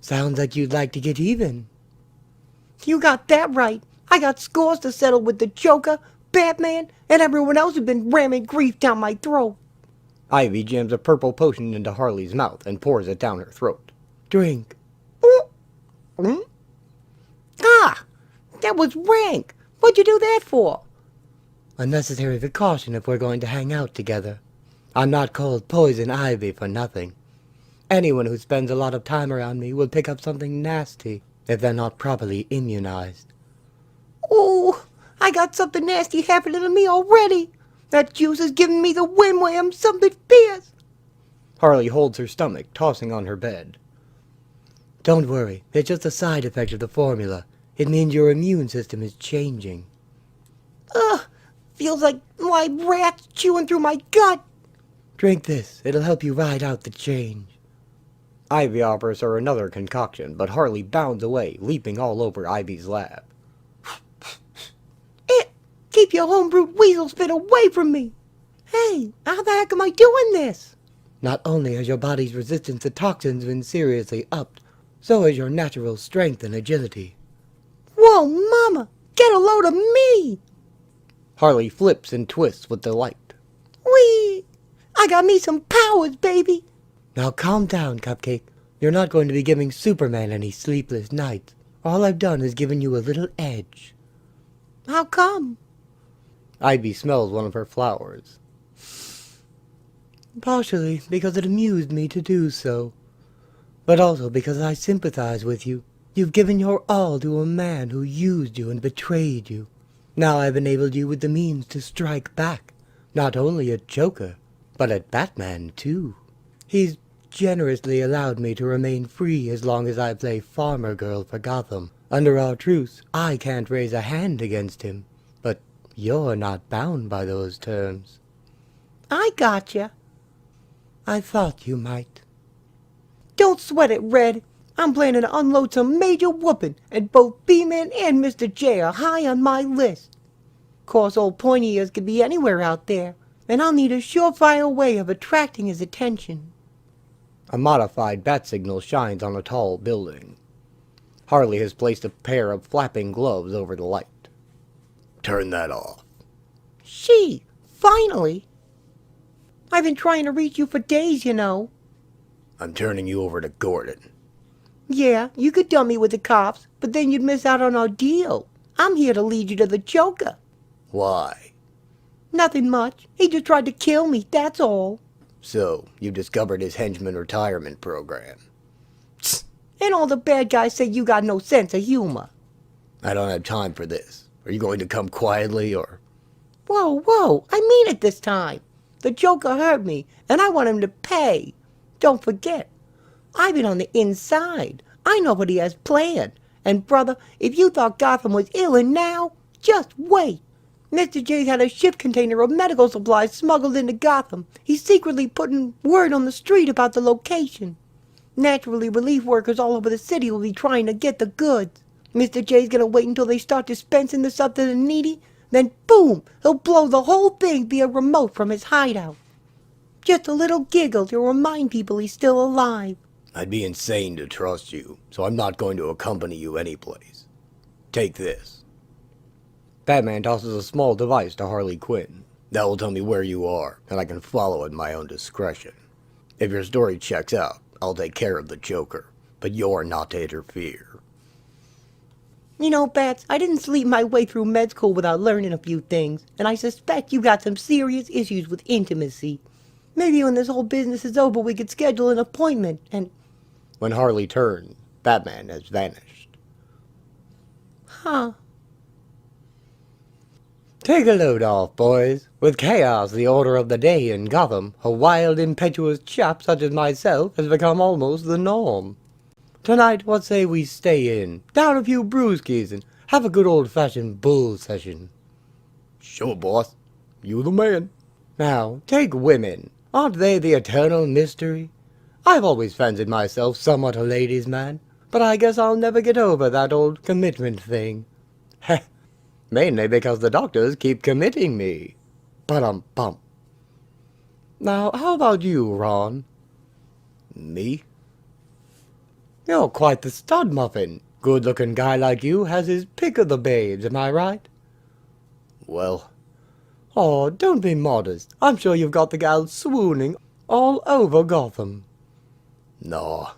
Sounds like you'd like to get even. You got that right. I got scores to settle with the Joker, Batman, and everyone else who's been ramming grief down my throat. Ivy jams a purple potion into Harley's mouth and pours it down her throat. Drink. Ah! That was rank. What'd you do that for? A necessary precaution if we're going to hang out together. I'm not called Poison Ivy for nothing. Anyone who spends a lot of time around me will pick up something nasty if they're not properly immunized. Ooh, I got something nasty happening to me already. That juice is giving me the wham-wham something fierce. Harley holds her stomach, tossing on her bed. Don't worry, it's just a side effect of the formula. It means your immune system is changing. Ugh, feels like live rats chewing through my gut. Drink this, it'll help you ride out the change. Ivy offers her another concoction, but Harley bounds away, leaping all over Ivy's lab. Keep your homebrewed weasel spit away from me. Hey, how the heck am I doing this? Not only has your body's resistance to toxins been seriously upped, so has your natural strength and agility. Whoa, mama, get a load of me. Harley flips and twists with delight. Whee! I got me some powers, baby. Now calm down, Cupcake. You're not going to be giving Superman any sleepless nights. All I've done is given you a little edge. How come? Ivy smells one of her flowers. Partially because it amused me to do so, but also because I sympathize with you. You've given your all to a man who used you and betrayed you. Now I've enabled you with the means to strike back, not only at Joker, but at Batman too. He's generously allowed me to remain free as long as I play farmer girl for Gotham. Under our truce, I can't raise a hand against him, but you're not bound by those terms. I gotcha. I thought you might. Don't sweat it, Red. I'm planning to unload some major whooping, and both B-Man and Mr. J are high on my list. Course old Pointy Ears could be anywhere out there, and I'll need a surefire way of attracting his attention. A modified bat signal shines on a tall building. Harley has placed a pair of flapping gloves over the light. Turn that off. She, finally. I've been trying to reach you for days, you know. I'm turning you over to Gordon. Yeah, you could dump me with the cops, but then you'd miss out on our deal. I'm here to lead you to the Joker. Why? Nothing much. He just tried to kill me, that's all. So, you discovered his henchman retirement program. And all the bad guys say you got no sense of humor. I don't have time for this. Are you going to come quietly, or...? Whoa, I mean it this time. The Joker hurt me, and I want him to pay. Don't forget, I've been on the inside. I know what he has planned. And brother, if you thought Gotham was ill and now, just wait. Mr. J's had a ship container of medical supplies smuggled into Gotham. He's secretly putting word on the street about the location. Naturally, relief workers all over the city will be trying to get the goods. Mr. J's gonna wait until they start dispensing the stuff to the needy, then boom, he'll blow the whole thing via remote from his hideout. Just a little giggle to remind people he's still alive. I'd be insane to trust you, so I'm not going to accompany you anyplace. Take this. Batman tosses a small device to Harley Quinn. That will tell me where you are, and I can follow at my own discretion. If your story checks out, I'll take care of the Joker, but you're not to interfere. You know, Bats, I didn't sleep my way through med school without learning a few things, and I suspect you got some serious issues with intimacy. Maybe when this whole business is over, we could schedule an appointment, and... When Harley turns, Batman has vanished. Huh. Take a load off, boys. With chaos the order of the day in Gotham, a wild, impetuous chap such as myself has become almost the norm. Tonight, what say we stay in, down a few brewskis, and have a good old-fashioned bull session? Sure, boss. You the man. Now, take women. Aren't they the eternal mystery? I've always fancied myself somewhat a ladies' man, but I guess I'll never get over that old commitment thing. Heh. Mainly because the doctors keep committing me. Bum. Now, how about you, Ron? Me? You're quite the stud muffin. Good-looking guy like you has his pick of the babes, am I right? Well... Oh, don't be modest. I'm sure you've got the gals swooning all over Gotham. No.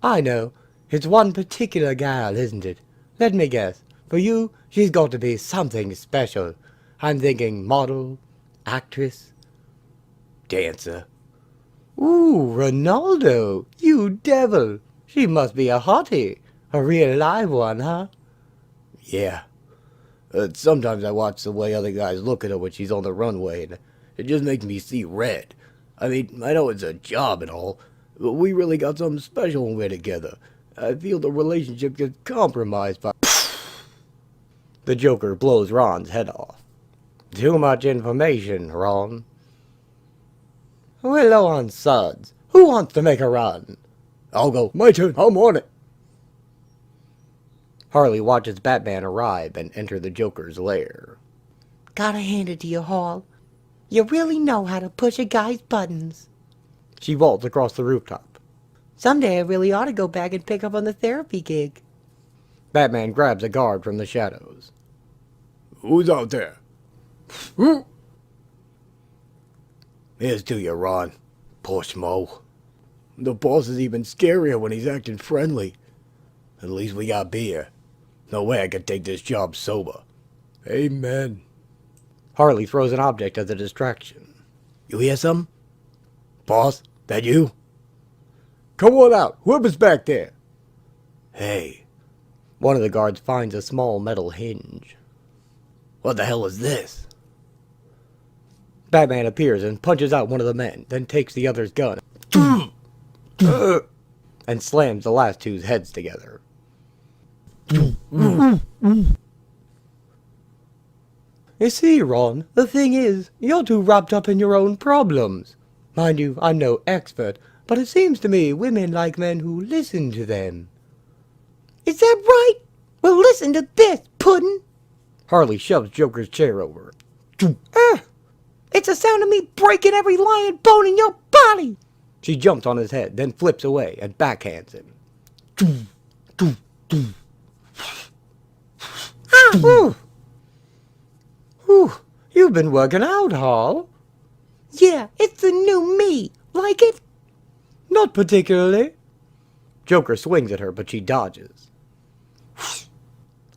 I know. It's one particular gal, isn't it? Let me guess. For you, she's got to be something special. I'm thinking model, actress, dancer. Ooh, Ronaldo, you devil. She must be a hottie. A real live one, huh? Yeah. Sometimes I watch the way other guys look at her when she's on the runway, and it just makes me see red. I mean, I know it's a job and all, but we really got something special when we're together. I feel the relationship gets compromised by... The Joker blows Ron's head off. Too much information, Ron. We're low on suds. Who wants to make a run? I'll go. My turn. I'm on it. Harley watches Batman arrive and enter the Joker's lair. Gotta hand it to you, Hall. You really know how to push a guy's buttons. She vaults across the rooftop. Someday I really ought to go back and pick up on the therapy gig. Batman grabs a guard from the shadows. Who's out there? Here's to you, Ron. Poor schmo. The boss is even scarier when he's acting friendly. At least we got beer. No way I could take this job sober. Amen. Harley throws an object as a distraction. You hear something? Boss, that you? Come on out. Whoever's back there. Hey. One of the guards finds a small metal hinge. What the hell is this? Batman appears and punches out one of the men, then takes the other's gun and slams the last two's heads together. You see, Ron, the thing is, you're too wrapped up in your own problems. Mind you, I'm no expert, but it seems to me women like men who listen to them. Is that right? Well, listen to this, Puddin'. Harley shoves Joker's chair over. It's the sound of me breaking every lion bone in your body. She jumps on his head, then flips away and backhands him. You've been working out, Hall. Yeah, it's the new me. Like it? Not particularly. Joker swings at her, but she dodges.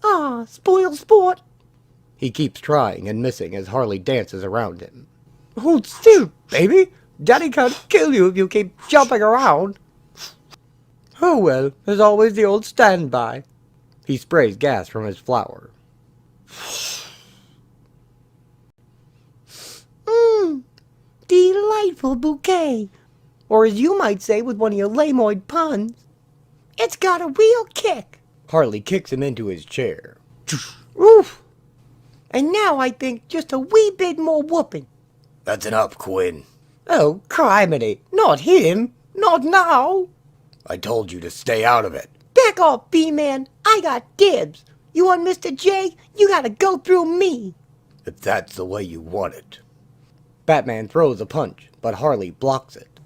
Ah, spoil sport. He keeps trying and missing as Harley dances around him. Hold still, baby. Daddy can't kill you if you keep jumping around. Oh well, there's always the old standby. He sprays gas from his flower. Delightful bouquet. Or as you might say with one of your lamoid puns, it's got a real kick. Harley kicks him into his chair. Oof. And now I think just a wee bit more whooping. That's enough, Quinn. Oh, criminy. Not him. Not now. I told you to stay out of it. Back off, B-Man. I got dibs. You want Mr. J? You gotta go through me. If that's the way you want it. Batman throws a punch, but Harley blocks it.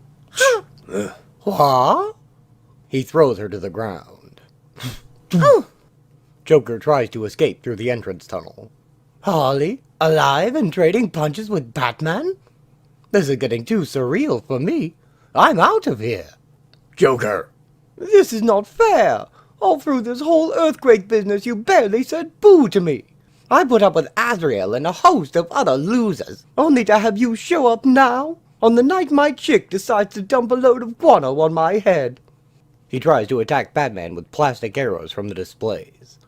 What? He throws her to the ground. Joker tries to escape through the entrance tunnel. Harley, alive and trading punches with Batman? This is getting too surreal for me. I'm out of here. Joker! This is not fair. All through this whole earthquake business, you barely said boo to me. I put up with Azrael and a host of other losers, only to have you show up now, on the night my chick decides to dump a load of guano on my head. He tries to attack Batman with plastic arrows from the displays.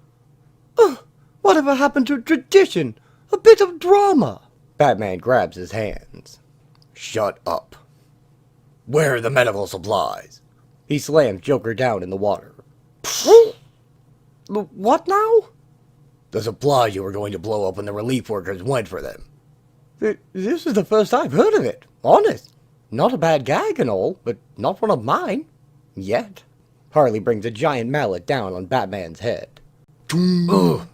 Whatever happened to tradition? A bit of drama. Batman grabs his hands. Shut up. Where are the medical supplies? He slams Joker down in the water. What now? The supplies you were going to blow up when the relief workers went for them. This is the first I've heard of it. Honest. Not a bad gag and all, but not one of mine. Yet. Harley brings a giant mallet down on Batman's head. Ugh.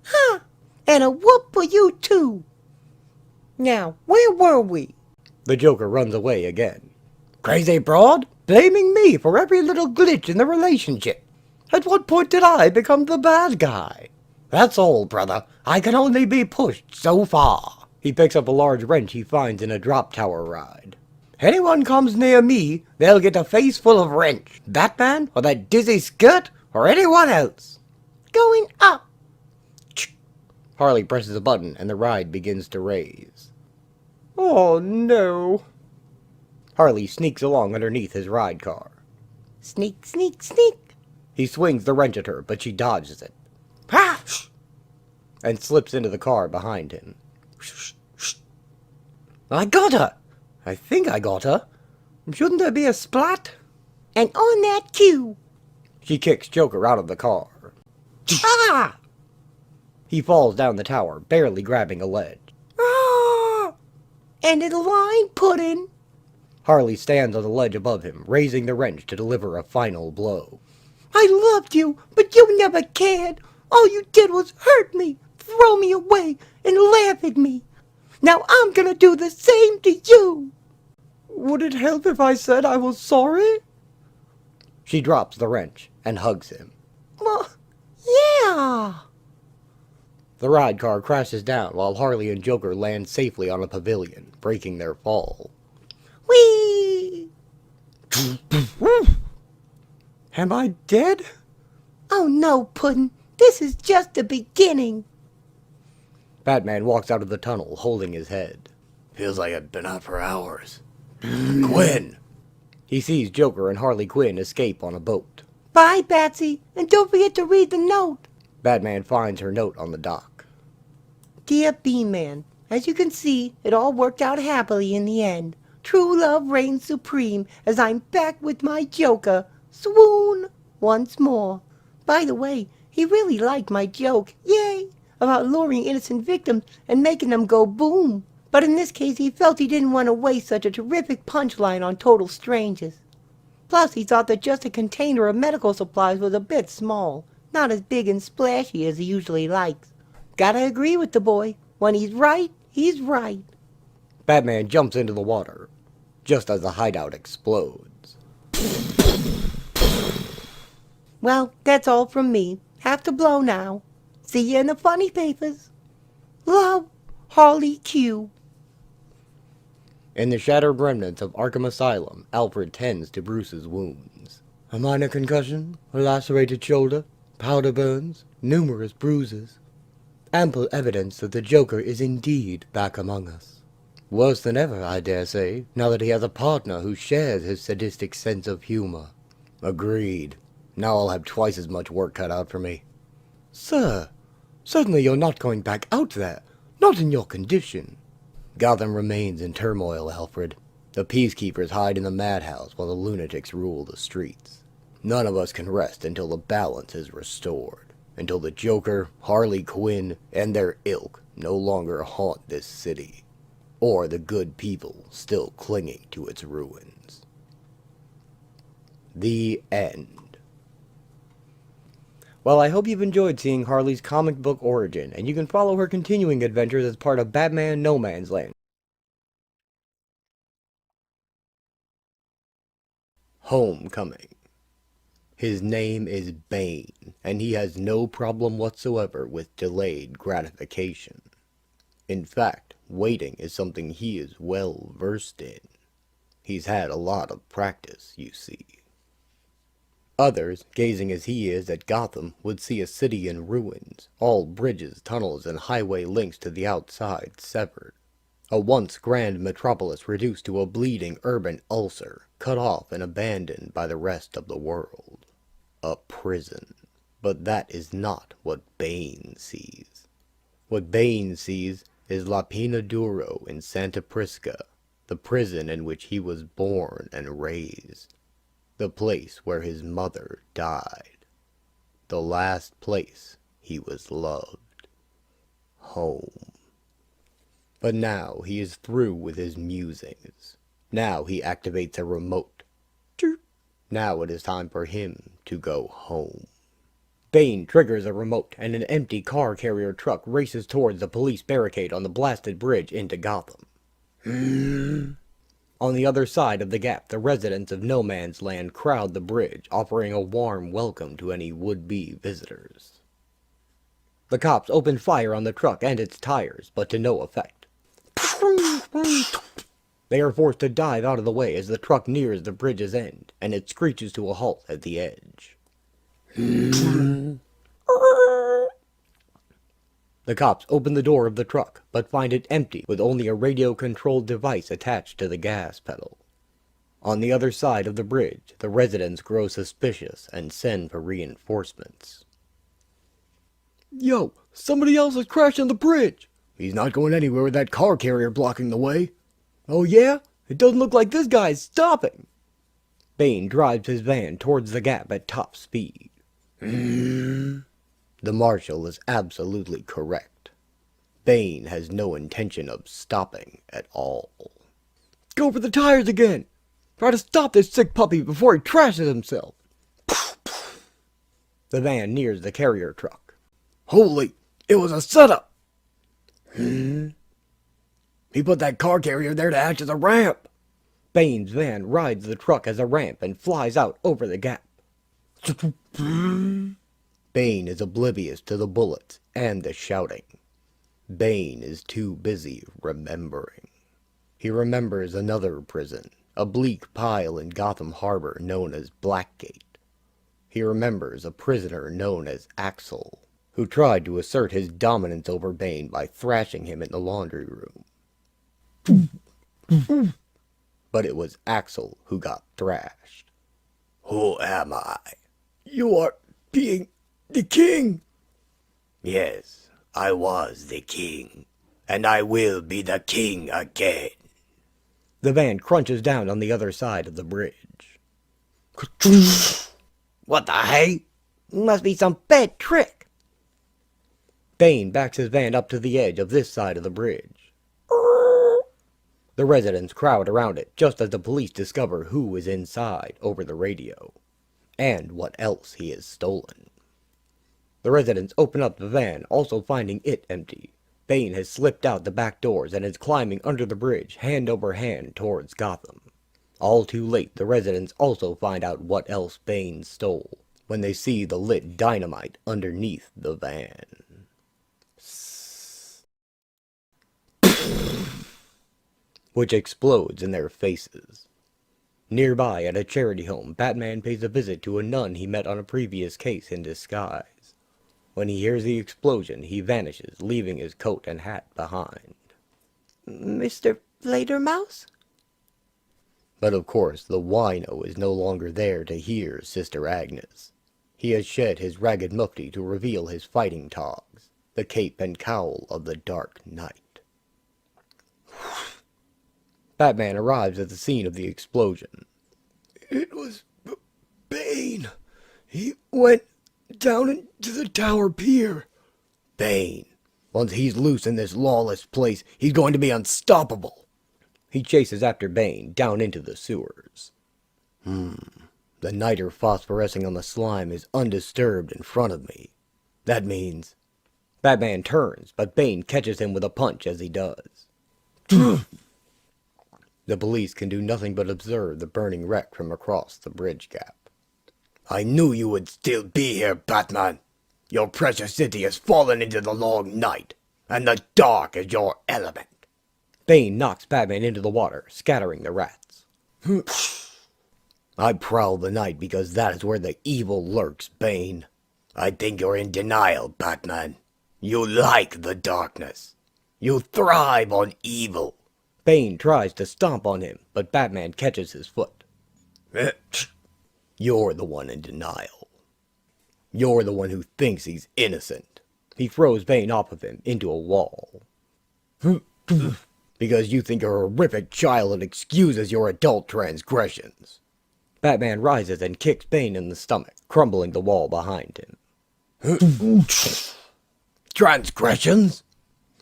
Huh, and a whoop for you too. Now, where were we? The Joker runs away again. Crazy broad, blaming me for every little glitch in the relationship. At what point did I become the bad guy? That's all, brother. I can only be pushed so far. He picks up a large wrench he finds in a drop tower ride. Anyone comes near me, they'll get a face full of wrench. Batman, or that dizzy skirt, or anyone else. Going up. Harley presses a button and the ride begins to raise. Oh no. Harley sneaks along underneath his ride car. Sneak, sneak, sneak. He swings the wrench at her, but she dodges it. Ha! And slips into the car behind him. I got her. I think I got her. Shouldn't there be a splat? And on that cue. She kicks Joker out of the car. Ah! He falls down the tower, barely grabbing a ledge. Ah! And in line pudding. Harley stands on the ledge above him, raising the wrench to deliver a final blow. I loved you, but you never cared. All you did was hurt me, throw me away, and laugh at me. Now I'm gonna do the same to you. Would it help if I said I was sorry? She drops the wrench and hugs him. Well, yeah. The ride car crashes down while Harley and Joker land safely on a pavilion, breaking their fall. Whee! Am I dead? Oh no, Puddin'. This is just the beginning. Batman walks out of the tunnel, holding his head. Feels like I've been out for hours. Quinn! He sees Joker and Harley Quinn escape on a boat. Bye, Batsy, and don't forget to read the note. Batman finds her note on the dock. Dear B-Man, as you can see, it all worked out happily in the end. True love reigns supreme as I'm back with my Joker. Swoon! Once more. By the way, he really liked my joke, yay, about luring innocent victims and making them go boom. But in this case, he felt he didn't want to waste such a terrific punchline on total strangers. Plus, he thought that just a container of medical supplies was a bit small, not as big and splashy as he usually likes. Gotta agree with the boy. When he's right, he's right. Batman jumps into the water, just as the hideout explodes. Well, that's all from me. Have to blow now. See you in the funny papers. Love, Harley Q. In the shattered remnants of Arkham Asylum, Alfred tends to Bruce's wounds. A minor concussion, a lacerated shoulder, powder burns, numerous bruises. Ample evidence that the Joker is indeed back among us. Worse than ever, I dare say, now that he has a partner who shares his sadistic sense of humor. Agreed. Now I'll have twice as much work cut out for me. Sir, certainly you're not going back out there. Not in your condition. Gotham remains in turmoil, Alfred. The peacekeepers hide in the madhouse while the lunatics rule the streets. None of us can rest until the balance is restored. Until the Joker, Harley Quinn, and their ilk no longer haunt this city. Or the good people still clinging to its ruins. The end. Well, I hope you've enjoyed seeing Harley's comic book origin, and you can follow her continuing adventures as part of Batman No Man's Land. Homecoming. His name is Bane, and he has no problem whatsoever with delayed gratification. In fact, waiting is something he is well versed in. He's had a lot of practice, you see. Others, gazing as he is at Gotham, would see a city in ruins, all bridges, tunnels, and highway links to the outside severed. A once grand metropolis reduced to a bleeding urban ulcer, cut off and abandoned by the rest of the world. A prison. But that is not what Bane sees. What Bane sees is La Pena Duro in Santa Prisca, the prison in which he was born and raised. The place where his mother died. The last place he was loved. Home. But now he is through with his musings. Now he activates a remote. Now it is time for him to go home. Bane triggers a remote, and an empty car carrier truck races towards the police barricade on the blasted bridge into Gotham. On the other side of the gap, the residents of No Man's Land crowd the bridge, offering a warm welcome to any would-be visitors. The cops open fire on the truck and its tires, but to no effect. They are forced to dive out of the way as the truck nears the bridge's end, and it screeches to a halt at the edge. The cops open the door of the truck, but find it empty, with only a radio-controlled device attached to the gas pedal. On the other side of the bridge, the residents grow suspicious and send for reinforcements. Yo, somebody else is crashing the bridge. He's not going anywhere with that car carrier blocking the way. Oh yeah? It doesn't look like this guy is stopping. Bane drives his van towards the gap at top speed. The marshal is absolutely correct. Bane has no intention of stopping at all. Go for the tires again. Try to stop this sick puppy before he trashes himself. The van nears the carrier truck. Holy, it was a setup. He put that car carrier there to act as a ramp. Bane's van rides the truck as a ramp and flies out over the gap. Bane is oblivious to the bullets and the shouting. Bane is too busy remembering. He remembers another prison, a bleak pile in Gotham Harbor known as Blackgate. He remembers a prisoner known as Axel, who tried to assert his dominance over Bane by thrashing him in the laundry room. But it was Axel who got thrashed. Who am I? You are being the king. Yes, I was the king, and I will be the king again. The van crunches down on the other side of the bridge. What the hey? Must be some bad trick. Bane backs his van up to the edge of this side of the bridge. The residents crowd around it just as the police discover who is inside over the radio, and what else he has stolen. The residents open up the van, also finding it empty. Bane has slipped out the back doors and is climbing under the bridge, hand over hand, towards Gotham. All too late, the residents also find out what else Bane stole, when they see the lit dynamite underneath the van. Which explodes in their faces. Nearby, at a charity home, Batman pays a visit to a nun he met on a previous case in disguise. When he hears the explosion, he vanishes, leaving his coat and hat behind. Mr. Fledermaus? But of course, the wino is no longer there to hear Sister Agnes. He has shed his ragged mufti to reveal his fighting togs, the cape and cowl of the Dark Knight. Batman arrives at the scene of the explosion. It was Bane. He went down into the tower pier. Bane. Once he's loose in this lawless place, he's going to be unstoppable. He chases after Bane down into the sewers. The niter phosphorescing on the slime is undisturbed in front of me. That means... Batman turns, but Bane catches him with a punch as he does. The police can do nothing but observe the burning wreck from across the bridge gap. I knew you would still be here, Batman. Your precious city has fallen into the long night, and the dark is your element. Bane knocks Batman into the water, scattering the rats. I prowl the night because that is where the evil lurks, Bane. I think you're in denial, Batman. You like the darkness. You thrive on evil. Bane tries to stomp on him, but Batman catches his foot. You're the one in denial. You're the one who thinks he's innocent. He throws Bane off of him into a wall. Because you think you're a horrific child and excuses your adult transgressions. Batman rises and kicks Bane in the stomach, crumbling the wall behind him. Transgressions?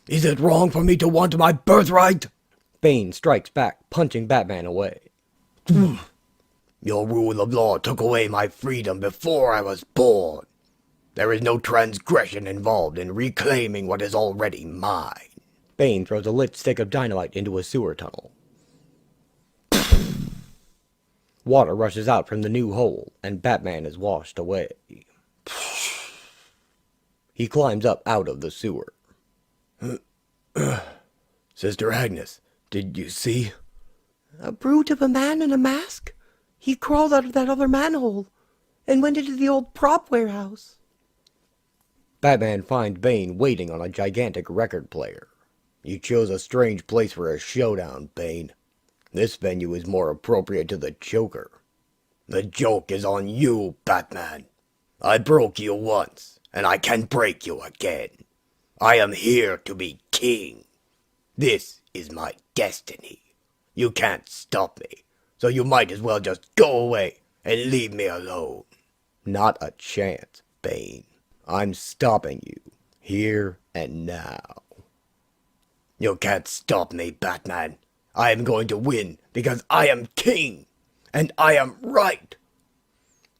Is it wrong for me to want my birthright? Bane strikes back, punching Batman away. Your rule of law took away my freedom before I was born. There is no transgression involved in reclaiming what is already mine. Bane throws a lit stick of dynamite into a sewer tunnel. Water rushes out from the new hole, and Batman is washed away. He climbs up out of the sewer. Sister Agnes, did you see? A brute of a man in a mask? He crawled out of that other manhole and went into the old prop warehouse. Batman finds Bane waiting on a gigantic record player. You chose a strange place for a showdown, Bane. This venue is more appropriate to the Joker. The joke is on you, Batman. I broke you once, and I can break you again. I am here to be king. This is my destiny. You can't stop me, so you might as well just go away and leave me alone. Not a chance, Bane. I'm stopping you, here and now. You can't stop me, Batman. I am going to win because I am king, and I am right.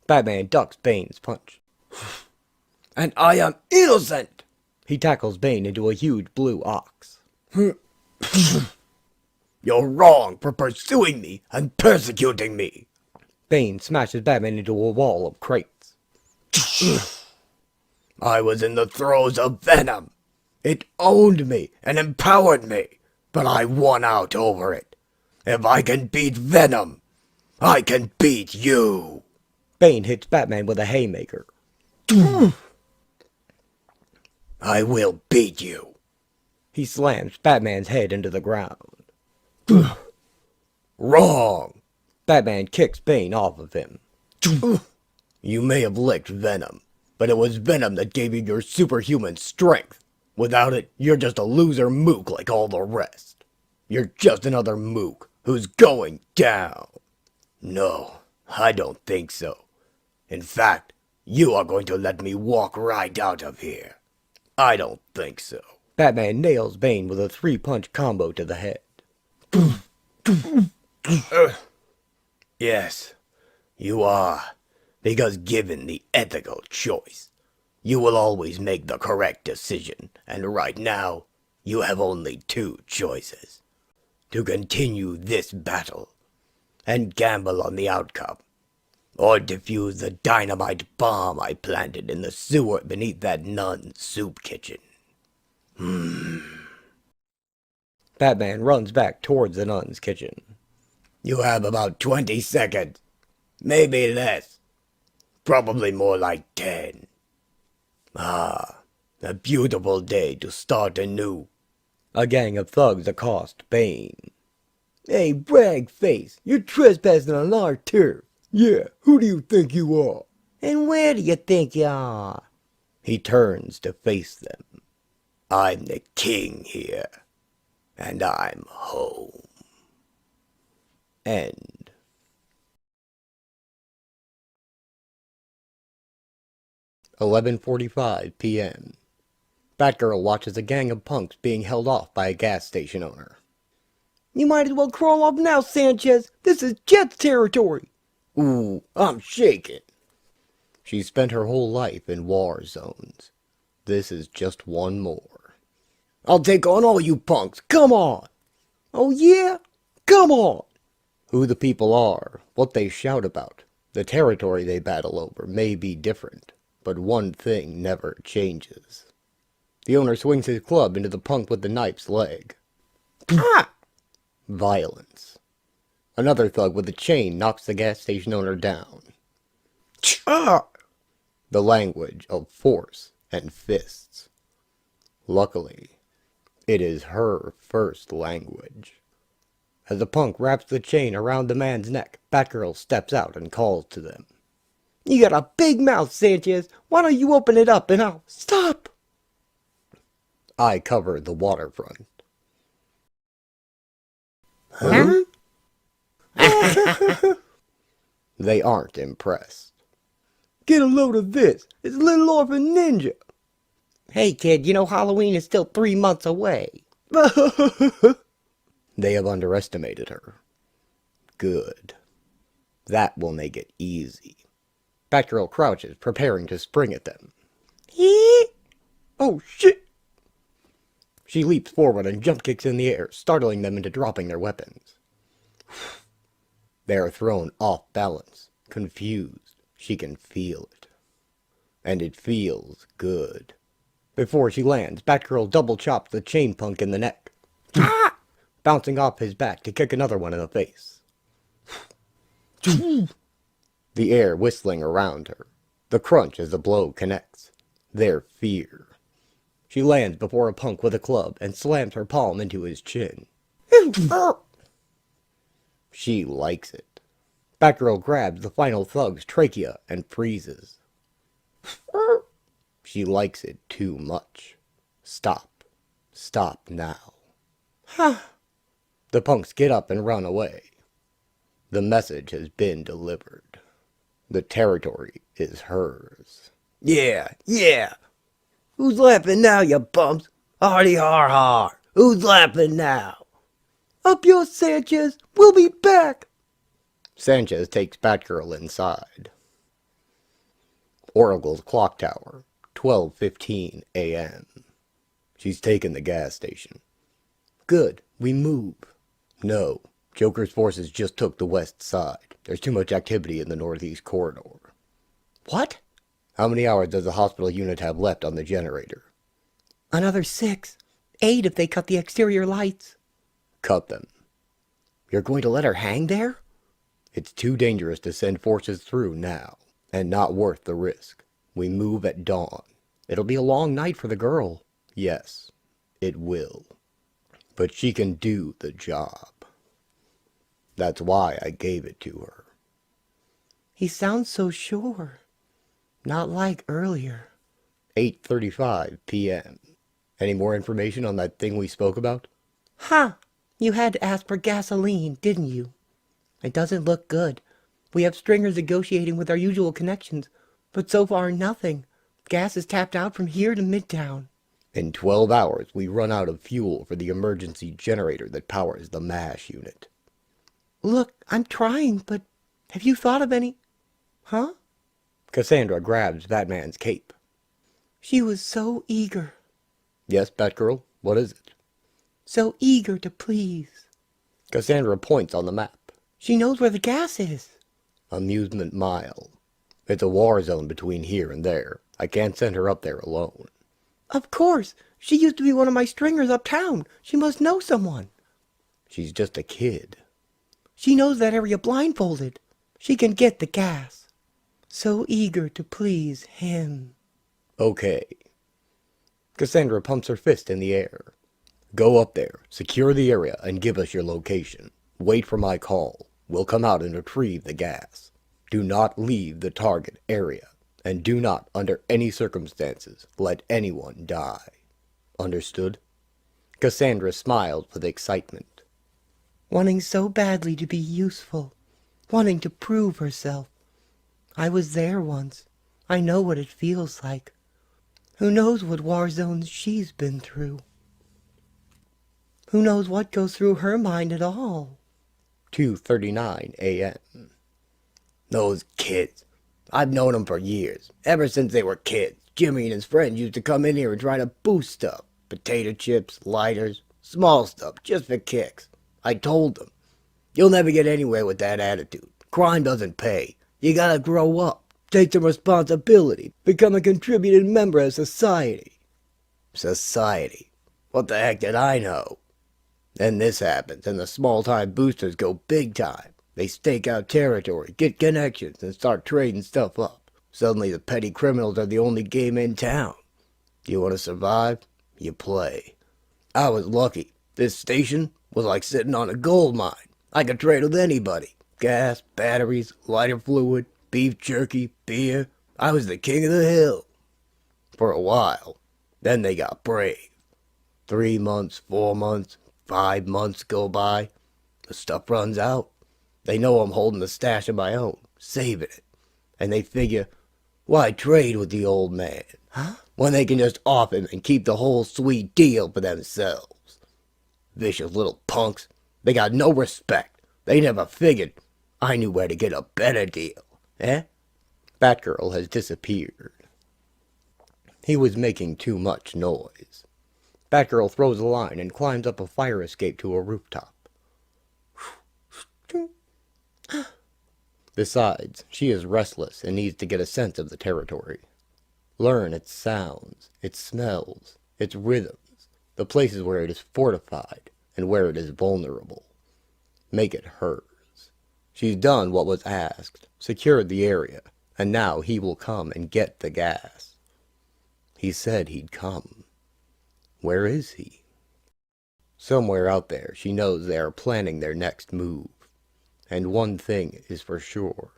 Batman ducks Bane's punch. And I am innocent. He tackles Bane into a huge blue ox. You're wrong for pursuing me and persecuting me. Bane smashes Batman into a wall of crates. I was in the throes of venom. It owned me and empowered me, but I won out over it. If I can beat Venom, I can beat you. Bane hits Batman with a haymaker. I will beat you. He slams Batman's head into the ground. Wrong. Batman kicks Bane off of him. You may have licked Venom, but it was Venom that gave you your superhuman strength. Without it, you're just a loser mook like all the rest. You're just another mook who's going down. No, I don't think so. In fact, you are going to let me walk right out of here. I don't think so. Batman nails Bane with a 3-punch combo to the head. Yes, you are. Because given the ethical choice, you will always make the correct decision, and right now, you have only 2 choices. To continue this battle, and gamble on the outcome, or defuse the dynamite bomb I planted in the sewer beneath that nun's soup kitchen. Batman runs back towards the nun's kitchen. You have about 20 seconds. Maybe less. Probably more like 10. Ah, a beautiful day to start anew. A gang of thugs accost Bane. Hey, brag face, you're trespassing on our turf. Yeah, who do you think you are? And where do you think you are? He turns to face them. I'm the king here, and I'm home. End. "11:45 p.m. Batgirl watches a gang of punks being held off by a gas station owner. You might as well crawl off now, Sanchez. This is Jet's territory. Ooh, I'm shaking. She's spent her whole life in war zones. This is just one more. I'll take on all you punks. Come on. Oh yeah? Come on. Who the people are, what they shout about, the territory they battle over may be different, but one thing never changes. The owner swings his club into the punk with the knife's leg. Violence. Another thug with a chain knocks the gas station owner down. The language of force and fists. Luckily, it is her first language. As the punk wraps the chain around the man's neck, Batgirl steps out and calls to them. You got a big mouth, Sanchez. Why don't you open it up and I'll... Stop! I cover the waterfront. Huh? They aren't impressed. Get a load of this. It's Little Orphan Ninja. Hey, kid, you know Halloween is still 3 months away. They have underestimated her. Good. That will make it easy. Batgirl crouches, preparing to spring at them. Oh, shit. She leaps forward and jump kicks in the air, startling them into dropping their weapons. They are thrown off balance, confused. She can feel it. And it feels good. Before she lands, Batgirl double chops the chain punk in the neck, bouncing off his back to kick another one in the face. The air whistling around her. The crunch as the blow connects. Their fear. She lands before a punk with a club and slams her palm into his chin. She likes it. Batgirl grabs the final thug's trachea and freezes. She likes it too much. Stop. Stop now. The punks get up and run away. The message has been delivered. The territory is hers. Yeah. Who's laughing now, you bumps? Hardy har har. Who's laughing now? Up yours, Sanchez. We'll be back. Sanchez takes Batgirl inside. Oracle's clock tower, 12:15 a.m. She's taken the gas station. Good, we move. No, Joker's forces just took the west side. There's too much activity in the northeast corridor. What? How many hours does the hospital unit have left on the generator? Another 6. 8 if they cut the exterior lights. Cut them. You're going to let her hang there? It's too dangerous to send forces through now, and not worth the risk. We move at dawn. It'll be a long night for the girl. Yes, it will. But she can do the job. That's why I gave it to her. He sounds so sure. Not like earlier. 8:35 p.m. Any more information on that thing we spoke about? Ha! You had to ask for gasoline, didn't you? It doesn't look good. We have stringers negotiating with our usual connections, but so far nothing. Gas is tapped out from here to Midtown. In 12 hours, we run out of fuel for the emergency generator that powers the MASH unit. Look, I'm trying, but have you thought of any... Huh? Cassandra grabs Batman's cape. She was so eager. Yes, Batgirl, what is it? So eager to please. Cassandra points on the map. She knows where the gas is. Amusement Mile. It's a war zone between here and there. I can't send her up there alone. Of course. She used to be one of my stringers uptown. She must know someone. She's just a kid. She knows that area blindfolded. She can get the gas. So eager to please him. Okay. Cassandra pumps her fist in the air. Go up there, secure the area, and give us your location. Wait for my call. We'll come out and retrieve the gas. Do not leave the target area, and do not, under any circumstances, let anyone die. Understood? Cassandra smiled with excitement. Wanting so badly to be useful. Wanting to prove herself. I was there once. I know what it feels like. Who knows what war zones she's been through? Who knows what goes through her mind at all? 2:39 a.m. Those kids. I've known them for years. Ever since they were kids. Jimmy and his friends used to come in here and try to boost stuff. Potato chips, lighters, small stuff, just for kicks. I told them, you'll never get anywhere with that attitude. Crime doesn't pay. You gotta grow up. Take some responsibility. Become a contributing member of society. Society. What the heck did I know? Then this happens, and the small-time boosters go big time. They stake out territory, get connections, and start trading stuff up. Suddenly the petty criminals are the only game in town. You want to survive? You play. I was lucky. This station was like sitting on a gold mine. I could trade with anybody. Gas, batteries, lighter fluid, beef jerky, beer. I was the king of the hill. For a while. Then they got brave. 3 months, 4 months, 5 months go by. The stuff runs out. They know I'm holding a stash of my own, saving it. And they figure, why trade with the old man? When they can just off him and keep the whole sweet deal for themselves. Vicious little punks. They got no respect. They never figured I knew where to get a better deal. Eh? Batgirl has disappeared. He was making too much noise. Batgirl throws a line and climbs up a fire escape to a rooftop. Besides, she is restless and needs to get a sense of the territory. Learn its sounds, its smells, its rhythms, the places where it is fortified and where it is vulnerable. Make it hers. She's done what was asked, secured the area, and now he will come and get the gas. He said he'd come. Where is he? Somewhere out there she knows they are planning their next move. And one thing is for sure.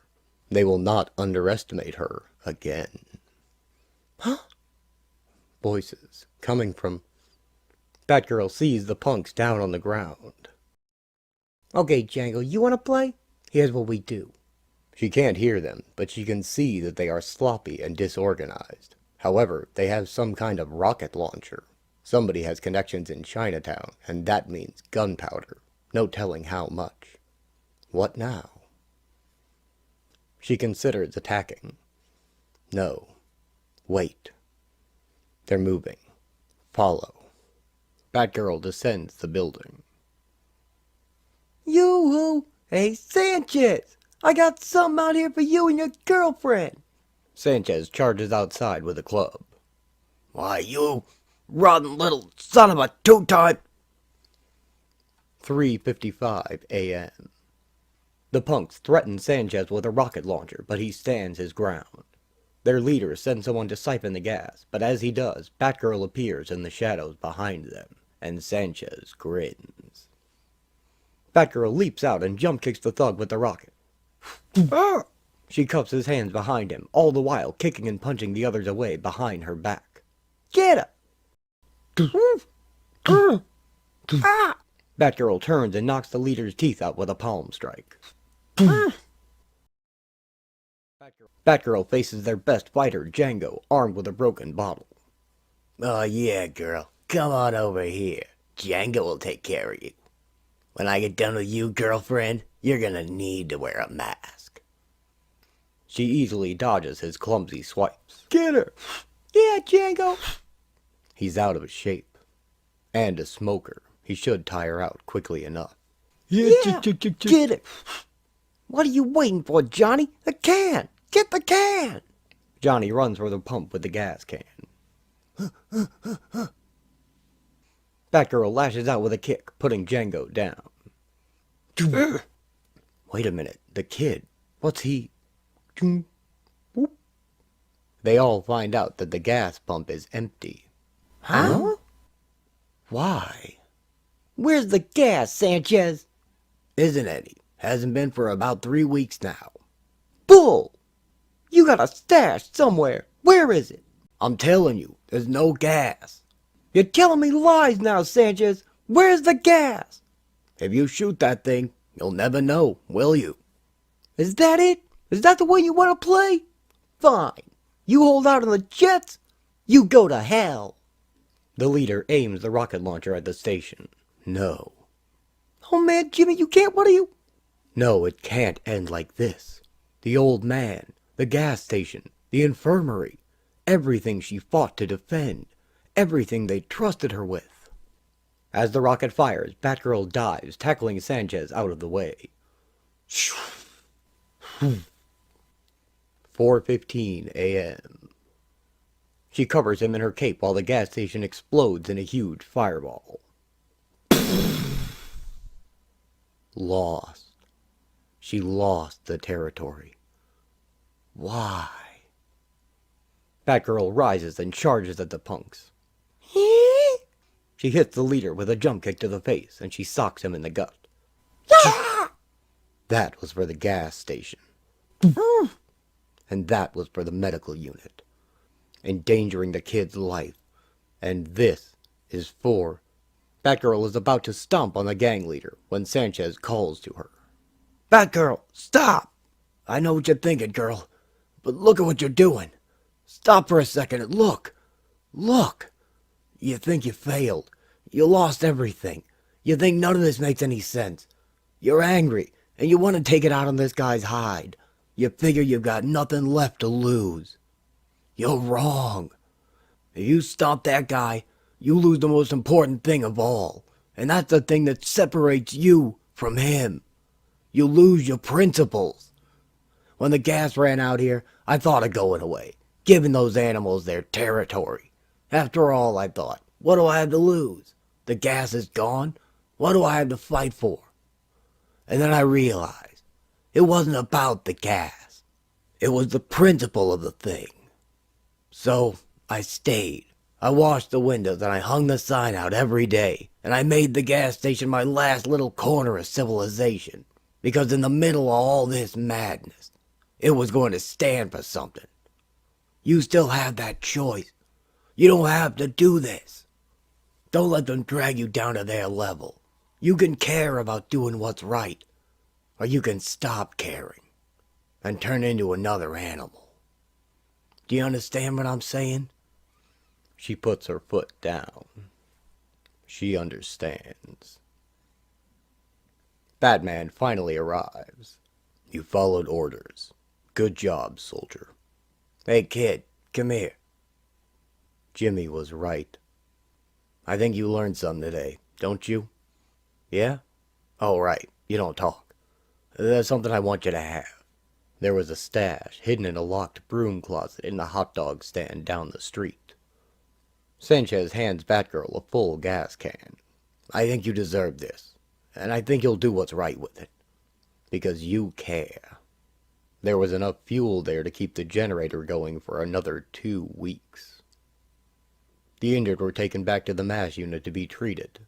They will not underestimate her again. Huh? Voices coming from... Batgirl sees the punks down on the ground. Okay, Django, you want to play? Here's what we do. She can't hear them, but she can see that they are sloppy and disorganized. However, they have some kind of rocket launcher. Somebody has connections in Chinatown, and that means gunpowder. No telling how much. What now? She considers attacking. No. Wait. They're moving. Follow. Batgirl descends the building. Yoo-hoo! Hey, Sanchez! I got something out here for you and your girlfriend! Sanchez charges outside with a club. Why, you rotten little son of a two-time... 3:55 a.m. The punks threaten Sanchez with a rocket launcher, but he stands his ground. Their leader sends someone to siphon the gas, but as he does, Batgirl appears in the shadows behind them, and Sanchez grins. Batgirl leaps out and jump kicks the thug with the rocket. She cuffs his hands behind him, all the while kicking and punching the others away behind her back. Get her! Batgirl turns and knocks the leader's teeth out with a palm strike. Batgirl faces their best fighter, Django, armed with a broken bottle. Oh yeah, girl. Come on over here. Django will take care of you. When I get done with you, girlfriend, you're gonna need to wear a mask. She easily dodges his clumsy swipes. Get her! Yeah, Django! He's out of shape. And a smoker. He should tire out quickly enough. Yeah, get it! What are you waiting for, Johnny? The can! Get the can! Johnny runs for the pump with the gas can. Batgirl lashes out with a kick, putting Django down. Wait a minute, the kid. What's he? They all find out that the gas pump is empty. Huh? Why? Where's the gas, Sanchez? Isn't any. Hasn't been for about 3 weeks now. Bull! You got a stash somewhere. Where is it? I'm telling you, there's no gas. You're telling me lies now, Sanchez. Where's the gas? If you shoot that thing, you'll never know, will you? Is that it? Is that the way you want to play? Fine. You hold out on the jets, you go to hell. The leader aims the rocket launcher at the station. No. Oh man, Jimmy, you can't, what are you? No, it can't end like this. The old man, the gas station, the infirmary, everything she fought to defend, everything they trusted her with. As the rocket fires, Batgirl dives, tackling Sanchez out of the way. 4:15 a.m. She covers him in her cape while the gas station explodes in a huge fireball. Lost. She lost the territory. Why? Batgirl rises and charges at the punks. She hits the leader with a jump kick to the face, and she socks him in the gut. That was for the gas station. And that was for the medical unit, endangering the kid's life. And this is for... Batgirl is about to stomp on the gang leader when Sanchez calls to her. Batgirl, stop! I know what you're thinking, girl, but look at what you're doing. Stop for a second and look. Look! You think you failed. You lost everything. You think none of this makes any sense. You're angry, and you want to take it out on this guy's hide. You figure you've got nothing left to lose. You're wrong. If you stop that guy, you lose the most important thing of all. And that's the thing that separates you from him. You lose your principles. When the gas ran out here, I thought of going away, giving those animals their territory. After all, I thought, what do I have to lose? The gas is gone. What do I have to fight for? And then I realized it wasn't about the gas. It was the principle of the thing. So I stayed. I washed the windows and I hung the sign out every day. And I made the gas station my last little corner of civilization. Because in the middle of all this madness, it was going to stand for something. You still have that choice. You don't have to do this. Don't let them drag you down to their level. You can care about doing what's right, or you can stop caring and turn into another animal. Do you understand what I'm saying? She puts her foot down. She understands. Batman finally arrives. You followed orders. Good job, soldier. Hey kid, come here. Jimmy was right. I think you learned something today, don't you? Yeah? Oh, right. You don't talk. There's something I want you to have. There was a stash hidden in a locked broom closet in the hot dog stand down the street. Sanchez hands Batgirl a full gas can. I think you deserve this, and I think you'll do what's right with it. Because you care. There was enough fuel there to keep the generator going for another 2 weeks. The injured were taken back to the MASH unit to be treated.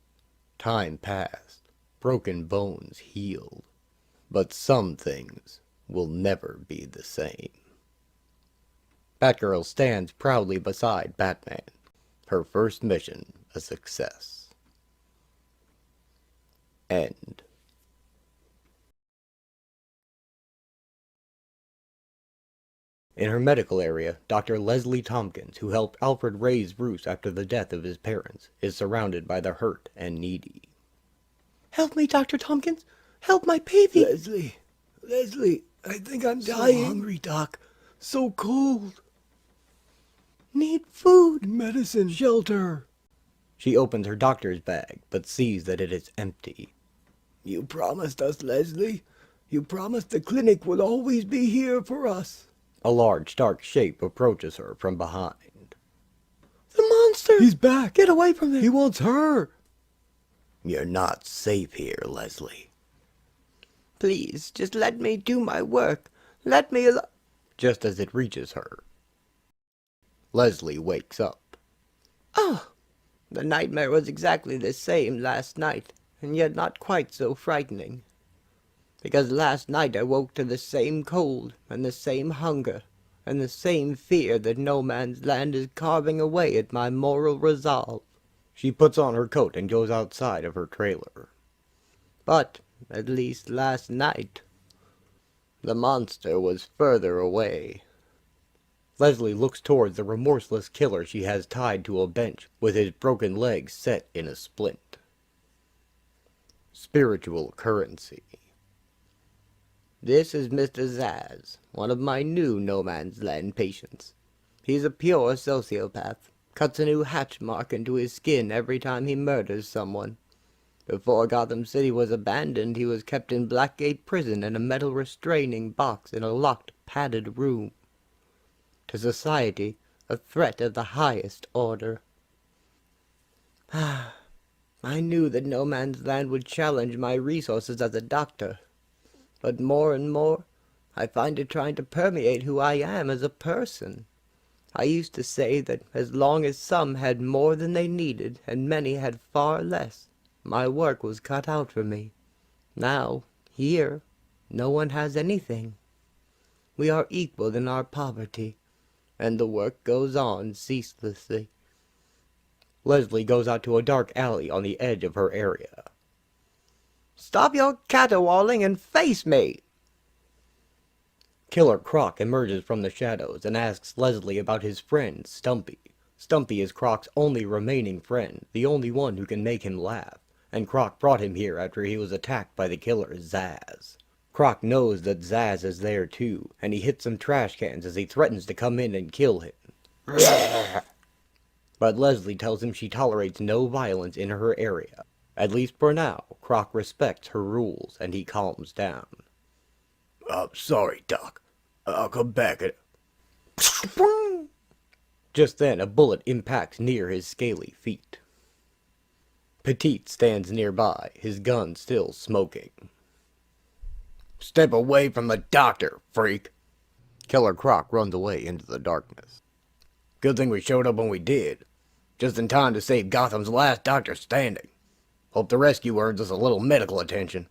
Time passed. Broken bones healed. But some things will never be the same. Batgirl stands proudly beside Batman. Her first mission a success. End. In her medical area, Dr. Leslie Thompkins, who helped Alfred raise Bruce after the death of his parents, is surrounded by the hurt and needy. Help me, Dr. Thompkins! Help my baby! Leslie, I think I'm dying. So hungry, Doc. So cold. Need food! Medicine, shelter. She opens her doctor's bag, but sees that it is empty. You promised us, Leslie. You promised the clinic would always be here for us. A large, dark shape approaches her from behind. The monster! He's back! Get away from him! He wants her! You're not safe here, Leslie. Please, just let me do my work. Let me alone. Just as it reaches her, Leslie wakes up. Oh, the nightmare was exactly the same last night, and yet not quite so frightening. Because last night I woke to the same cold, and the same hunger, and the same fear that no man's land is carving away at my moral resolve. She puts on her coat and goes outside of her trailer. But, at least last night, the monster was further away. Leslie looks towards the remorseless killer she has tied to a bench, with his broken legs set in a splint. Spiritual currency. This is Mr. Zaz, one of my new No Man's Land patients. He's a pure sociopath, cuts a new hatch mark into his skin every time he murders someone. Before Gotham City was abandoned, he was kept in Blackgate prison in a metal restraining box in a locked, padded room. To society, a threat of the highest order. I knew that no man's land would challenge my resources as a doctor, but more and more, I find it trying to permeate who I am as a person. I used to say that as long as some had more than they needed and many had far less, my work was cut out for me. Now, here, no one has anything. We are equal in our poverty, and the work goes on ceaselessly. Leslie goes out to a dark alley on the edge of her area. Stop your caterwauling and face me! Killer Croc emerges from the shadows and asks Leslie about his friend, Stumpy. Stumpy is Croc's only remaining friend, the only one who can make him laugh, and Croc brought him here after he was attacked by the killer Zsasz. Croc knows that Zsasz is there too, and he hits some trash cans as he threatens to come in and kill him. But Leslie tells him she tolerates no violence in her area. At least for now, Croc respects her rules, and he calms down. I'm sorry, Doc. I'll come back and... Just then, a bullet impacts near his scaly feet. Petite stands nearby, his gun still smoking. Step away from the doctor, freak. Killer Croc runs away into the darkness. Good thing we showed up when we did. Just in time to save Gotham's last doctor standing. Hope the rescue earns us a little medical attention.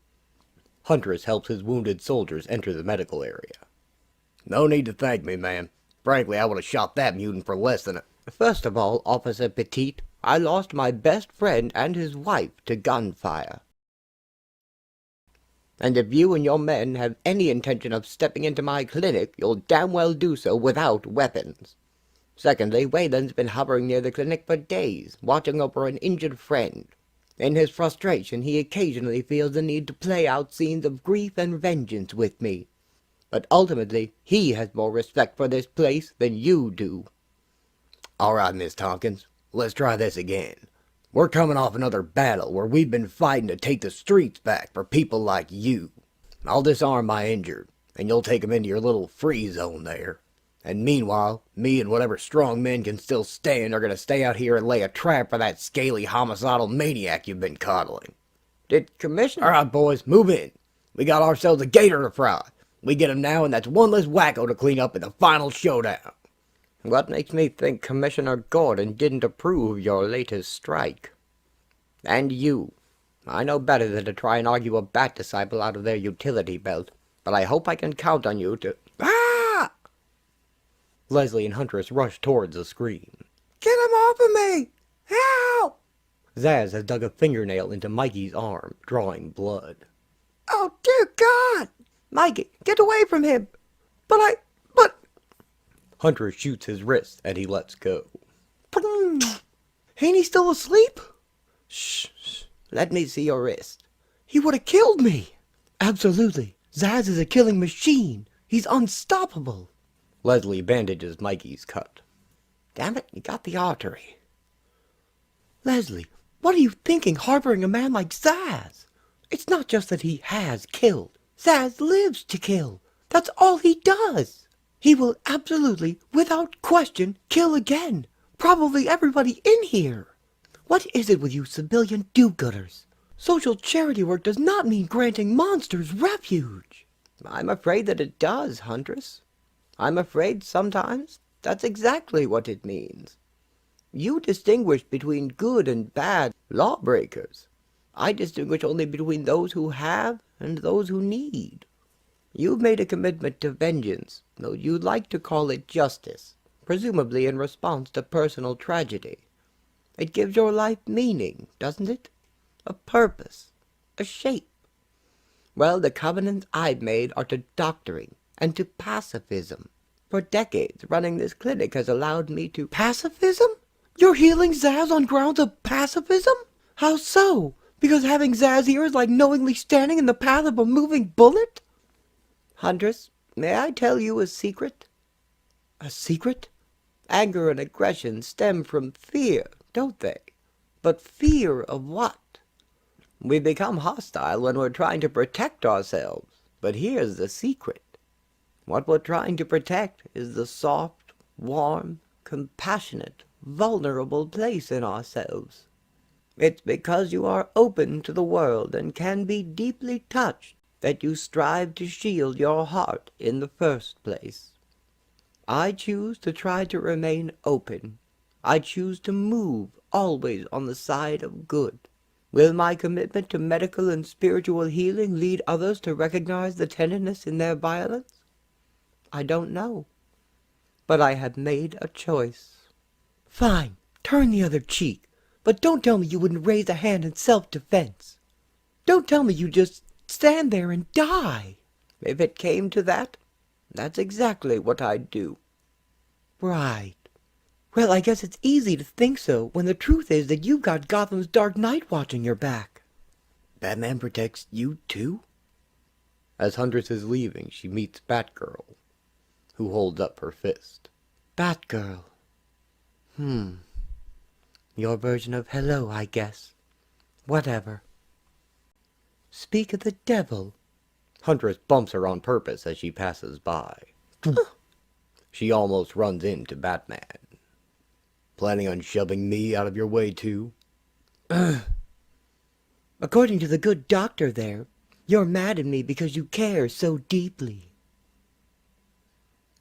Huntress helps his wounded soldiers enter the medical area. No need to thank me, man. Frankly, I would have shot that mutant for less than a... First of all, Officer Petite, I lost my best friend and his wife to gunfire. And if you and your men have any intention of stepping into my clinic, you'll damn well do so without weapons. Secondly, Wayland's been hovering near the clinic for days, watching over an injured friend. In his frustration, he occasionally feels the need to play out scenes of grief and vengeance with me. But ultimately, he has more respect for this place than you do. All right, Miss Thompkins. Let's try this again. We're coming off another battle where we've been fighting to take the streets back for people like you. I'll disarm my injured, and you'll take them into your little free zone there. And meanwhile, me and whatever strong men can still stand are going to stay out here and lay a trap for that scaly homicidal maniac you've been coddling. Did Commissioner... All right, boys, move in. We got ourselves a gator to fry. We get him now, and that's one less wacko to clean up in the final showdown. What makes me think Commissioner Gordon didn't approve your latest strike? And you. I know better than to try and argue a Bat Disciple out of their utility belt, but I hope I can count on you to... Ah! Leslie and Huntress rush towards the screen. Get him off of me! Help! Zsasz has dug a fingernail into Mikey's arm, drawing blood. Oh, dear God! Mikey, get away from him! But Huntress shoots his wrist, and he lets go. Ain't he still asleep? Shh. Let me see your wrist. He would have killed me. Absolutely. Zsasz is a killing machine. He's unstoppable. Leslie bandages Mikey's cut. Damn it, you got the artery. Leslie, what are you thinking harboring a man like Zsasz? It's not just that he has killed. Zsasz lives to kill. That's all he does. He will absolutely, without question, kill again. Probably everybody in here. What is it with you civilian do-gooders? Social charity work does not mean granting monsters refuge. I'm afraid that it does, Huntress. I'm afraid sometimes that's exactly what it means. You distinguish between good and bad lawbreakers. I distinguish only between those who have and those who need. You've made a commitment to vengeance, though you'd like to call it justice, presumably in response to personal tragedy. It gives your life meaning, doesn't it? A purpose, a shape. Well, the covenants I've made are to doctoring and to pacifism. For decades, running this clinic has allowed me to... Pacifism? You're healing Zsasz on grounds of pacifism? How so? Because having Zsasz here is like knowingly standing in the path of a moving bullet? Huntress, may I tell you a secret? A secret? Anger and aggression stem from fear, don't they? But fear of what? We become hostile when we're trying to protect ourselves. But here's the secret. What we're trying to protect is the soft, warm, compassionate, vulnerable place in ourselves. It's because you are open to the world and can be deeply touched that you strive to shield your heart in the first place. I choose to try to remain open. I choose to move always on the side of good. Will my commitment to medical and spiritual healing lead others to recognize the tenderness in their violence? I don't know. But I have made a choice. Fine, turn the other cheek. But don't tell me you wouldn't raise a hand in self-defense. Don't tell me you just stand there and die. If it came to that, that's exactly what I'd do. Right. Well, I guess it's easy to think so when the truth is that you've got Gotham's Dark Knight watching your back. Batman protects you too? As Huntress is leaving, she meets Batgirl, who holds up her fist. Batgirl. Your version of hello, I guess. Whatever. Speak of the devil. Huntress bumps her on purpose as she passes by. She almost runs into Batman. Planning on shoving me out of your way too? According to the good doctor there, you're mad at me because you care so deeply.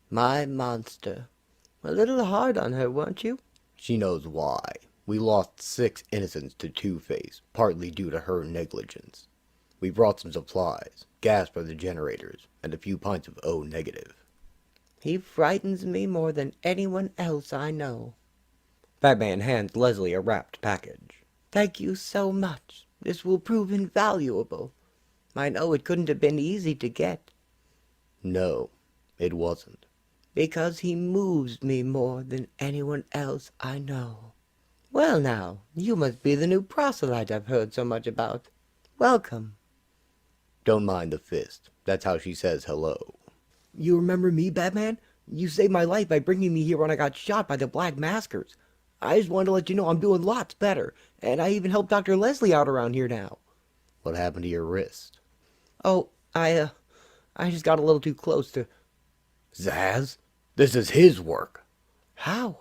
My monster. A little hard on her, weren't you? She knows why. We lost 6 innocents to Two-Face, partly due to her negligence. We brought some supplies, gas for the generators, and a few pints of O negative. He frightens me more than anyone else I know. Batman hands Leslie a wrapped package. Thank you so much. This will prove invaluable. I know it couldn't have been easy to get. No, it wasn't. Because he moves me more than anyone else I know. Well now, you must be the new proselyte I've heard so much about. Welcome. Don't mind the fist. That's how she says hello. You remember me, Batman? You saved my life by bringing me here when I got shot by the Black Maskers. I just wanted to let you know I'm doing lots better, and I even helped Dr. Leslie out around here now. What happened to your wrist? Oh, I just got a little too close to... Zsasz? This is his work. How?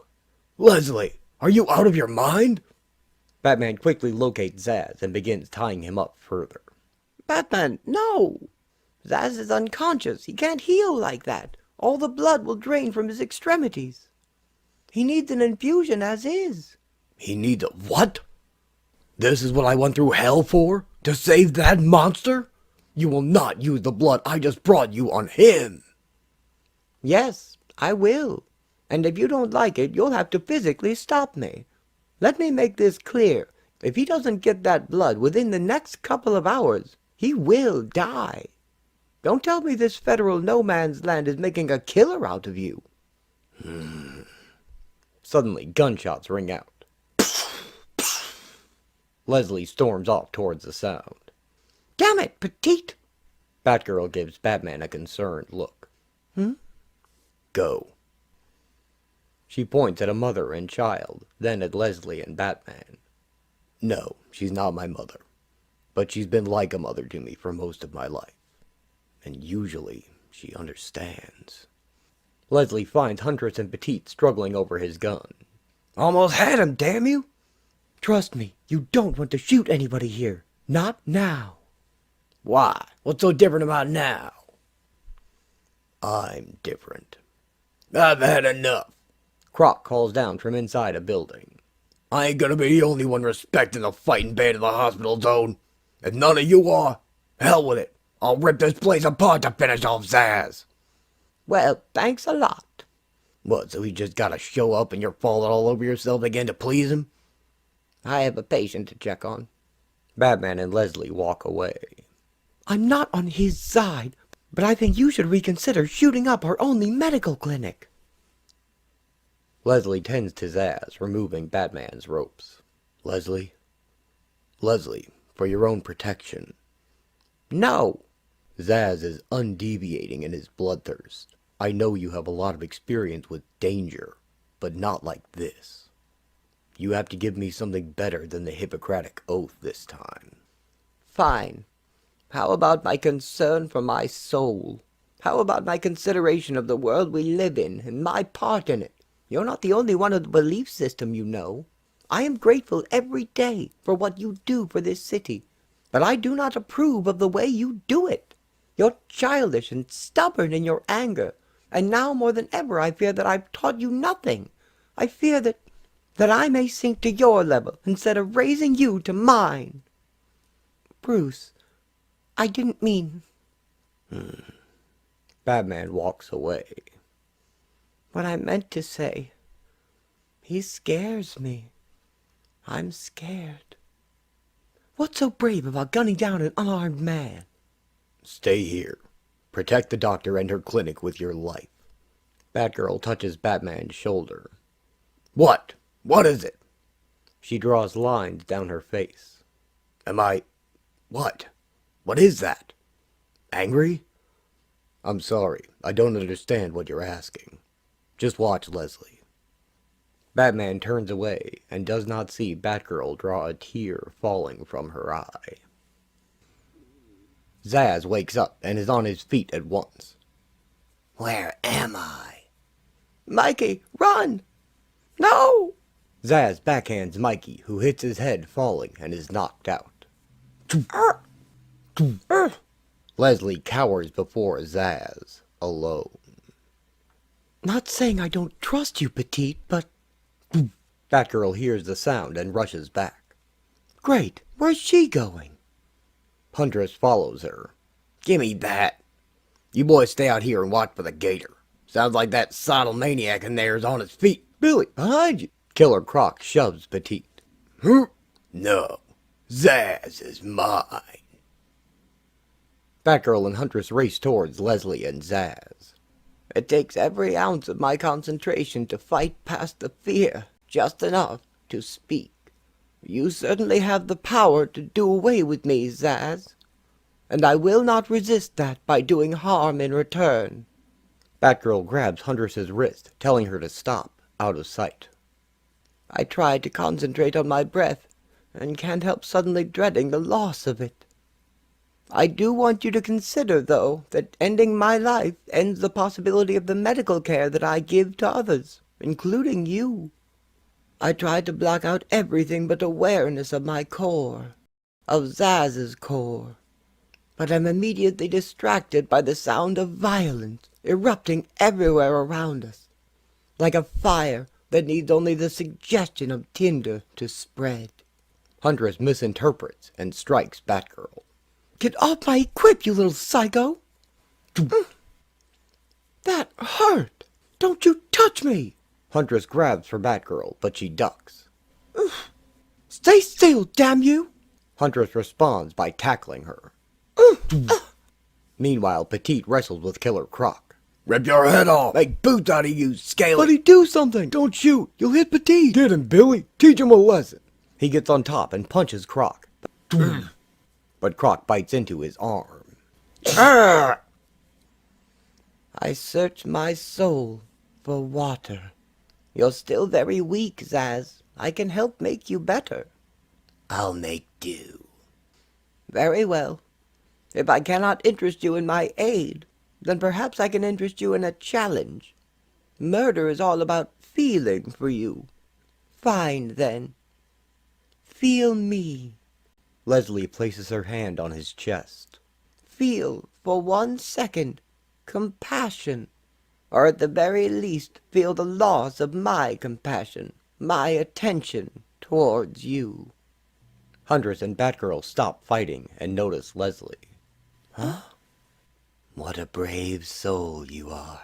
Leslie, are you out of your mind? Batman quickly locates Zsasz and begins tying him up further. Batman, no! Zsasz is unconscious. He can't heal like that. All the blood will drain from his extremities. He needs an infusion as is. He needs a what? This is what I went through hell for? To save that monster? You will not use the blood I just brought you on him. Yes, I will. And if you don't like it, you'll have to physically stop me. Let me make this clear. If he doesn't get that blood within the next couple of hours, he will die. Don't tell me this federal no-man's land is making a killer out of you. Suddenly, gunshots ring out. Leslie storms off towards the sound. Damn it, Petite! Batgirl gives Batman a concerned look. Go. She points at a mother and child, then at Leslie and Batman. No, she's not my mother. But she's been like a mother to me for most of my life. And usually, she understands. Leslie finds Huntress and Petite struggling over his gun. Almost had him, damn you! Trust me, you don't want to shoot anybody here. Not now. Why? What's so different about now? I'm different. I've had enough. Croc calls down from inside a building. I ain't gonna be the only one respecting the fighting band in the hospital zone. If none of you are, hell with it. I'll rip this place apart to finish off Zsasz. Well, thanks a lot. What, so he just gotta show up and you're falling all over yourself again to please him? I have a patient to check on. Batman and Leslie walk away. I'm not on his side, but I think you should reconsider shooting up our only medical clinic. Leslie tends to Zsasz, removing Batman's ropes. Leslie, for your own protection. No. Zsasz is undeviating in his bloodthirst. I know you have a lot of experience with danger, but not like this. You have to give me something better than the Hippocratic Oath this time. Fine. How about my concern for my soul? How about my consideration of the world we live in and my part in it? You're not the only one of the belief system, you know. I am grateful every day for what you do for this city, but I do not approve of the way you do it. You're childish and stubborn in your anger, and now more than ever I fear that I've taught you nothing. I fear that I may sink to your level instead of raising you to mine. Bruce, I didn't mean... Batman walks away. What I meant to say. He scares me. I'm scared. What's so brave about gunning down an unarmed man? Stay here. Protect the doctor and her clinic with your life. Batgirl touches Batman's shoulder. What? What is it? She draws lines down her face. Am I... What? What is that? Angry? I'm sorry, I don't understand what you're asking. Just watch Leslie. Batman turns away and does not see Batgirl draw a tear falling from her eye. Zsasz wakes up and is on his feet at once. Where am I? Mikey, run! No! Zsasz backhands Mikey, who hits his head falling and is knocked out. Leslie cowers before Zsasz, alone. Not saying I don't trust you, Petite, but... Batgirl hears the sound and rushes back. Great, where's she going? Huntress follows her. Gimme that. You boys stay out here and watch for the gator. Sounds like that soddle maniac in there is on his feet. Billy, behind you! Killer Croc shoves Petite. No, Zsasz is mine. Batgirl and Huntress race towards Leslie and Zsasz. It takes every ounce of my concentration to fight past the fear, just enough to speak. You certainly have the power to do away with me, Zsasz, and I will not resist that by doing harm in return. Batgirl grabs Huntress's wrist, telling her to stop, out of sight. I try to concentrate on my breath, and can't help suddenly dreading the loss of it. I do want you to consider, though, that ending my life ends the possibility of the medical care that I give to others, including you. I try to block out everything but awareness of my core, of Zaz's core, but am immediately distracted by the sound of violence erupting everywhere around us, like a fire that needs only the suggestion of tinder to spread. Huntress misinterprets and strikes Batgirl. Get off my equip, you little psycho! That hurt! Don't you touch me! Huntress grabs for Batgirl, but she ducks. Stay still, damn you! Huntress responds by tackling her. Meanwhile, Petite wrestles with Killer Croc. Rip your head off! Make boots out of you, scaly! Buddy, do something! Don't shoot! You'll hit Petite! Get him, Billy! Teach him a lesson! He gets on top and punches Croc. But Croc bites into his arm. I search my soul for water. You're still very weak, Zsasz. I can help make you better. I'll make do. Very well. If I cannot interest you in my aid, then perhaps I can interest you in a challenge. Murder is all about feeling for you. Fine, then. Feel me. Leslie places her hand on his chest. Feel, for 1 second, compassion, or at the very least feel the loss of my compassion, my attention towards you. Huntress and Batgirl stop fighting and notice Leslie. Huh? What a brave soul you are.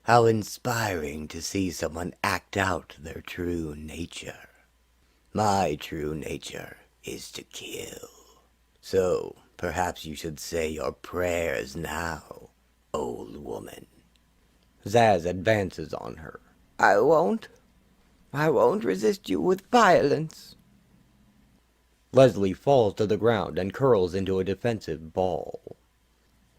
How inspiring to see someone act out their true nature. My true nature is to kill. So, perhaps you should say your prayers now, old woman. Zsasz advances on her. I won't. I won't resist you with violence. Leslie falls to the ground and curls into a defensive ball.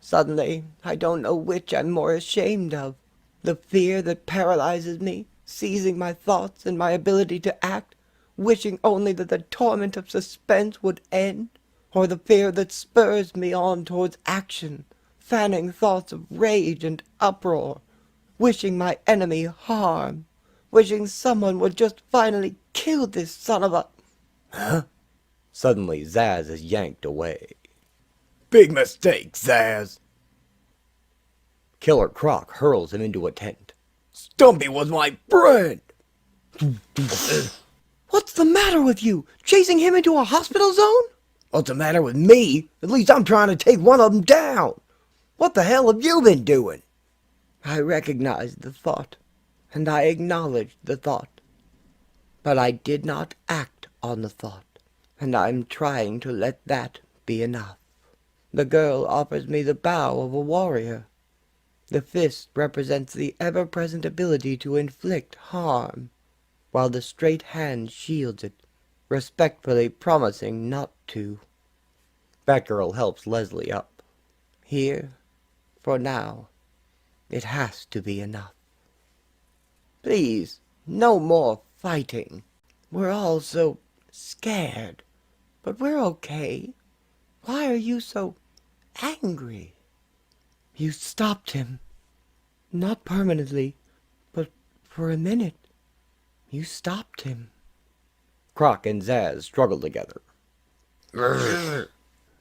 Suddenly, I don't know which I'm more ashamed of. The fear that paralyzes me, seizing my thoughts and my ability to act, wishing only that the torment of suspense would end, or the fear that spurs me on towards action, fanning thoughts of rage and uproar, wishing my enemy harm, wishing someone would just finally kill this son of a... Suddenly, Zsasz is yanked away. Big mistake, Zsasz. Killer Croc hurls him into a tent. Stumpy was my friend. What's the matter with you? Chasing him into a hospital zone? What's the matter with me? At least I'm trying to take one of them down. What the hell have you been doing? I recognized the thought, and I acknowledged the thought. But I did not act on the thought, and I'm trying to let that be enough. The girl offers me the bow of a warrior. The fist represents the ever-present ability to inflict harm, while the straight hand shields it, respectfully promising not to. Batgirl helps Leslie up. Here, for now, it has to be enough. Please, no more fighting. We're all so scared, but we're okay. Why are you so angry? You stopped him. Not permanently, but for a minute. You stopped him. Croc and Zsasz struggle together.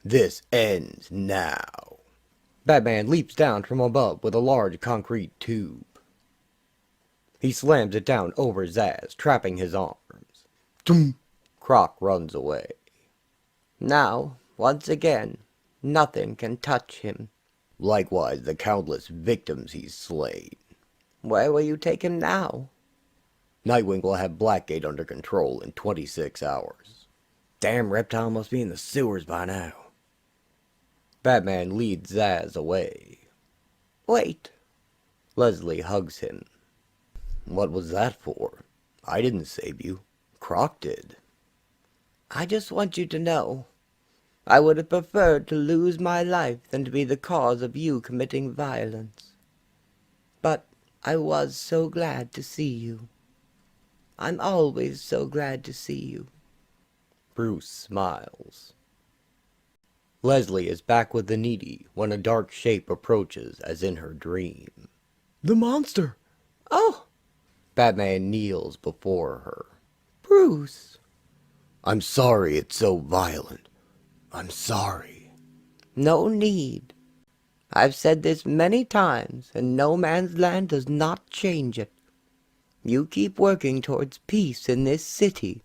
This ends now. Batman leaps down from above with a large concrete tube. He slams it down over Zsasz, trapping his arms. Croc runs away. Now, once again, nothing can touch him. Likewise the countless victims he's slain. Where will you take him now? Nightwing will have Blackgate under control in 26 hours. Damn reptile must be in the sewers by now. Batman leads Zsasz away. Wait. Leslie hugs him. What was that for? I didn't save you. Croc did. I just want you to know, I would have preferred to lose my life than to be the cause of you committing violence. But I was so glad to see you. I'm always so glad to see you. Bruce smiles. Leslie is back with the needy when a dark shape approaches as in her dream. The monster! Oh! Batman kneels before her. Bruce! I'm sorry it's so violent. I'm sorry. No need. I've said this many times, and No Man's Land does not change it. You keep working towards peace in this city,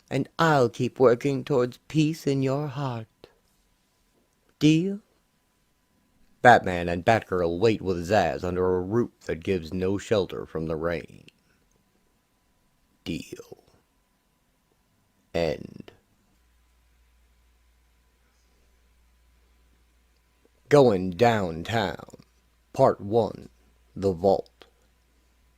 and I'll keep working towards peace in your heart. Deal? Batman and Batgirl wait with Zsasz under a roof that gives no shelter from the rain. Deal. End. Going Downtown. Part 1. The Vault.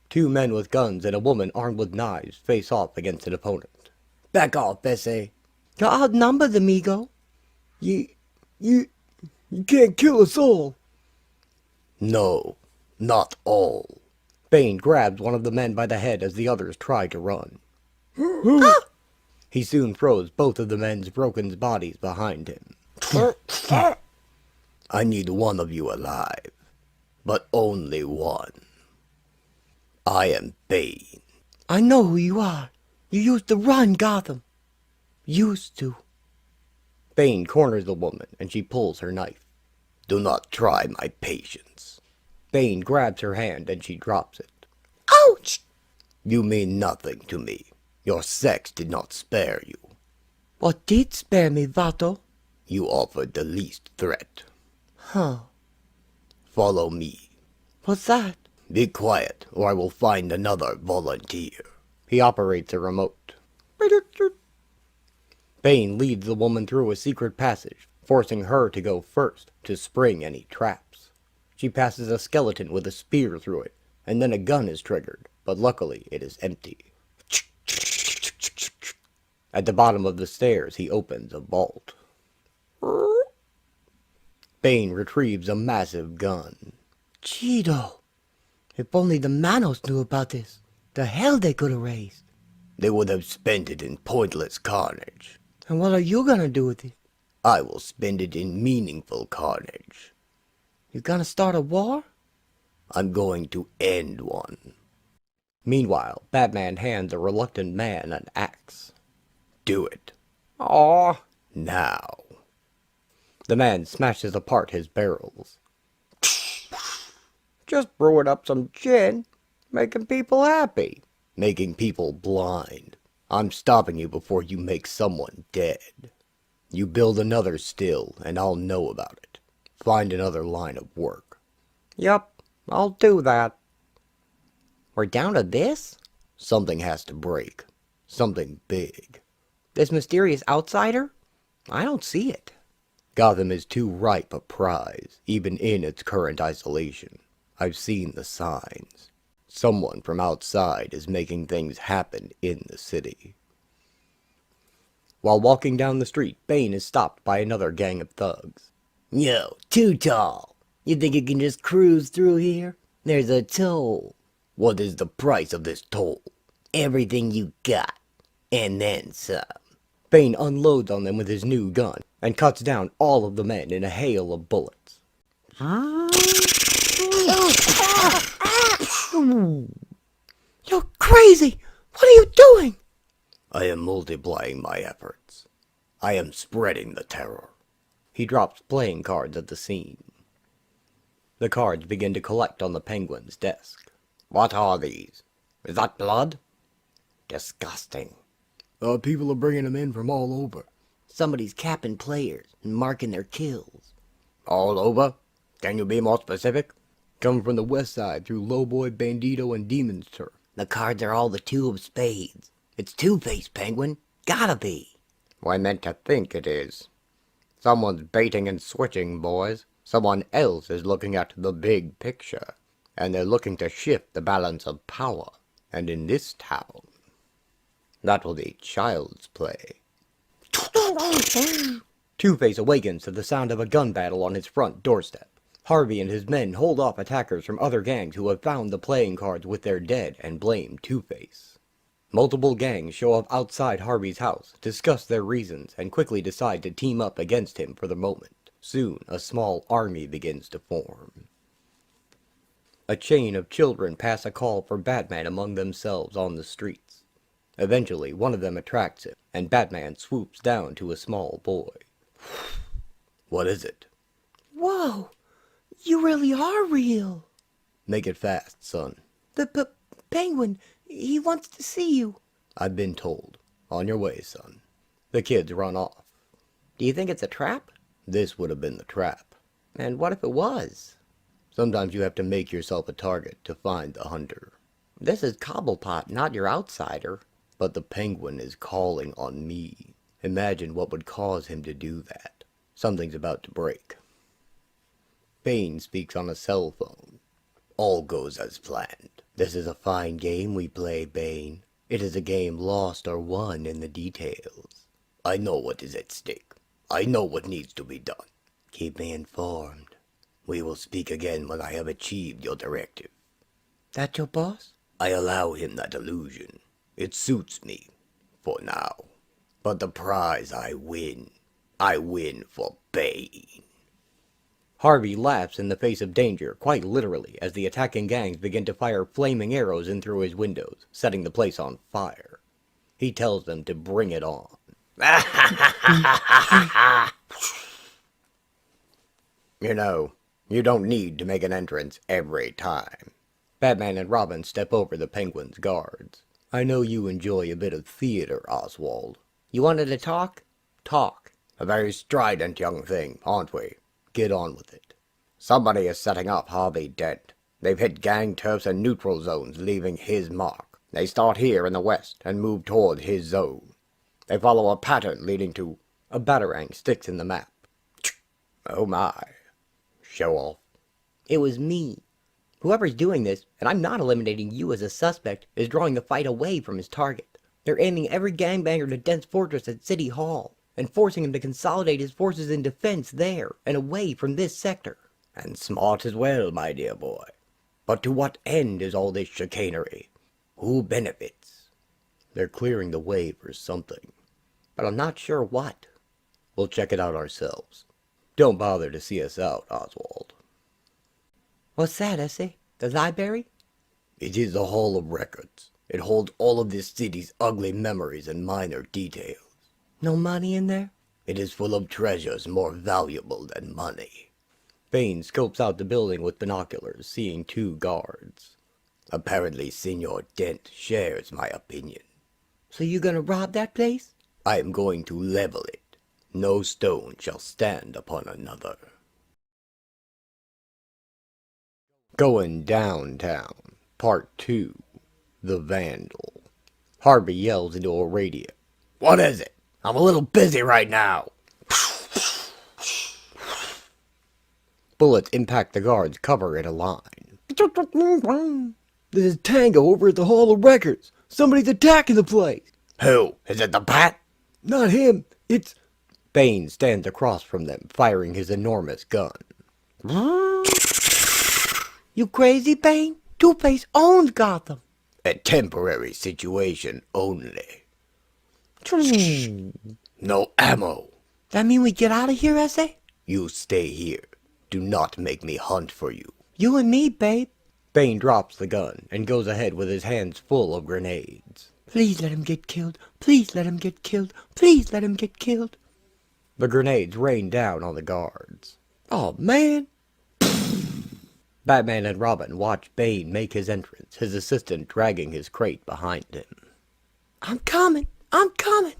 Two men with guns and a woman armed with knives face off against an opponent. Back off, Bessie. You're outnumbered, amigo. You can't kill us all. No, not all. Bane grabs one of the men by the head as the others try to run. He soon throws both of the men's broken bodies behind him. I need one of you alive, but only one. I am Bane. I know who you are. You used to run Gotham. Used to. Bane corners the woman and she pulls her knife. Do not try my patience. Bane grabs her hand and she drops it. Ouch! You mean nothing to me. Your sex did not spare you. What did spare me, Vato? You offered the least threat. Huh. Follow me. What's that? Be quiet, or I will find another volunteer. He operates a remote. Bane leads the woman through a secret passage, forcing her to go first to spring any traps. She passes a skeleton with a spear through it, and then a gun is triggered, but luckily it is empty. At the bottom of the stairs, he opens a vault. Bane retrieves a massive gun. Cheeto. If only the Manos knew about this. The hell they could have raised. They would have spent it in pointless carnage. And what are you gonna do with it? I will spend it in meaningful carnage. You gonna start a war? I'm going to end one. Meanwhile, Batman hands a reluctant man an axe. Do it. Aw. Now. The man smashes apart his barrels. Just brewing up some gin, making people happy. Making people blind. I'm stopping you before you make someone dead. You build another still, and I'll know about it. Find another line of work. Yup, I'll do that. We're down to this? Something has to break. Something big. This mysterious outsider? I don't see it. Gotham is too ripe a prize, even in its current isolation. I've seen the signs. Someone from outside is making things happen in the city. While walking down the street, Bane is stopped by another gang of thugs. Yo, too tall. You think you can just cruise through here? There's a toll. What is the price of this toll? Everything you got. And then some. Bane unloads on them with his new gun and cuts down all of the men in a hail of bullets. You're crazy! What are you doing? I am multiplying my efforts. I am spreading the terror. He drops playing cards at the scene. The cards begin to collect on the Penguin's desk. What are these? Is that blood? Disgusting. People are bringing them in from all over. Somebody's capping players and marking their kills. All over? Can you be more specific? Coming from the west side through Lowboy, Bandito, and Demon's Turf. The cards are all the two of spades. It's Two-Face, Penguin. Gotta be. I meant to think it is. Someone's baiting and switching, boys. Someone else is looking at the big picture. And they're looking to shift the balance of power. And in this town, that will be child's play. Two-Face awakens to the sound of a gun battle on his front doorstep. Harvey and his men hold off attackers from other gangs who have found the playing cards with their dead and blame Two-Face. Multiple gangs show up outside Harvey's house, discuss their reasons, and quickly decide to team up against him for the moment. Soon, a small army begins to form. A chain of children pass a call for Batman among themselves on the streets. Eventually, one of them attracts him, and Batman swoops down to a small boy. What is it? Whoa! You really are real. Make it fast, son. The penguin, he wants to see you. I've been told. On your way, son. The kids run off. Do you think it's a trap? This would have been the trap. And what if it was? Sometimes you have to make yourself a target to find the hunter. This is Cobblepot, not your outsider. But the Penguin is calling on me. Imagine what would cause him to do that. Something's about to break. Bane speaks on a cell phone. All goes as planned. This is a fine game we play, Bane. It is a game lost or won in the details. I know what is at stake. I know what needs to be done. Keep me informed. We will speak again when I have achieved your directive. That your boss? I allow him that illusion. It suits me, for now. But the prize I win for Bane. Harvey laughs in the face of danger, quite literally, as the attacking gangs begin to fire flaming arrows in through his windows, setting the place on fire. He tells them to bring it on. You know, you don't need to make an entrance every time. Batman and Robin step over the Penguin's guards. I know you enjoy a bit of theater, Oswald. You wanted to talk? Talk. A very strident young thing, aren't we? Get on with it. Somebody is setting up Harvey Dent. They've hit gang turfs and neutral zones, leaving his mark. They start here in the west and move toward his zone. They follow a pattern leading to... A batarang sticks in the map. Oh my. Show off. It was me. Whoever's doing this, and I'm not eliminating you as a suspect, is drawing the fight away from his target. They're aiming every gangbanger to Dent's fortress at City Hall, and forcing him to consolidate his forces in defense there, and away from this sector. And smart as well, my dear boy. But to what end is all this chicanery? Who benefits? They're clearing the way for something, but I'm not sure what. We'll check it out ourselves. Don't bother to see us out, Oswald. What's that, Essie? The library? It is the Hall of Records. It holds all of this city's ugly memories and minor details. No money in there? It is full of treasures more valuable than money. Bane scopes out the building with binoculars, seeing 2 guards. Apparently, Senor Dent shares my opinion. So you gonna rob that place? I am going to level it. No stone shall stand upon another. Going downtown. Part 2. The Vandal. Harvey yells into a radio. What is it? I'm a little busy right now. Bullets impact the guard's cover in a line. This is Tango over at the Hall of Records. Somebody's attacking the place. Who? Is it the Bat? Not him. It's... Bane stands across from them, firing his enormous gun. You crazy, Bane? Two-Face owns Gotham. A temporary situation only. No ammo. That mean we get out of here, S.A.? You stay here. Do not make me hunt for you. You and me, babe. Bane drops the gun and goes ahead with his hands full of grenades. Please let him get killed. Please let him get killed. Please let him get killed. The grenades rain down on the guards. Oh, man. Batman and Robin watch Bane make his entrance, his assistant dragging his crate behind him. I'm coming. I'm coming.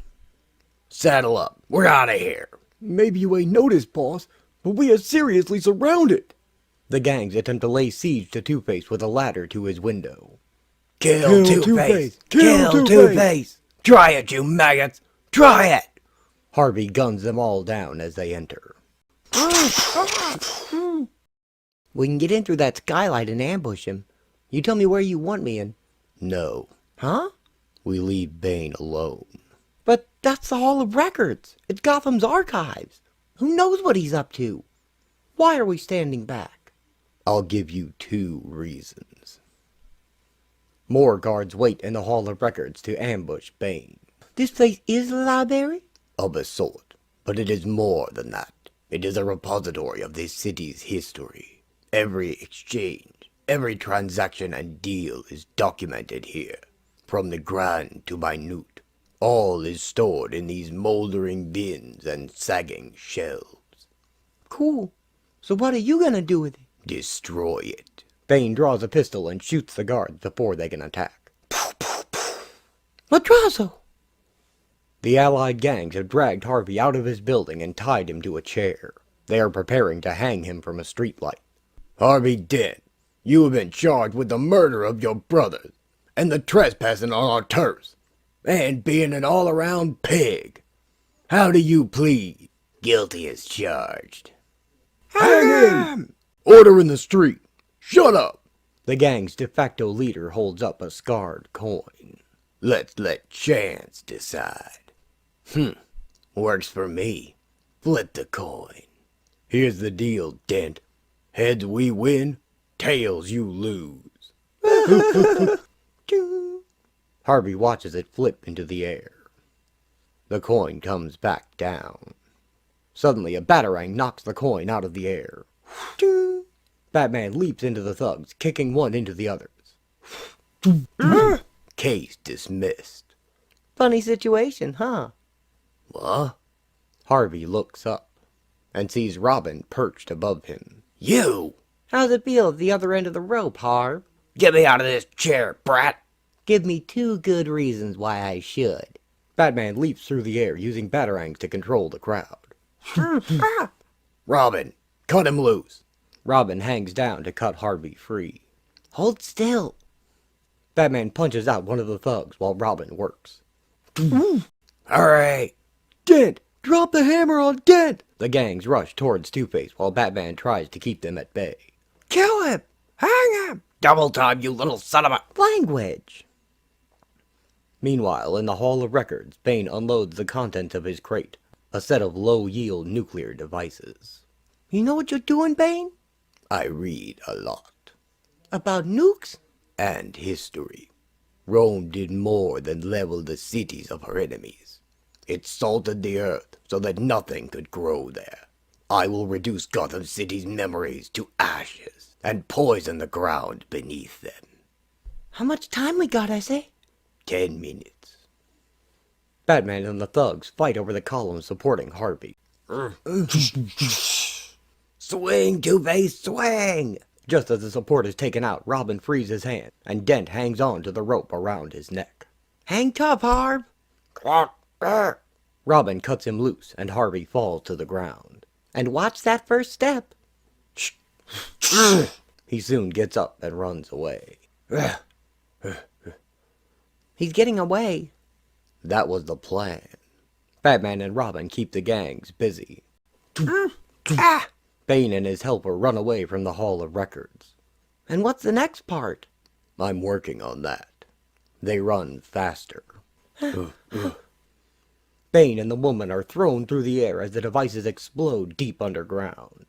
Saddle up. We're out of here. Maybe you ain't noticed, boss, but we are seriously surrounded. The gangs attempt to lay siege to Two-Face with a ladder to his window. Kill Two-Face. Kill Two-Face. Try it, you maggots. Try it. Harvey guns them all down as they enter. We can get in through that skylight and ambush him. You tell me where you want me and... No, Huh? we leave Bane alone. But that's the Hall of Records. It's Gotham's archives. Who knows what he's up to? Why are we standing back? I'll give you 2 reasons. More guards wait in the Hall of Records to ambush Bane. This place is a library? Of a sort. But it is more than that. It is a repository of this city's history. Every exchange, every transaction and deal is documented here. From the grand to minute. All is stored in these moldering bins and sagging shelves. Cool. So what are you gonna do with it? Destroy it. Bane draws a pistol and shoots the guards before they can attack. Madrazo! The allied gangs have dragged Harvey out of his building and tied him to a chair. They are preparing to hang him from a streetlight. Harvey Dent, you have been charged with the murder of your brothers, and the trespassing on our turfs, and being an all-around pig. How do you plead? Guilty as charged. Hang him! Order in the street. Shut up. The gang's de facto leader holds up a scarred coin. Let's let chance decide. Works for me. Flip the coin. Here's the deal, Dent. Heads we win, tails you lose. Harvey watches it flip into the air. The coin comes back down. Suddenly, a batarang knocks the coin out of the air. Batman leaps into the thugs, kicking one into the others. Case dismissed. Funny situation, huh? What? Harvey looks up and sees Robin perched above him. You! How's it feel at the other end of the rope, Harv? Get me out of this chair, brat! Give me 2 good reasons why I should. Batman leaps through the air, using batarangs to control the crowd. Robin, cut him loose. Robin hangs down to cut Harvey free. Hold still. Batman punches out one of the thugs while Robin works. Hurry! Dent! Drop the hammer on Dent! The gangs rush towards Two-Face while Batman tries to keep them at bay. Kill him! Hang him! Double time, you little son of a... Language! Meanwhile, in the Hall of Records, Bane unloads the contents of his crate, a set of low-yield nuclear devices. You know what you're doing, Bane? I read a lot. About nukes? And history. Rome did more than level the cities of her enemies. It salted the earth so that nothing could grow there. I will reduce Gotham City's memories to ashes and poison the ground beneath them. How much time we got, I say? 10 minutes. Batman and the thugs fight over the columns supporting Harvey. Swing, Two-Face, swing! Just as the support is taken out, Robin frees his hand, and Dent hangs on to the rope around his neck. Hang tough, Harv. Croc, Robin cuts him loose, and Harvey falls to the ground. And watch that first step. He soon gets up and runs away. He's getting away. That was the plan. Batman and Robin keep the gangs busy. Bane and his helper run away from the Hall of Records. And what's the next part? I'm working on that. They run faster. Bane and the woman are thrown through the air as the devices explode deep underground.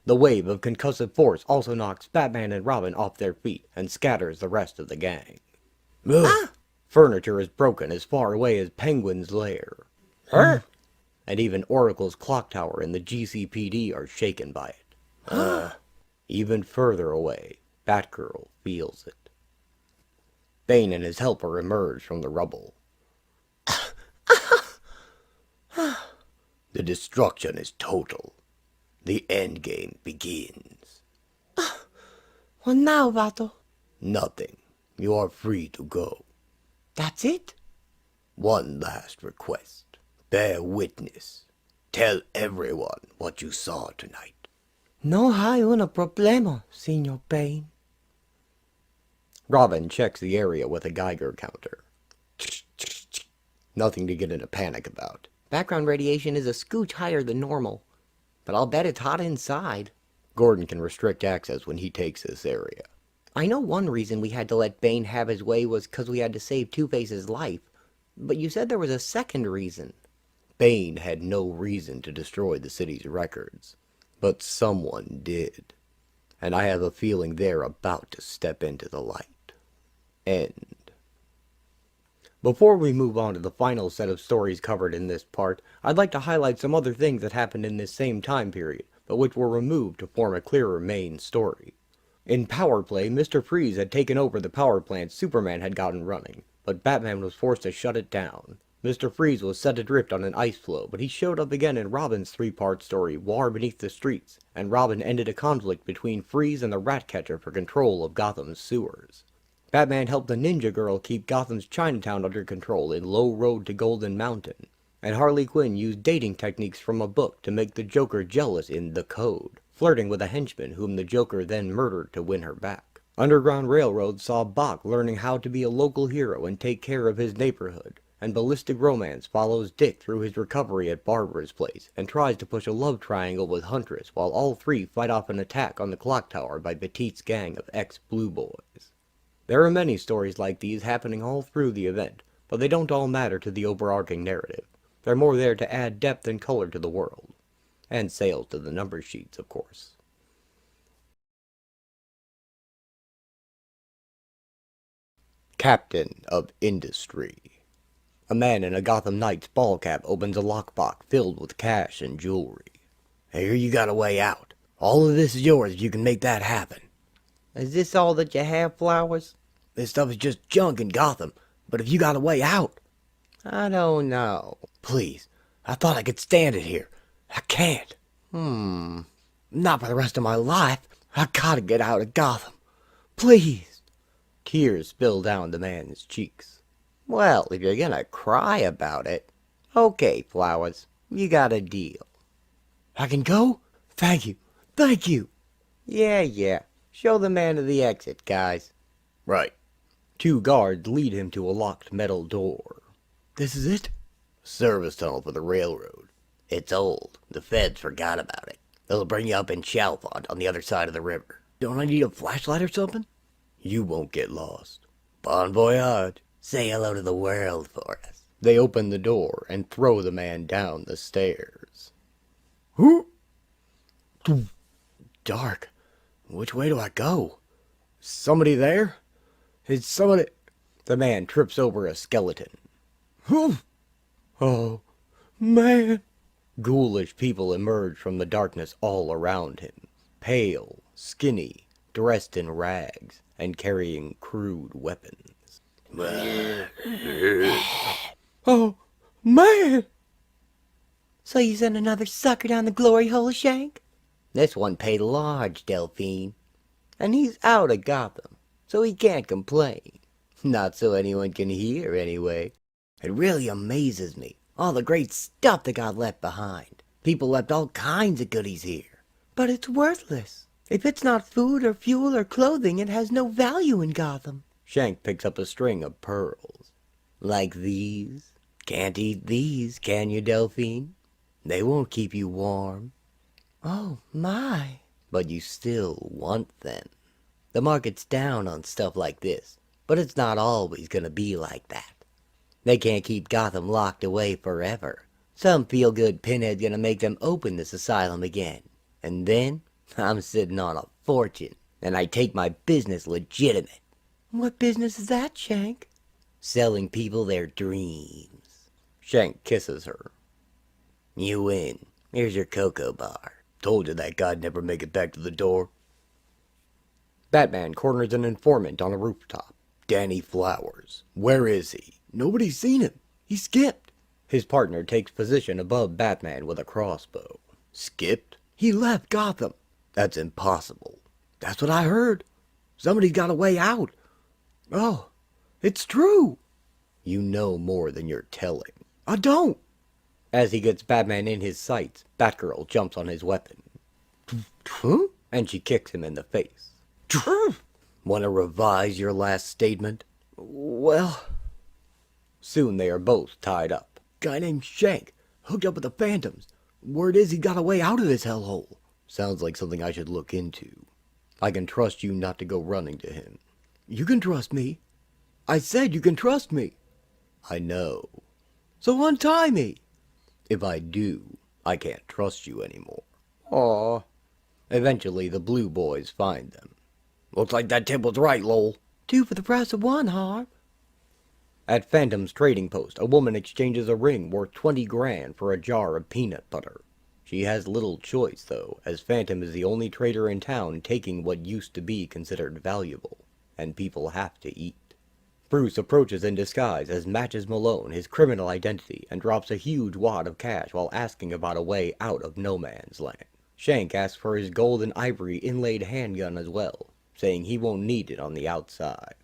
The wave of concussive force also knocks Batman and Robin off their feet and scatters the rest of the gang. Furniture is broken as far away as Penguin's lair. And even Oracle's clock tower in the GCPD are shaken by it. Even further away, Batgirl feels it. Bane and his helper emerge from the rubble. The destruction is total. The endgame begins. Well, now, Vato. Nothing. You are free to go. That's it? One last request. Bear witness. Tell everyone what you saw tonight. No hay una problema, Señor Bane. Robin checks the area with a Geiger counter. Nothing to get in a panic about. Background radiation is a scooch higher than normal, but I'll bet it's hot inside. Gordon can restrict access when he takes this area. I know one reason we had to let Bane have his way was because we had to save Two-Face's life, but you said there was a second reason. Bane had no reason to destroy the city's records, but someone did. And I have a feeling they're about to step into the light. End. Before we move on to the final set of stories covered in this part, I'd like to highlight some other things that happened in this same time period, but which were removed to form a clearer main story. In Power Play, Mr. Freeze had taken over the power plant Superman had gotten running, but Batman was forced to shut it down. Mr. Freeze was set adrift on an ice floe, but he showed up again in Robin's three-part story, War Beneath the Streets, and Robin ended a conflict between Freeze and the Ratcatcher for control of Gotham's sewers. Batman helped the Ninja Girl keep Gotham's Chinatown under control in Low Road to Golden Mountain, and Harley Quinn used dating techniques from a book to make the Joker jealous in The Code, flirting with a henchman whom the Joker then murdered to win her back. Underground Railroad saw Bach learning how to be a local hero and take care of his neighborhood, and Ballistic Romance follows Dick through his recovery at Barbara's place and tries to push a love triangle with Huntress while all three fight off an attack on the clock tower by Batiste gang of ex-Blue Boys. There are many stories like these happening all through the event, but they don't all matter to the overarching narrative. They're more there to add depth and color to the world. And sales to the number sheets, of course. Captain of Industry. A man in a Gotham Knights ball cap opens a lockbox filled with cash and jewelry. Here you got a way out. All of this is yours if you can make that happen. Is this all that you have, Flowers? This stuff is just junk in Gotham, but if you got a way out... I don't know. Please, I thought I could stand it here. I can't. Not for the rest of my life. I gotta get out of Gotham. Please. Tears spill down the man's cheeks. Well, if you're gonna cry about it... Okay, Flowers, you got a deal. I can go? Thank you. Thank you. Yeah. Show the man to the exit, guys. Right. Two guards lead him to a locked metal door. This is it? Service tunnel for the railroad. It's old. The feds forgot about it. They'll bring you up in Chalfont on the other side of the river. Don't I need a flashlight or something? You won't get lost. Bon voyage. Say hello to the world for us. They open the door and throw the man down the stairs. Who? Dark. Which way do I go? Somebody there? Is somebody... The man trips over a skeleton. Oh, man. Ghoulish people emerge from the darkness all around him. Pale, skinny, dressed in rags, and carrying crude weapons. Oh, man! So you sent another sucker down the glory hole, Shank? This one paid large, Delphine. And he's out of Gotham, so he can't complain. Not so anyone can hear, anyway. It really amazes me, all the great stuff that got left behind. People left all kinds of goodies here. But it's worthless. If it's not food or fuel or clothing, it has no value in Gotham. Shank picks up a string of pearls. Like these. Can't eat these, can you, Delphine? They won't keep you warm. Oh, my. But you still want them. The market's down on stuff like this, but it's not always gonna be like that. They can't keep Gotham locked away forever. Some feel-good pinhead's gonna make them open this asylum again. And then, I'm sitting on a fortune, and I take my business legitimate. What business is that, Shank? Selling people their dreams. Shank kisses her. You win. Here's your cocoa bar. Told you that guy'd never make it back to the door. Batman corners an informant on a rooftop. Danny Flowers. Where is he? Nobody's seen him. He skipped. His partner takes position above Batman with a crossbow. Skipped? He left Gotham. That's impossible. That's what I heard. Somebody's got a way out. Oh, it's true. You know more than you're telling. I don't. As he gets Batman in his sights, Batgirl jumps on his weapon. Huh? And she kicks him in the face. Want to revise your last statement? Well... Soon they are both tied up. Guy named Shank, hooked up with the Phantoms. Word is he got a way out of this hellhole. Sounds like something I should look into. I can trust you not to go running to him. You can trust me. I said you can trust me. I know. So untie me. If I do, I can't trust you anymore. Aw. Eventually, the Blue Boys find them. Looks like that tip was right, Lowell. 2 for the price of 1, Harp. At Phantom's trading post, a woman exchanges a ring worth 20 grand for a jar of peanut butter. She has little choice, though, as Phantom is the only trader in town taking what used to be considered valuable, and people have to eat. Bruce approaches in disguise as matches Malone his criminal identity and drops a huge wad of cash while asking about a way out of no man's land. Shank asks for his gold and ivory inlaid handgun as well, saying he won't need it on the outside.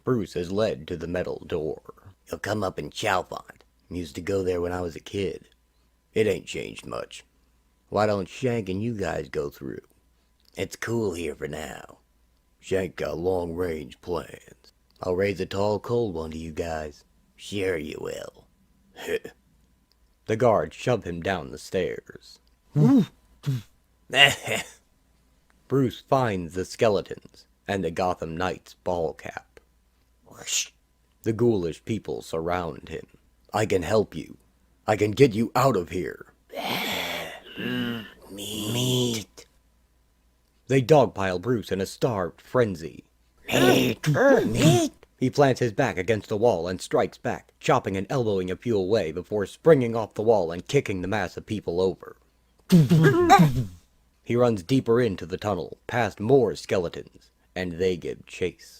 Bruce is led to the metal door. You'll come up in Chalfont. Used to go there when I was a kid. It ain't changed much. Why don't Shank and you guys go through? It's cool here for now. Shank got long-range plans. I'll raise a tall, cold one to you guys. Sure you will. The guards shove him down the stairs. Bruce finds the skeletons and the Gotham Knight's ball cap. The ghoulish people surround him. I can help you. I can get you out of here. Meat. They dogpile Bruce in a starved frenzy. Meat. He plants his back against the wall and strikes back, chopping and elbowing a few away before springing off the wall and kicking the mass of people over. He runs deeper into the tunnel, past more skeletons, and they give chase.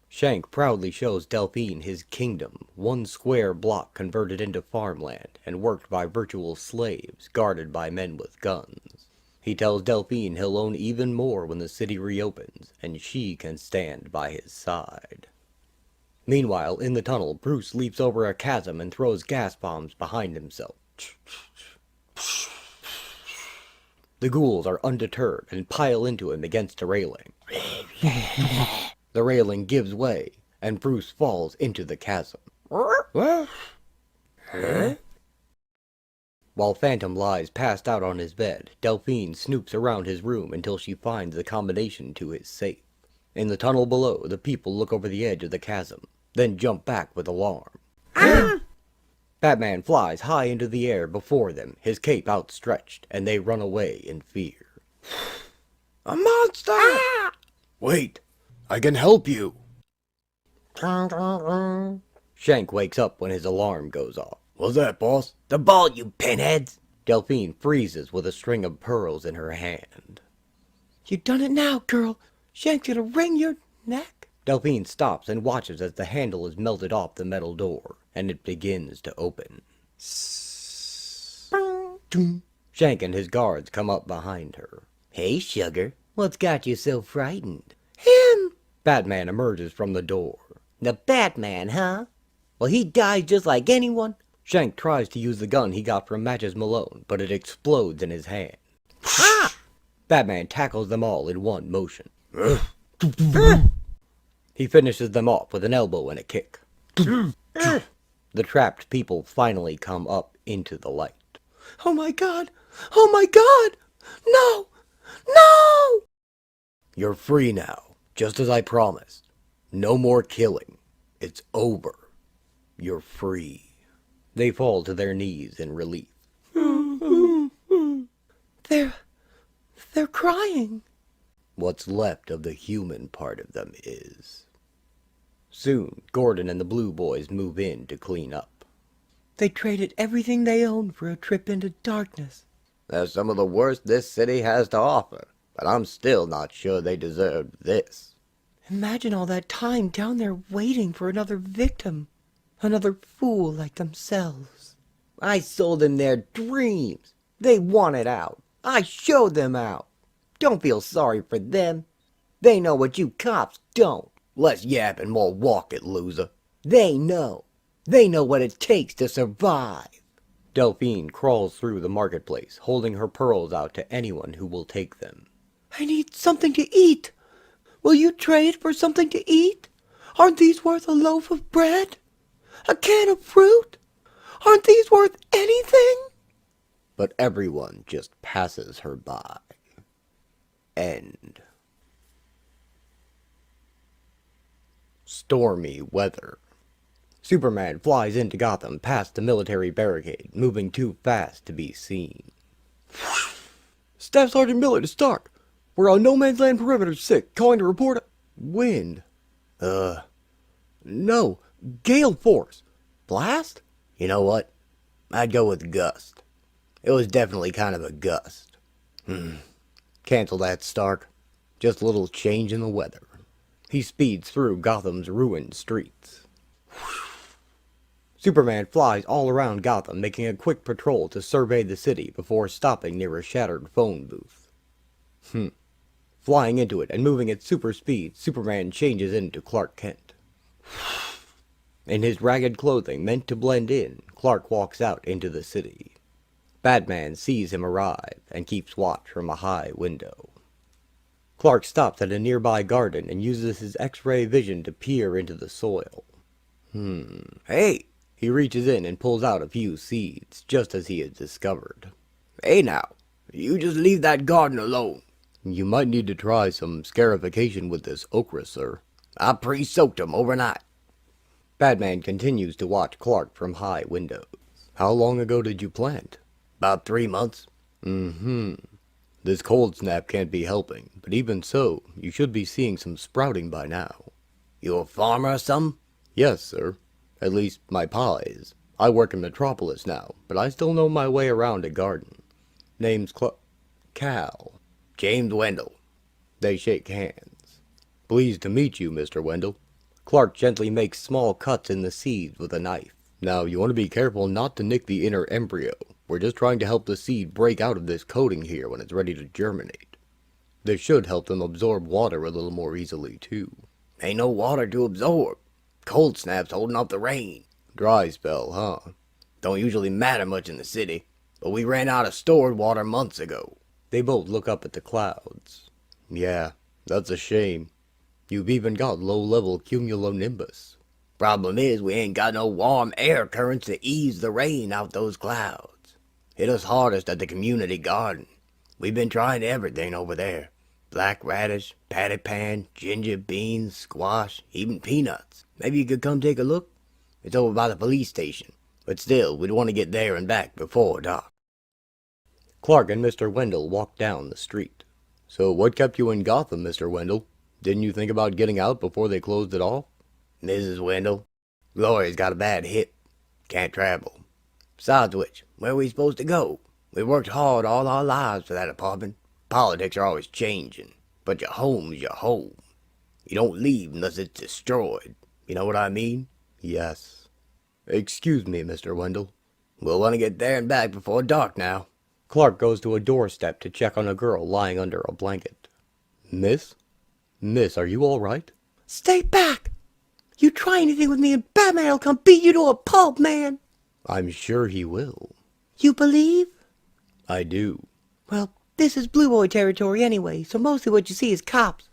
Shank proudly shows Delphine his kingdom, 1 square block converted into farmland and worked by virtual slaves guarded by men with guns. He tells Delphine he'll own even more when the city reopens, and she can stand by his side. Meanwhile, in the tunnel, Bruce leaps over a chasm and throws gas bombs behind himself. The ghouls are undeterred and pile into him against a railing. The railing gives way, and Bruce falls into the chasm. While Phantom lies passed out on his bed, Delphine snoops around his room until she finds the combination to his safe. In the tunnel below, the people look over the edge of the chasm, then jump back with alarm. Batman flies high into the air before them, his cape outstretched, and they run away in fear. A monster! Wait, I can help you. Shank wakes up when his alarm goes off. What's that, boss? The ball, you pinheads! Delphine freezes with a string of pearls in her hand. You done it now, girl. Shank's gonna wring your neck. Delphine stops and watches as the handle is melted off the metal door, and it begins to open. Shank and his guards come up behind her. Hey, sugar, what's got you so frightened? Him! Batman emerges from the door. The Batman, huh? Well, he dies just like anyone. Shank tries to use the gun he got from Matches Malone, but it explodes in his hand. Ha! Batman tackles them all in one motion. He finishes them off with an elbow and a kick. The trapped people finally come up into the light. Oh my god! Oh my god! No! No! You're free now, just as I promised. No more killing. It's over. You're free. They fall to their knees in relief. They're crying. What's left of the human part of them is. Soon, Gordon and the Blue Boys move in to clean up. They traded everything they owned for a trip into darkness. That's some of the worst this city has to offer, but I'm still not sure they deserved this. Imagine all that time down there waiting for another victim. Another fool like themselves. I sold them their dreams. They wanted out. I showed them out. Don't feel sorry for them. They know what you cops don't. Less yap and more walk it, loser. They know. They know what it takes to survive. Delphine crawls through the marketplace, holding her pearls out to anyone who will take them. I need something to eat. Will you trade for something to eat? Aren't these worth a loaf of bread? A can of fruit? Aren't these worth anything? But everyone just passes her by. End. Stormy weather. Superman flies into Gotham past the military barricade, moving too fast to be seen. Staff Sergeant Miller to Stark. We're on No Man's Land perimeter 6, calling to report a wind. No, gale force. Blast? You know what? I'd go with gust. It was definitely kind of a gust. Cancel that, Stark. Just a little change in the weather. He speeds through Gotham's ruined streets. Superman flies all around Gotham, making a quick patrol to survey the city before stopping near a shattered phone booth. Flying into it and moving at super speed, Superman changes into Clark Kent. In his ragged clothing meant to blend in, Clark walks out into the city. Batman sees him arrive and keeps watch from a high window. Clark stops at a nearby garden and uses his X-ray vision to peer into the soil. Hey! He reaches in and pulls out a few seeds, just as he had discovered. Hey now! You just leave that garden alone. You might need to try some scarification with this okra, sir. I pre-soaked them overnight. Batman continues to watch Clark from high windows. How long ago did you plant? About 3 months. This cold snap can't be helping, but even so, you should be seeing some sprouting by now. You a farmer or something? Yes, sir. At least my pa is. I work in Metropolis now, but I still know my way around a garden. Name's Cal. James Wendell. They shake hands. Pleased to meet you, Mr. Wendell. Clark gently makes small cuts in the seeds with a knife. Now, you want to be careful not to nick the inner embryo. We're just trying to help the seed break out of this coating here when it's ready to germinate. This should help them absorb water a little more easily, too. Ain't no water to absorb. Cold snap's holding off the rain. Dry spell, huh? Don't usually matter much in the city, but we ran out of stored water months ago. They both look up at the clouds. Yeah, that's a shame. You've even got low-level cumulonimbus. Problem is, we ain't got no warm air currents to ease the rain out those clouds. Hit us hardest at the community garden. We've been trying everything over there. Black radish, patty pan, ginger beans, squash, even peanuts. Maybe you could come take a look? It's over by the police station. But still, we'd want to get there and back before dark. Clark and Mr. Wendell walk down the street. So what kept you in Gotham, Mr. Wendell? Didn't you think about getting out before they closed it off? Mrs. Wendell, Gloria's got a bad hip. Can't travel. Besides which, where are we supposed to go? We worked hard all our lives for that apartment. Politics are always changing. But your home's your home. You don't leave unless it's destroyed. You know what I mean? Yes. Excuse me, Mr. Wendell. We'll want to get there and back before dark now. Clark goes to a doorstep to check on a girl lying under a blanket. Miss? Miss, are you all right? Stay back! You try anything with me and Batman will come beat you to a pulp, man! I'm sure he will. You believe? I do. Well, this is Blue Boy territory anyway, so mostly what you see is cops.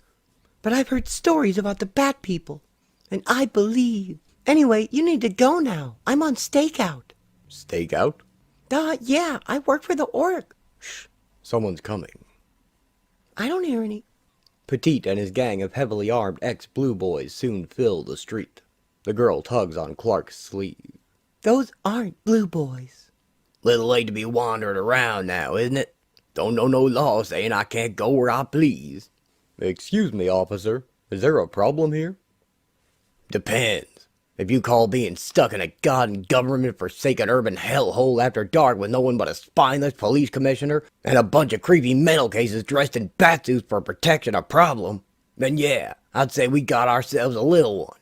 But I've heard stories about the Bat People, and I believe. Anyway, you need to go now. I'm on stakeout. Stakeout? Yeah, I work for the org. Shh, someone's coming. I don't hear any. Petite and his gang of heavily armed ex-Blue Boys soon fill the street. The girl tugs on Clark's sleeve. Those aren't Blue Boys. Little late to be wandering around now, isn't it? Don't know no law saying I can't go where I please. Excuse me, officer. Is there a problem here? Depends. If you call being stuck in a god and government-forsaken urban hellhole after dark with no one but a spineless police commissioner and a bunch of creepy mental cases dressed in batsuits for protection a problem, then yeah, I'd say we got ourselves a little one.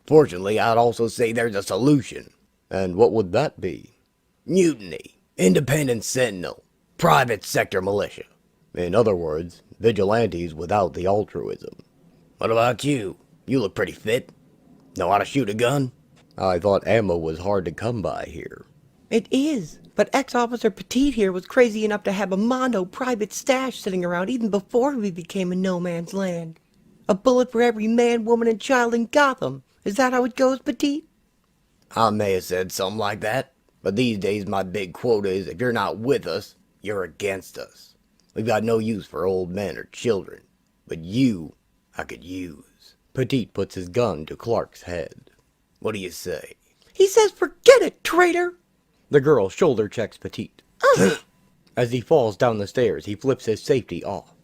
Fortunately, I'd also say there's a solution. And what would that be? Mutiny, independent sentinel, private sector militia. In other words, vigilantes without the altruism. What about you? You look pretty fit. Know how to shoot a gun? I thought ammo was hard to come by here. It is, but ex-officer Petite here was crazy enough to have a mondo private stash sitting around even before we became a no man's land. A bullet for every man, woman, and child in Gotham. Is that how it goes, Petite? I may have said something like that, but these days my big quote is if you're not with us, you're against us. We've got no use for old men or children, but you, I could use. Petite puts his gun to Clark's head. What do you say? He says forget it, traitor! The girl shoulder checks Petite. As he falls down the stairs, he flips his safety off.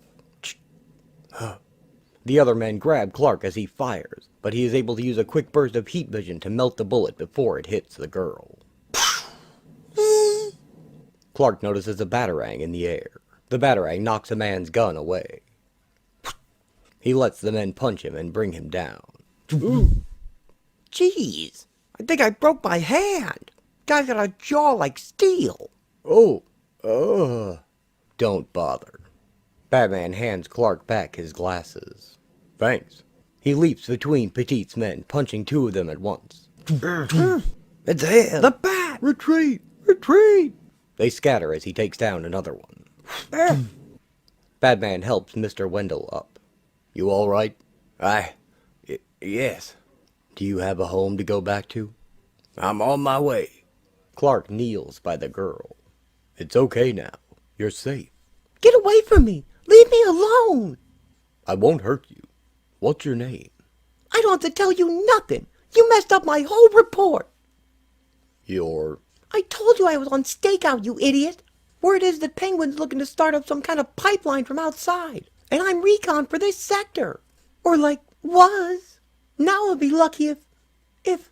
The other men grab Clark as he fires, but he is able to use a quick burst of heat vision to melt the bullet before it hits the girl. Clark notices a batarang in the air. The batarang knocks a man's gun away. He lets the men punch him and bring him down. Jeez, I think I broke my hand. Guy's got a jaw like steel. Don't bother. Batman hands Clark back his glasses. Thanks. He leaps between Petite's men, punching two of them at once. It's him! The Bat! Retreat! Retreat! They scatter as he takes down another one. Batman helps Mr. Wendell up. You all right? Yes. Do you have a home to go back to? I'm on my way. Clark kneels by the girl. It's okay now. You're safe. Get away from me! Leave me alone! I won't hurt you. What's your name? I don't have to tell you nothing. You messed up my whole report. I told you I was on stakeout, you idiot. Word is that Penguin's looking to start up some kind of pipeline from outside. And I'm recon for this sector. Or like, was. Now I'll be lucky if...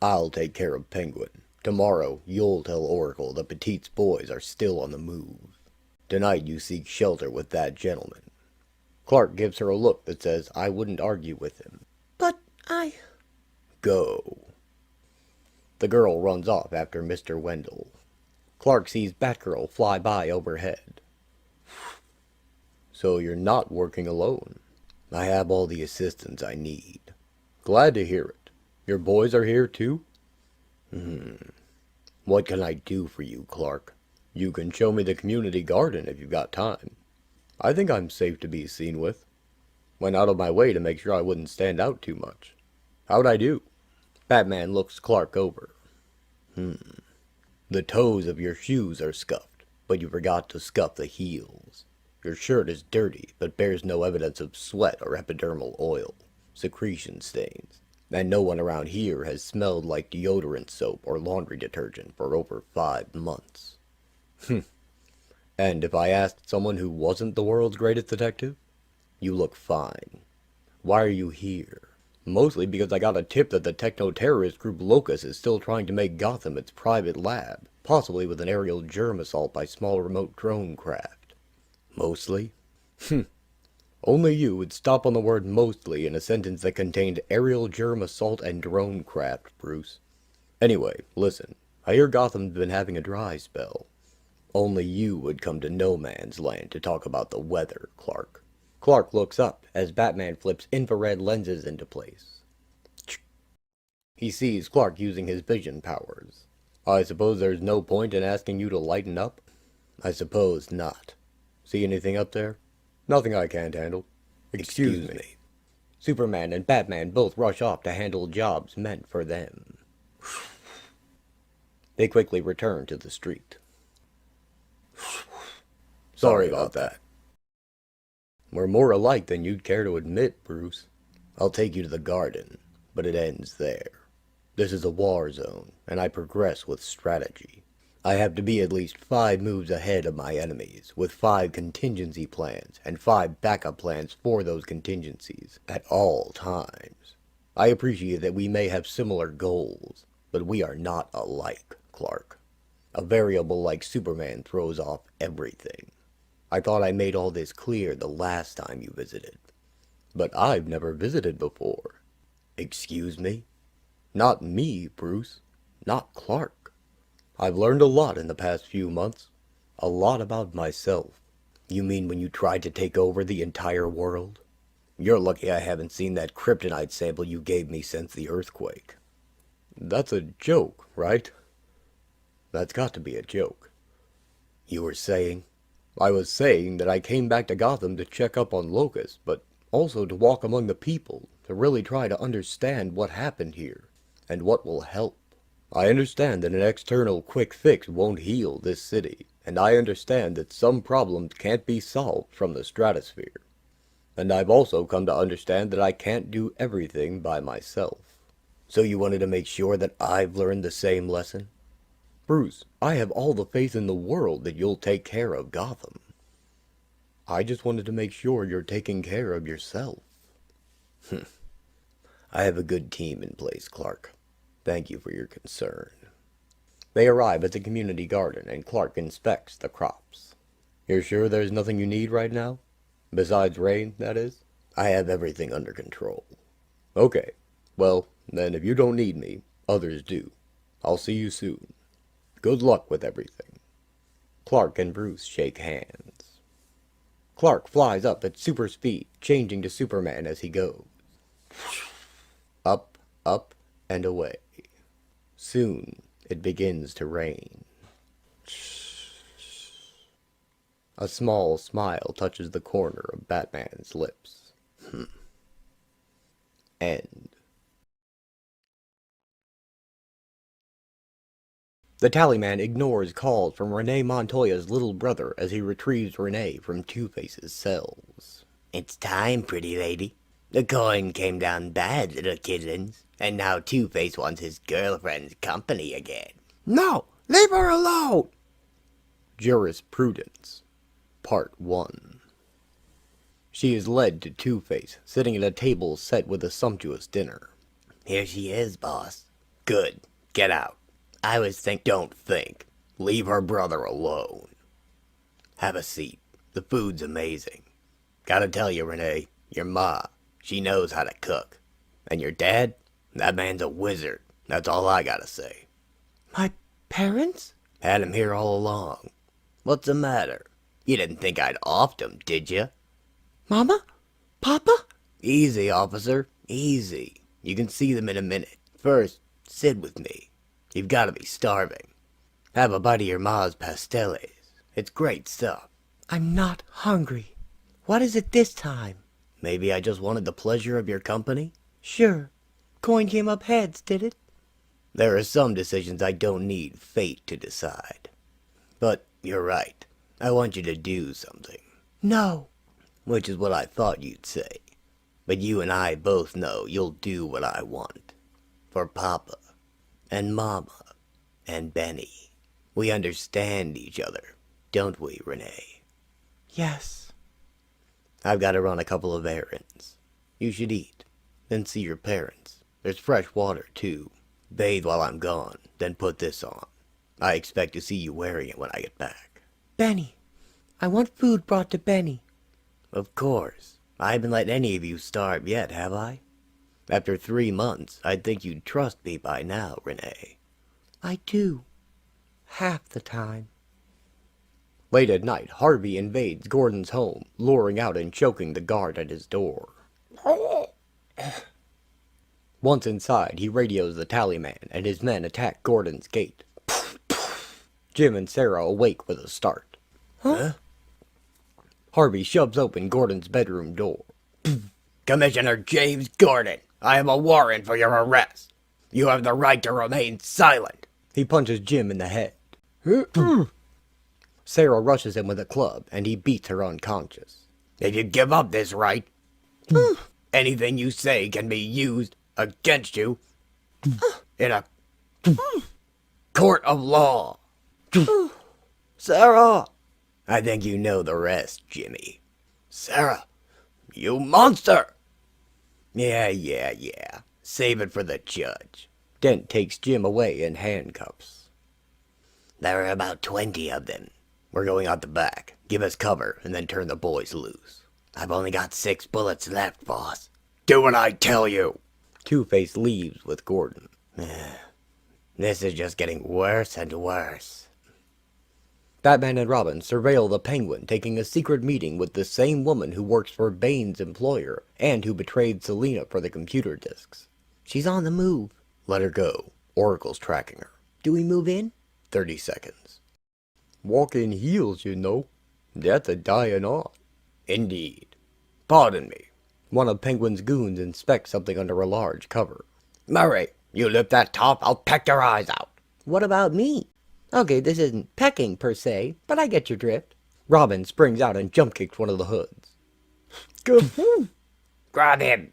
I'll take care of Penguin. Tomorrow, you'll tell Oracle that Petite's boys are still on the move. Tonight you seek shelter with that gentleman. Clark gives her a look that says, I wouldn't argue with him. But Go. The girl runs off after Mr. Wendell. Clark sees Batgirl fly by overhead. So you're not working alone. I have all the assistance I need. Glad to hear it. Your boys are here too? What can I do for you, Clark? You can show me the community garden if you've got time. I think I'm safe to be seen with. Went out of my way to make sure I wouldn't stand out too much. How'd I do? Batman looks Clark over. The toes of your shoes are scuffed, but you forgot to scuff the heels. Your shirt is dirty, but bears no evidence of sweat or epidermal oil, secretion stains, and no one around here has smelled like deodorant soap or laundry detergent for over 5 months. And if I asked someone who wasn't the world's greatest detective? You look fine. Why are you here? Mostly because I got a tip that the techno-terrorist group Locus is still trying to make Gotham its private lab, possibly with an aerial germ assault by small remote drone craft. Mostly? Only you would stop on the word mostly in a sentence that contained aerial germ assault and drone craft, Bruce. Anyway, listen. I hear Gotham's been having a dry spell. Only you would come to no man's land to talk about the weather, Clark. Clark looks up as Batman flips infrared lenses into place. He sees Clark using his vision powers. I suppose there's no point in asking you to lighten up? I suppose not. See anything up there? Nothing I can't handle. Excuse me. Superman and Batman both rush off to handle jobs meant for them. They quickly return to the street. Sorry about that. We're more alike than you'd care to admit, Bruce. I'll take you to the garden, but it ends there. This is a war zone, and I progress with strategy. I have to be at least 5 moves ahead of my enemies, with 5 contingency plans, and 5 backup plans for those contingencies, at all times. I appreciate that we may have similar goals, but we are not alike, Clark. A variable like Superman throws off everything. I thought I made all this clear the last time you visited. But I've never visited before. Excuse me? Not me, Bruce. Not Clark. I've learned a lot in the past few months. A lot about myself. You mean when you tried to take over the entire world? You're lucky I haven't seen that kryptonite sample you gave me since the earthquake. That's a joke, right? That's got to be a joke. You were saying? I was saying that I came back to Gotham to check up on Locust, but also to walk among the people, to really try to understand what happened here, and what will help. I understand that an external quick fix won't heal this city, and I understand that some problems can't be solved from the stratosphere. And I've also come to understand that I can't do everything by myself. So you wanted to make sure that I've learned the same lesson? Bruce, I have all the faith in the world that you'll take care of Gotham. I just wanted to make sure you're taking care of yourself. I have a good team in place, Clark. Thank you for your concern. They arrive at the community garden, and Clark inspects the crops. You're sure there's nothing you need right now? Besides rain, that is? I have everything under control. Okay. Well, then if you don't need me, others do. I'll see you soon. Good luck with everything. Clark and Bruce shake hands. Clark flies up at super speed, changing to Superman as he goes. Up, up, and away. Soon it begins to rain. A small smile touches the corner of Batman's lips. End. The Tallyman ignores calls from Renee Montoya's little brother as he retrieves Renee from Two-Face's cells. It's time, pretty lady. The coin came down bad, little kidlings, and now Two-Face wants his girlfriend's company again. No! Leave her alone! Jurisprudence, Part 1. She is led to Two-Face, sitting at a table set with a sumptuous dinner. Here she is, boss. Good. Get out. I was Don't think. Leave her brother alone. Have a seat. The food's amazing. Gotta tell you, Renee, your ma, she knows how to cook. And your dad? That man's a wizard. That's all I gotta say. My parents? Had him here all along. What's the matter? You didn't think I'd offed him, did you? Mama? Papa? Easy, officer. Easy. You can see them in a minute. First, sit with me. You've gotta be starving. Have a bite of your ma's pasteles. It's great stuff. I'm not hungry. What is it this time? Maybe I just wanted the pleasure of your company? Sure. Coin came up heads, did it? There are some decisions I don't need fate to decide. But you're right. I want you to do something. No. Which is what I thought you'd say. But you and I both know you'll do what I want. For Papa. And Mama. And Benny. We understand each other, don't we, Renee? Yes. I've got to run a couple of errands. You should eat. Then see your parents. There's fresh water, too. Bathe while I'm gone, then put this on. I expect to see you wearing it when I get back. Benny. I want food brought to Benny. Of course. I haven't let any of you starve yet, have I? After 3 months, I'd think you'd trust me by now, Renee. I do. Half the time. Late at night, Harvey invades Gordon's home, luring out and choking the guard at his door. Once inside, he radios the tallyman, and his men attack Gordon's gate. Jim and Sarah awake with a start. Huh? Harvey shoves open Gordon's bedroom door. Commissioner James Gordon, I have a warrant for your arrest. You have the right to remain silent. He punches Jim in the head. Sarah rushes him with a club, and he beats her unconscious. If you give up this right, anything you say can be used against you in a court of law. Sarah! I think you know the rest, Jimmy. Sarah, you monster! Yeah. Save it for the judge. Dent takes Jim away in handcuffs. There are about 20 of them. We're going out the back. Give us cover, and then turn the boys loose. I've only got 6 bullets left, boss. Do what I tell you! Two-Face leaves with Gordon. This is just getting worse and worse. Batman and Robin surveil the Penguin taking a secret meeting with the same woman who works for Bane's employer and who betrayed Selina for the computer disks. She's on the move. Let her go. Oracle's tracking her. Do we move in? 30 seconds. Walk in heels, you know. That's a dying art. Indeed. Pardon me. One of Penguin's goons inspects something under a large cover. Murray, you lift that top, I'll peck your eyes out. What about me? Okay, this isn't pecking per se, but I get your drift. Robin springs out and jump kicks one of the hoods. Grab him.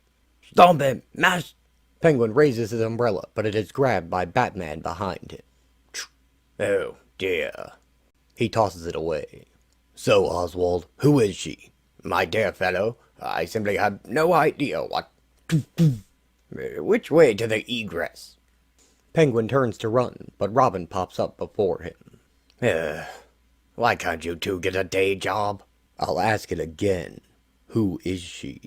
Stomp him. Mash. Penguin raises his umbrella, but it is grabbed by Batman behind him. Oh, dear. He tosses it away. So, Oswald, who is she? My dear fellow, I simply have no idea what... Which way to the egress? Penguin turns to run, but Robin pops up before him. Why can't you two get a day job? I'll ask it again. Who is she?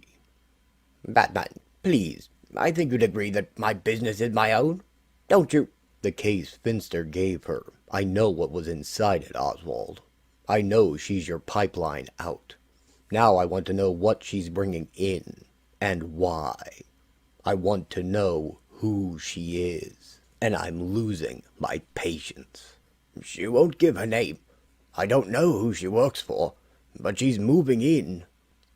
Batman, please. I think you'd agree that my business is my own. Don't you? The case Finster gave her. I know what was inside it, Oswald. I know she's your pipeline out. Now I want to know what she's bringing in, and why. I want to know who she is, and I'm losing my patience. She won't give her name. I don't know who she works for, but she's moving in.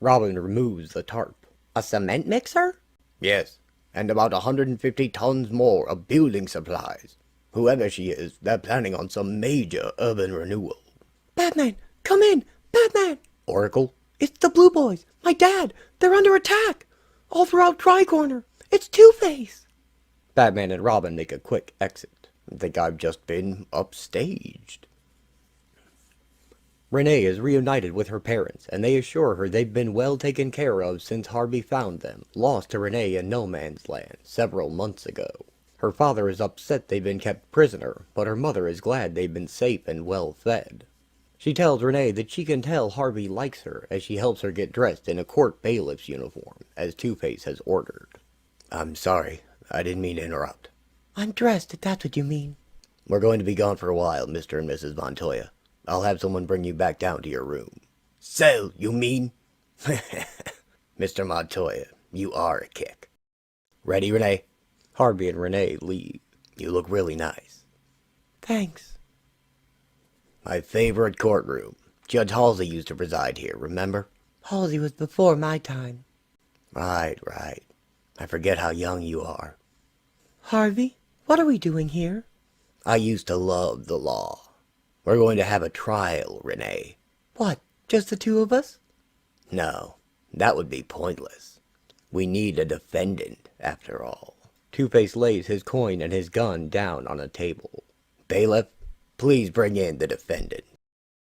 Robin removes the tarp. A cement mixer? Yes, and about 150 tons more of building supplies. Whoever she is, they're planning on some major urban renewal. Batman, come in! Batman! Oracle? It's the Blue Boys! My dad! They're under attack! All throughout Tricorner! It's Two-Face! Batman and Robin make a quick exit. I think I've just been upstaged. Renee is reunited with her parents, and they assure her they've been well taken care of since Harvey found them, lost to Renee in No Man's Land, several months ago. Her father is upset they've been kept prisoner, but her mother is glad they've been safe and well fed. She tells Renee that she can tell Harvey likes her as she helps her get dressed in a court bailiff's uniform, as Two-Face has ordered. I'm sorry. I didn't mean to interrupt. I'm dressed, if that's what you mean. We're going to be gone for a while, Mr. and Mrs. Montoya. I'll have someone bring you back down to your room. So, you mean? Mr. Montoya, you are a kick. Ready, Renee? Harvey and Renee leave. You look really nice. Thanks. My favorite courtroom. Judge Halsey used to preside here, remember? Halsey was before my time. Right. I forget how young you are. Harvey, what are we doing here? I used to love the law. We're going to have a trial, Renee. What, just the two of us? No, that would be pointless. We need a defendant, after all. Two-Face lays his coin and his gun down on a table. Bailiff, please bring in the defendant.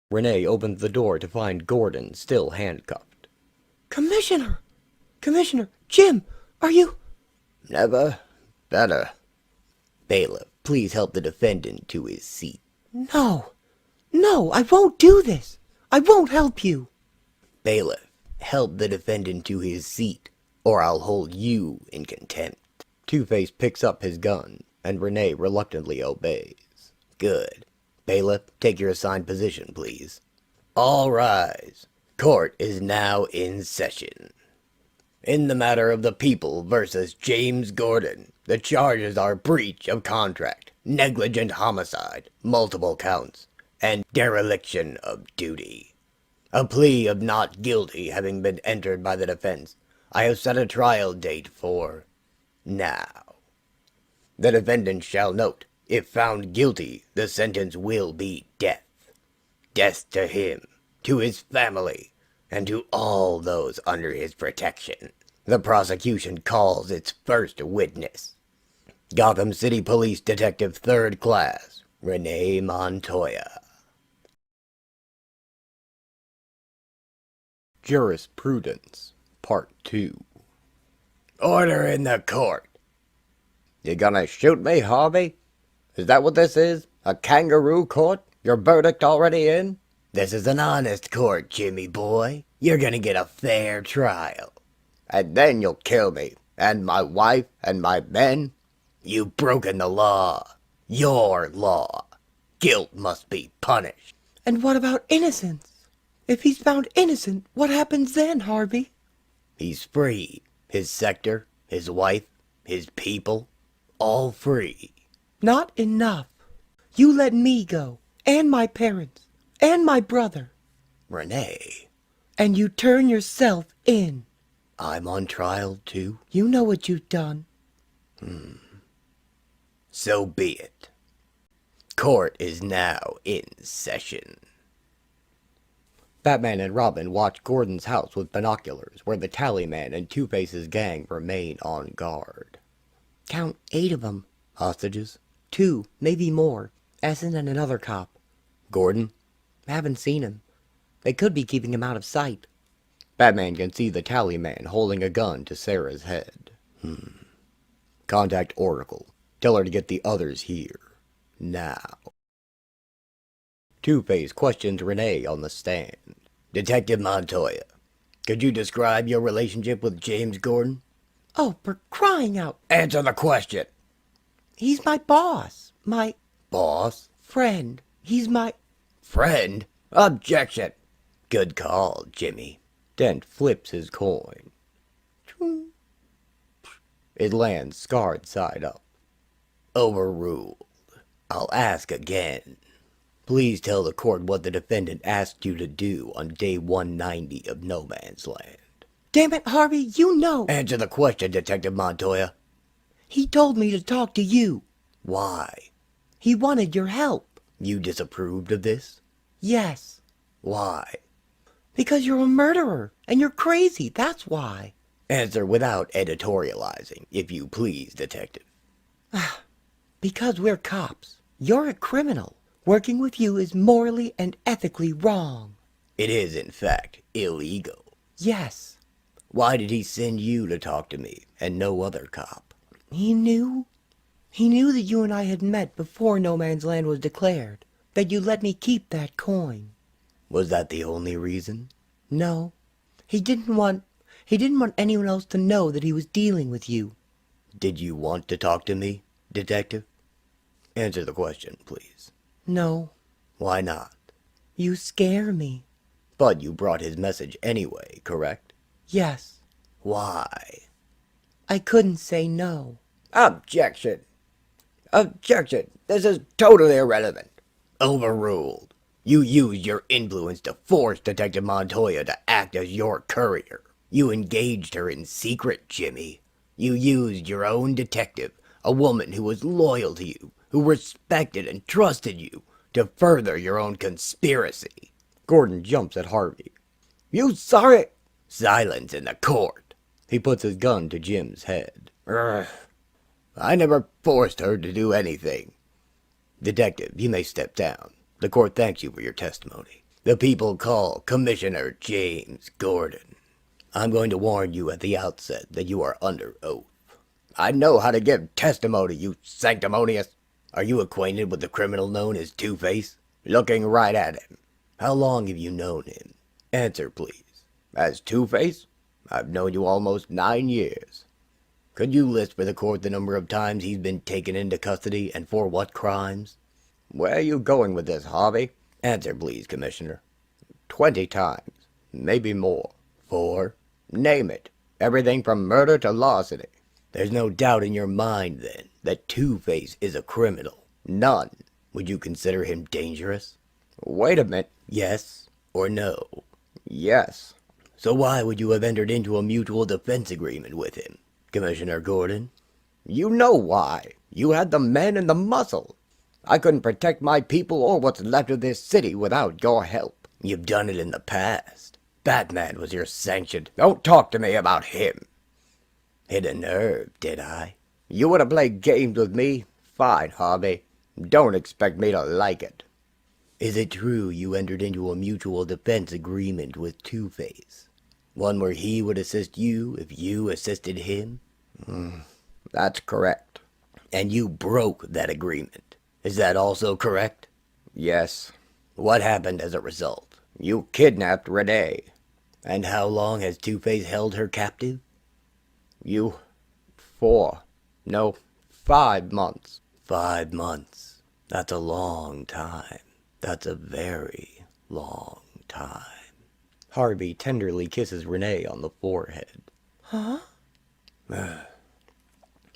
Renee opens the door to find Gordon still handcuffed. Commissioner! Commissioner! Jim! Are you... Never better. Bailiff, please help the defendant to his seat. No! No, I won't do this! I won't help you! Bailiff, Help the defendant to his seat, or I'll hold you in contempt. Two-Face picks up his gun, and Renee reluctantly obeys. Good. Bailiff, take your assigned position, please. All rise. Court is now in session. In the matter of the People versus James Gordon, the charges are breach of contract, negligent homicide, multiple counts, and dereliction of duty. A plea of not guilty having been entered by the defense, I have set a trial date for now. The defendant shall note, if found guilty, the sentence will be death. Death to him, to his family, and to all those under his protection. The prosecution calls its first witness. Gotham City Police Detective 3rd Class, Renee Montoya. Jurisprudence, Part 2. Order in the court. You gonna shoot me, Harvey? Is that what this is? A kangaroo court? Your verdict already in? This is an honest court, Jimmy boy. You're gonna get a fair trial. And then you'll kill me, and my wife, and my men. You've broken the law. Your law. Guilt must be punished. And what about innocence? If he's found innocent, what happens then, Harvey? He's free. His sector, his wife, his people, all free. Not enough. You let me go, and my parents, and my brother. Renee, And you turn yourself in. I'm on trial too. You know what you've done. So be it. Court is now in session. Batman and Robin watch Gordon's house with binoculars, where the Tallyman and Two-Face's gang remain on guard. Count 8 of them. Hostages? 2, maybe more. Essen and another cop. Gordon? Haven't seen him. They could be keeping him out of sight. Batman can see the Tallyman holding a gun to Sarah's head. Contact Oracle. Tell her to get the others here. Now. Two-Face questions Renee on the stand. Detective Montoya, could you describe your relationship with James Gordon? Oh, for crying out. Answer the question. He's my boss. My Boss? friend. He's my... Friend? Objection. Good call, Jimmy. Dent flips his coin. It lands scarred side up. Overruled. I'll ask again. Please tell the court what the defendant asked you to do on day 190 of No Man's Land. Damn it, Harvey, you know. Answer the question, Detective Montoya. He told me to talk to you. Why? He wanted your help. You disapproved of this? Yes. Why? Because you're a murderer, and you're crazy, that's why. Answer without editorializing, if you please, Detective. Because we're cops. You're a criminal. Working with you is morally and ethically wrong. It is, in fact, illegal. Yes. Why did he send you to talk to me, and no other cop? He knew. He knew that you and I had met before No Man's Land was declared. That you let me keep that coin. Was that the only reason? No. He didn't want anyone else to know that he was dealing with you. Did you want to talk to me, Detective? Answer the question, please. No. Why not? You scare me. But you brought his message anyway, correct? Yes. Why? I couldn't say no. Objection! Objection! This is totally irrelevant. Overruled. You used your influence to force Detective Montoya to act as your courier. You engaged her in secret, Jimmy. You used your own detective, a woman who was loyal to you, who respected and trusted you, to further your own conspiracy. Gordon jumps at Harvey. You sorry? Silence in the court. He puts his gun to Jim's head. Urgh. I never forced her to do anything. Detective, you may step down. The court thanks you for your testimony. The people call Commissioner James Gordon. I'm going to warn you at the outset that you are under oath. I know how to give testimony, you sanctimonious. Are you acquainted with the criminal known as Two-Face? Looking right at him. How long have you known him? Answer, please. As Two-Face, I've known you almost 9 years. Could you list for the court the number of times he's been taken into custody and for what crimes? Where are you going with this, Harvey? Answer, please, Commissioner. 20 times. Maybe more. 4. Name it. Everything from murder to larceny. There's no doubt in your mind, then, that Two-Face is a criminal. None. Would you consider him dangerous? Wait a minute. Yes or no? Yes. So why would you have entered into a mutual defense agreement with him, Commissioner Gordon? You know why. You had the men and the muscle. I couldn't protect my people or what's left of this city without your help. You've done it in the past. Batman was your sanction. Don't talk to me about him. Hit a nerve, did I? You would have played games with me? Fine, Harvey. Don't expect me to like it. Is it true you entered into a mutual defense agreement with Two-Face? One where he would assist you if you assisted him? That's correct. And you broke that agreement. Is that also correct? Yes. What happened as a result? You kidnapped Renee. And how long has Two-Face held her captive? 5 months. 5 months. That's a long time. That's a very long time. Harvey tenderly kisses Renee on the forehead. Huh?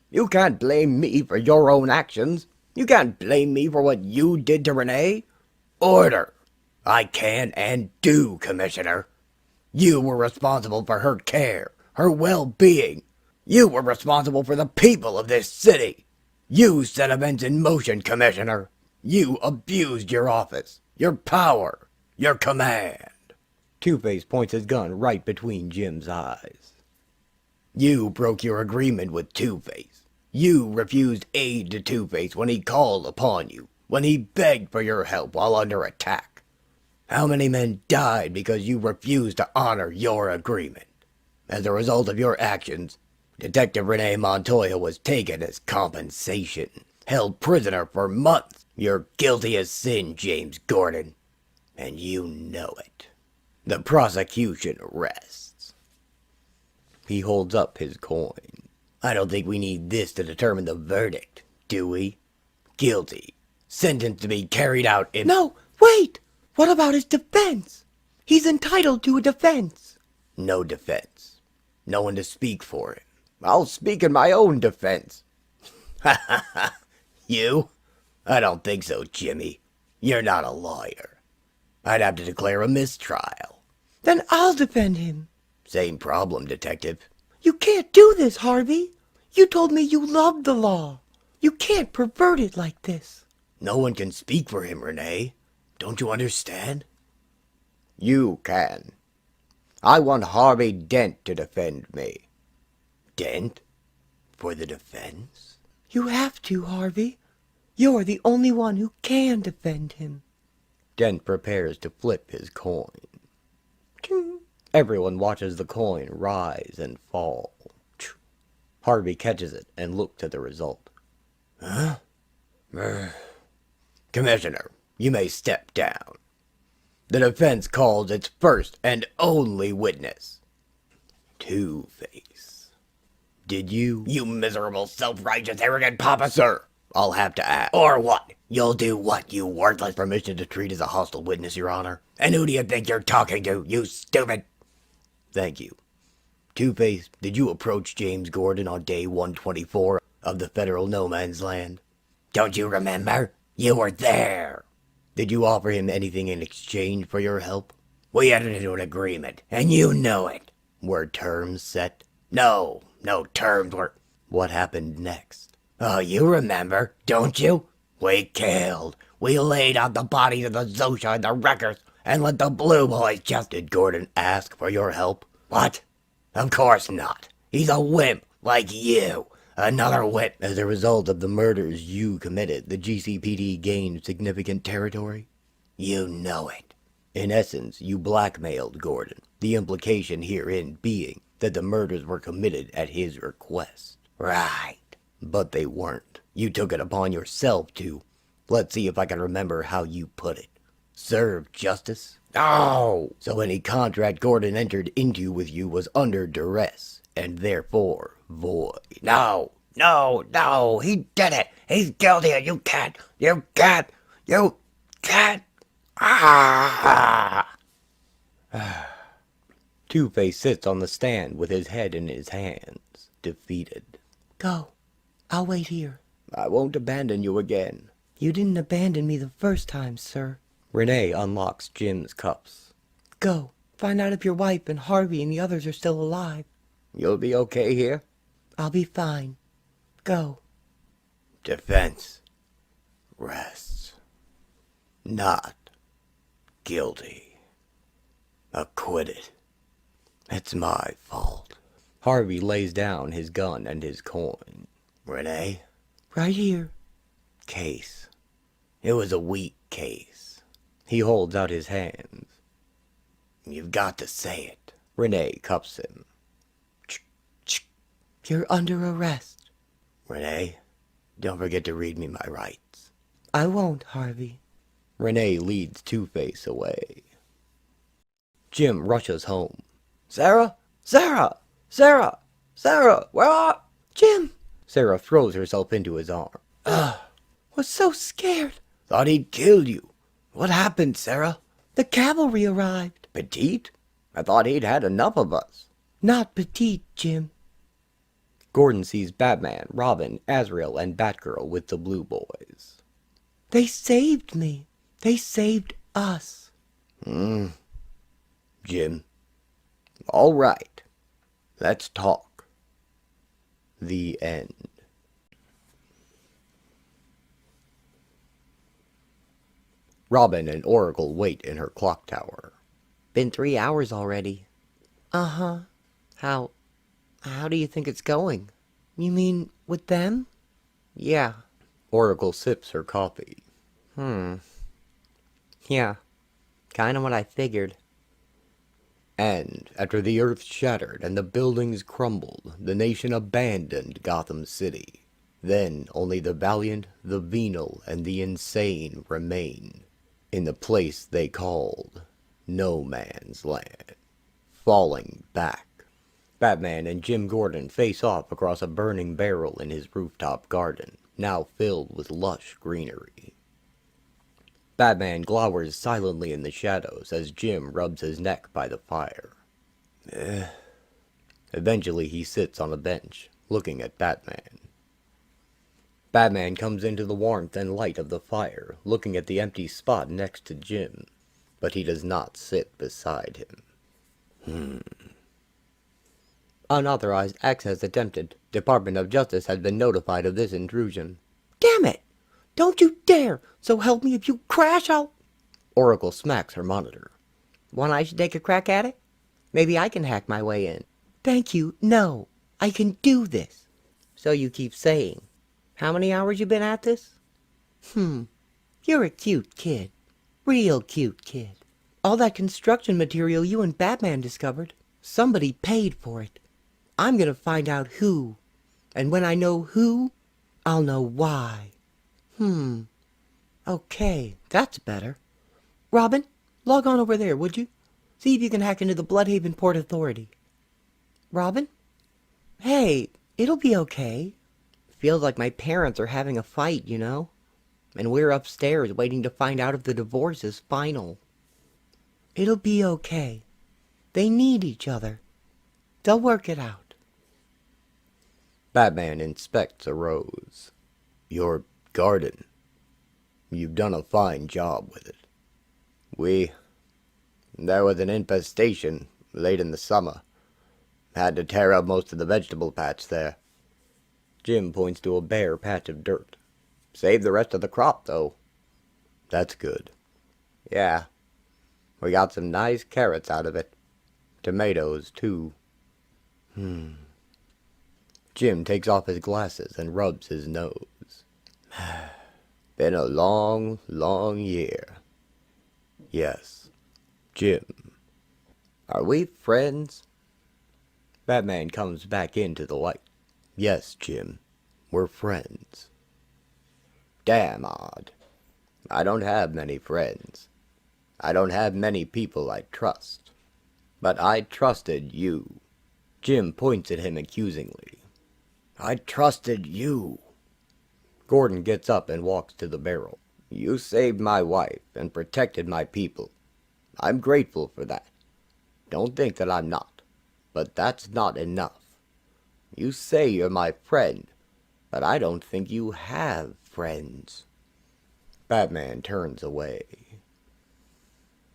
You can't blame me for your own actions. You can't blame me for what you did to Renee. Order. I can and do, Commissioner. You were responsible for her care, her well-being. You were responsible for the people of this city. You set events in motion, Commissioner. You abused your office, your power, your command. Two-Face points his gun right between Jim's eyes. You broke your agreement with Two-Face. You refused aid to Two-Face when he called upon you, when he begged for your help while under attack. How many men died because you refused to honor your agreement? As a result of your actions, Detective Renee Montoya was taken as compensation, held prisoner for months. You're guilty as sin, James Gordon, and you know it. The prosecution rests. He holds up his coin. I don't think we need this to determine the verdict, do we? Guilty. Sentence to be carried out in... No, wait! What about his defense? He's entitled to a defense. No defense. No one to speak for him. I'll speak in my own defense. Ha ha ha. You? I don't think so, Jimmy. You're not a lawyer. I'd have to declare a mistrial. Then I'll defend him. Same problem, Detective. You can't do this, Harvey. You told me you loved the law. You can't pervert it like this. No one can speak for him, Renee. Don't you understand? You can. I want Harvey Dent to defend me. Dent? For the defense? You have to, Harvey. You're the only one who can defend him. Dent prepares to flip his coin. Everyone watches the coin rise and fall. Harvey catches it and looks at the result. Huh? Commissioner, you may step down. The defense calls its first and only witness. Two-Face. Did you... You miserable, self-righteous, arrogant papa, sir. I'll have to ask. Or what? You'll do what, you worthless? Permission to treat as a hostile witness, Your Honor. And who do you think you're talking to, you stupid? Thank you. Two-Face, did you approach James Gordon on day 124 of the federal no man's land? Don't you remember? You were there. Did you offer him anything in exchange for your help? We entered into an agreement, and you know it. Were terms set? No terms were... What happened next? Oh, you remember, don't you? We killed. We laid out the bodies of the Zosha and the Wreckers, and let the Blue Boys just... Did Gordon ask for your help? What? Of course not. He's a wimp, like you. Another wimp. As a result of the murders you committed, the GCPD gained significant territory? You know it. In essence, you blackmailed Gordon, the implication herein being that the murders were committed at his request. Right. But they weren't. You took it upon yourself to, let's see if I can remember how you put it, serve justice? Oh! So any contract Gordon entered into with you was under duress, and therefore void. No! No! No! He did it! He's guilty! You can't! You can't! You can't! Ah! Two-Face sits on the stand with his head in his hands, defeated. Go. I'll wait here. I won't abandon you again. You didn't abandon me the first time, sir. Renee unlocks Jim's cuffs. Go. Find out if your wife and Harvey and the others are still alive. You'll be okay here? I'll be fine. Go. Defense rests. Not guilty. Acquitted. It's my fault. Harvey lays down his gun and his coin. Renee? Right here. Case. It was a weak case. He holds out his hands. You've got to say it. Renee cuffs him. You're under arrest. Renee, don't forget to read me my rights. I won't, Harvey. Renee leads Two-Face away. Jim rushes home. Sarah? Sarah! Sarah! Sarah! Where are... Jim! Sarah throws herself into his arm. Was so scared. Thought he'd killed you. What happened, Sarah? The cavalry arrived. Petite? I thought he'd had enough of us. Not petite, Jim. Gordon sees Batman, Robin, Azrael, and Batgirl with the Blue Boys. They saved me. They saved us. Jim. All right. Let's talk. The end. Robin and Oracle wait in her clock tower. Been 3 hours already. Uh-huh. How do you think it's going? You mean with them? Yeah. Oracle sips her coffee. Yeah. Kinda what I figured. And, after the earth shattered and the buildings crumbled, the nation abandoned Gotham City. Then only the valiant, the venal, and the insane remained, in the place they called No Man's Land. Falling back. Batman and Jim Gordon face off across a burning barrel in his rooftop garden, now filled with lush greenery. Batman glowers silently in the shadows as Jim rubs his neck by the fire. Eventually he sits on a bench, looking at Batman. Batman comes into the warmth and light of the fire, looking at the empty spot next to Jim, but he does not sit beside him. Unauthorized access attempted. Department of Justice has been notified of this intrusion. Damn it! Don't you dare! So help me if you crash, I'll... Oracle smacks her monitor. Want I should take a crack at it? Maybe I can hack my way in. Thank you. No. I can do this. So you keep saying. How many hours you been at this? You're a cute kid. Real cute kid. All that construction material you and Batman discovered, somebody paid for it. I'm gonna find out who. And when I know who, I'll know why. Okay, that's better. Robin, log on over there, would you? See if you can hack into the Bloodhaven Port Authority. Robin? Hey, it'll be okay. Feels like my parents are having a fight, you know? And we're upstairs waiting to find out if the divorce is final. It'll be okay. They need each other. They'll work it out. Batman inspects a rose. Your garden. You've done a fine job with it. There was an infestation late in the summer. Had to tear up most of the vegetable patch there. Jim points to a bare patch of dirt. Saved the rest of the crop, though. That's good. Yeah. We got some nice carrots out of it. Tomatoes, too. Jim takes off his glasses and rubs his nose. Been a long, long year. Yes. Jim. Are we friends? Batman comes back into the light. Yes, Jim. We're friends. Damn odd. I don't have many friends. I don't have many people I trust. But I trusted you. Jim points at him accusingly. I trusted you. Gordon gets up and walks to the barrel. You saved my wife and protected my people. I'm grateful for that. Don't think that I'm not. But that's not enough. You say you're my friend, but I don't think you have friends. Batman turns away.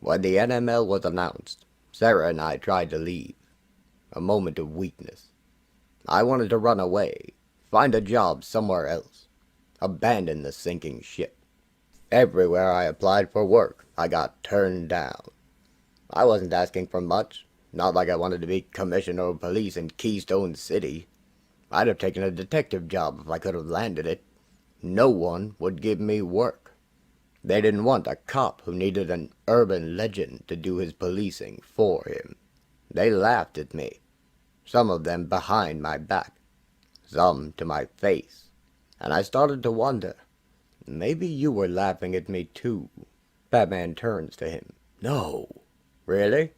When the NML was announced, Sarah and I tried to leave. A moment of weakness. I wanted to run away, find a job somewhere else, abandon the sinking ship. Everywhere I applied for work, I got turned down. I wasn't asking for much, not like I wanted to be commissioner of police in Keystone City. I'd have taken a detective job if I could have landed it. No one would give me work. They didn't want a cop who needed an urban legend to do his policing for him. They laughed at me. Some of them behind my back. Some to my face. And I started to wonder, maybe you were laughing at me too. Batman turns to him. No. Really?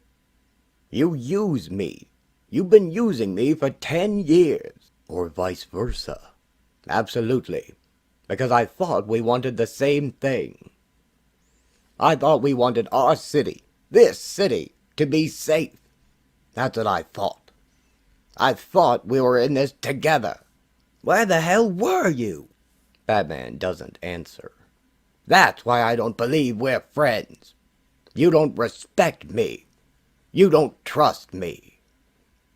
You use me. You've been using me for 10 years. Or vice versa. Absolutely. Because I thought we wanted the same thing. I thought we wanted our city, this city, to be safe. That's what I thought. I thought we were in this together. Where the hell were you? Batman doesn't answer. That's why I don't believe we're friends. You don't respect me. You don't trust me.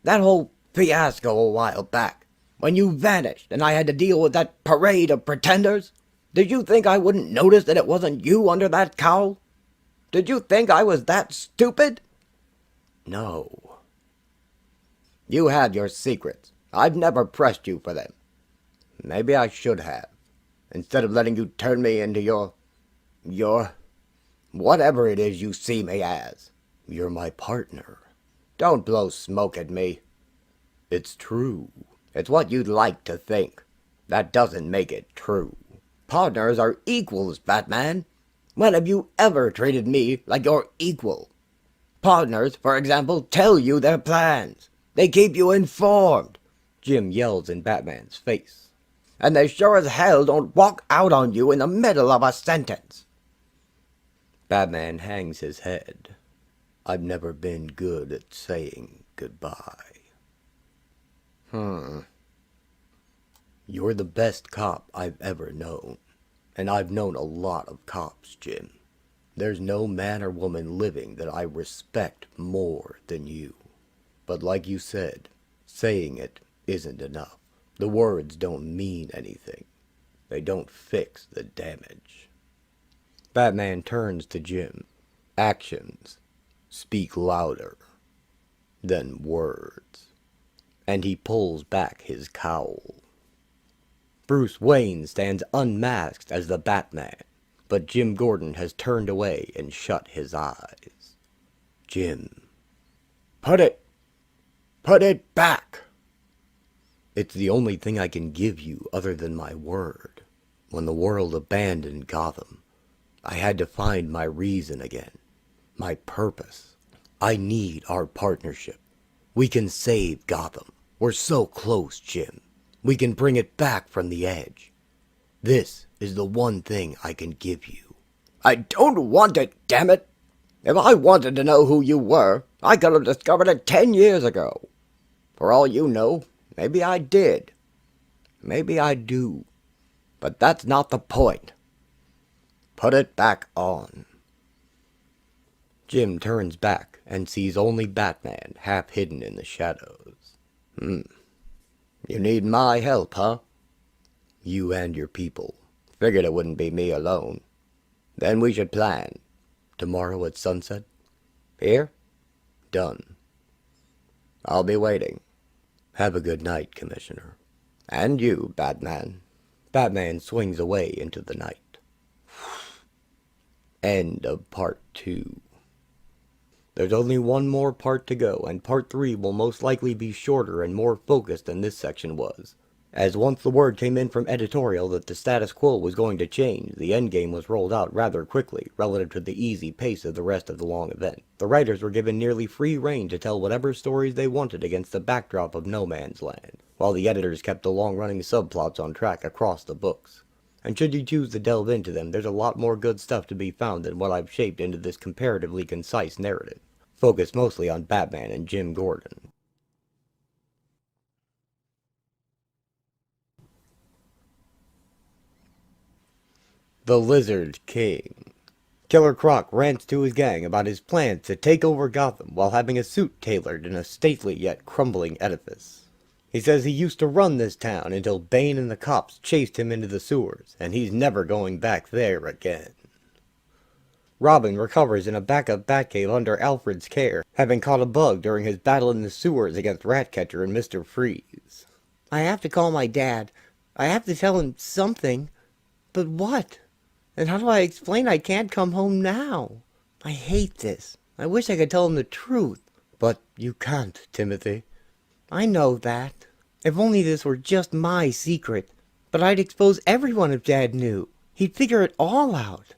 That whole fiasco a while back, when you vanished and I had to deal with that parade of pretenders, did you think I wouldn't notice that it wasn't you under that cowl? Did you think I was that stupid? No. You had your secrets. I've never pressed you for them. Maybe I should have, instead of letting you turn me into your... whatever it is you see me as. You're my partner. Don't blow smoke at me. It's true. It's what you'd like to think. That doesn't make it true. Partners are equals, Batman. When have you ever treated me like your equal? Partners, for example, tell you their plans. They keep you informed. Jim yells in Batman's face. And they sure as hell don't walk out on you in the middle of a sentence. Batman hangs his head. I've never been good at saying goodbye. You're the best cop I've ever known. And I've known a lot of cops, Jim. There's no man or woman living that I respect more than you. But like you said, saying it isn't enough. The words don't mean anything. They don't fix the damage. Batman turns to Jim. Actions speak louder than words. And he pulls back his cowl. Bruce Wayne stands unmasked as the Batman, but Jim Gordon has turned away and shut his eyes. Jim. Put it back! It's the only thing I can give you other than my word. When the world abandoned Gotham, I had to find my reason again. My purpose. I need our partnership. We can save Gotham. We're so close, Jim. We can bring it back from the edge. This is the one thing I can give you. I don't want it, damn it! If I wanted to know who you were, I could have discovered it 10 years ago. For all you know, maybe I did. Maybe I do. But that's not the point. Put it back on. Jim turns back and sees only Batman half hidden in the shadows. You need my help, huh? You and your people. Figured it wouldn't be me alone. Then we should plan. Tomorrow at sunset? Here? Done. I'll be waiting. Have a good night, Commissioner. And you, Batman. Batman swings away into the night. End of part 2. There's only one more part to go, and part 3 will most likely be shorter and more focused than this section was. as once the word came in from editorial that the status quo was going to change, the endgame was rolled out rather quickly relative to the easy pace of the rest of the long event. The writers were given nearly free rein to tell whatever stories they wanted against the backdrop of no man's land, while the editors kept the long-running subplots on track across the books. And should you choose to delve into them, there's a lot more good stuff to be found than what I've shaped into this comparatively concise narrative, focused mostly on Batman and Jim Gordon. The Lizard King. Killer Croc rants to his gang about his plans to take over Gotham while having a suit tailored in a stately yet crumbling edifice. He says he used to run this town until Bane and the cops chased him into the sewers, and he's never going back there again. Robin recovers in a backup Batcave under Alfred's care, having caught a bug during his battle in the sewers against Ratcatcher and Mr. Freeze. I have to call my dad. I have to tell him something. But what? And how do I explain I can't come home now? I hate this. I wish I could tell him the truth. But you can't, Timothy. I know that. If only this were just my secret. But I'd expose everyone if Dad knew. He'd figure it all out.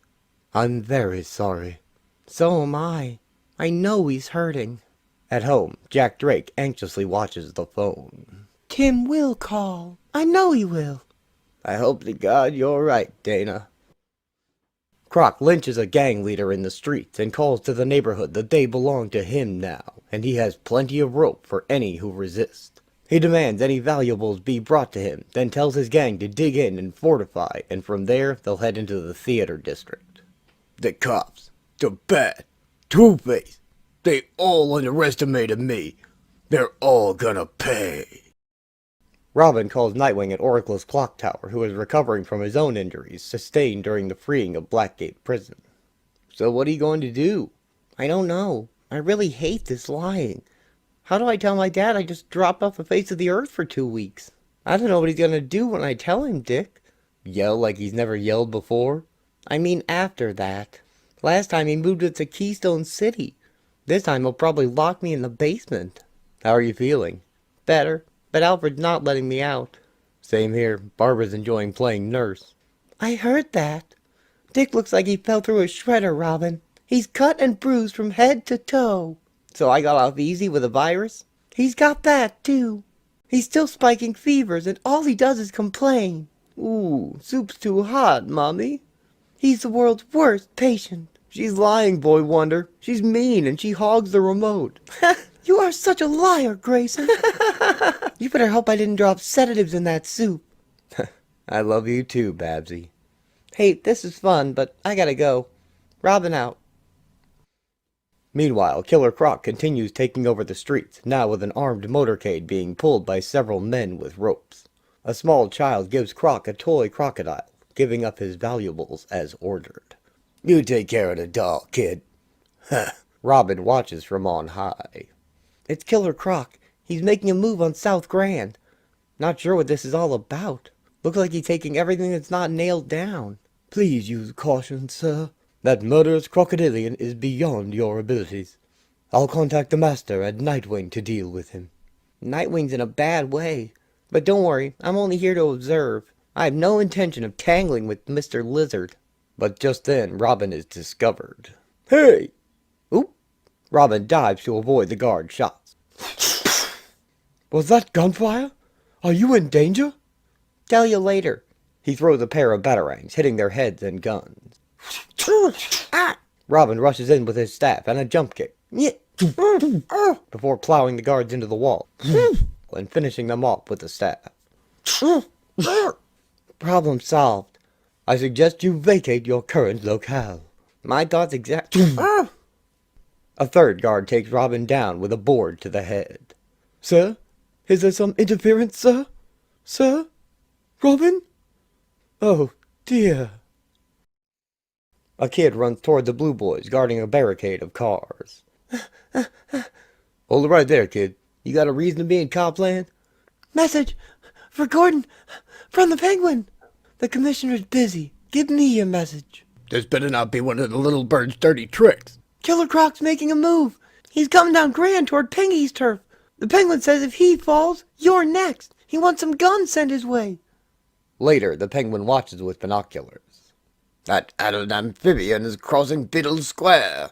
I'm very sorry. So am I. I know he's hurting. At home, Jack Drake anxiously watches the phone. Tim will call. I know he will. I hope to God you're right, Dana. Croc lynches a gang leader in the streets and calls to the neighborhood that they belong to him now, and he has plenty of rope for any who resist. He demands any valuables be brought to him, then tells his gang to dig in and fortify, and from there they'll head into the theater district. The cops, the Bat, Two-Face, they all underestimated me. They're all gonna pay. Robin calls Nightwing at Oracle's clock tower, who is recovering from his own injuries sustained during the freeing of Blackgate prison. So what are you going to do? I don't know. I really hate this lying. How do I tell my dad I just dropped off the face of the earth for 2 weeks? I don't know what he's gonna do when I tell him, Dick. Yell like he's never yelled before? I mean after that. Last time he moved it to Keystone City. This time he'll probably lock me in the basement. How are you feeling? Better. But Alfred's not letting me out. Same here. Barbara's enjoying playing nurse. I heard that. Dick looks like he fell through a shredder, Robin. He's cut and bruised from head to toe. So I got off easy with a virus? He's got that, too. He's still spiking fevers, and all he does is complain. Ooh, soup's too hot, Mommy. He's the world's worst patient. She's lying, Boy Wonder. She's mean, and she hogs the remote. You are such a liar, Grayson. You better hope I didn't drop sedatives in that soup. I love you too, Babsy. Hey, this is fun, but I gotta go. Robin out. Meanwhile, Killer Croc continues taking over the streets, now with an armed motorcade being pulled by several men with ropes. A small child gives Croc a toy crocodile, giving up his valuables as ordered. You take care of the doll, kid. Robin watches from on high. It's Killer Croc. He's making a move on South Grand. Not sure what this is all about. Looks like he's taking everything that's not nailed down. Please use caution, sir. That murderous crocodilian is beyond your abilities. I'll contact the master at Nightwing to deal with him. Nightwing's in a bad way. But don't worry, I'm only here to observe. I have no intention of tangling with Mr. Lizard. But just then, Robin is discovered. Hey! Oop! Robin dives to avoid the guard's shots. Was that gunfire? Are you in danger? Tell you later. He throws a pair of batarangs, hitting their heads and guns. Ah! Robin rushes in with his staff and a jump kick, before plowing the guards into the wall, and finishing them off with the staff. Problem solved. I suggest you vacate your current locale. My thoughts exactly. A third guard takes Robin down with a board to the head. Sir? Is there some interference, sir? Sir? Robin? Oh, dear. A kid runs toward the Blue Boys, guarding a barricade of cars. Hold it right there, kid. You got a reason to be in Copland? Message for Gordon from the Penguin. The commissioner's busy. Give me your message. This better not be one of the little bird's dirty tricks. Killer Croc's making a move. He's coming down Grand toward Pingy's turf. The Penguin says if he falls, you're next. He wants some guns sent his way. Later, the Penguin watches with binoculars. That adult amphibian is crossing Biddle Square.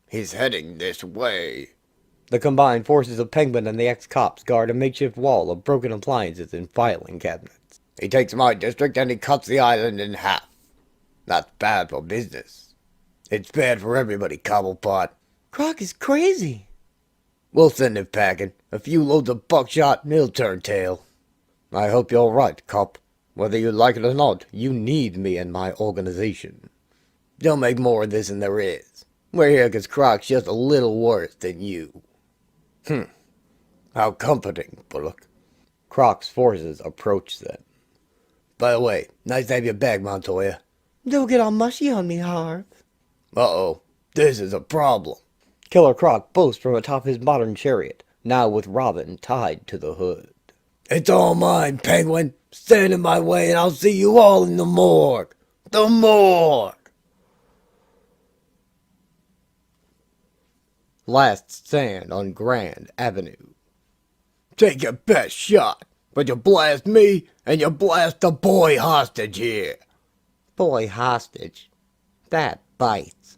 He's heading this way. The combined forces of Penguin and the ex-cops guard a makeshift wall of broken appliances and filing cabinets. He takes my district and he cuts the island in half. That's bad for business. It's bad for everybody, Cobblepot. Croc is crazy. We'll send him packing. A few loads of buckshot and he'll turn tail. I hope you're right, cop. Whether you like it or not, you need me and my organization. Don't make more of this than there is. We're here 'cause Croc's just a little worse than you. How comforting, Bullock. Croc's forces approach them. By the way, nice to have you back, Montoya. Don't get all mushy on me, Harv. Uh-oh, this is a problem. Killer Croc boasts from atop his modern chariot, now with Robin tied to the hood. It's all mine, Penguin. Stand in my way and I'll see you all in the morgue. The morgue! Last stand on Grand Avenue. Take your best shot, but you blast me and you blast the boy hostage here. Boy hostage. That bites.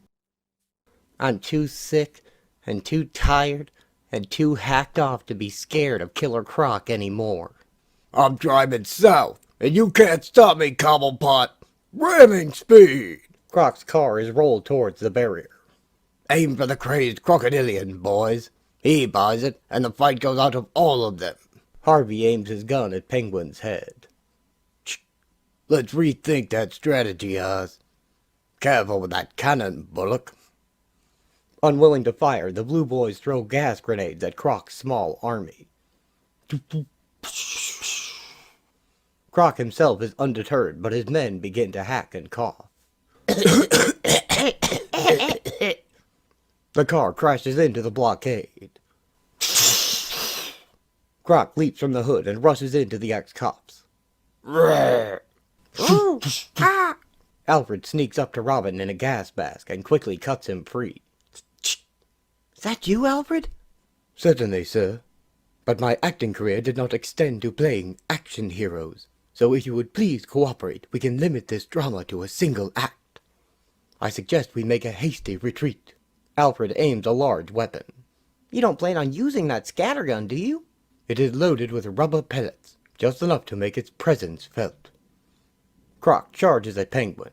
I'm too sick and too tired and too hacked off to be scared of Killer Croc anymore. I'm driving south, and you can't stop me, Cobblepot. Ramming speed. Croc's car is rolled towards the barrier. Aim for the crazed crocodilian, boys. He buys it, and the fight goes out of all of them. Harvey aims his gun at Penguin's head. Let's rethink that strategy, Oz. Careful with that cannon, Bullock. Unwilling to fire, the Blue Boys throw gas grenades at Croc's small army. Croc himself is undeterred, but his men begin to hack and cough. The car crashes into the blockade. Croc leaps from the hood and rushes into the ex-cops. Alfred sneaks up to Robin in a gas mask and quickly cuts him free. Is that you, Alfred? Certainly, sir. But my acting career did not extend to playing action heroes. So if you would please cooperate, we can limit this drama to a single act. I suggest we make a hasty retreat. Alfred aims a large weapon. You don't plan on using that scattergun, do you? It is loaded with rubber pellets, just enough to make its presence felt. Croc charges at Penguin.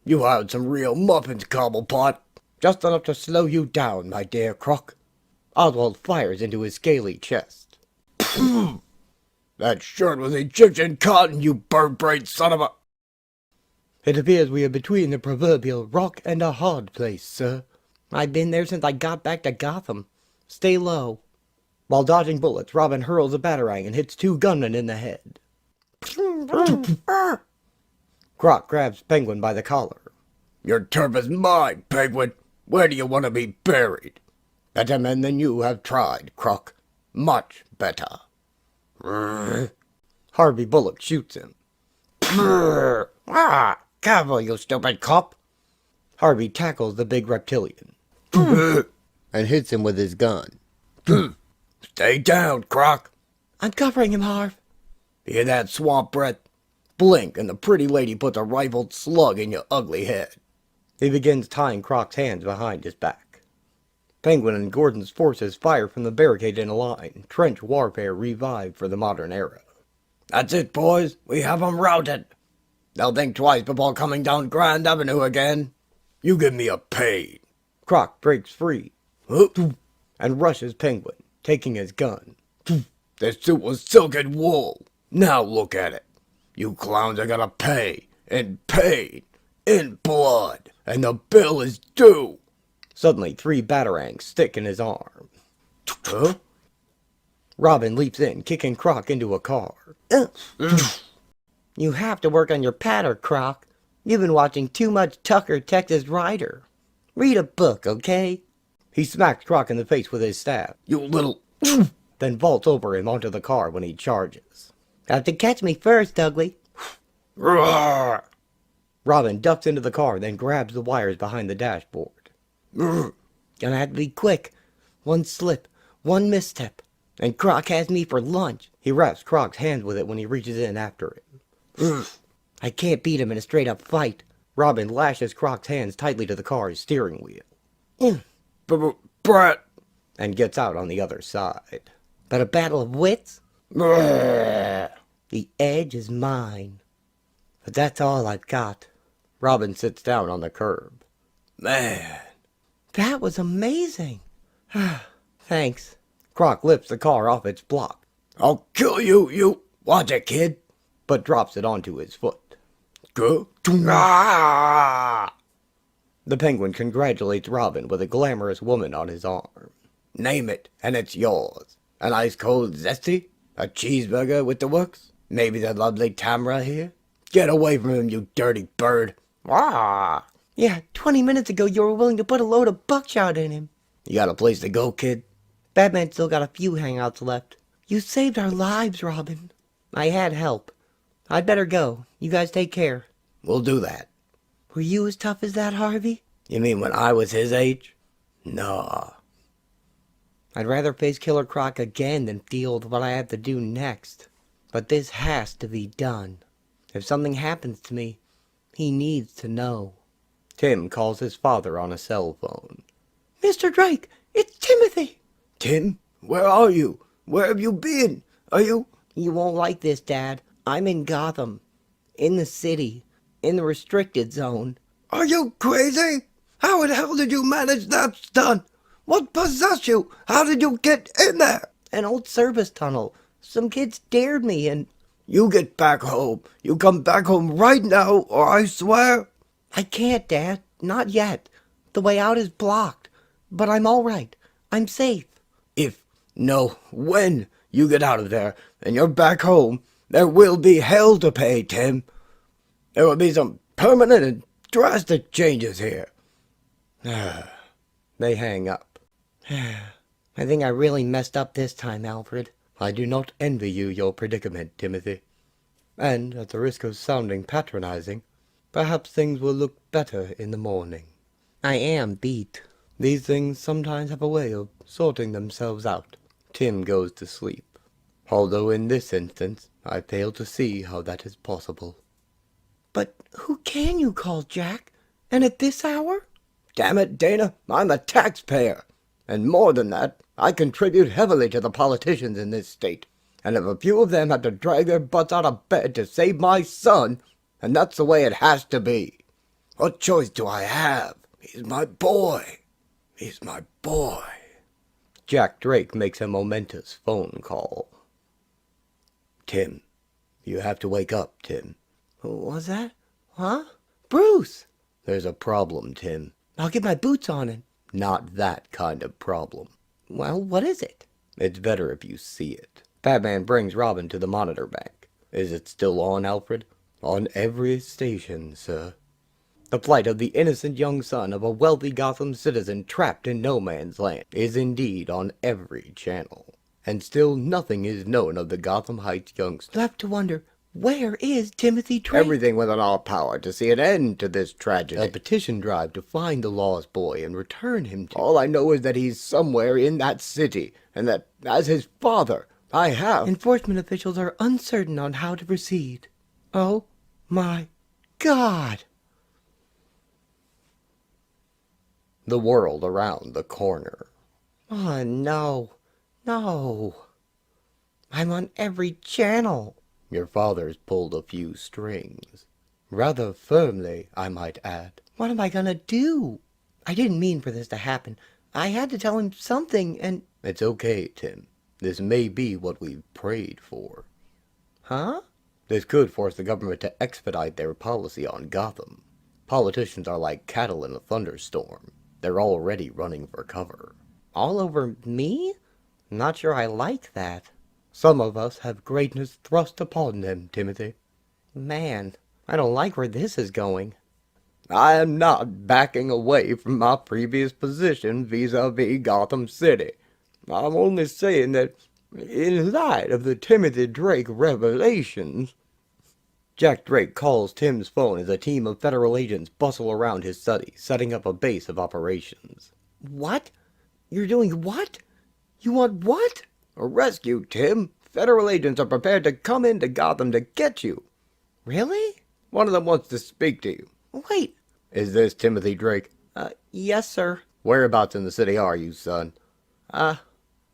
You hired some real muffins, Cobblepot. Just enough to slow you down, my dear Croc. Oswald fires into his scaly chest. That shirt was Egyptian cotton, you bird-brained son of a... It appears we are between the proverbial rock and a hard place, sir. I've been there since I got back to Gotham. Stay low. While dodging bullets, Robin hurls a batarang and hits two gunmen in the head. Croc grabs Penguin by the collar. Your turf is mine, Penguin. Where do you want to be buried? Better men than you have tried, Croc. Much better. Harvey Bullock shoots him. Careful, you stupid cop. Harvey tackles the big reptilian and hits him with his gun. Stay down, Croc. I'm covering him, Harv. Hear that, swamp breath? Blink and the pretty lady puts a rifled slug in your ugly head. He begins tying Croc's hands behind his back. Penguin and Gordon's forces fire from the barricade in a line, trench warfare revived for the modern era. That's it, boys. We have 'em routed. They'll think twice before coming down Grand Avenue again. You give me a pain. Croc breaks free and rushes Penguin, taking his gun. This suit was silken wool. Now look at it. You clowns are gonna pay, in pain, in blood, and the bill is due. Suddenly, 3 batarangs stick in his arm. Huh? Robin leaps in, kicking Croc into a car. You have to work on your patter, Croc. You've been watching too much Tucker, Texas Rider. Read a book, okay? He smacks Croc in the face with his staff, You little... then vaults over him onto the car when he charges. Have to catch me first, ugly. Roar! Robin ducks into the car, then grabs the wires behind the dashboard. Gonna have to be quick. One slip, one misstep. And Croc has me for lunch. He wraps Croc's hands with it when he reaches in after him. I can't beat him in a straight-up fight. Robin lashes Croc's hands tightly to the car's steering wheel. Brett! And gets out on the other side. But a battle of wits? The edge is mine. But that's all I've got. Robin sits down on the curb. Man. That was amazing. Thanks. Croc lifts the car off its block, I'll kill you, you. Watch it, kid. but drops it onto his foot. Go. Ah! The Penguin congratulates Robin with a glamorous woman on his arm. Name it, and it's yours. An ice cold zesty? A cheeseburger with the works? Maybe the lovely Tamra here? Get away from him, you dirty bird. Ah! Yeah, 20 minutes ago you were willing to put a load of buckshot in him. You got a place to go, kid? Batman's still got a few hangouts left. You saved our lives, Robin. I had help. I'd better go. You guys take care. We'll do that. Were you as tough as that, Harvey? You mean when I was his age? Nah. I'd rather face Killer Croc again than deal with what I have to do next. But this has to be done. If something happens to me, he needs to know. Tim calls his father on a cell phone. Mr. Drake, it's Timothy! Tim, where are you? Where have you been? Are you... You won't like this, Dad. I'm in Gotham. In the city. In the restricted zone. Are you crazy? How in hell did you manage that stunt? What possessed you? How did you get in there? An old service tunnel. Some kids dared me and... You get back home. You come back home right now, or I swear... I can't, Dad. Not yet. The way out is blocked. But I'm all right. I'm safe. When you get out of there and you're back home, there will be hell to pay, Tim. There will be some permanent and drastic changes here. They hang up. I think I really messed up this time, Alfred. I do not envy you your predicament, Timothy. And, at the risk of sounding patronizing, perhaps things will look better in the morning. I am beat. These things sometimes have a way of sorting themselves out. Tim goes to sleep. Although in this instance, I fail to see how that is possible. But who can you call, Jack? And at this hour? Damn it, Dana, I'm a taxpayer. And more than that, I contribute heavily to the politicians in this state. And if a few of them have to drag their butts out of bed to save my son, and that's the way it has to be. What choice do I have? He's my boy. He's my boy. Jack Drake makes a momentous phone call. Tim, you have to wake up, Tim. What was that? Huh? Bruce! There's a problem, Tim. I'll get my boots on and... Not that kind of problem. Well, what is it? It's better if you see it. Batman brings Robin to the monitor bank. Is it still on, Alfred? On every station, sir. The plight of the innocent young son of a wealthy Gotham citizen trapped in no man's land is indeed on every channel. And still nothing is known of the Gotham Heights youngster. Left to wonder, where is Timothy Drake? Everything within our power to see an end to this tragedy. A petition drive to find the lost boy and return him to... All I know is that he's somewhere in that city, and that, as his father, I have... Enforcement officials are uncertain on how to proceed. Oh, my God! The world around the corner. Oh, no. No. I'm on every channel. Your father's pulled a few strings. Rather firmly, I might add. What am I gonna do? I didn't mean for this to happen. I had to tell him something, and... It's okay, Tim. This may be what we've prayed for. Huh? This could force the government to expedite their policy on Gotham. Politicians are like cattle in a thunderstorm. They're already running for cover. All over me? Not sure I like that. Some of us have greatness thrust upon them, Timothy. Man, I don't like where this is going. I am not backing away from my previous position vis-a-vis Gotham City. I'm only saying that, in light of the Timothy Drake revelations... Jack Drake calls Tim's phone as a team of federal agents bustle around his study, setting up a base of operations. What? You're doing what? You want what? A rescue, Tim. Federal agents are prepared to come into Gotham to get you. Really? One of them wants to speak to you. Wait. Is this Timothy Drake? Yes, sir. Whereabouts in the city are you, son?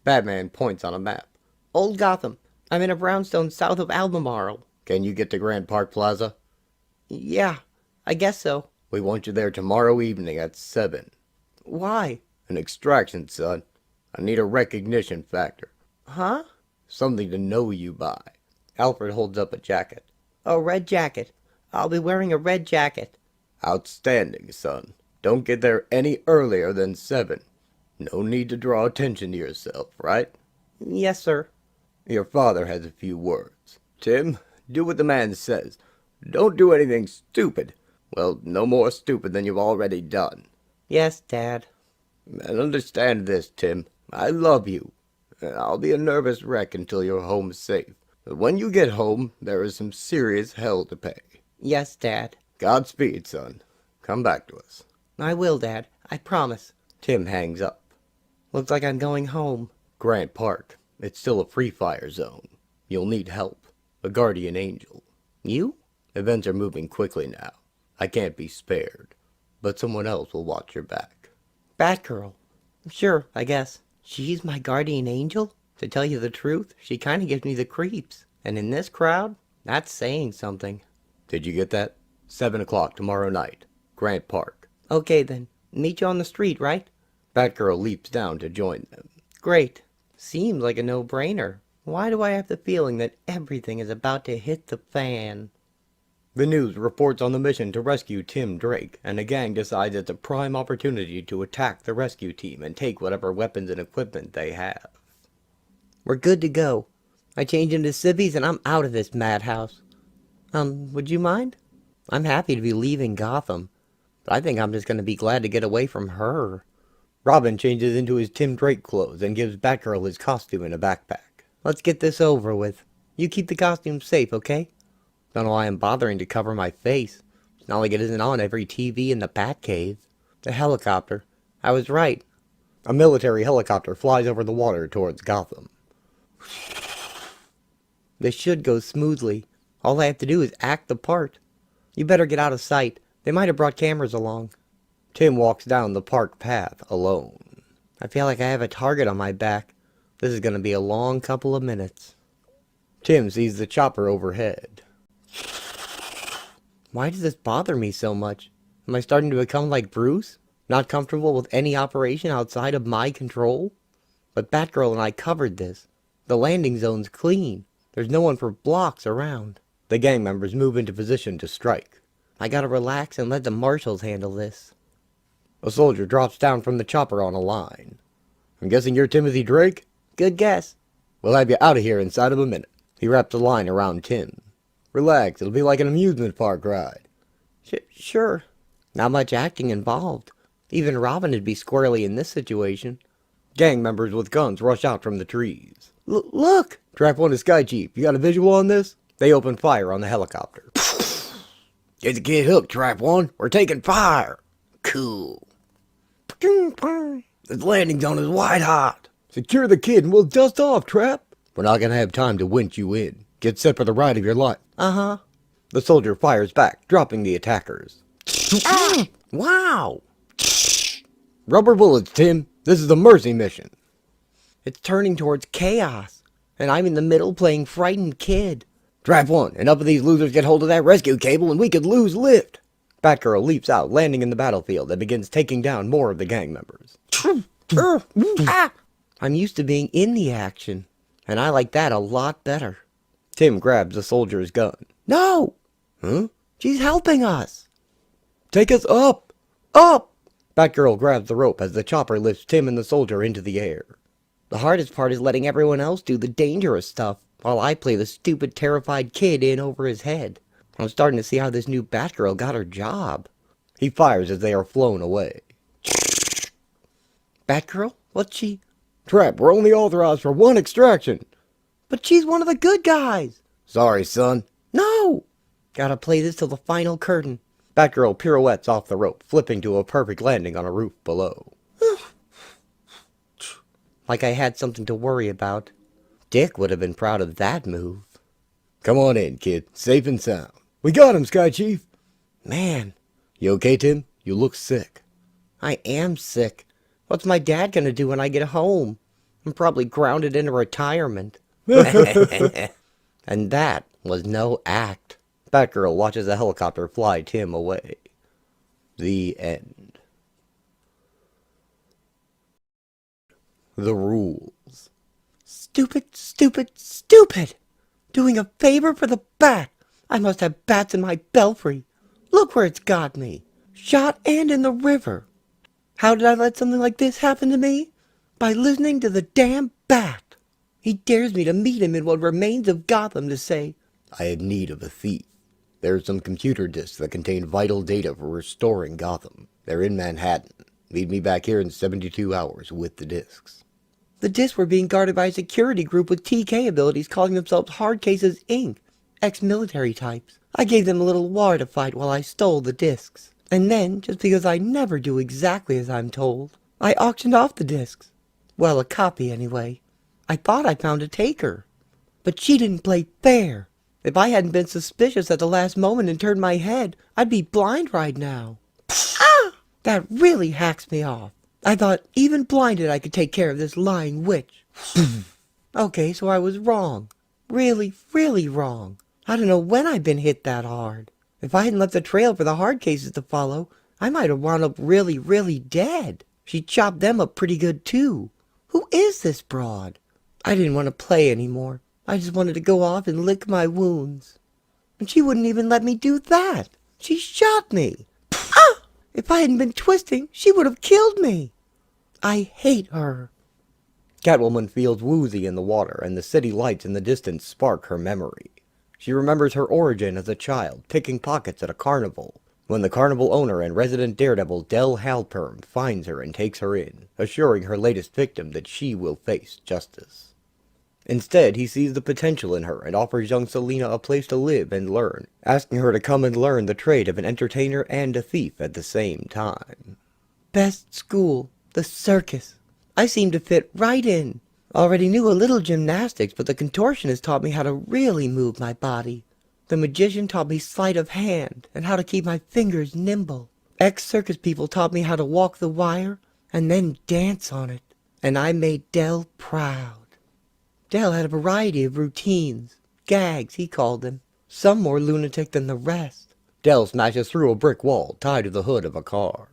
Batman points on a map. Old Gotham. I'm in a brownstone south of Albemarle. Can you get to Grand Park Plaza? Yeah, I guess so. We want you there tomorrow evening at 7. Why? An extraction, son. I need a recognition factor. Huh? Something to know you by. Alfred holds up a jacket. A red jacket. I'll be wearing a red jacket. Outstanding, son. Don't get there any earlier than 7. No need to draw attention to yourself, right? Yes, sir. Your father has a few words. Tim, do what the man says. Don't do anything stupid. Well, no more stupid than you've already done. Yes, Dad. And understand this, Tim. I love you. I'll be a nervous wreck until you're home safe. But when you get home, there is some serious hell to pay. Yes, Dad. Godspeed, son. Come back to us. I will, Dad. I promise. Tim hangs up. Looks like I'm going home. Grant Park. It's still a free fire zone. You'll need help. A guardian angel. You? Events are moving quickly now. I can't be spared. But someone else will watch your back. Batgirl. Sure, I guess. She's my guardian angel? To tell you the truth, she kind of gives me the creeps. And in this crowd, that's saying something. Did you get that? 7 o'clock tomorrow night. Grant Park. Okay then. Meet you on the street, right? Batgirl leaps down to join them. Great. Seems like a no-brainer. Why do I have the feeling that everything is about to hit the fan? The news reports on the mission to rescue Tim Drake, and the gang decides it's a prime opportunity to attack the rescue team and take whatever weapons and equipment they have. We're good to go. I change into civvies and I'm out of this madhouse. Would you mind? I'm happy to be leaving Gotham, but I think I'm just going to be glad to get away from her. Robin changes into his Tim Drake clothes and gives Batgirl his costume in a backpack. Let's get this over with. You keep the costume safe, okay? Don't know why I'm bothering to cover my face. It's not like it isn't on every TV in the Batcave. The helicopter. I was right. A military helicopter flies over the water towards Gotham. This should go smoothly. All I have to do is act the part. You better get out of sight. They might have brought cameras along. Tim walks down the park path alone. I feel like I have a target on my back. This is going to be a long couple of minutes. Tim sees the chopper overhead. Why does this bother me so much? Am I starting to become like Bruce? Not comfortable with any operation outside of my control? But Batgirl and I covered this. The landing zone's clean. There's no one for blocks around. The gang members move into position to strike. I gotta relax and let the marshals handle this. A soldier drops down from the chopper on a line. I'm guessing you're Timothy Drake? Good guess. We'll have you out of here inside of a minute. He wraps the line around Tim. Relax, it'll be like an amusement park ride. Sure. Not much acting involved. Even Robin would be squarely in this situation. Gang members with guns rush out from the trees. Look! Trap 1 is Sky Jeep. You got a visual on this? They open fire on the helicopter. Get the kid hooked, Trap 1. We're taking fire. Cool. This landing zone is white hot. Secure the kid and we'll dust off, Trap. We're not gonna have time to winch you in. Get set for the ride of your life. Uh-huh. The soldier fires back, dropping the attackers. Ah! Wow! Rubber bullets, Tim. This is a mercy mission. It's turning towards chaos. And I'm in the middle playing frightened kid. Trap 1, enough of these losers get hold of that rescue cable and we could lose lift. Batgirl leaps out, landing in the battlefield, and begins taking down more of the gang members. I'm used to being in the action, and I like that a lot better. Tim grabs the soldier's gun. No! Huh? She's helping us! Take us up! Up! Batgirl grabs the rope as the chopper lifts Tim and the soldier into the air. The hardest part is letting everyone else do the dangerous stuff, while I play the stupid, terrified kid in over his head. I'm starting to see how this new Batgirl got her job. He fires as they are flown away. Batgirl? What's she? Trap, we're only authorized for one extraction. But she's one of the good guys. Sorry, son. No! Gotta play this till the final curtain. Batgirl pirouettes off the rope, flipping to a perfect landing on a roof below. Like I had something to worry about. Dick would have been proud of that move. Come on in, kid. Safe and sound. We got him, Sky Chief. Man, You okay, Tim? You look sick. I am sick. What's my dad gonna do when I get home? I'm probably grounded into retirement. And that was no act. Batgirl watches a helicopter fly Tim away. The end. The rules. Stupid, stupid, stupid! Doing a favor for the bat! I must have bats in my belfry. Look where it's got me. Shot and in the river. How did I let something like this happen to me? By listening to the damn bat. He dares me to meet him in what remains of Gotham to say, I have need of a thief. There are some computer disks that contain vital data for restoring Gotham. They're in Manhattan. Meet me back here in 72 hours with the disks. the discs were being guarded by a security group with TK abilities calling themselves Hardcases Inc., ex-military types. I gave them a little war to fight while I stole the discs. And then, just because I never do exactly as I'm told, I auctioned off the discs. Well, a copy anyway. I thought I found a taker. But she didn't play fair. If I hadn't been suspicious at the last moment and turned my head, I'd be blind right now. Ah! That really hacks me off. I thought, even blinded, I could take care of this lying witch. Okay, so I was wrong. Really, really wrong. I don't know when I've been hit that hard. If I hadn't left a trail for the hard cases to follow, I might have wound up really, really dead. She chopped them up pretty good, too. Who is this broad? I didn't want to play anymore. I just wanted to go off and lick my wounds. And she wouldn't even let me do that. She shot me. Ah! If I hadn't been twisting, she would have killed me. I hate her. Catwoman feels woozy in the water, and the city lights in the distance spark her memory. She remembers her origin as a child, picking pockets at a carnival, when the carnival owner and resident daredevil Del Halpern finds her and takes her in, assuring her latest victim that she will face justice. Instead, he sees the potential in her and offers young Selina a place to live and learn, asking her to come and learn the trade of an entertainer and a thief at the same time. Best school, the circus. I seem to fit right in. Already knew a little gymnastics, but the contortionist taught me how to really move my body. The magician taught me sleight of hand and how to keep my fingers nimble. Ex-circus people taught me how to walk the wire and then dance on it. And I made Del proud. Del had a variety of routines. Gags, he called them. Some more lunatic than the rest. Del smashes through a brick wall tied to the hood of a car.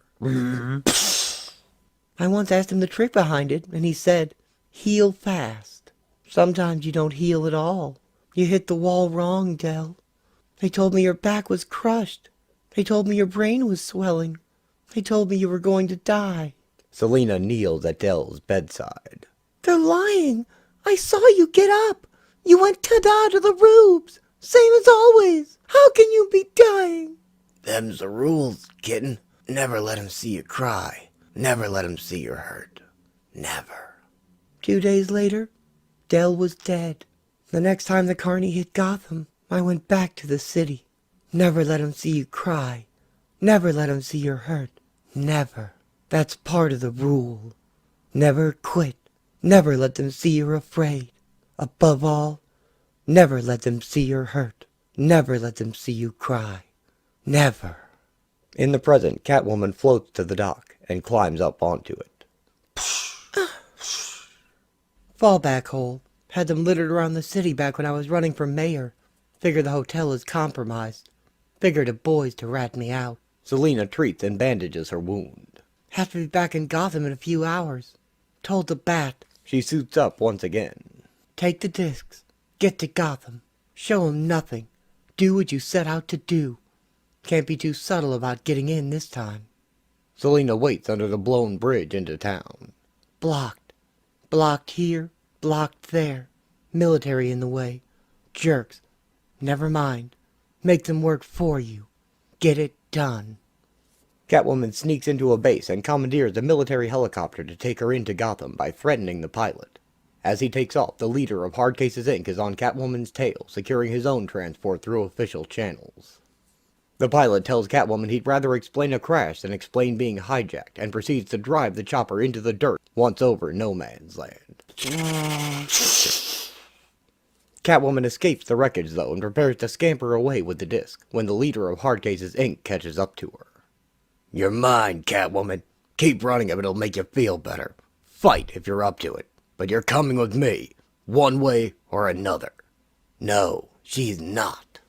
I once asked him the trick behind it, and he said, heal fast. Sometimes you don't heal at all. You hit the wall wrong, Del. They told me your back was crushed. They told me your brain was swelling. They told me you were going to die. Selina kneels at Del's bedside. They're lying. I saw you get up. You went ta-da to the rubes. Same as always. How can you be dying? Them's the rules, kitten. Never let 'em see you cry. Never let 'em see you hurt. Never. 2 days later, Del was dead. The next time the carny hit Gotham, I went back to the city. Never let 'em see you cry. Never let 'em see you're hurt. Never. That's part of the rule. Never quit. Never let them see you're afraid. Above all, never let them see you're hurt. Never let them see you cry. Never. In the present, Catwoman floats to the dock and climbs up onto it. Fallback hole. Had them littered around the city back when I was running for mayor. Figured the hotel is compromised. Figured a boys to rat me out. Selina treats and bandages her wound. Have to be back in Gotham in a few hours. Told the bat. She suits up once again. Take the discs. Get to Gotham. Show 'em nothing. Do what you set out to do. Can't be too subtle about getting in this time. Selina waits under the blown bridge into town. Blocked. Blocked here. Blocked there. Military in the way. Jerks. Never mind. Make them work for you. Get it done. Catwoman sneaks into a base and commandeers a military helicopter to take her into Gotham by threatening the pilot. As he takes off, the leader of Hardcases Inc. is on Catwoman's tail, securing his own transport through official channels. The pilot tells Catwoman he'd rather explain a crash than explain being hijacked, and proceeds to drive the chopper into the dirt once over no man's land. Catwoman escapes the wreckage, though, and prepares to scamper away with the disc, when the leader of Hardcase's Inc. catches up to her. You're mine, Catwoman. Keep running if it'll make you feel better. Fight if you're up to it. But you're coming with me, one way or another. No, she's not.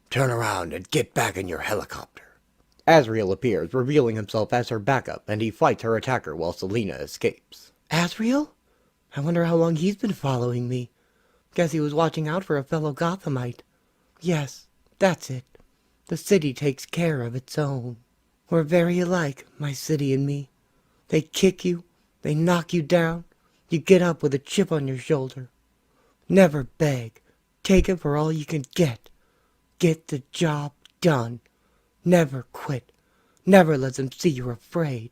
Turn around and get back in your helicopter. Azrael appears, revealing himself as her backup, and he fights her attacker while Selina escapes. Azrael? I wonder how long he's been following me. Guess he was watching out for a fellow Gothamite. Yes, that's it. The city takes care of its own. We're very alike, my city and me. They kick you, they knock you down, you get up with a chip on your shoulder. Never beg. Take it for all you can get. Get the job done. Never quit. Never let them see you're afraid.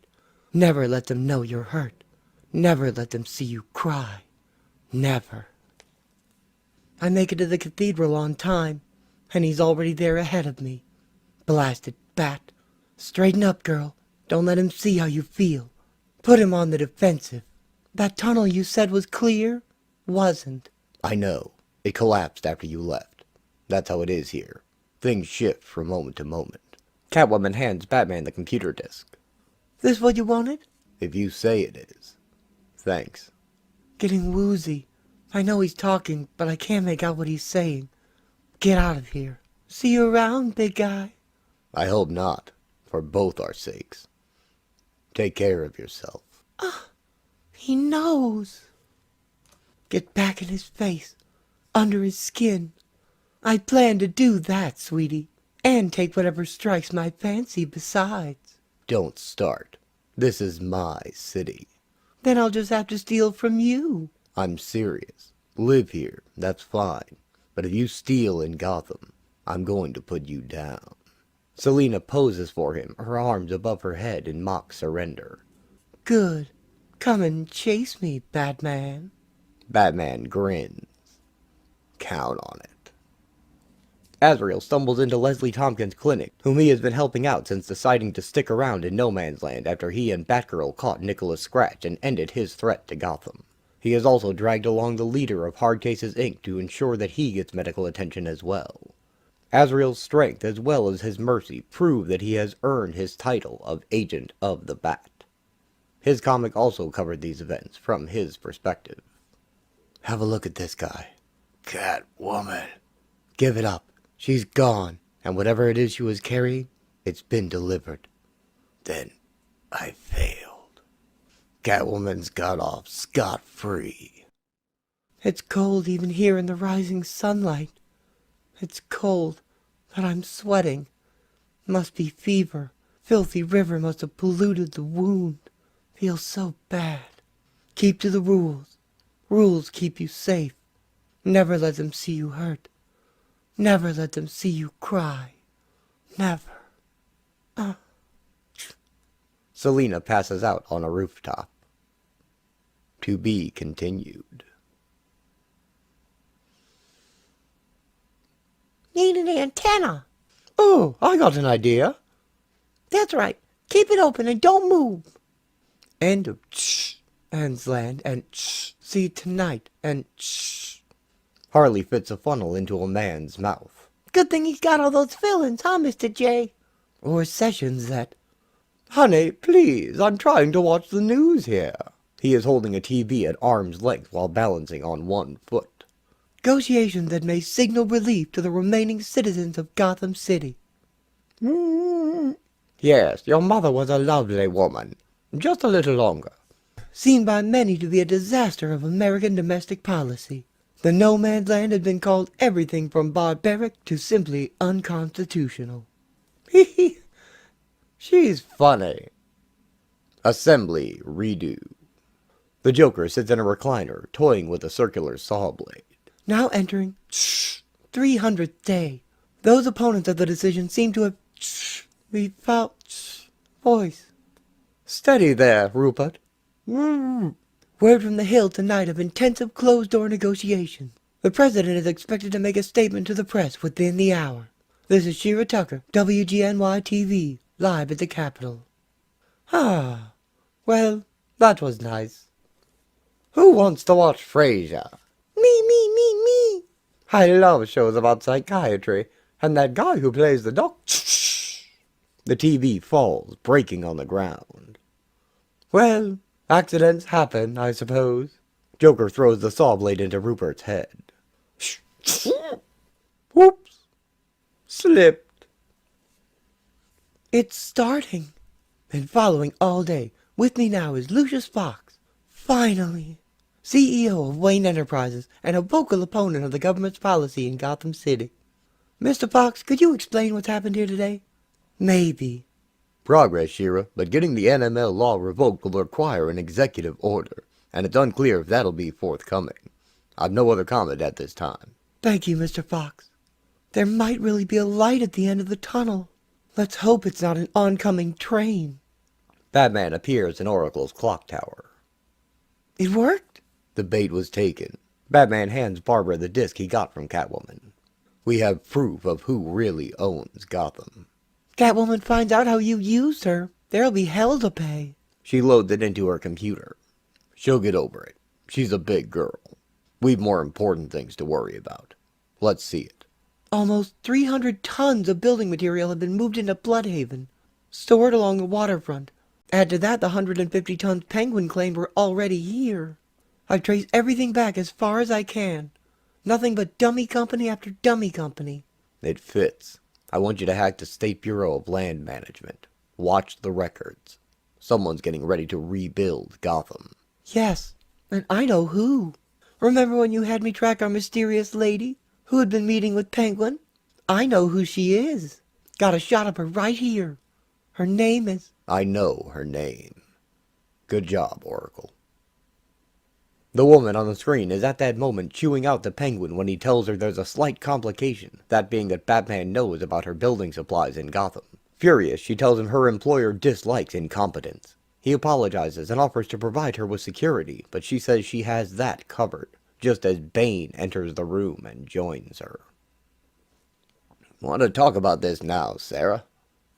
Never let them know you're hurt. Never let them see you cry. Never. I make it to the cathedral on time, and he's already there ahead of me. Blasted bat. Straighten up, girl. Don't let him see how you feel. Put him on the defensive. That tunnel you said was clear? Wasn't. I know. It collapsed after you left. That's how it is here. Things shift from moment to moment. Catwoman hands Batman the computer disk. This what you wanted? If you say it is. Thanks. Getting woozy. I know he's talking, but I can't make out what he's saying. Get out of here. See you around, big guy. I hope not, for both our sakes. Take care of yourself. He knows. Get back in his face, under his skin. I plan to do that, sweetie, and take whatever strikes my fancy besides. Don't start. This is my city. Then I'll just have to steal from you. I'm serious. Live here, that's fine. But if you steal in Gotham, I'm going to put you down. Selina poses for him, her arms above her head in mock surrender. Good. Come and chase me, Batman. Batman grins. Count on it. Azrael stumbles into Leslie Thompkins' clinic, whom he has been helping out since deciding to stick around in No Man's Land after he and Batgirl caught Nicholas Scratch and ended his threat to Gotham. He has also dragged along the leader of Hardcase's Inc. to ensure that he gets medical attention as well. Azrael's strength as well as his mercy prove that he has earned his title of Agent of the Bat. His comic also covered these events from his perspective. Have a look at this guy. Catwoman. Give it up. She's gone, and whatever it is she was carrying, it's been delivered. Then I failed. Catwoman's got off scot-free. It's cold even here in the rising sunlight. It's cold, but I'm sweating. Must be fever. Filthy river must have polluted the wound. Feels so bad. Keep to the rules. Rules keep you safe. Never let them see you hurt. Never let them see you cry. Never. Selina passes out on a rooftop. To be continued. Need an antenna. Oh, I got an idea. That's right. Keep it open and don't move. End of Ends Land and See tonight and Harley fits a funnel into a man's mouth. Good thing he's got all those fillings, huh, Mr. J? Or sessions that... Honey, please, I'm trying to watch the news here. He is holding a TV at arm's length while balancing on one foot. Negotiations that may signal relief to the remaining citizens of Gotham City. Yes, your mother was a lovely woman. Just a little longer. Seen by many to be a disaster of American domestic policy. The No Man's Land has been called everything from barbaric to simply unconstitutional. She's funny. Assembly redo. The Joker sits in a recliner, toying with a circular saw blade. Now entering 300th day. Those opponents of the decision seem to have felt voice. Steady there, Rupert. Word from the Hill tonight of intensive closed-door negotiations. The President is expected to make a statement to the press within the hour. This is Shira Tucker, WGNY-TV, live at the Capitol. Ah, well, that was nice. Who wants to watch Frasier? Me. I love shows about psychiatry, and that guy who plays the doctor. The TV falls, breaking on the ground. Well, accidents happen, I suppose. Joker throws the saw blade into Rupert's head. Whoops. Slipped. It's starting. Been following all day. With me now is Lucius Fox. Finally. CEO of Wayne Enterprises and a vocal opponent of the government's policy in Gotham City. Mr. Fox, could you explain what's happened here today? Maybe. Progress, Shira, but getting the NML law revoked will require an executive order, and it's unclear if that'll be forthcoming. I've no other comment at this time. Thank you, Mr. Fox. There might really be a light at the end of the tunnel. Let's hope it's not an oncoming train. Batman appears in Oracle's clock tower. It worked? The bait was taken. Batman hands Barbara the disc he got from Catwoman. We have proof of who really owns Gotham. Catwoman finds out how you used her. There'll be hell to pay. She loads it into her computer. She'll get over it. She's a big girl. We've more important things to worry about. Let's see it. Almost 300 tons of building material have been moved into Bloodhaven, stored along the waterfront. Add to that the 150 tons Penguin claimed were already here. I've traced everything back as far as I can. Nothing but dummy company after dummy company. It fits. I want you to hack the State Bureau of Land Management. Watch the records. Someone's getting ready to rebuild Gotham. Yes, and I know who. Remember when you had me track our mysterious lady who had been meeting with Penguin? I know who she is. Got a shot of her right here. Her name is... I know her name. Good job, Oracle. The woman on the screen is at that moment chewing out the Penguin when he tells her there's a slight complication, that being that Batman knows about her building supplies in Gotham. Furious, she tells him her employer dislikes incompetence. He apologizes and offers to provide her with security, but she says she has that covered, just as Bane enters the room and joins her. Want to talk about this now, Sarah?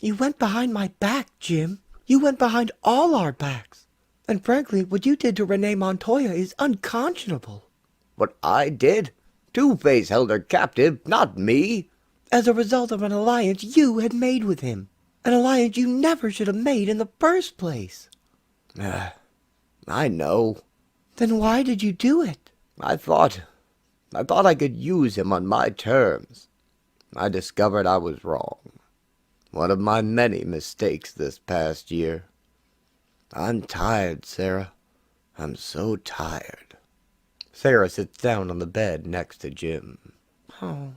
You went behind my back, Jim. You went behind all our backs. And frankly, what you did to Renee Montoya is unconscionable. What I did? Two-Face held her captive, not me. As a result of an alliance you had made with him. An alliance you never should have made in the first place. I know. Then why did you do it? I thought I could use him on my terms. I discovered I was wrong. One of my many mistakes this past year. I'm tired, Sarah. I'm so tired. Sarah sits down on the bed next to Jim. Oh.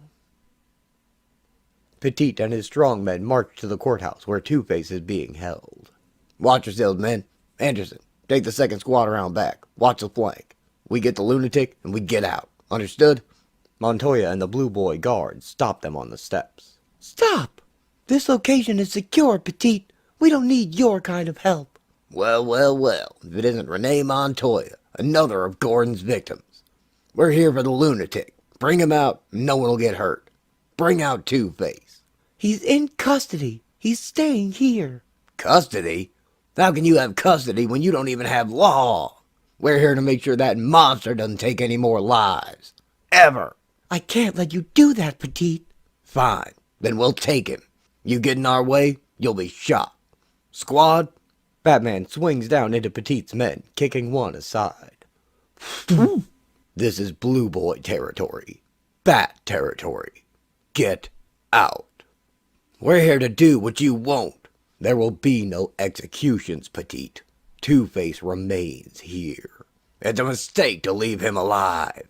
Petite and his strong men march to the courthouse where Two-Face is being held. Watch yourselves, men. Anderson, take the second squad around back. Watch the flank. We get the lunatic and we get out. Understood? Montoya and the Blue Boy guards stop them on the steps. Stop! This location is secure, Petite. We don't need your kind of help. Well, well, well, if it isn't Renee Montoya, another of Gordon's victims. We're here for the lunatic. Bring him out, and no one will get hurt. Bring out Two-Face. He's in custody. He's staying here. Custody? How can you have custody when you don't even have law? We're here to make sure that monster doesn't take any more lives. Ever. I can't let you do that, Petite. Fine. Then we'll take him. You get in our way, you'll be shot. Squad? Batman swings down into Petite's men, kicking one aside. This is Blue Boy territory. Bat territory. Get out. We're here to do what you won't. There will be no executions, Petite. Two-Face remains here. It's a mistake to leave him alive.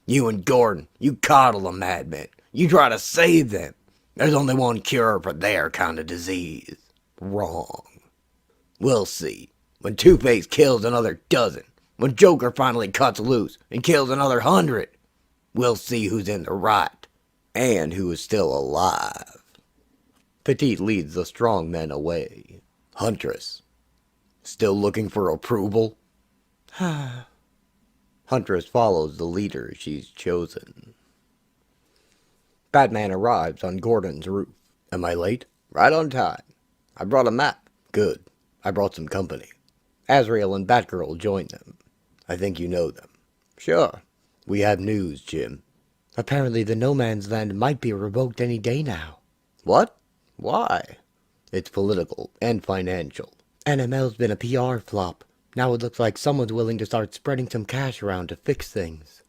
You and Gordon, you coddle the madmen. You try to save them. There's only one cure for their kind of disease. Wrong. We'll see. When Two-Face kills another dozen, when Joker finally cuts loose and kills another 100, we'll see who's in the right. And who is still alive. Petite leads the strong men away. Huntress. Still looking for approval? Huntress follows the leader she's chosen. Batman arrives on Gordon's roof. Am I late? Right on time. I brought a map. Good. I brought some company. Azrael and Batgirl join them. I think you know them. Sure. We have news, Jim. Apparently the no man's land might be revoked any day now. What? Why? It's political and financial. NML's been a PR flop. Now it looks like someone's willing to start spreading some cash around to fix things.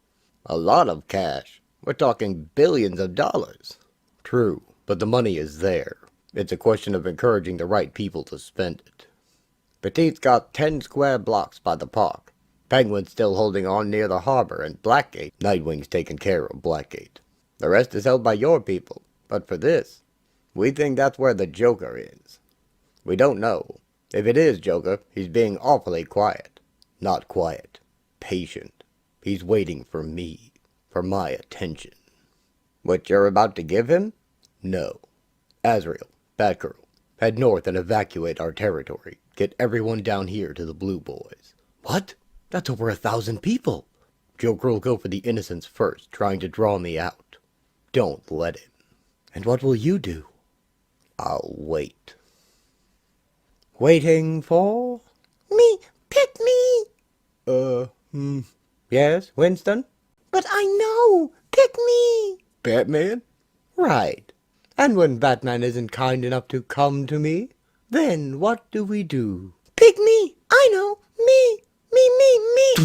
A lot of cash. We're talking billions of dollars. True, but the money is there. It's a question of encouraging the right people to spend it. Petite's got 10 square blocks by the park. Penguin's still holding on near the harbor, and Blackgate, Nightwing's taking care of Blackgate. The rest is held by your people. But for this, we think that's where the Joker is. We don't know. If it is Joker, he's being awfully quiet. Not quiet. Patient. He's waiting for me. For my attention. What you're about to give him? No. Azrael, Batgirl, head north and evacuate our territory. Get everyone down here to the Blue Boys. What? That's over 1,000 people. Joker will go for the innocents first, trying to draw me out. Don't let him. And what will you do? I'll wait. Waiting for? Me, pick me. Yes, Winston? But I know, pick me. Batman? Right. And when Batman isn't kind enough to come to me, then what do we do? Pick me, I know, me.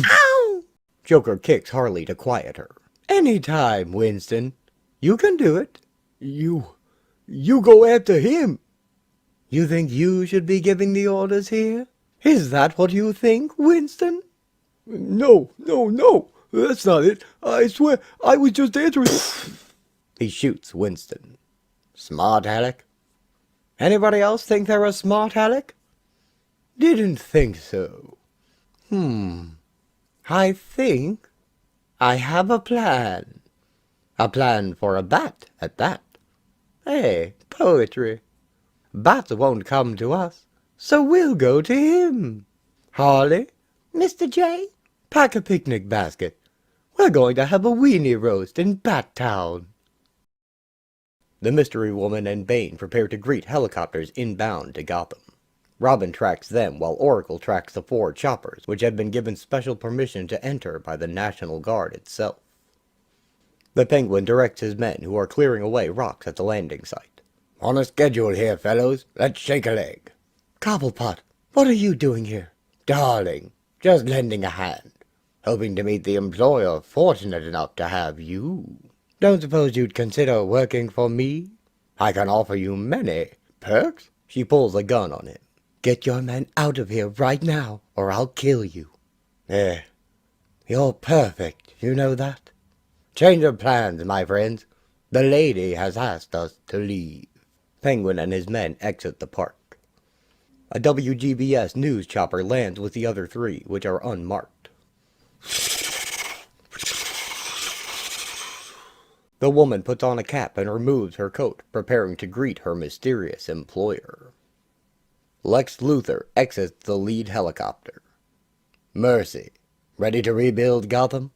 Ow! Joker kicks Harley to quiet her. Anytime, Winston. You can do it. You go after him. You think you should be giving the orders here? Is that what you think, Winston? No. That's not it. I swear, I was just answering. He shoots Winston. Smart aleck? Anybody else think they're a smart aleck? Didn't think so. I think I have a plan. A plan for a bat, at that. Hey, poetry. Bats won't come to us, so we'll go to him. Harley, Mr. J? pack a picnic basket. We're going to have a weenie roast in Bat Town. The Mystery Woman and Bane prepare to greet helicopters inbound to Gotham. Robin tracks them while Oracle tracks the 4 choppers, which have been given special permission to enter by the National Guard itself. The Penguin directs his men, who are clearing away rocks at the landing site. On a schedule here, fellows. Let's shake a leg. Cobblepot, what are you doing here? Darling, just lending a hand. Hoping to meet the employer fortunate enough to have you. Don't suppose you'd consider working for me? I can offer you many perks. She pulls a gun on him. Get your men out of here right now, or I'll kill you. You're perfect, you know that? Change of plans, my friends. The lady has asked us to leave. Penguin and his men exit the park. A WGBS news chopper lands with the other 3, which are unmarked. The woman puts on a cap and removes her coat, preparing to greet her mysterious employer. Lex Luthor exits the lead helicopter. Mercy, ready to rebuild Gotham?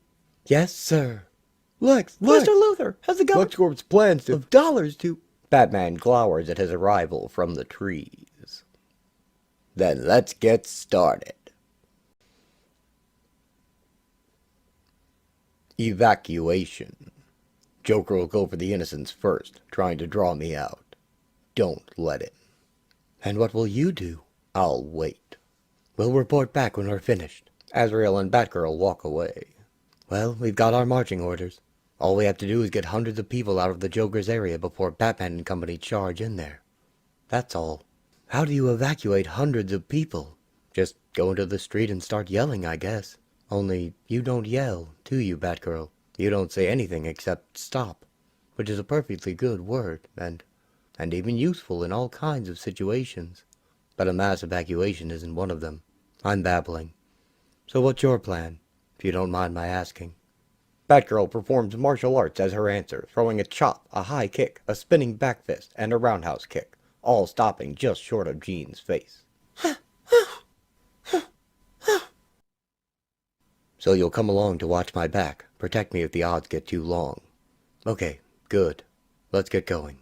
Yes, sir. Lex. Mr. Luthor has the government LexCorp's plans of dollars to... Batman glowers at his arrival from the trees. Then let's get started. Evacuation. Joker will go for the innocents first, trying to draw me out. Don't let him. And what will you do? I'll wait. We'll report back when we're finished. Azrael and Batgirl walk away. Well, we've got our marching orders. All we have to do is get hundreds of people out of the Joker's area before Batman and company charge in there. That's all. How do you evacuate hundreds of people? Just go into the street and start yelling, I guess. Only you don't yell, do you, Batgirl? You don't say anything except stop, which is a perfectly good word, and even useful in all kinds of situations. But a mass evacuation isn't one of them. I'm babbling. So what's your plan, if you don't mind my asking? Batgirl performs martial arts as her answer, throwing a chop, a high kick, a spinning back fist, and a roundhouse kick, all stopping just short of Jean's face. So you'll come along to watch my back, protect me if the odds get too long. Okay, good. Let's get going.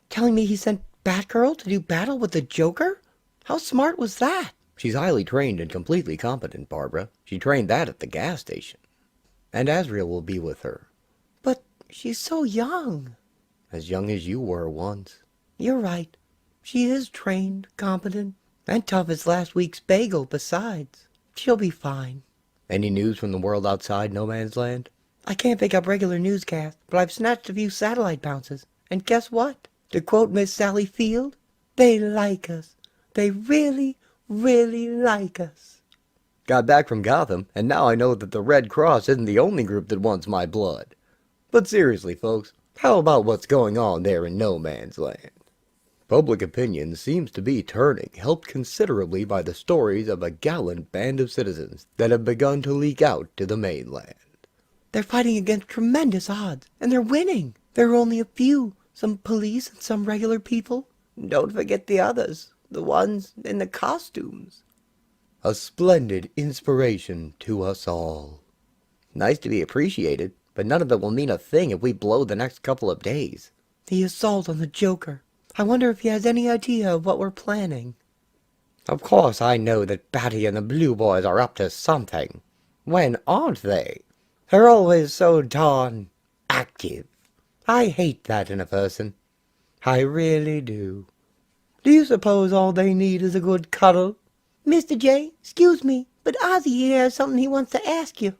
Telling me he sent Batgirl to do battle with the Joker? How smart was that? She's highly trained and completely competent, Barbara. She trained that at the gas station. And Azrael will be with her. But she's so young. As young as you were once. You're right. She is trained, competent, and tough as last week's bagel besides. She'll be fine. Any news from the world outside No Man's Land? I can't pick up regular newscasts, but I've snatched a few satellite bounces. And guess what? To quote Miss Sally Field, they like us. They really, really like us. Got back from Gotham, and now I know that the Red Cross isn't the only group that wants my blood. But seriously, folks, how about what's going on there in No Man's Land? Public opinion seems to be turning, helped considerably by the stories of a gallant band of citizens that have begun to leak out to the mainland. They're fighting against tremendous odds, and they're winning. There are only a few, some police and some regular people. Don't forget the others, the ones in the costumes. A splendid inspiration to us all. Nice to be appreciated, but none of it will mean a thing if we blow the next couple of days. The assault on the Joker. I wonder if he has any idea of what we're planning. Of course I know that Batty and the Blue Boys are up to something. When aren't they? They're always so darn active. I hate that in a person. I really do. Do you suppose all they need is a good cuddle? Mr. J, excuse me, but Ozzy here has something he wants to ask you.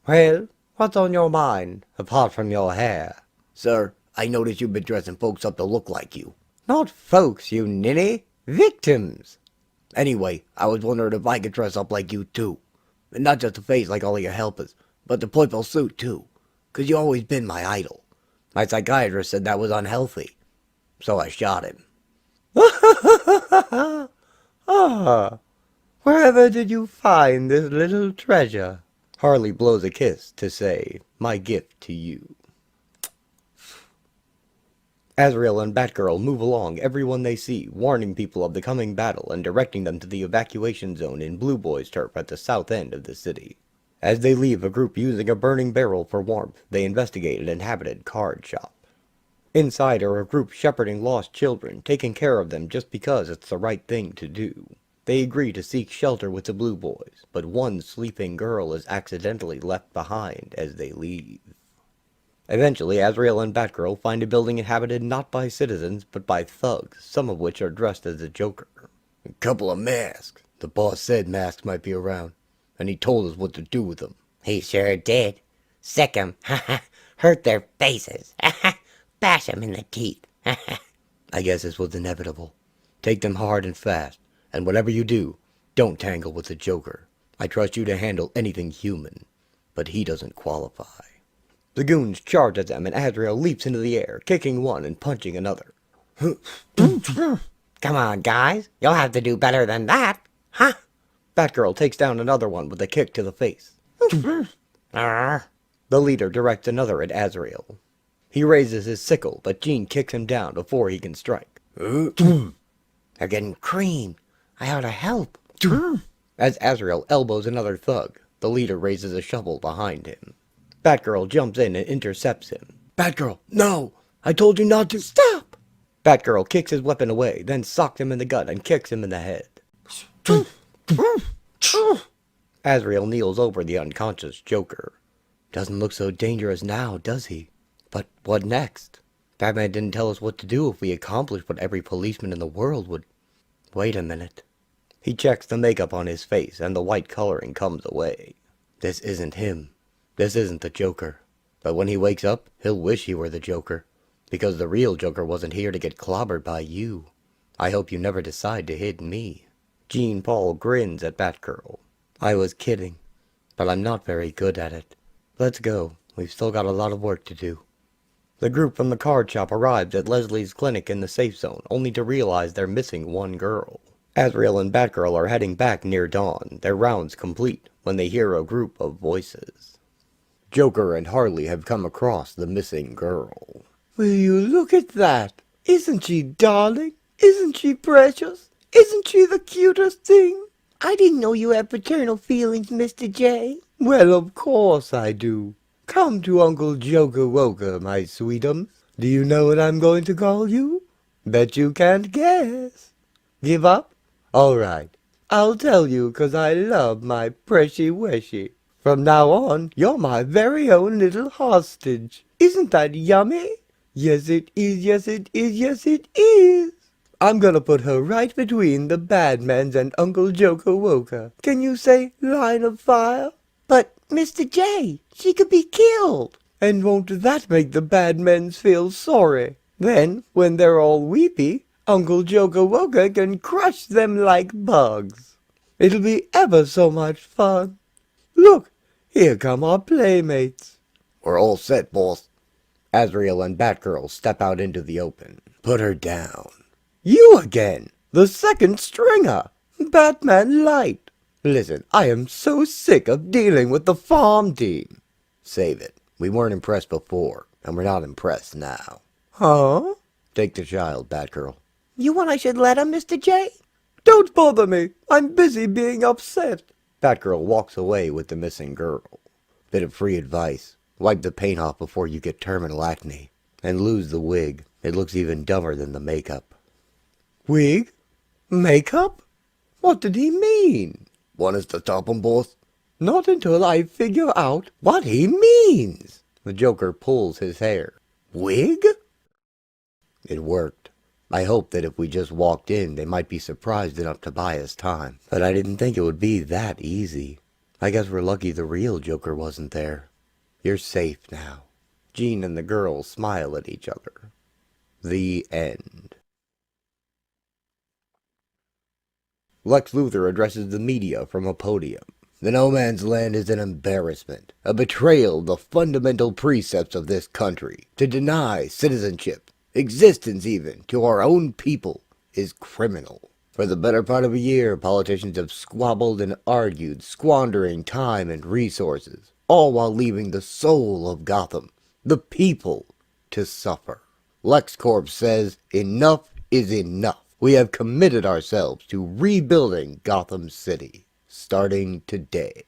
Well, what's on your mind, apart from your hair? Sir, I noticed you've been dressing folks up to look like you. Not folks, you ninny. Victims. Anyway, I was wondering if I could dress up like you too. And not just the face like all of your helpers, but the purple suit too. 'Cause you always been my idol. My psychiatrist said that was unhealthy. So I shot him. Ah, wherever did you find this little treasure? Harley blows a kiss to say, my gift to you. Azrael and Batgirl move along everyone they see, warning people of the coming battle and directing them to the evacuation zone in Blue Boy's turf at the south end of the city. As they leave, a group using a burning barrel for warmth, they investigate an inhabited card shop. Inside are a group shepherding lost children, taking care of them just because it's the right thing to do. They agree to seek shelter with the Blue Boys, but one sleeping girl is accidentally left behind as they leave. Eventually, Azrael and Batgirl find a building inhabited not by citizens, but by thugs, some of which are dressed as the Joker. A couple of masks. The boss said masks might be around, and he told us what to do with them. He sure did. Sick 'em. Hurt their faces. Bash 'em in the teeth. I guess this was inevitable. Take them hard and fast, and whatever you do, don't tangle with the Joker. I trust you to handle anything human, but he doesn't qualify. The goons charge at them, and Azrael leaps into the air, kicking one and punching another. Come on, guys. You'll have to do better than that. Huh? Batgirl takes down another one with a kick to the face. Arr. The leader directs another at Azrael. He raises his sickle, but Jean kicks him down before he can strike. They're getting creamed. I ought to help. As Azrael elbows another thug, the leader raises a shovel behind him. Batgirl jumps in and intercepts him. Batgirl, no! I told you not to— Stop! Batgirl kicks his weapon away, then socks him in the gut and kicks him in the head. Azrael kneels over the unconscious Joker. Doesn't look so dangerous now, does he? But what next? Batman didn't tell us what to do if we accomplished what every policeman in the world would... Wait a minute. He checks the makeup on his face, and the white coloring comes away. This isn't him. This isn't the Joker. But when he wakes up, he'll wish he were the Joker. Because the real Joker wasn't here to get clobbered by you. I hope you never decide to hit me. Jean Paul grins at Batgirl. I was kidding. But I'm not very good at it. Let's go. We've still got a lot of work to do. The group from the card shop arrives at Leslie's clinic in the safe zone, only to realize they're missing one girl. Azrael and Batgirl are heading back near dawn, their rounds complete, when they hear a group of voices. Joker and Harley have come across the missing girl. Will you look at that? Isn't she darling? Isn't she precious? Isn't she the cutest thing? I didn't know you had paternal feelings, Mr. J. Well, of course I do. Come to Uncle Joker Woker, my sweetums. Do you know what I'm going to call you? Bet you can't guess. Give up? All right. I'll tell you 'cause I love my precious wishy. From now on, you're my very own little hostage. Isn't that yummy? Yes, it is, yes, it is, yes, it is. I'm gonna put her right between the Badmans and Uncle Joker Woker. Can you say line of fire? But, Mr. J, she could be killed. And won't that make the Badmans feel sorry? Then, when they're all weepy, Uncle Joker Woker can crush them like bugs. It'll be ever so much fun. Look, here come our playmates. We're all set, boss. Azrael and Batgirl step out into the open. Put her down. You again! The second stringer! Batman Light! Listen, I am so sick of dealing with the farm team. Save it. We weren't impressed before, and we're not impressed now. Huh? Take the child, Batgirl. You want I should let him, Mr. J? Don't bother me. I'm busy being upset. Batgirl walks away with the missing girl. Bit of free advice. Wipe the paint off before you get terminal acne. And lose the wig. It looks even dumber than the makeup. Wig? Makeup? What did he mean? Want us to stop him, boss? Not until I figure out what he means. The Joker pulls his hair. Wig? It worked. I hoped that if we just walked in, they might be surprised enough to buy us time. But I didn't think it would be that easy. I guess we're lucky the real Joker wasn't there. You're safe now. Jean and the girl smile at each other. The end. Lex Luthor addresses the media from a podium. The No Man's Land is an embarrassment, a betrayal of the fundamental precepts of this country. To deny citizenship, existence even, to our own people is criminal. For the better part of a year, politicians have squabbled and argued, squandering time and resources, all while leaving the soul of Gotham, the people, to suffer. LexCorp says enough is enough. We have committed ourselves to rebuilding Gotham City, starting today.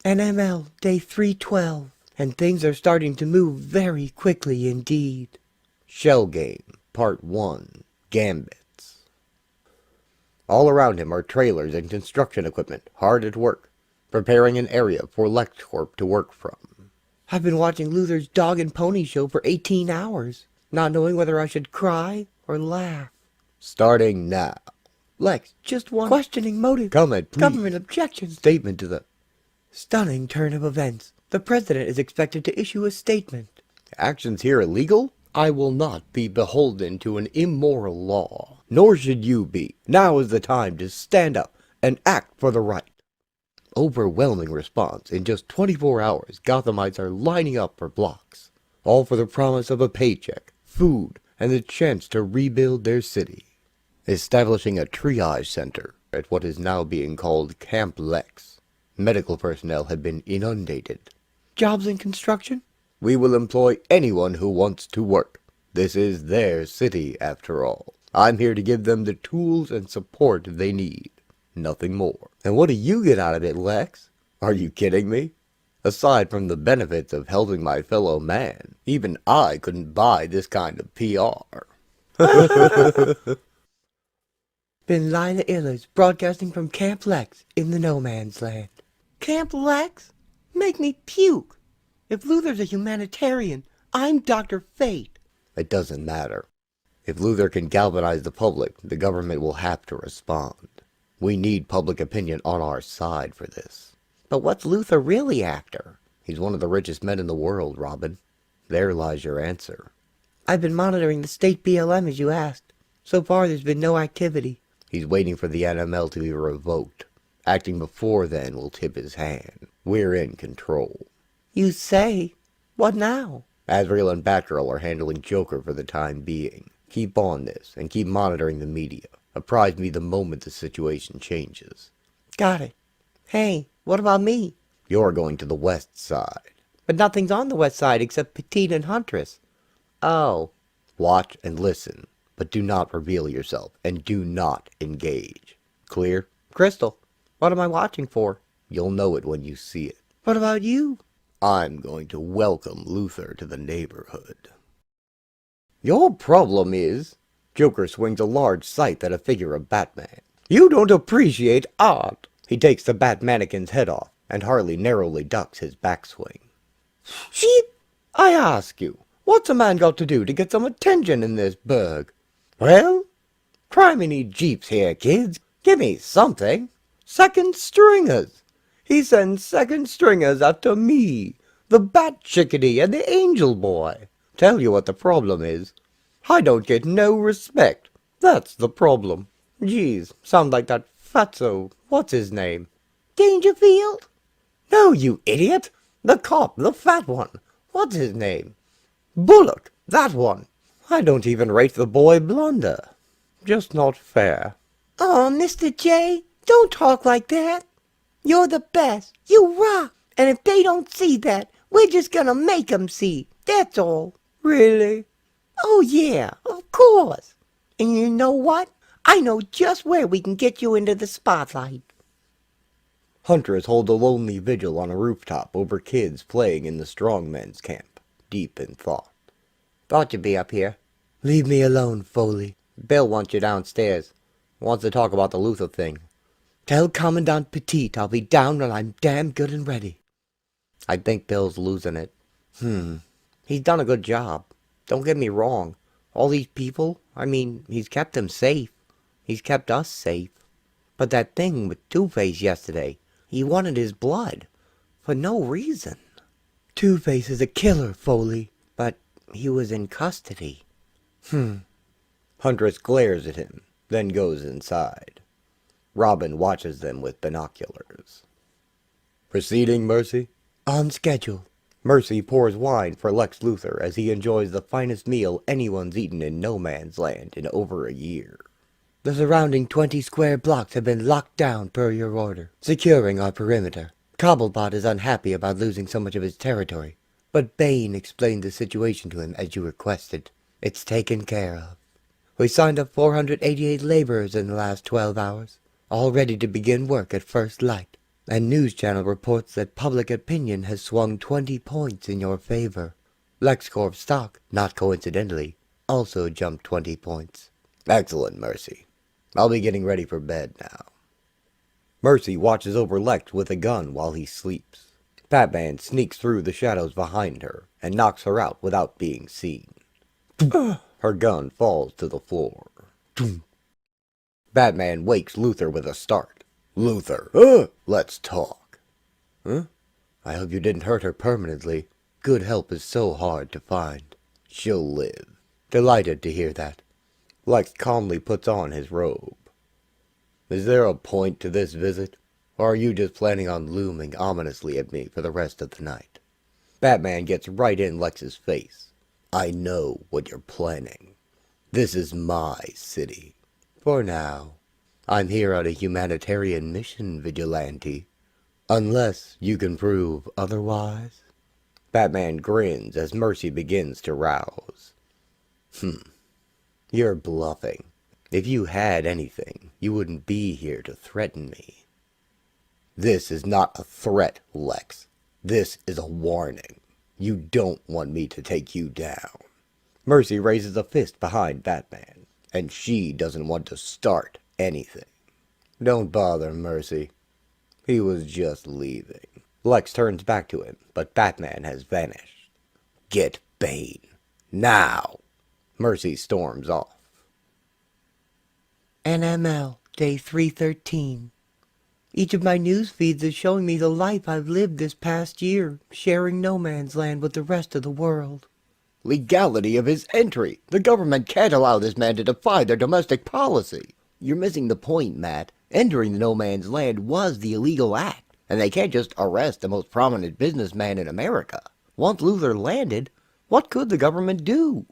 NML, day 312, and things are starting to move very quickly indeed. Shellgame, Part 1, Gambits. All around him are trailers and construction equipment, hard at work, preparing an area for LexCorp to work from. I've been watching Luther's Dog and Pony show for 18 hours, not knowing whether I should cry or laugh. Starting now. Lex, just one questioning motive. Comment, please. Government objections. Statement to the... Stunning turn of events. The president is expected to issue a statement. Actions here illegal? I will not be beholden to an immoral law. Nor should you be. Now is the time to stand up and act for the right. Overwhelming response. In just 24 hours, Gothamites are lining up for blocks. All for the promise of a paycheck, food, and the chance to rebuild their city. Establishing a triage center at what is now being called Camp Lex. Medical personnel have been inundated. Jobs in construction? We will employ anyone who wants to work. This is their city, after all. I'm here to give them the tools and support they need. Nothing more. And what do you get out of it, Lex? Are you kidding me? Aside from the benefits of helping my fellow man, even I couldn't buy this kind of PR. Been Lila Illers, broadcasting from Camp Lex in the No Man's Land. Camp Lex? Make me puke. If Luther's a humanitarian, I'm Dr. Fate. It doesn't matter. If Luthor can galvanize the public, the government will have to respond. We need public opinion on our side for this. But what's Luthor really after? He's one of the richest men in the world, Robin. There lies your answer. I've been monitoring the state BLM as you asked. So far there's been no activity. He's waiting for the NML to be revoked. Acting before then will tip his hand. We're in control. You say? What now? Azrael and Batgirl are handling Joker for the time being. Keep on this, and keep monitoring the media. Apprise me the moment the situation changes. Got it. Hey, what about me? You're going to the west side. But nothing's on the west side except Petite and Huntress. Oh. Watch and listen, but do not reveal yourself, and do not engage. Clear? Crystal, what am I watching for? You'll know it when you see it. What about you? I'm going to welcome Luthor to the neighborhood. Your problem is... Joker swings a large scythe at a figure of Batman. You don't appreciate art. He takes the Bat mannequin's head off, and Harley narrowly ducks his backswing. Sheep! I ask you, what's a man got to do to get some attention in this burg? Well, try me need jeeps here, kids. Give me something. Second stringers. He sends second stringers after me, the bat chickadee and the angel boy. Tell you what the problem is. I don't get no respect. That's the problem. Geez, sound like that fatso. What's his name? Dangerfield? No, you idiot. The cop, the fat one. What's his name? Bullock, that one. I don't even rate the boy Blunder. Just not fair. Oh, Mr. J, don't talk like that. You're the best. You rock. And if they don't see that, we're just gonna make 'em see. That's all. Really? Oh, yeah, of course. And you know what? I know just where we can get you into the spotlight. Hunters hold a lonely vigil on a rooftop over kids playing in the strongmen's camp, deep in thought. Thought you'd be up here. Leave me alone, Foley. Bill wants you downstairs. Wants to talk about the Luther thing. Tell Commandant Petit I'll be down when I'm damn good and ready. I think Bill's losing it. He's done a good job. Don't get me wrong. All these people, I mean, he's kept them safe. He's kept us safe. But that thing with Two-Face yesterday, he wanted his blood. For no reason. Two-Face is a killer, Foley. But he was in custody. Huntress glares at him, then goes inside. Robin watches them with binoculars. Proceeding, Mercy? On schedule. Mercy pours wine for Lex Luthor as he enjoys the finest meal anyone's eaten in No Man's Land in over a year. The surrounding 20 square blocks have been locked down per your order, securing our perimeter. Cobblepot is unhappy about losing so much of his territory, but Bane explained the situation to him as you requested. It's taken care of. We signed up 488 laborers in the last 12 hours, all ready to begin work at first light. And news channel reports that public opinion has swung 20 points in your favor. LexCorp stock, not coincidentally, also jumped 20 points. Excellent, Mercy. I'll be getting ready for bed now. Mercy watches over Lex with a gun while he sleeps. Batman sneaks through the shadows behind her and knocks her out without being seen. Her gun falls to the floor. Batman wakes Luthor with a start. Luthor, let's talk. Huh? I hope you didn't hurt her permanently. Good help is so hard to find. She'll live. Delighted to hear that. Lex calmly puts on his robe. Is there a point to this visit? Or are you just planning on looming ominously at me for the rest of the night? Batman gets right in Lex's face. I know what you're planning. This is my city. For now. I'm here on a humanitarian mission, Vigilante. Unless you can prove otherwise. Batman grins as Mercy begins to rouse. You're bluffing. If you had anything, you wouldn't be here to threaten me. This is not a threat, Lex. This is a warning. You don't want me to take you down. Mercy raises a fist behind Batman, and she doesn't want to start anything. Don't bother, Mercy. He was just leaving. Lex turns back to him, but Batman has vanished. Get Bane. Now! Mercy storms off. NML, day 313. Each of my news feeds is showing me the life I've lived this past year, sharing no man's land with the rest of the world. Legality of his entry. The government can't allow this man to defy their domestic policy. You're missing the point, Matt. Entering the no man's land was the illegal act, and they can't just arrest the most prominent businessman in America. Once Luthor landed, what could the government do?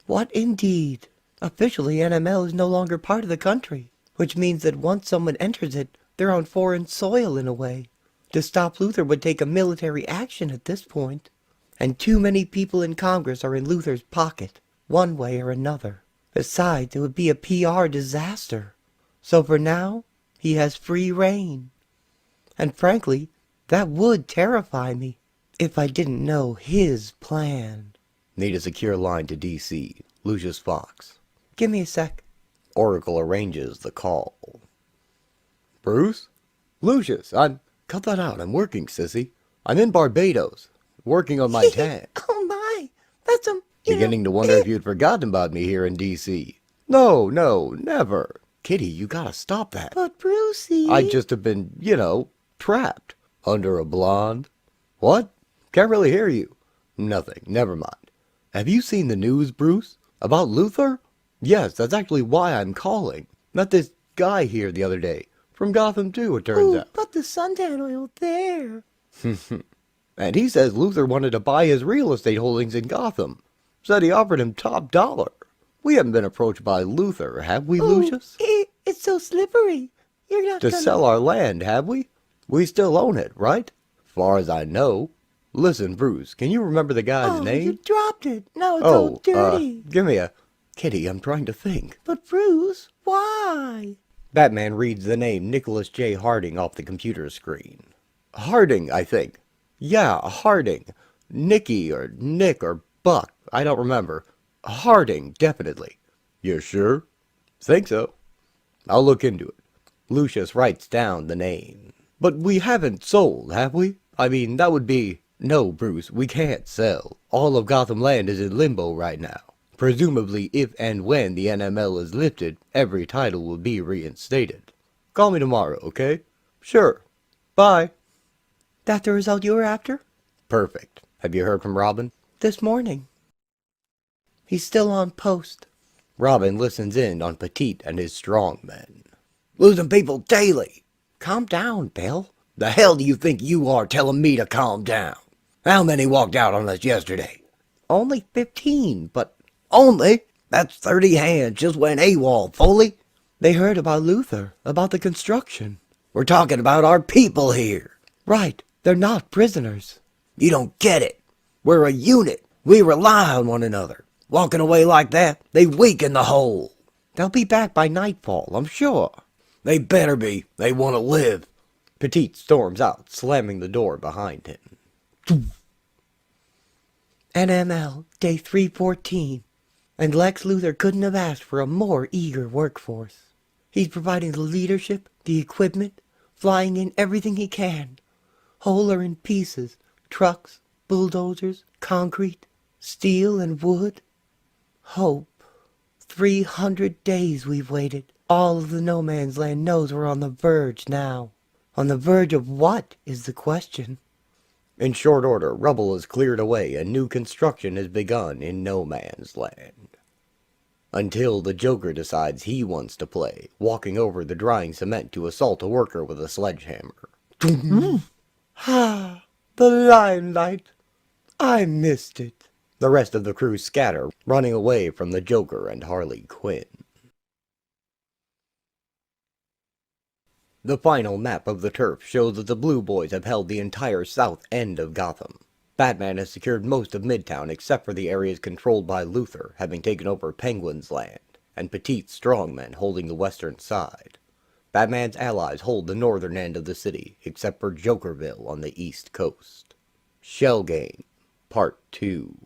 What indeed? Officially, NML is no longer part of the country, which means that once someone enters it, they're on foreign soil in a way. To stop Luthor would take a military action at this point. And too many people in Congress are in Luthor's pocket, one way or another. Besides, it would be a PR disaster. So for now, he has free reign. And frankly, that would terrify me, if I didn't know his plan. Need a secure line to D.C. Lucius Fox. Give me a sec. Oracle arranges the call. Bruce? Lucius, Cut that out, I'm working, sissy. I'm in Barbados, working on my tan. Oh my! That's Beginning to wonder if you'd forgotten about me here in D.C. No, never. Kitty, you gotta stop that. But Brucey... I just have been, trapped. Under a blonde. What? Can't really hear you. Nothing, never mind. Have you seen the news, Bruce? About Luther? Yes, that's actually why I'm calling. Met this guy here the other day. From Gotham too, it turns out. But the suntan oil there. And he says Luther wanted to buy his real estate holdings in Gotham. Said he offered him top dollar. We haven't been approached by Luther, have we, Lucius? It's so slippery. You're not To sell our land, have we? We still own it, right? Far as I know. Listen, Bruce, can you remember the guy's name? You dropped it. Now it's all dirty. Give me a... Kitty, I'm trying to think. But Bruce, why? Batman reads the name Nicholas J. Harding off the computer screen. Harding, I think. Yeah, Harding. Nicky or Nick or Buck. I don't remember. Harding, definitely. You sure? Think so. I'll look into it. Lucius writes down the name. But we haven't sold, have we? I mean, that would be... No, Bruce, we can't sell. All of Gotham land is in limbo right now. Presumably, if and when the NML is lifted, every title will be reinstated. Call me tomorrow, okay? Sure. Bye. That the result you were after? Perfect. Have you heard from Robin? This morning. He's still on post. Robin listens in on Petite and his strong men. Losing people daily. Calm down, Bill. The hell do you think you are telling me to calm down? How many walked out on us yesterday? Only 15, but... Only? That's 30 hands just went AWOL, Foley. They heard about Luther, about the construction. We're talking about our people here. Right, they're not prisoners. You don't get it. We're a unit. We rely on one another. Walking away like that, they weaken the whole. They'll be back by nightfall, I'm sure. They better be. They want to live. Petite storms out, slamming the door behind him. NML, day 314. And Lex Luthor couldn't have asked for a more eager workforce. He's providing the leadership, the equipment, flying in everything he can. Whole or in pieces, trucks, bulldozers, concrete, steel and wood. Hope. 300 days we've waited. All of the no man's land knows we're on the verge now. On the verge of what is the question? In short order, rubble is cleared away and new construction has begun in no man's land. Until the Joker decides he wants to play, walking over the drying cement to assault a worker with a sledgehammer. Ah, the limelight. I missed it. The rest of the crew scatter, running away from the Joker and Harley Quinn. The final map of the turf shows that the Blue Boys have held the entire south end of Gotham. Batman has secured most of Midtown except for the areas controlled by Luther, having taken over Penguin's land, and Petite's strongmen holding the western side. Batman's allies hold the northern end of the city, except for Jokerville on the east coast. Shellgame, Part 2.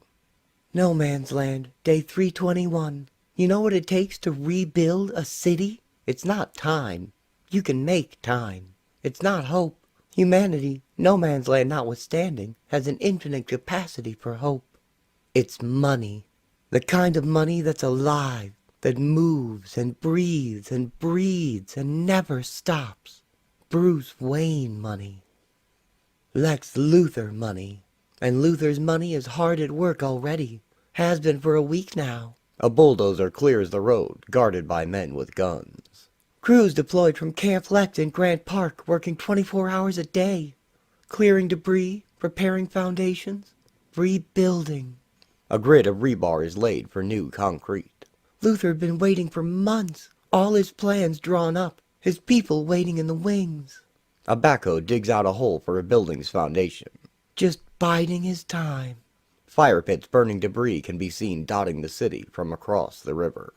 No man's land, day 321. You know what it takes to rebuild a city? It's not time. You can make time. It's not hope. Humanity, no man's land notwithstanding, has an infinite capacity for hope. It's money. The kind of money that's alive, that moves and breathes and breathes and never stops. Bruce Wayne money. Lex Luthor money. And Luthor's money is hard at work already. Has been for a week now. A bulldozer clears the road, guarded by men with guns. Crews deployed from Camp Lex in Grant Park, working 24 hours a day. Clearing debris, preparing foundations, rebuilding. A grid of rebar is laid for new concrete. Luthor had been waiting for months, all his plans drawn up, his people waiting in the wings. A backhoe digs out a hole for a building's foundation. Just biding his time. Fire pits burning debris can be seen dotting the city from across the river.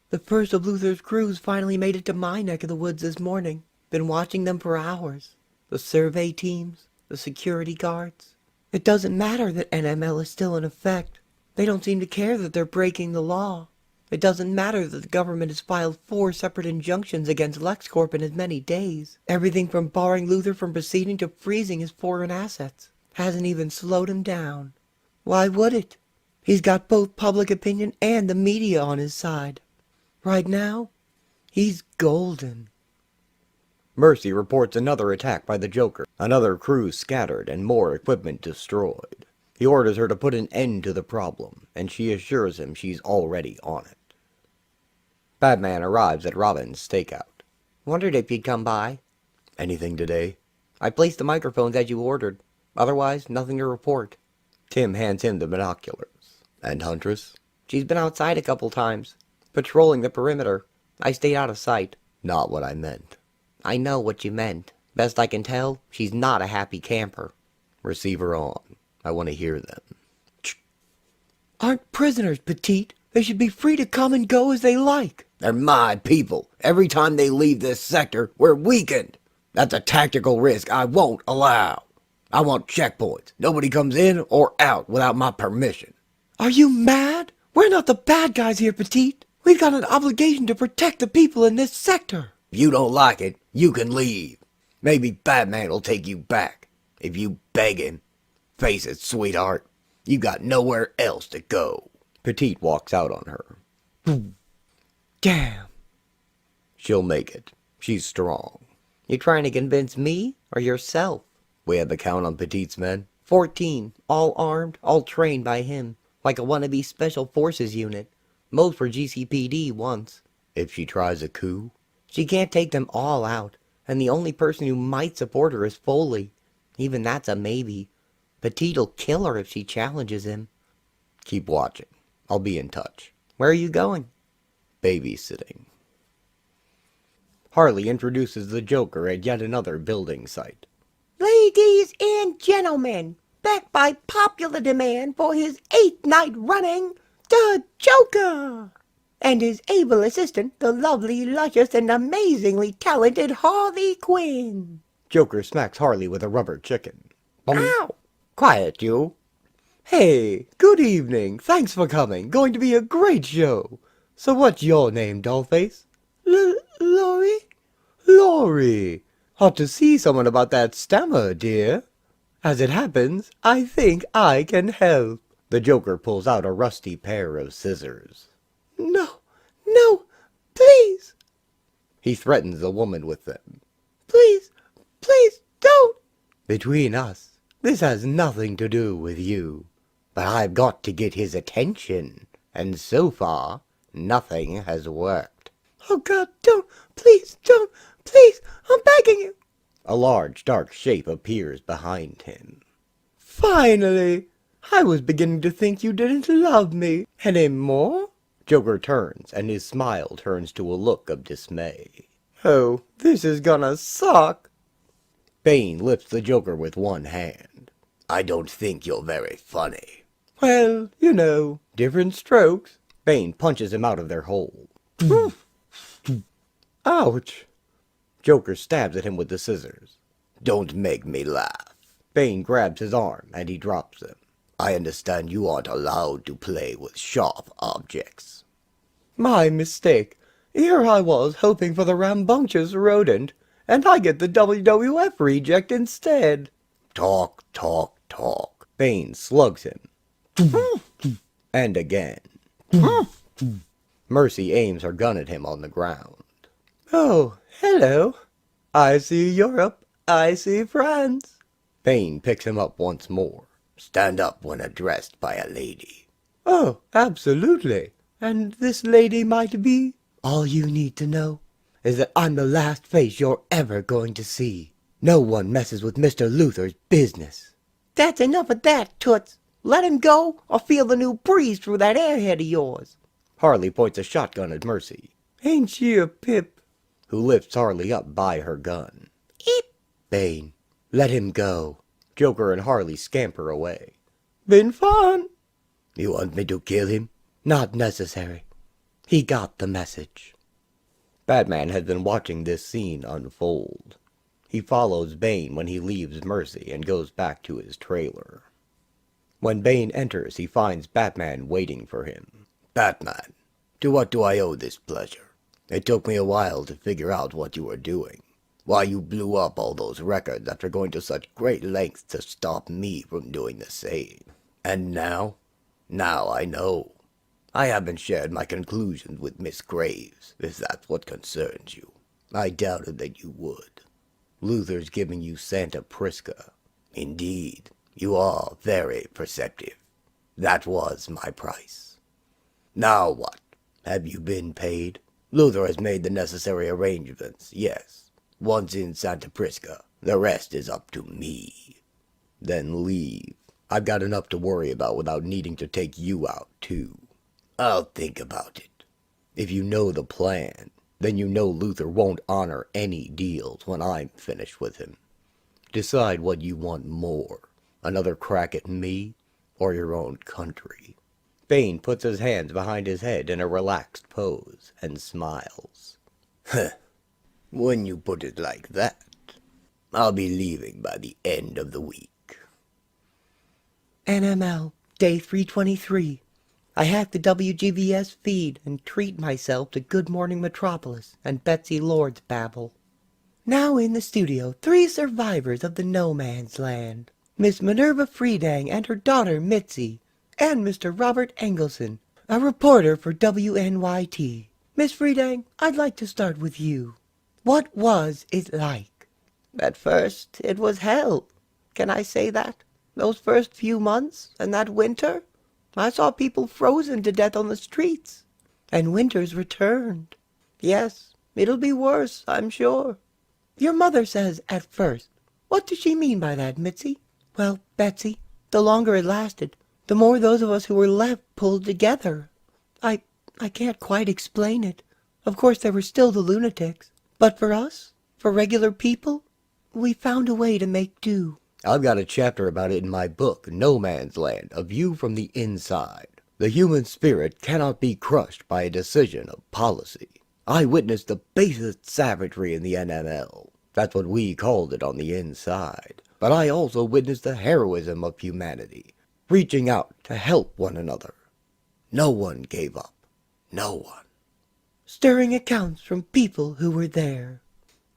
The first of Luthor's crews finally made it to my neck of the woods this morning. Been watching them for hours. The survey teams, the security guards. It doesn't matter that NML is still in effect. They don't seem to care that they're breaking the law. It doesn't matter that the government has filed 4 separate injunctions against LexCorp in as many days. Everything from barring Luthor from proceeding to freezing his foreign assets. Hasn't even slowed him down. Why would it? He's got both public opinion and the media on his side. Right now, he's golden. Mercy reports another attack by the Joker, another crew scattered and more equipment destroyed. He orders her to put an end to the problem, and she assures him she's already on it. Batman arrives at Robin's stakeout. Wondered if you'd come by. Anything today? I placed the microphones as you ordered. Otherwise, nothing to report. Tim hands him the binoculars. And Huntress? She's been outside a couple times, patrolling the perimeter. I stayed out of sight. Not what I meant. I know what you meant. Best I can tell, she's not a happy camper. Receiver on. I want to hear them. Aren't prisoners, Petite? They should be free to come and go as they like. They're my people. Every time they leave this sector, we're weakened. That's a tactical risk I won't allow. I want checkpoints. Nobody comes in or out without my permission. Are you mad? We're not the bad guys here, Petite. We've got an obligation to protect the people in this sector. If you don't like it, you can leave. Maybe Batman will take you back. If you beg him. Face it, sweetheart. You got nowhere else to go. Petite walks out on her. Damn. She'll make it. She's strong. You trying to convince me or yourself? We have the count on Petite's men. 14, all armed, all trained by him, like a wannabe special forces unit. Most were GCPD once. If she tries a coup? She can't take them all out, and the only person who might support her is Foley. Even that's a maybe. Petite'll kill her if she challenges him. Keep watching. I'll be in touch. Where are you going? Babysitting. Harley introduces the Joker at yet another building site. Ladies and gentlemen, back by popular demand for his 8th night running, the Joker! And his able assistant, the lovely, luscious, and amazingly talented Harley Quinn. Joker smacks Harley with a rubber chicken. Ow! Quiet, you. Hey, good evening. Thanks for coming. Going to be a great show. So what's your name, Dollface? Laurie? Laurie. Ought to see someone about that stammer, dear. As it happens, I think I can help. The Joker pulls out a rusty pair of scissors. No, please, He threatens the woman with them. please, don't. Between us, this has nothing to do with you. But I've got to get his attention, and so far, nothing has worked. Oh God, don't, please, I'm begging you. A large, dark shape appears behind him. Finally! I was beginning to think you didn't love me anymore. Joker turns, and his smile turns to a look of dismay. Oh, this is gonna suck. Bane lifts the Joker with one hand. I don't think you're very funny. Well, you know, different strokes. Bane punches him out of their hole. Ouch. Joker stabs at him with the scissors. Don't make me laugh. Bane grabs his arm, and he drops him. I understand you aren't allowed to play with sharp objects. My mistake. Here I was hoping for the rambunctious rodent, and I get the WWF reject instead. Talk. Bane slugs him. And again. Mercy aims her gun at him on the ground. Oh, hello. I see Europe. I see France. Bane picks him up once more. Stand up when addressed by a lady. Oh, absolutely. And this lady might be? All you need to know is that I'm the last face you're ever going to see. No one messes with Mr. Luther's business. That's enough of that, Toots. Let him go or feel the new breeze through that airhead of yours. Harley points a shotgun at Mercy, Ain't she a pip? who lifts Harley up by her gun. Eep. Bane, let him go. Joker and Harley scamper away. Been fun. You want me to kill him? Not necessary. He got the message. Batman has been watching this scene unfold. He follows Bane when he leaves Mercy and goes back to his trailer. When Bane enters, he finds Batman waiting for him. Batman, to what do I owe this pleasure? It took me a while to figure out what you were doing. Why you blew up all those records after going to such great lengths to stop me from doing the same. And now? Now I know. I haven't shared my conclusions with Miss Graves, if that's what concerns you. I doubted that you would. Luther's giving you Santa Prisca. Indeed, you are very perceptive. That was my price. Now what? Have you been paid? Luther has made the necessary arrangements, yes. Once in Santa Prisca, the rest is up to me. Then leave. I've got enough to worry about without needing to take you out, too. I'll think about it. If you know the plan, then you know Luther won't honor any deals when I'm finished with him. Decide what you want more. Another crack at me, or your own country. Bane puts his hands behind his head in a relaxed pose and smiles. When you put it like that, I'll be leaving by the end of the week. NML, day 323. I hack the WGVS feed and treat myself to Good Morning Metropolis and Betsy Lord's babble. Now in the studio, 3 survivors of the No Man's Land. Miss Minerva Freedang and her daughter Mitzi, and Mr. Robert Engelson, a reporter for WNYT. Miss Freedang, I'd like to start with you. What was it like? At first, it was hell. Can I say that? Those first few months, and that winter, I saw people frozen to death on the streets. And winter's returned. Yes, it'll be worse, I'm sure. Your mother says, at first. What does she mean by that, Mitzi? Well, Betsy, the longer it lasted, the more those of us who were left pulled together. I can't quite explain it. Of course, there were still the lunatics. But for us, for regular people, we found a way to make do. I've got a chapter about it in my book, No Man's Land, A View from the Inside. The human spirit cannot be crushed by a decision of policy. I witnessed the basest savagery in the NML. That's what we called it on the inside. But I also witnessed the heroism of humanity, reaching out to help one another. No one gave up. No one. Stirring accounts from people who were there.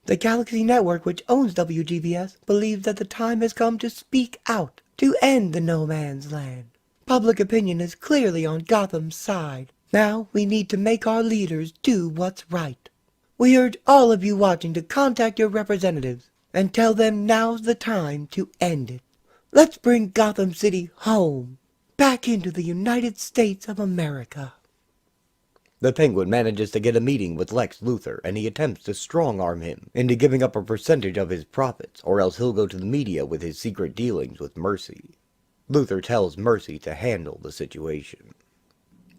The Galaxy Network, which owns WGVS, believes that the time has come to speak out, to end the No Man's Land. Public opinion is clearly on Gotham's side. Now we need to make our leaders do what's right. We urge all of you watching to contact your representatives and tell them now's the time to end it. Let's bring Gotham City home, back into the United States of America. The Penguin manages to get a meeting with Lex Luthor, and he attempts to strong-arm him into giving up a percentage of his profits, or else he'll go to the media with his secret dealings with Mercy. Luthor tells Mercy to handle the situation.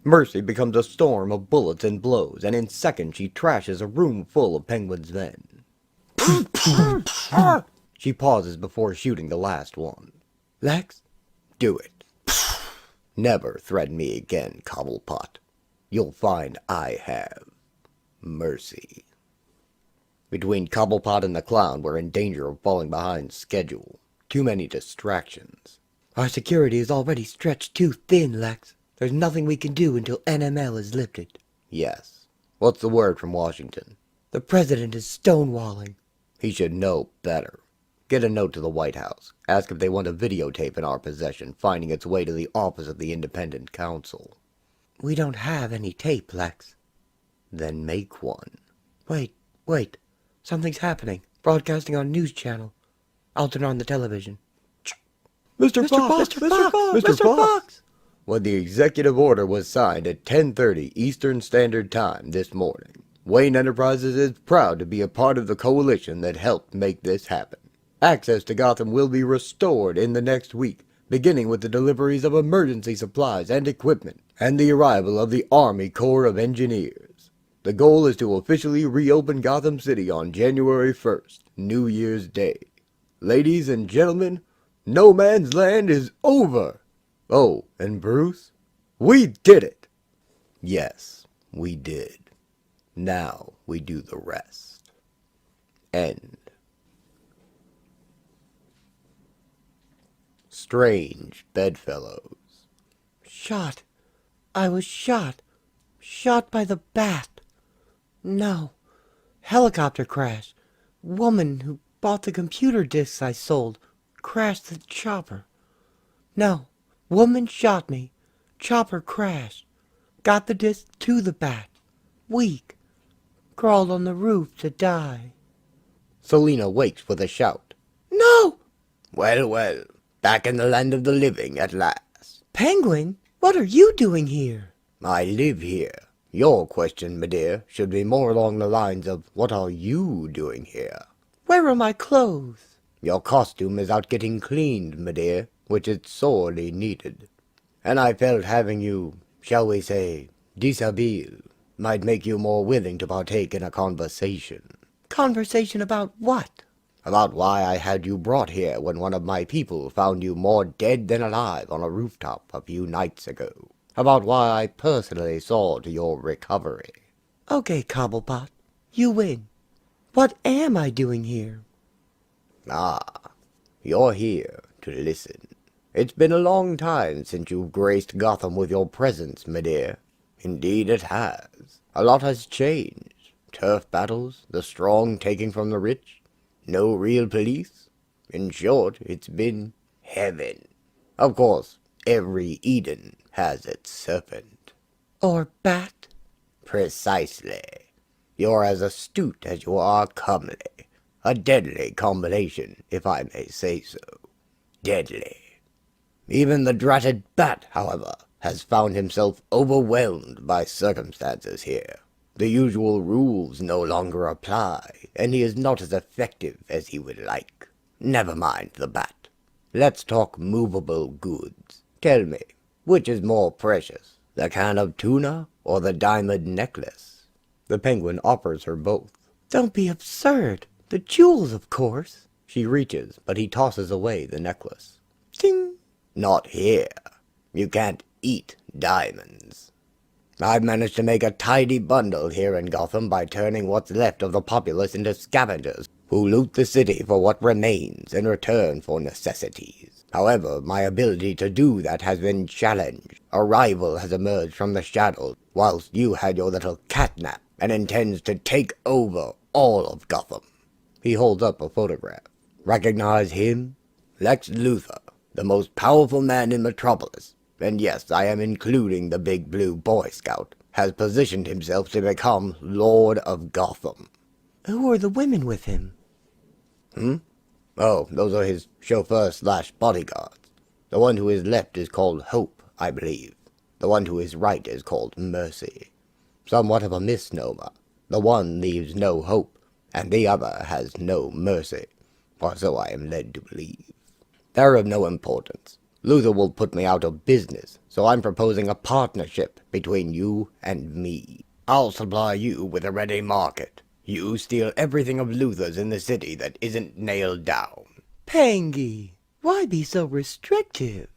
Mercy becomes a storm of bullets and blows, and in seconds she trashes a room full of Penguin's men. She pauses before shooting the last one. Lex? Do it. Never threaten me again, Cobblepot. You'll find I have mercy. Between Cobblepot and the Clown, we're in danger of falling behind schedule. Too many distractions. Our security is already stretched too thin, Lex. There's nothing we can do until NML is lifted. Yes. What's the word from Washington? The president is stonewalling. He should know better. Get a note to the White House. Ask if they want a videotape in our possession, finding its way to the office of the Independent Counsel. We don't have any tape, Lex. Then make one. Wait. Something's happening. Broadcasting on news channel. I'll turn on the television. Mr. Fox! When the executive order was signed at 10:30 Eastern Standard Time this morning, Wayne Enterprises is proud to be a part of the coalition that helped make this happen. Access to Gotham will be restored in the next week, beginning with the deliveries of emergency supplies and equipment, and the arrival of the Army Corps of Engineers. The goal is to officially reopen Gotham City on January 1st, New Year's Day. Ladies and gentlemen, No Man's Land is over! Oh, and Bruce? We did it! Yes, we did. Now we do the rest. End. Strange bedfellows. Shot. I was shot. Shot by the bat. No. Helicopter crash. Woman who bought the computer disks I sold crashed the chopper. No. Woman shot me. Chopper crashed. Got the disc to the bat. Weak. Crawled on the roof to die. Selina wakes with a shout. No! Well, well, back in the land of the living at last. Penguin, what are you doing here? I live here. Your question, my dear, should be more along the lines of, what are you doing here? Where are my clothes? Your costume is out getting cleaned, my dear, which is sorely needed. And I felt having you, shall we say, dishabille, might make you more willing to partake in a conversation. Conversation about what? About why I had you brought here when one of my people found you more dead than alive on a rooftop a few nights ago. About why I personally saw to your recovery. Okay, Cobblepot, you win. What am I doing here? Ah, you're here to listen. It's been a long time since you've graced Gotham with your presence, my dear. Indeed it has. A lot has changed. Turf battles, the strong taking from the rich, no real police. In short, it's been heaven. Of course, every Eden has its serpent. Or bat? Precisely. You're as astute as you are comely. A deadly combination, if I may say so. Deadly. Even the dratted bat, however, has found himself overwhelmed by circumstances here. The usual rules no longer apply, and he is not as effective as he would like. Never mind the bat. Let's talk movable goods. Tell me, which is more precious, the can of tuna or the diamond necklace? The Penguin offers her both. Don't be absurd. The jewels, of course. She reaches, but he tosses away the necklace. Ding! Not here. You can't eat diamonds. I've managed to make a tidy bundle here in Gotham by turning what's left of the populace into scavengers who loot the city for what remains in return for necessities. However, my ability to do that has been challenged. A rival has emerged from the shadows whilst you had your little catnap and intends to take over all of Gotham. He holds up a photograph. Recognize him? Lex Luthor, the most powerful man in Metropolis. And yes, I am including the big blue Boy Scout, has positioned himself to become Lord of Gotham. Who are the women with him? Oh, those are his chauffeurs/bodyguards. The one to his left is called Hope, I believe. The one to his right is called Mercy. Somewhat of a misnomer. The one leaves no hope, and the other has no mercy, or so I am led to believe. They're of no importance. Luthor will put me out of business, so I'm proposing a partnership between you and me. I'll supply you with a ready market. You steal everything of Luthor's in the city that isn't nailed down. Pangy, why be so restrictive?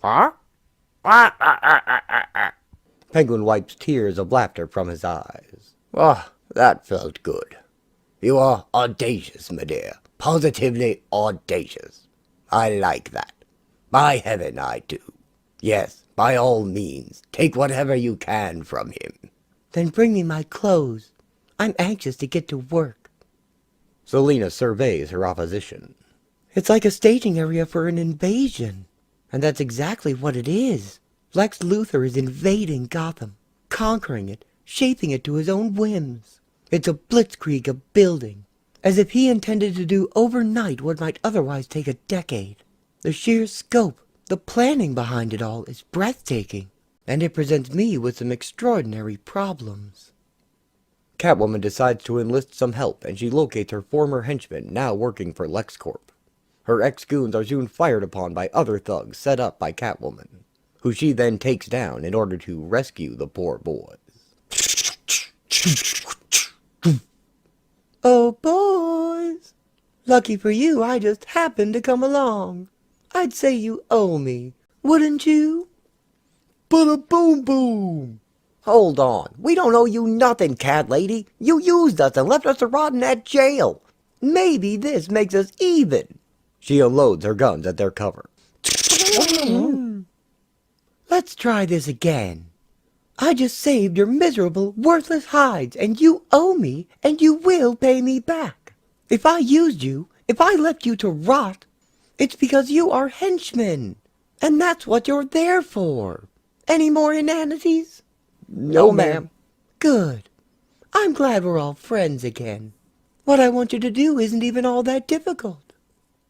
Huh? Penguin wipes tears of laughter from his eyes. Oh, that felt good. You are audacious, my dear. Positively audacious. I like that. By heaven, I do. Yes, by all means, take whatever you can from him. Then bring me my clothes. I'm anxious to get to work. Selina surveys her opposition. It's like a staging area for an invasion. And that's exactly what it is. Lex Luthor is invading Gotham, conquering it, shaping it to his own whims. It's a blitzkrieg of building, as if he intended to do overnight what might otherwise take a decade. The sheer scope, the planning behind it all is breathtaking, and it presents me with some extraordinary problems. Catwoman decides to enlist some help, and she locates her former henchman now working for LexCorp. Her ex-goons are soon fired upon by other thugs set up by Catwoman, who she then takes down in order to rescue the poor boys. Oh, boys! Lucky for you, I just happened to come along. I'd say you owe me, wouldn't you? Bada-boom-boom! Hold on. We don't owe you nothing, cat lady. You used us and left us to rot in that jail. Maybe this makes us even. She unloads her guns at their cover. Let's try this again. I just saved your miserable, worthless hides, and you owe me, and you will pay me back. If I used you, if I left you to rot, it's because you are henchmen, and that's what you're there for. Any more inanities? No, ma'am. Good. I'm glad we're all friends again. What I want you to do isn't even all that difficult.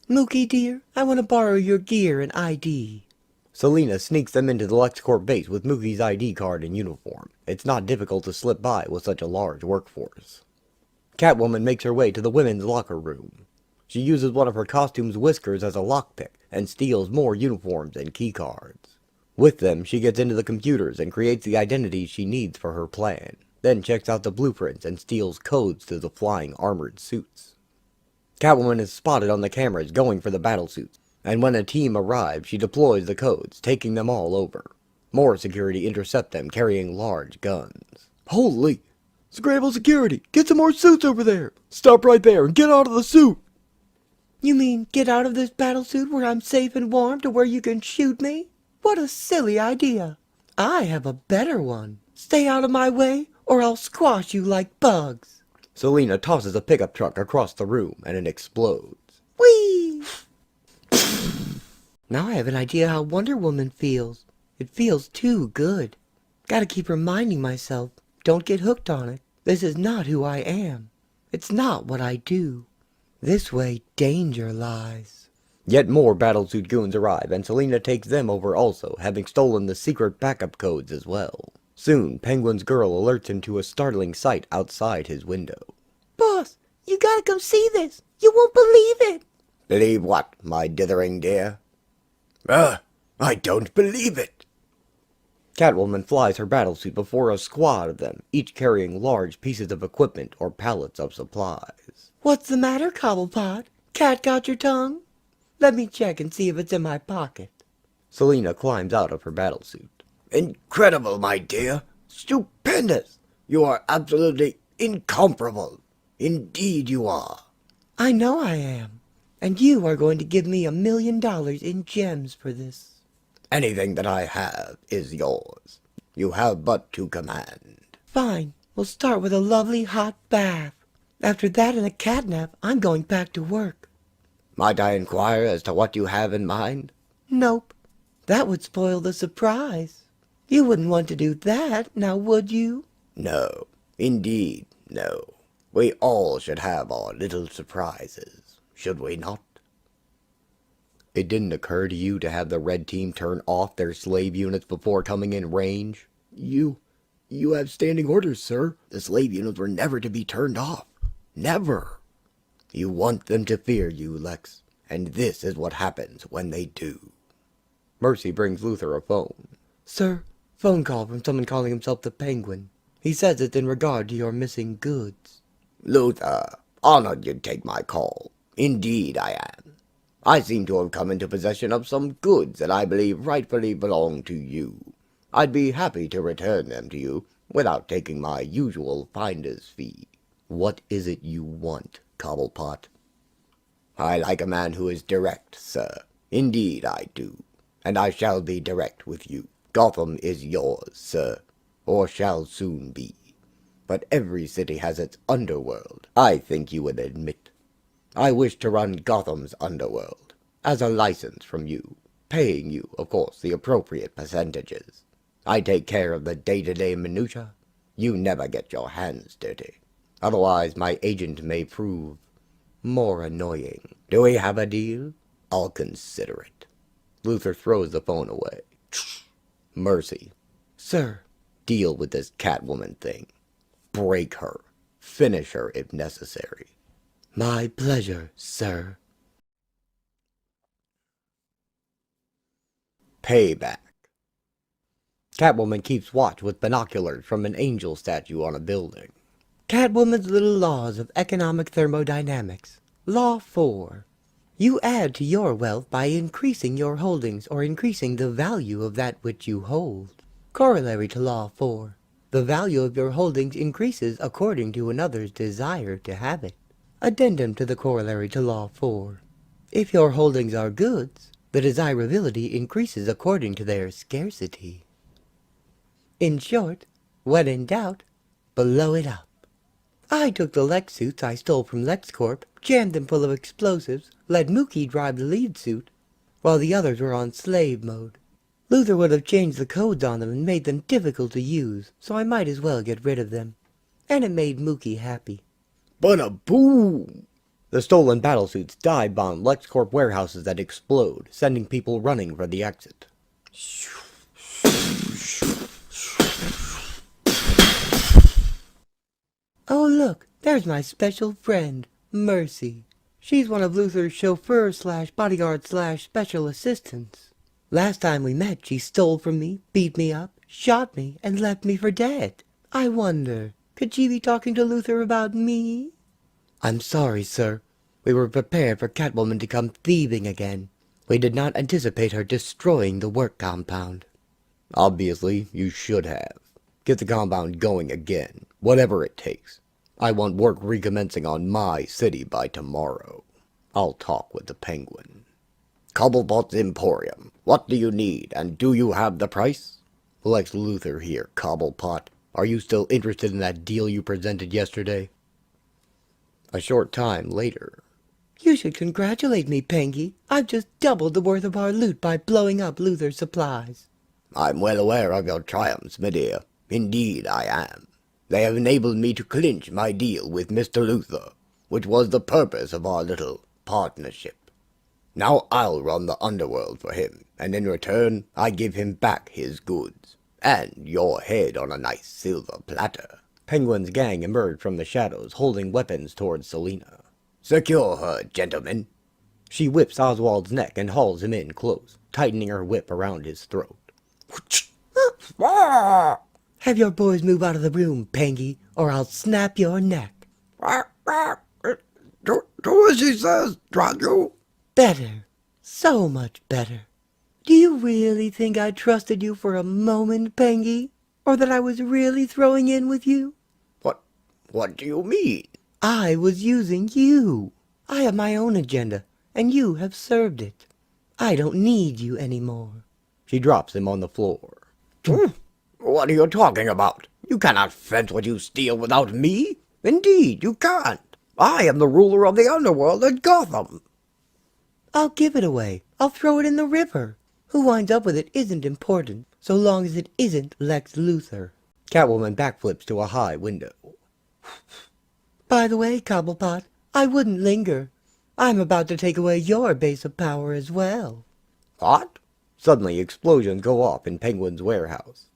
Mookie, dear, I want to borrow your gear and ID. Selina sneaks them into the LexCorp base with Mookie's ID card and uniform. It's not difficult to slip by with such a large workforce. Catwoman makes her way to the women's locker room. She uses one of her costume's whiskers as a lockpick and steals more uniforms and keycards. With them, she gets into the computers and creates the identities she needs for her plan, then checks out the blueprints and steals codes to the flying armored suits. Catwoman is spotted on the cameras going for the battlesuits, and when a team arrives, she deploys the codes, taking them all over. More security intercept them carrying large guns. Holy! Scramble security! Get some more suits over there! Stop right there and get out of the suit! You mean get out of this battlesuit where I'm safe and warm to where you can shoot me? What a silly idea. I have a better one. Stay out of my way or I'll squash you like bugs. Selina tosses a pickup truck across the room and it explodes. Whee! Now I have an idea how Wonder Woman feels. It feels too good. Gotta keep reminding myself, don't get hooked on it. This is not who I am. It's not what I do. This way danger lies. Yet more battlesuit goons arrive, and Selina takes them over also, having stolen the secret backup codes as well. Soon, Penguin's girl alerts him to a startling sight outside his window. Boss, you gotta come see this. You won't believe it. Believe what, my dithering dear? I don't believe it. Catwoman flies her battlesuit before a squad of them, each carrying large pieces of equipment or pallets of supplies. What's the matter, Cobblepot? Cat got your tongue? Let me check and see if it's in my pocket. Selina climbs out of her battlesuit. Incredible, my dear. Stupendous. You are absolutely incomparable. Indeed you are. I know I am. And you are going to give me $1 million in gems for this. Anything that I have is yours. You have but to command. Fine. We'll start with a lovely hot bath. After that and a catnap, I'm going back to work. Might I inquire as to what you have in mind? Nope. That would spoil the surprise. You wouldn't want to do that, now would you? No. Indeed, no. We all should have our little surprises, should we not? It didn't occur to you to have the red team turn off their slave units before coming in range? You have standing orders, sir. The slave units were never to be turned off. Never. You want them to fear you, Lex, and this is what happens when they do. Mercy brings Luther a phone. Sir, phone call from someone calling himself the Penguin. He says it's in regard to your missing goods. Luther, honored you'd take my call. Indeed I am. I seem to have come into possession of some goods that I believe rightfully belong to you. I'd be happy to return them to you without taking my usual finder's fee. What is it you want, Cobblepot? I like a man who is direct, sir. Indeed I do. And I shall be direct with you. Gotham is yours, sir, or shall soon be. But every city has its underworld, I think you would admit. I wish to run Gotham's underworld, as a license from you, paying you, of course, the appropriate percentages. I take care of the day-to-day minutiae. You never get your hands dirty. Otherwise, my agent may prove more annoying. Do we have a deal? I'll consider it. Luther throws the phone away. Mercy. Sir. Deal with this Catwoman thing. Break her. Finish her if necessary. My pleasure, sir. Payback. Catwoman keeps watch with binoculars from an angel statue on a building. Catwoman's little laws of economic thermodynamics. Law 4. You add to your wealth by increasing your holdings or increasing the value of that which you hold. Corollary to Law 4. The value of your holdings increases according to another's desire to have it. Addendum to the corollary to Law 4. If your holdings are goods, the desirability increases according to their scarcity. In short, when in doubt, blow it up. I took the Lex suits I stole from LexCorp, jammed them full of explosives, let Mookie drive the lead suit, while the others were on slave mode. Luther would have changed the codes on them and made them difficult to use, so I might as well get rid of them. And it made Mookie happy. Bada-boom! The stolen battlesuits dive-bomb LexCorp warehouses that explode, sending people running for the exit. Oh look, there's my special friend, Mercy. She's one of Luther's chauffeur/bodyguard/special assistants. Last time we met, she stole from me, beat me up, shot me, and left me for dead. I wonder, could she be talking to Luther about me? I'm sorry, sir. We were prepared for Catwoman to come thieving again. We did not anticipate her destroying the work compound. Obviously, you should have. Get the compound going again, whatever it takes. I want work recommencing on my city by tomorrow. I'll talk with the Penguin. Cobblepot's Emporium. What do you need, and do you have the price? Lex Luthor here, Cobblepot. Are you still interested in that deal you presented yesterday? A short time later. You should congratulate me, Pengy. I've just doubled the worth of our loot by blowing up Luther's supplies. I'm well aware of your triumphs, my dear. Indeed I am. They have enabled me to clinch my deal with Mr. Luther, which was the purpose of our little partnership. Now I'll run the underworld for him, and in return I give him back his goods, and your head on a nice silver platter. Penguin's gang emerged from the shadows, holding weapons towards Selina. Secure her, gentlemen. She whips Oswald's neck and hauls him in close, tightening her whip around his throat. Have your boys move out of the room, Pengy, or I'll snap your neck. Do as he says, Drago. Better. So much better. Do you really think I trusted you for a moment, Pengy? Or that I was really throwing in with you? What do you mean? I was using you. I have my own agenda, and you have served it. I don't need you anymore. She drops him on the floor. What are you talking about? You cannot fence what you steal without me. Indeed, you can't. I am the ruler of the underworld at Gotham. I'll give it away. I'll throw it in the river. Who winds up with it isn't important, so long as it isn't Lex Luthor. Catwoman backflips to a high window. By the way, Cobblepot, I wouldn't linger. I'm about to take away your base of power as well. What? Suddenly, explosions go off in Penguin's warehouse.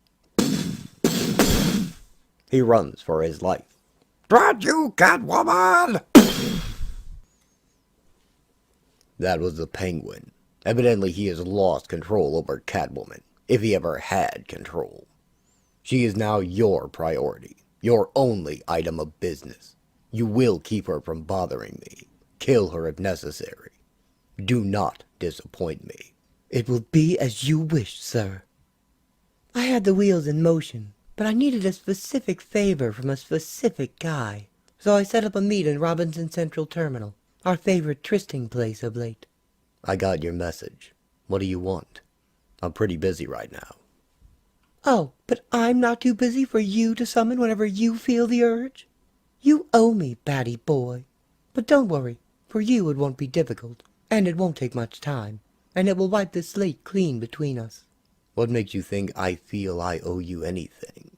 He runs for his life. Drat you, Catwoman! That was the Penguin. Evidently he has lost control over Catwoman, if he ever had control. She is now your priority, your only item of business. You will keep her from bothering me. Kill her if necessary. Do not disappoint me. It will be as you wish, sir. I had the wheels in motion, but I needed a specific favor from a specific guy. So I set up a meet in Robinson Central Terminal, our favorite trysting place of late. I got your message. What do you want? I'm pretty busy right now. Oh, but I'm not too busy for you to summon whenever you feel the urge? You owe me, batty boy. But don't worry, for you it won't be difficult, and it won't take much time, and it will wipe the slate clean between us. What makes you think I feel I owe you anything?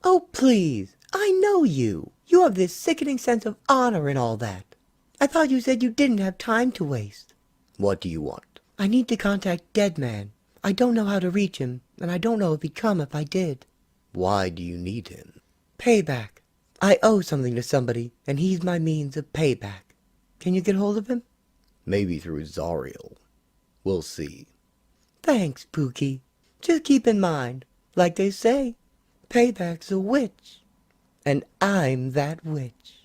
Oh, please, I know you. You have this sickening sense of honor and all that. I thought you said you didn't have time to waste. What do you want? I need to contact Deadman. I don't know how to reach him, and I don't know if he'd come if I did. Why do you need him? Payback. I owe something to somebody, and he's my means of payback. Can you get hold of him? Maybe through Azrael. We'll see. Thanks, Pookie. Just keep in mind, like they say, payback's a witch. And I'm that witch.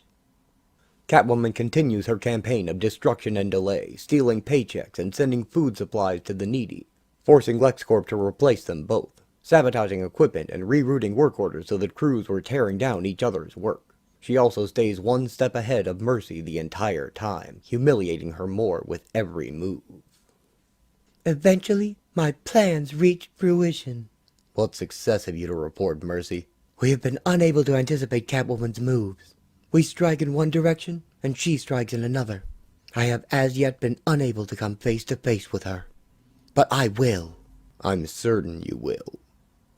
Catwoman continues her campaign of destruction and delay, stealing paychecks and sending food supplies to the needy, forcing LexCorp to replace them both, sabotaging equipment and rerouting work orders so that crews were tearing down each other's work. She also stays one step ahead of Mercy the entire time, humiliating her more with every move. Eventually, my plans reach fruition. What success have you to report, Mercy? We have been unable to anticipate Catwoman's moves. We strike in one direction, and she strikes in another. I have as yet been unable to come face to face with her. But I will. I'm certain you will.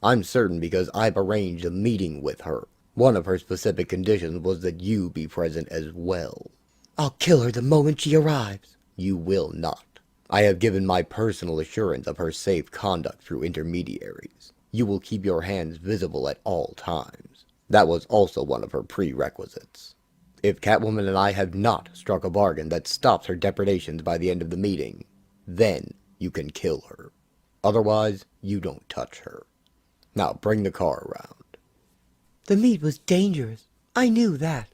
I'm certain because I've arranged a meeting with her. One of her specific conditions was that you be present as well. I'll kill her the moment she arrives. You will not. I have given my personal assurance of her safe conduct through intermediaries. You will keep your hands visible at all times. That was also one of her prerequisites. If Catwoman and I have not struck a bargain that stops her depredations by the end of the meeting, then you can kill her. Otherwise, you don't touch her. Now, bring the car around. The meet was dangerous. I knew that.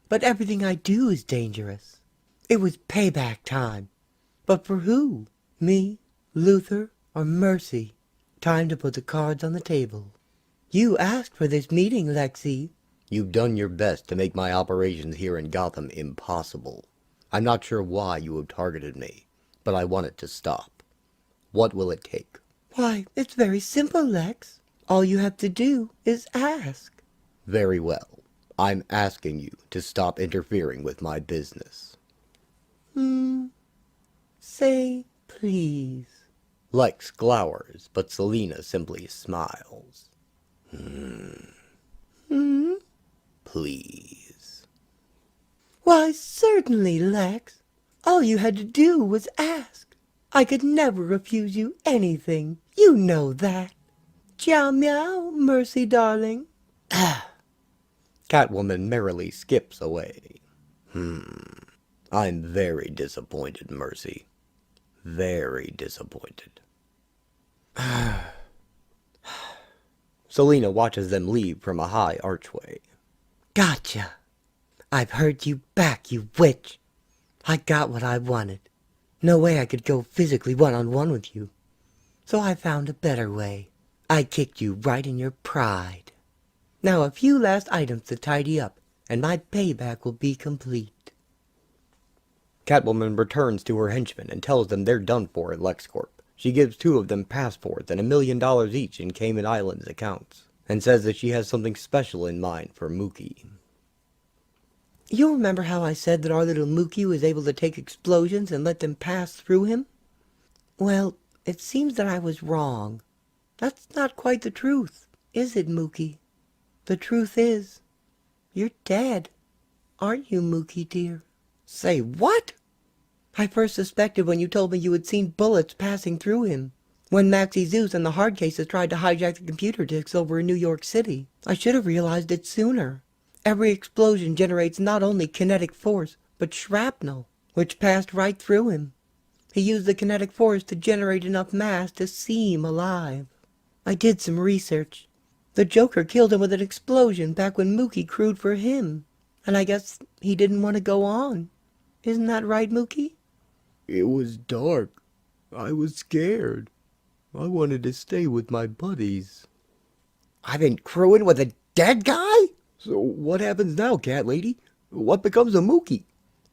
But everything I do is dangerous. It was payback time. But for who? Me, Luther, or Mercy? Time to put the cards on the table. You asked for this meeting, Lexi. You've done your best to make my operations here in Gotham impossible. I'm not sure why you have targeted me, but I want it to stop. What will it take? Why, it's very simple, Lex. All you have to do is ask. Very well. I'm asking you to stop interfering with my business. Say please. Lex glowers, but Selina simply smiles. Please. Why, certainly, Lex. All you had to do was ask. I could never refuse you anything. You know that. Ciao meow, Mercy darling. Catwoman merrily skips away. I'm very disappointed, Mercy. Very disappointed. Selina watches them leave from a high archway. Gotcha. I've heard you back, you witch. I got what I wanted. No way I could go physically one-on-one with you. So I found a better way. I kicked you right in your pride. Now a few last items to tidy up, and my payback will be complete. Catwoman returns to her henchmen and tells them they're done for at LexCorp. She gives 2 of them passports and $1 million each in Cayman Islands accounts, and says that she has something special in mind for Mookie. You remember how I said that our little Mookie was able to take explosions and let them pass through him? Well, it seems that I was wrong. That's not quite the truth, is it, Mookie? The truth is, you're dead. Aren't you, Mookie, dear? Say what? I first suspected when you told me you had seen bullets passing through him. When Maxie Zeus and the hard cases tried to hijack the computer disks over in New York City. I should have realized it sooner. Every explosion generates not only kinetic force, but shrapnel, which passed right through him. He used the kinetic force to generate enough mass to seem alive. I did some research. The Joker killed him with an explosion back when Mookie crewed for him. And I guess he didn't want to go on. Isn't that right, Mookie? It was dark. I was scared. I wanted to stay with my buddies. I've been crewing with a dead guy? So what happens now, cat lady? What becomes of Mookie?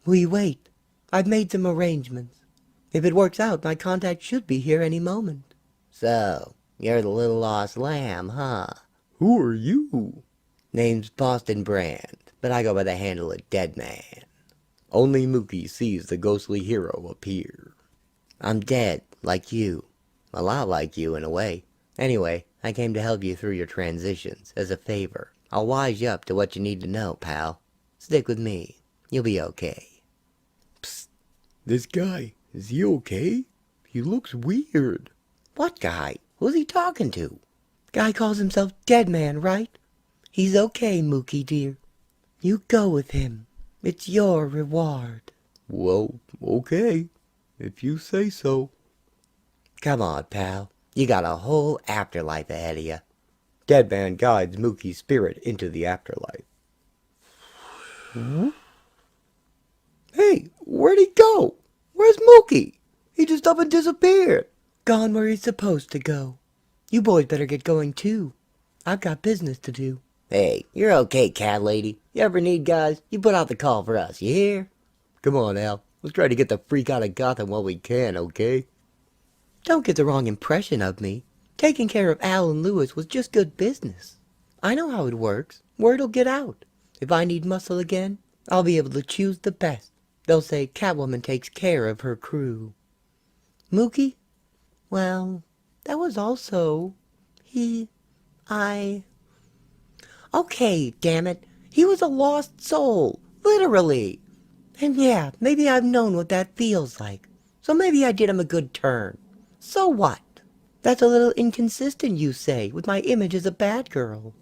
We wait. I've made some arrangements. If it works out, my contact should be here any moment. So, you're the little lost lamb, huh? Who are you? Name's Boston Brand, but I go by the handle of Dead Man. Only Mookie sees the ghostly hero appear. I'm dead, like you. A lot like you, in a way. Anyway, I came to help you through your transitions, as a favor. I'll wise you up to what you need to know, pal. Stick with me. You'll be okay. Psst. This guy, is he okay? He looks weird. What guy? Who's he talking to? Guy calls himself Dead Man, right? He's okay, Mookie dear. You go with him. It's your reward. Well, okay. If you say so. Come on, pal. You got a whole afterlife ahead of you. Deadman guides Mookie's spirit into the afterlife. Hey, where'd he go? Where's Mookie? He just up and disappeared. Gone where he's supposed to go. You boys better get going too. I've got business to do. Hey, you're okay, cat lady. You ever need guys, you put out the call for us, you hear? Come on, Al. Let's try to get the freak out of Gotham while we can, okay? Don't get the wrong impression of me. Taking care of Al and Lewis was just good business. I know how it works. Word'll get out. If I need muscle again, I'll be able to choose the best. They'll say Catwoman takes care of her crew. Mookie? Well, that was also... Okay, damn it. He was a lost soul. Literally. And yeah, maybe I've known what that feels like. So maybe I did him a good turn. So what? That's a little inconsistent, you say, with my image as a bad girl.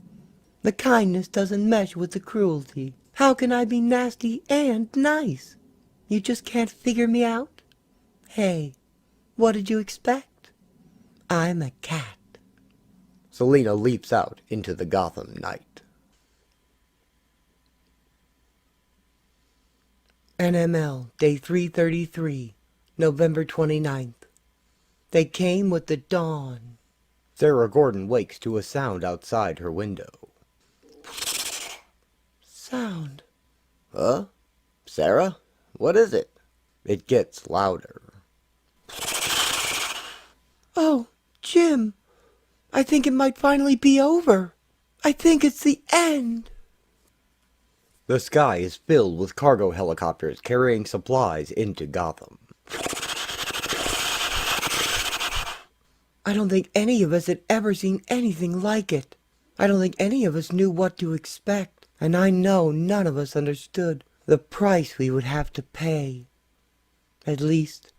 The kindness doesn't mesh with the cruelty. How can I be nasty and nice? You just can't figure me out? Hey, what did you expect? I'm a cat. Selina leaps out into the Gotham night. NML, Day 333, November 29th. They came with the dawn. Sarah Gordon wakes to a sound outside her window. Sound. Huh? Sarah? What is it? It gets louder. Oh, Jim. I think it might finally be over. I think it's the end. The sky is filled with cargo helicopters carrying supplies into Gotham. I don't think any of us had ever seen anything like it. I don't think any of us knew what to expect. And I know none of us understood the price we would have to pay. At least,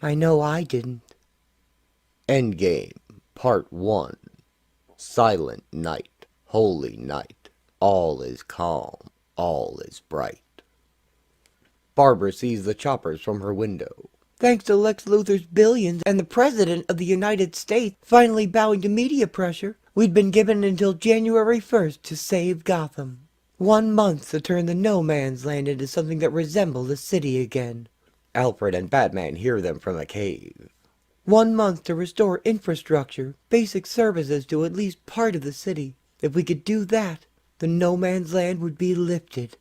I know I didn't. Endgame, Part 1. Silent night, holy night. All is calm, all is bright. Barbara sees the choppers from her window. Thanks to Lex Luthor's billions and the President of the United States finally bowing to media pressure, we'd been given until January 1st to save Gotham. 1 month to turn the no man's land into something that resembled a city again. Alfred and Batman hear them from a cave. 1 month to restore infrastructure, basic services to at least part of the city. If we could do that, the no man's land would be lifted.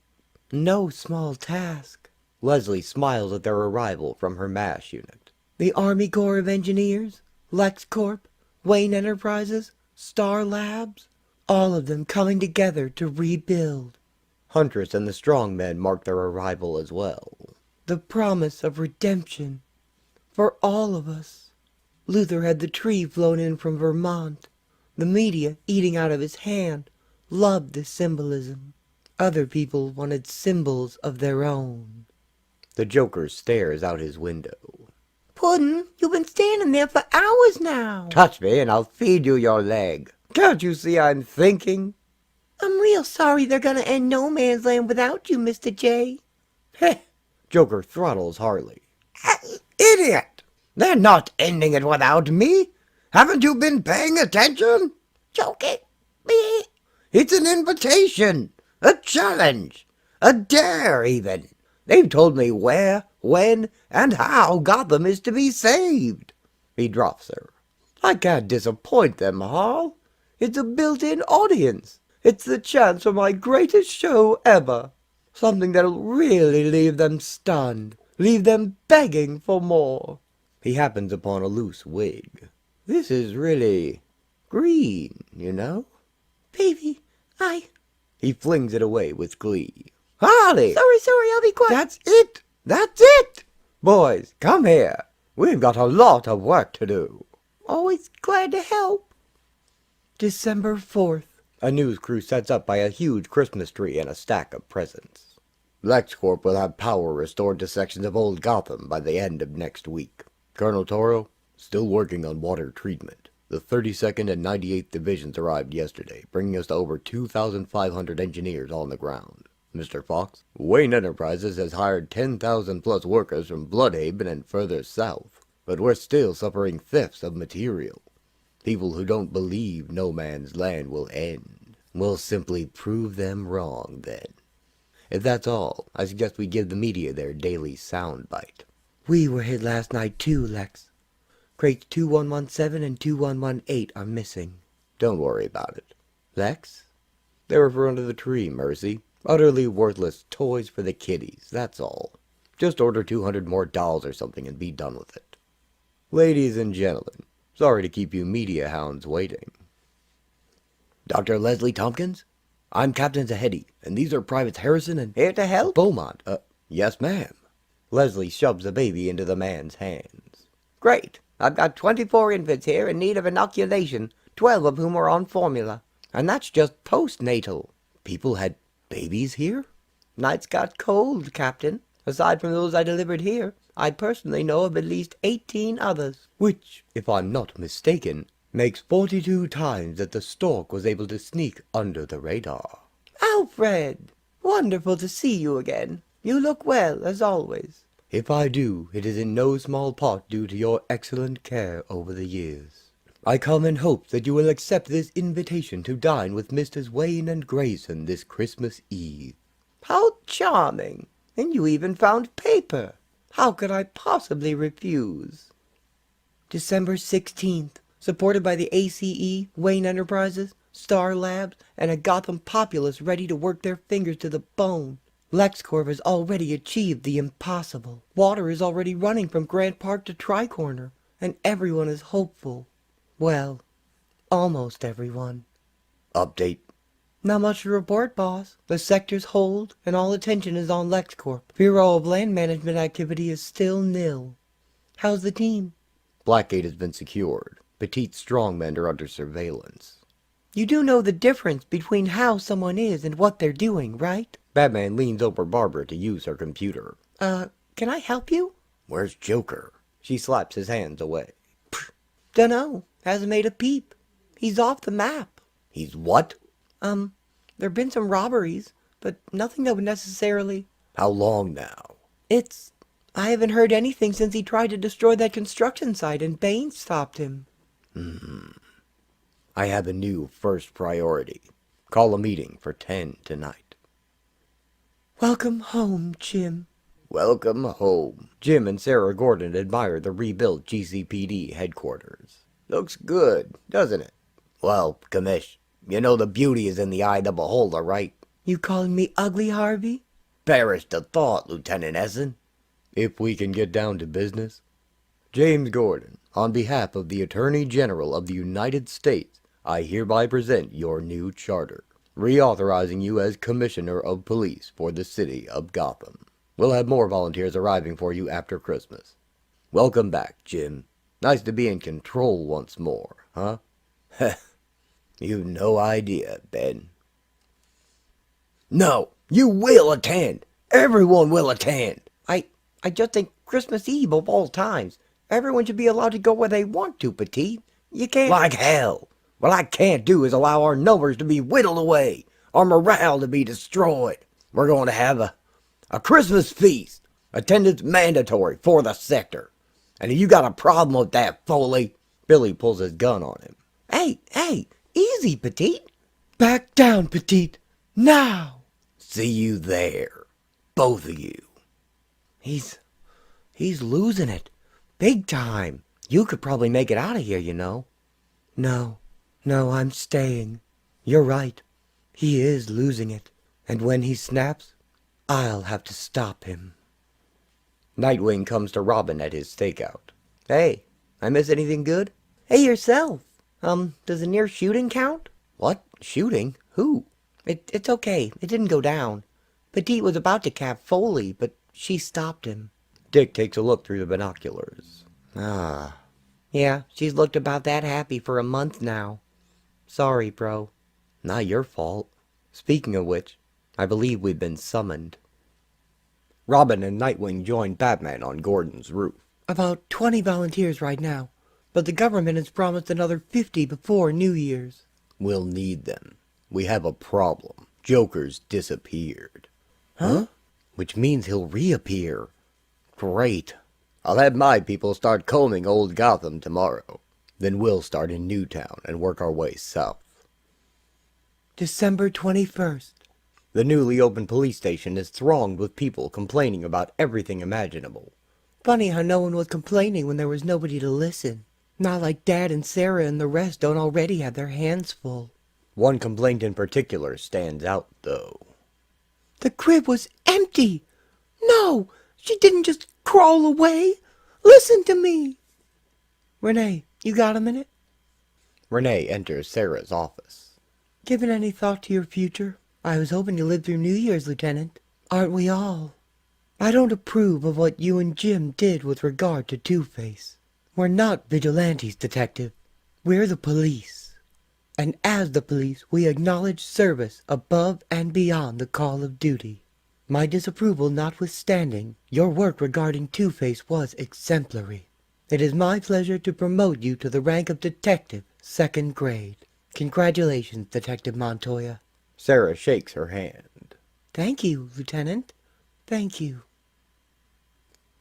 No small task. Leslie smiles at their arrival from her MASH unit. The Army Corps of Engineers, LexCorp, Wayne Enterprises, Star Labs, all of them coming together to rebuild. Huntress and the strong men mark their arrival as well. The promise of redemption for all of us. Luthor had the tree flown in from Vermont. The media, eating out of his hand, loved the symbolism. Other people wanted symbols of their own. The Joker stares out his window. Puddin', you've been standing there for hours now. Touch me and I'll feed you your leg. Can't you see I'm thinking? I'm real sorry they're gonna end No Man's Land without you, Mr. J. Heh. Joker throttles Harley. Idiot! They're not ending it without me. Haven't you been paying attention? Joking? Me? It's an invitation, a challenge, a dare even. They've told me where, when, and how Gotham is to be saved. He drops her. I can't disappoint them, Harl. It's a built-in audience. It's the chance for my greatest show ever. Something that'll really leave them stunned, leave them begging for more. He happens upon a loose wig. This is really green, you know? Baby, He flings it away with glee. Harley! Sorry, I'll be quiet. That's it! That's it! Boys, come here. We've got a lot of work to do. Always glad to help. December 4th. A news crew sets up by a huge Christmas tree and a stack of presents. LexCorp will have power restored to sections of old Gotham by the end of next week. Colonel Toro, still working on water treatment. The 32nd and 98th Divisions arrived yesterday, bringing us to over 2,500 engineers on the ground. Mr. Fox, Wayne Enterprises has hired 10,000 plus workers from Bloodhaven and further south, but we're still suffering thefts of material. People who don't believe No Man's Land will end. We'll simply prove them wrong then. If that's all, I suggest we give the media their daily soundbite. We were hit last night too, Lex. Crates 2117 and 2118 are missing. Don't worry about it. Lex? They were for under the tree, Mercy. Utterly worthless toys for the kiddies, that's all. Just order 200 more dolls or something and be done with it. Ladies and gentlemen, sorry to keep you media hounds waiting. Dr. Leslie Thompkins? I'm Captain Zahedi, and these are Privates Harrison and... Here to help? Beaumont. Yes, ma'am. Leslie shoves the baby into the man's hands. Great. I've got 24 infants here in need of inoculation, 12 of whom are on formula. And that's just postnatal. People had babies here? Nights got cold, Captain. Aside from those I delivered here, I personally know of at least 18 others. Which, if I'm not mistaken, makes 42 times that the stork was able to sneak under the radar. Alfred! Wonderful to see you again. You look well, as always. If I do, it is in no small part due to your excellent care over the years. I come in hopes that you will accept this invitation to dine with Misters Wayne and Grayson this Christmas Eve. How charming! And you even found paper. How could I possibly refuse? December 16th, supported by the ACE, Wayne Enterprises, Star Labs, and a Gotham populace ready to work their fingers to the bone. LexCorp has already achieved the impossible. Water is already running from Grant Park to Tricorner, and everyone is hopeful. Well, almost everyone. Update. Not much to report, boss. The sectors hold, and all attention is on LexCorp. Bureau of Land Management activity is still nil. How's the team? Blackgate has been secured. Petite strongmen are under surveillance. You do know the difference between how someone is and what they're doing, right? Batman leans over Barbara to use her computer. Can I help you? Where's Joker? She slaps his hands away. Dunno. Hasn't made a peep. He's off the map. He's what? There've been some robberies, but nothing that would necessarily... How long now? I haven't heard anything since he tried to destroy that construction site and Bane stopped him. I have a new first priority. Call a meeting for 10 tonight. Welcome home, Jim. Welcome home. Jim and Sarah Gordon admire the rebuilt GCPD headquarters. Looks good, doesn't it? Well, Commish, you know the beauty is in the eye of the beholder, right? You calling me ugly, Harvey? Perish the thought, Lieutenant Essen. If we can get down to business. James Gordon, on behalf of the Attorney General of the United States, I hereby present your new charter, reauthorizing you as Commissioner of Police for the city of Gotham. We'll have more volunteers arriving for you after Christmas. Welcome back, Jim. Nice to be in control once more, huh? You've no idea, Ben. No, you will attend. Everyone will attend. I just think Christmas Eve of all times. Everyone should be allowed to go where they want to, Petite. You can't... Like hell. What I can't do is allow our numbers to be whittled away, our morale to be destroyed. We're going to have a Christmas feast. Attendance mandatory for the sector. And if you got a problem with that, Foley, Billy pulls his gun on him. Hey, easy, Petite. Back down, Petite. Now! See you there. Both of you. He's losing it. Big time. You could probably make it out of here, you know. No, I'm staying. You're right. He is losing it. And when he snaps, I'll have to stop him. Nightwing comes to Robin at his stakeout. Hey, I miss anything good? Hey, yourself. Does the near shooting count? What? Shooting? Who? It's okay. It didn't go down. Petite was about to cap Foley, but she stopped him. Dick takes a look through the binoculars. Yeah, she's looked about that happy for a month now. Sorry, bro. Not your fault. Speaking of which, I believe we've been summoned. Robin and Nightwing join Batman on Gordon's roof. About 20 volunteers right now, but the government has promised another 50 before New Year's. We'll need them. We have a problem. Joker's disappeared. Huh? Which means he'll reappear. Great. I'll have my people start combing old Gotham tomorrow. Then we'll start in Newtown and work our way south. December 21st. The newly opened police station is thronged with people complaining about everything imaginable. Funny how no one was complaining when there was nobody to listen. Not like Dad and Sarah and the rest don't already have their hands full. One complaint in particular stands out, though. The crib was empty. No, she didn't just crawl away. Listen to me. Renee, you got a minute? Renee enters Sarah's office. Given any thought to your future? I was hoping to live through New Year's, Lieutenant. Aren't we all? I don't approve of what you and Jim did with regard to Two-Face. We're not vigilantes, Detective. We're the police. And as the police, we acknowledge service above and beyond the call of duty. My disapproval notwithstanding, your work regarding Two-Face was exemplary. It is my pleasure to promote you to the rank of Detective, 2nd grade. Congratulations, Detective Montoya. Sarah shakes her hand. Thank you, Lieutenant. Thank you.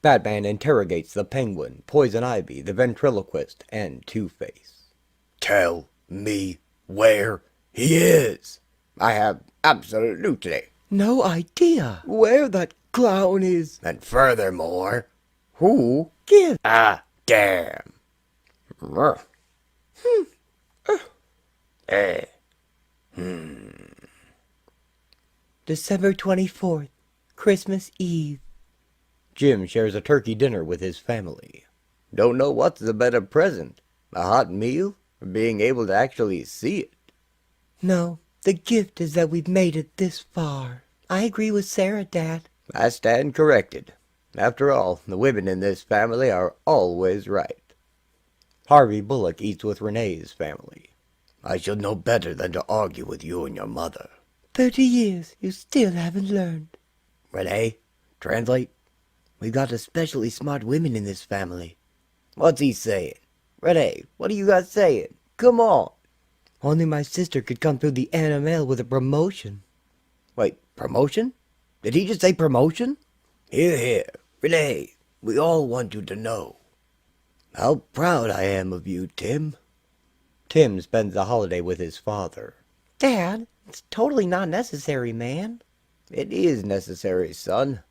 Batman interrogates the Penguin, Poison Ivy, the Ventriloquist, and Two-Face. Tell me where he is. I have absolutely. No idea where that clown is. And furthermore, who Give. a damn. December 24th, Christmas Eve. Jim shares a turkey dinner with his family. Don't know what's the better present, a hot meal, or being able to actually see it. No, the gift is that we've made it this far. I agree with Sarah, Dad. I stand corrected. After all, the women in this family are always right. Harvey Bullock eats with Renee's family. I should know better than to argue with you and your mother. 30 years, you still haven't learned. Renee, translate. We've got especially smart women in this family. What's he saying? Renee, what are you guys saying? Come on. Only my sister could come through the NML with a promotion. Wait, promotion? Did he just say promotion? Here, here. Renee, we all want you to know how proud I am of you, Tim. Tim spends the holiday with his father. Dad, it's totally not necessary, man. It is necessary, son.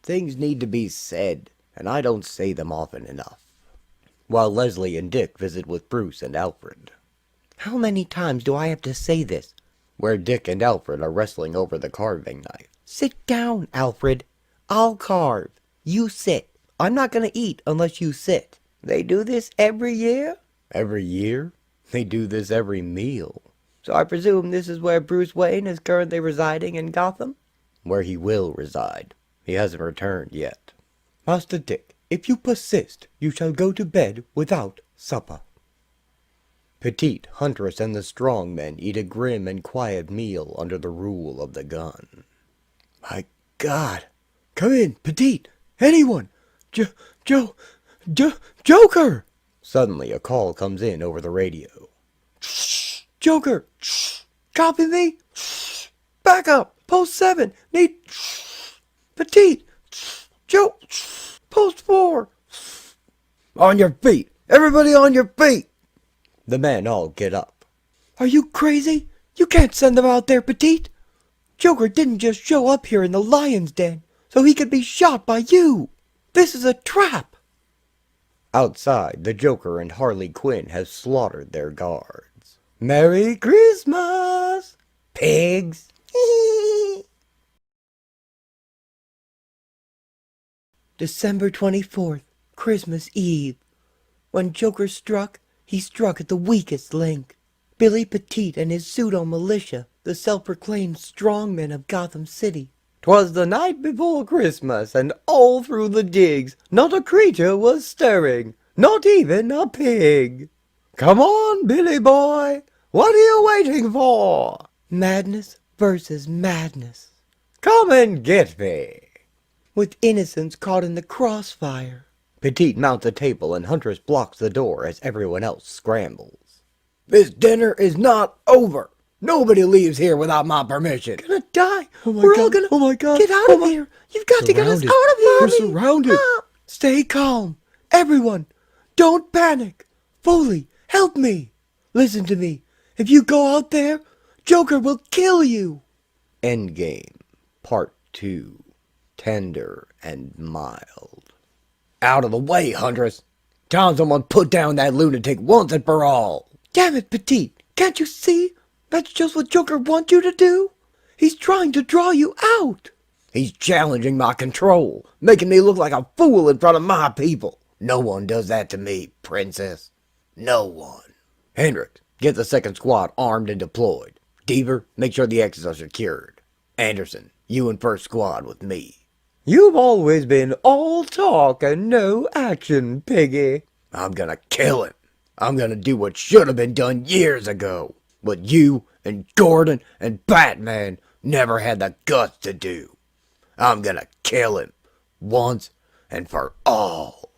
Things need to be said, and I don't say them often enough. While Leslie and Dick visit with Bruce and Alfred, How many times do I have to say this? where Dick and Alfred are wrestling over the carving knife. Sit down, Alfred. I'll carve. You sit. I'm not going to eat unless you sit. They do this every year? Every year? They do this every meal. So I presume this is where Bruce Wayne is currently residing in Gotham? Where he will reside. He hasn't returned yet. Master Dick, if you persist, you shall go to bed without supper. Petite, Huntress, and the strong men eat a grim and quiet meal under the rule of the gun. My God! Come in, Petite! Anyone! Joker! Suddenly, a call comes in over the radio. Joker! Copy me! Back up! Post 7! Need... Petite! Post 4! On your feet! Everybody on your feet! The men all get up. Are you crazy? You can't send them out there, Petite! Joker didn't just show up here in the lion's den so he could be shot by you! This is a trap! Outside, the Joker and Harley Quinn have slaughtered their guards. Merry Christmas! Pigs! December 24th, Christmas Eve. When Joker struck, he struck at the weakest link. Billy Petite and his pseudo-militia, the self-proclaimed strongmen of Gotham City. 'Twas the night before Christmas, and all through the digs not a creature was stirring, not even a pig. Come on, Billy boy, what are you waiting for? Madness versus madness. Come and get me. With innocents caught in the crossfire. Petite mounts a table and Huntress blocks the door as everyone else scrambles. This dinner is not over. Nobody leaves here without my permission. Gonna die. Oh my We're God. all gonna Oh my God. get out Oh of my- here. You've got to get us Surrounded. out of here. We're surrounded. Stay calm. Everyone, don't panic. Foley, help me. Listen to me. If you go out there, Joker will kill you. Endgame, Part 2. Tender and mild. Out of the way, Huntress. Time someone put down that lunatic once and for all. Damn it, Petite. Can't you see? That's just what Joker wants you to do. He's trying to draw you out. He's challenging my control, making me look like a fool in front of my people. No one does that to me, princess. No one. Hendricks, get the second squad armed and deployed. Deaver, make sure the exits are secured. Anderson, you and first squad with me. You've always been all talk and no action, Piggy. I'm gonna kill him. I'm gonna do what should have been done years ago. What you and Gordon and Batman never had the guts to do. I'm gonna kill him. Once and for all.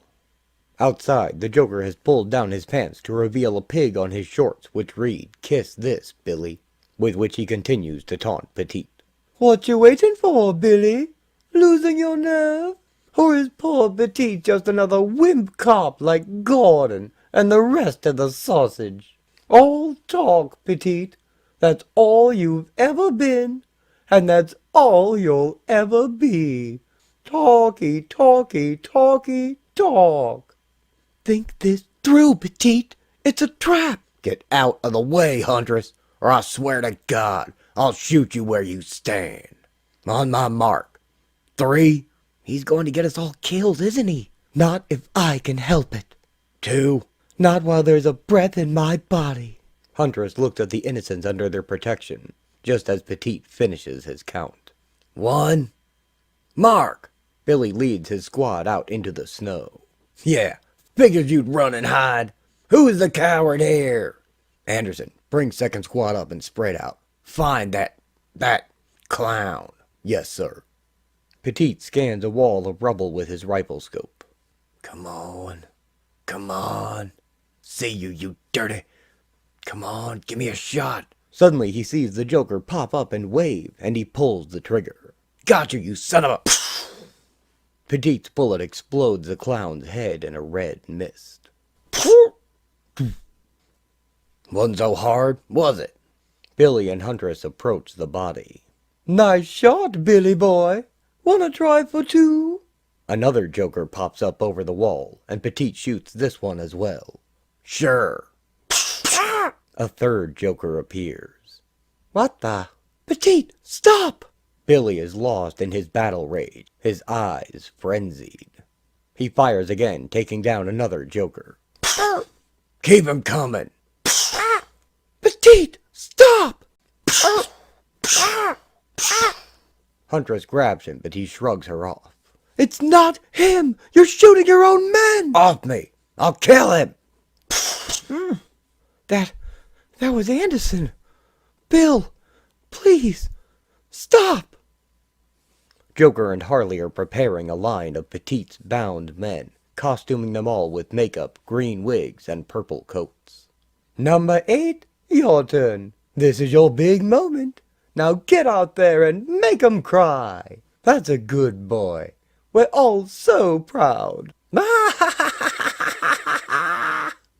Outside, the Joker has pulled down his pants to reveal a pig on his shorts which read, "Kiss this, Billy," with which he continues to taunt Petite. What you waiting for, Billy? Losing your nerve? Or is poor Petite just another wimp cop like Gordon and the rest of the sausage? All talk, Petite. That's all you've ever been, and that's all you'll ever be. Talky, talky, talky, talk. Think this through, Petite. It's a trap. Get out of the way, Huntress, or I swear to God, I'll shoot you where you stand. On my mark. 3, He's going to get us all killed, isn't he? Not if I can help it. 2, Not while there's a breath in my body. Huntress looks at the innocents under their protection, just as Petite finishes his count. 1. Mark! Billy leads his squad out into the snow. Yeah, figured you'd run and hide. Who's the coward here? Anderson, bring second squad up and spread out. Find that clown. Yes, sir. Petite scans a wall of rubble with his rifle scope. Come on. Come on. See you, you dirty. Come on, give me a shot. Suddenly he sees the Joker pop up and wave, and he pulls the trigger. Got you, you son of a... Petite's bullet explodes the clown's head in a red mist. Wasn't so hard, was it? Billy and Huntress approach the body. Nice shot, Billy boy. Wanna try for 2? Another Joker pops up over the wall, and Petite shoots this one as well. Sure. A third Joker appears. What the? Petite, stop! Billy is lost in his battle rage, his eyes frenzied. He fires again, taking down another Joker. Keep him coming. Petite, stop! Huntress grabs him, but he shrugs her off. It's not him! You're shooting your own men! Off me. I'll kill him. That was Anderson. Bill, please, stop! Joker and Harley are preparing a line of Petite's bound men, costuming them all with makeup, green wigs, and purple coats. Number 8, your turn. This is your big moment. Now get out there and make 'em cry. That's a good boy. We're all so proud.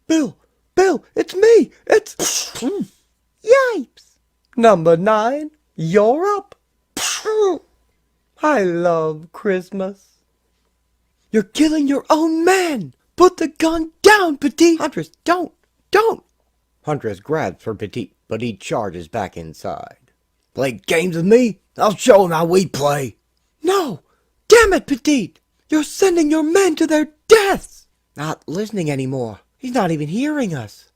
Bill, it's me! It's... Yipes! Number 9, you're up. I love Christmas. You're killing your own men! Put the gun down, Petite! Huntress, don't! Huntress grabs for Petite, but he charges back inside. Play games with me? I'll show him how we play. No! Damn it, Petite! You're sending your men to their deaths! Not listening anymore. He's not even hearing us.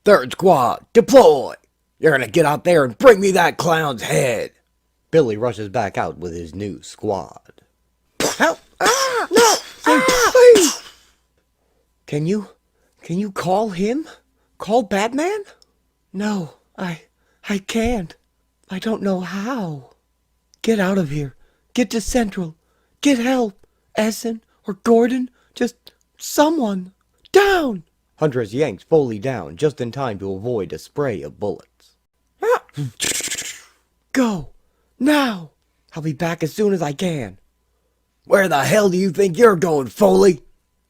Third squad, deploy. You're gonna get out there and bring me that clown's head. Billy rushes back out with his new squad. Help! No! Please! Can you call him? Call Batman? No, I can't. I don't know how. Get out of here. Get to Central. Get help. Essen or Gordon. Just someone. Down! Huntress yanks Foley down just in time to avoid a spray of bullets. Go. Now. I'll be back as soon as I can. Where the hell do you think you're going, Foley?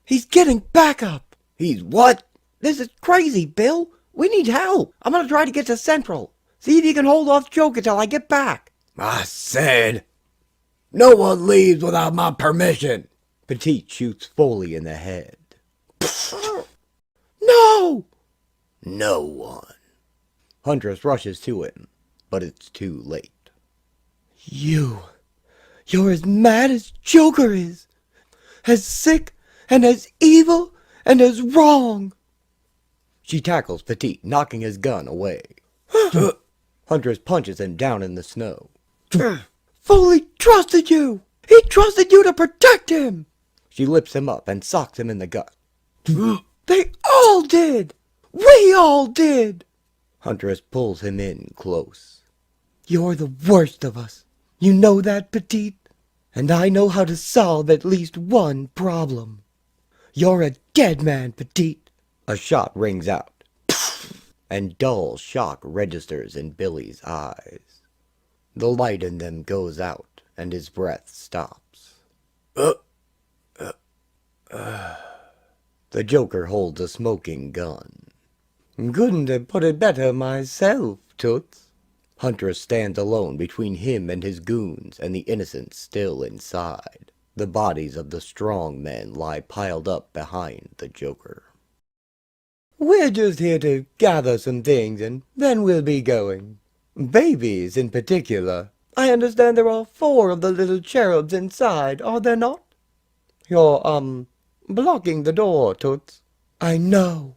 He's getting back up. He's what? This is crazy, Bill. We need help. I'm gonna try to get to Central. See if you can hold off Joker till I get back. I said, no one leaves without my permission. Petite shoots Foley in the head. No! No one. Huntress rushes to him, but it's too late. You're as mad as Joker is. As sick and as evil and as wrong. She tackles Petite, knocking his gun away. Huntress punches him down in the snow. Foley trusted you. He trusted you to protect him. She lifts him up and socks him in the gut. They all did! We all did! Huntress pulls him in close. You're the worst of us. You know that, Petite? And I know how to solve at least one problem. You're a dead man, Petite. A shot rings out, and dull shock registers in Billy's eyes. The light in them goes out, and his breath stops. The Joker holds a smoking gun. Couldn't have put it better myself, Toots. Huntress stands alone between him and his goons and the innocents still inside. The bodies of the strong men lie piled up behind the Joker. We're just here to gather some things and then we'll be going. Babies in particular. I understand there are 4 of the little cherubs inside, are there not? You're, blocking the door, Toots. I know.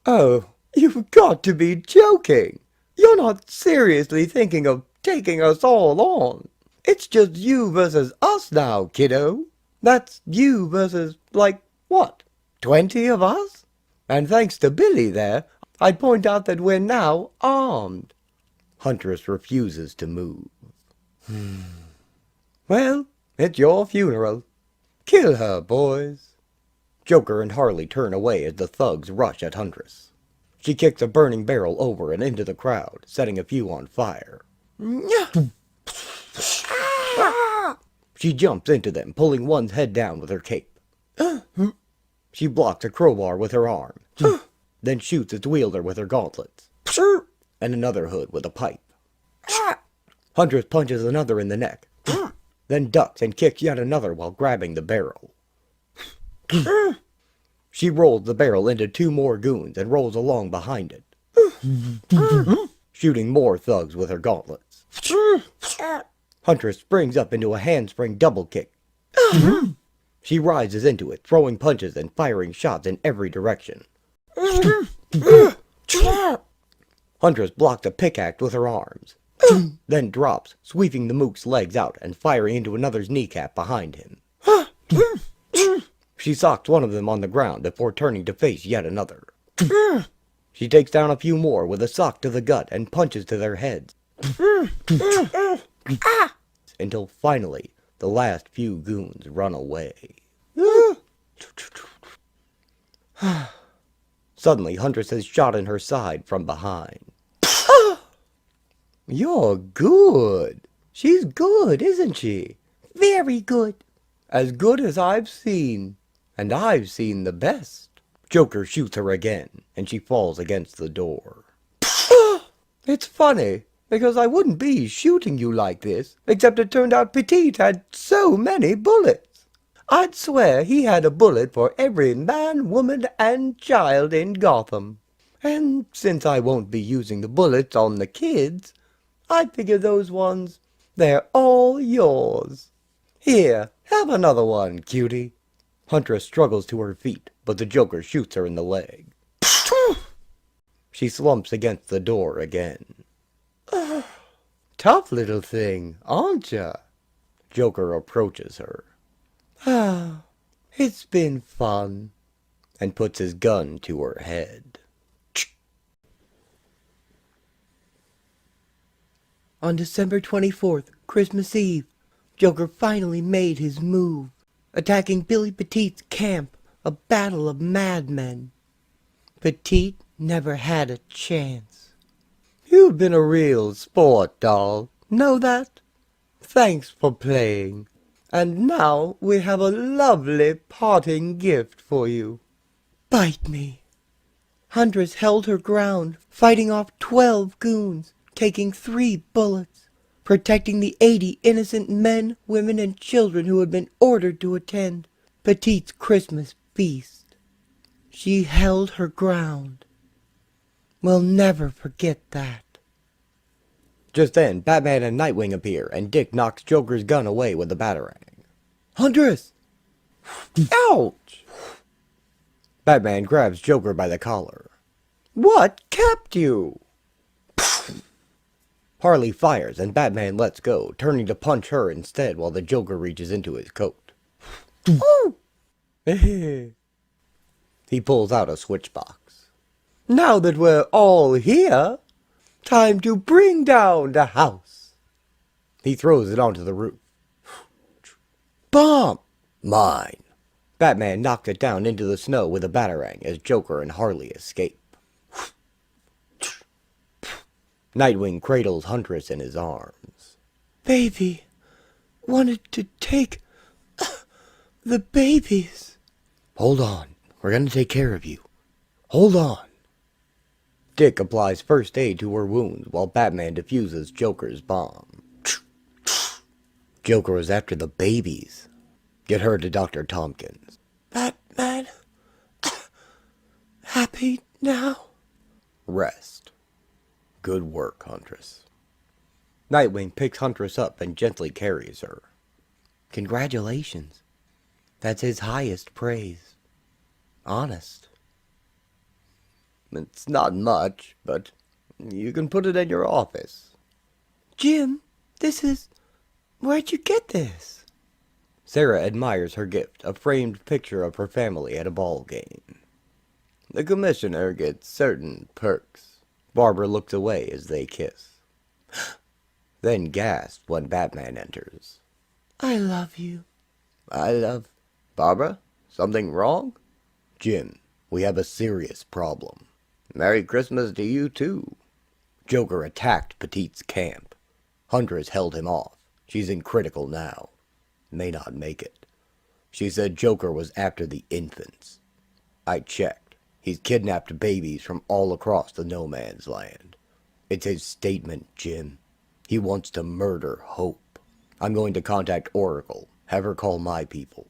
Oh, you've got to be joking. You're not seriously thinking of taking us all on. It's just you versus us now, kiddo. That's you versus, like, what, 20 of us? And thanks to Billy there, I'd point out that we're now armed. Huntress refuses to move. Well, it's your funeral. Kill her, boys. Joker and Harley turn away as the thugs rush at Huntress. She kicks a burning barrel over and into the crowd, setting a few on fire. She jumps into them, pulling one's head down with her cape. She blocks a crowbar with her arm, then shoots its wielder with her gauntlets, and another hood with a pipe. Huntress punches another in the neck, then ducks and kicks yet another while grabbing the barrel. She rolls the barrel into 2 more goons and rolls along behind it, shooting more thugs with her gauntlets. Huntress springs up into a handspring double kick. She rises into it, throwing punches and firing shots in every direction. Huntress blocks a pickaxe with her arms, then drops, sweeping the mook's legs out and firing into another's kneecap behind him. She socks one of them on the ground before turning to face yet another. She takes down a few more with a sock to the gut and punches to their heads. Until finally, the last few goons run away. Suddenly, Huntress is shot in her side from behind. You're good. She's good, isn't she? Very good. As good as I've seen. And I've seen the best. Joker shoots her again, and she falls against the door. It's funny, because I wouldn't be shooting you like this, except it turned out Petite had so many bullets. I'd swear he had a bullet for every man, woman, and child in Gotham. And since I won't be using the bullets on the kids, I figure those ones, they're all yours. Here, have another one, cutie. Huntress struggles to her feet, but the Joker shoots her in the leg. She slumps against the door again. Tough little thing, aren't ya? Joker approaches her. It's been fun. And puts his gun to her head. On December 24th, Christmas Eve, Joker finally made his move, attacking Billy Petite's camp, a battle of madmen. Petite never had a chance. You've been a real sport, doll. Know that? Thanks for playing. And now we have a lovely parting gift for you. Bite me. Huntress held her ground, fighting off 12 goons, taking 3 bullets, protecting the 80 innocent men, women, and children who had been ordered to attend Petite's Christmas feast. She held her ground. We'll never forget that. Just then, Batman and Nightwing appear, and Dick knocks Joker's gun away with a batarang. Huntress! Ouch! Batman grabs Joker by the collar. What kept you? Harley fires, and Batman lets go, turning to punch her instead while the Joker reaches into his coat. Ooh. He pulls out a switchbox. Now that we're all here, time to bring down the house. He throws it onto the roof. Bomb! Mine. Batman knocks it down into the snow with a batarang as Joker and Harley escape. Nightwing cradles Huntress in his arms. Baby. Wanted to take the babies. Hold on. We're gonna take care of you. Hold on. Dick applies first aid to her wounds while Batman defuses Joker's bomb. Joker was after the babies. Get her to Dr. Thompkins. Batman. Happy now? Rest. Good work, Huntress. Nightwing picks Huntress up and gently carries her. Congratulations. That's his highest praise. Honest. It's not much, but you can put it in your office. Jim, this is... Where'd you get this? Sarah admires her gift, a framed picture of her family at a ball game. The commissioner gets certain perks. Barbara looks away as they kiss. Then gasps when Batman enters. I love you. I love... Barbara? Something wrong? Jim, we have a serious problem. Merry Christmas to you, too. Joker attacked Petite's camp. Huntress held him off. She's in critical now. May not make it. She said Joker was after the infants. I checked. He's kidnapped babies from all across the no man's land. It's his statement, Jim. He wants to murder Hope. I'm going to contact Oracle. Have her call my people.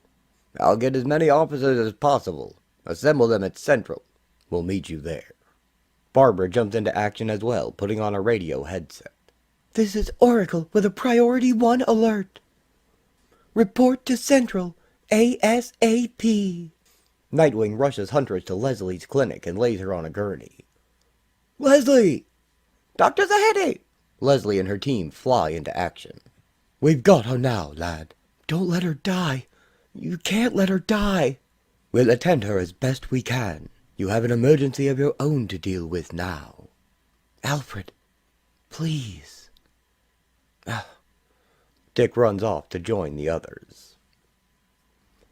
I'll get as many officers as possible. Assemble them at Central. We'll meet you there. Barbara jumps into action as well, putting on a radio headset. This is Oracle with a Priority 1 alert. Report to Central ASAP. Nightwing rushes Huntress to Leslie's clinic and lays her on a gurney. Leslie! Dr. Zahedi! Leslie and her team fly into action. We've got her now, lad. Don't let her die. You can't let her die. We'll attend her as best we can. You have an emergency of your own to deal with now. Alfred, please. Dick runs off to join the others.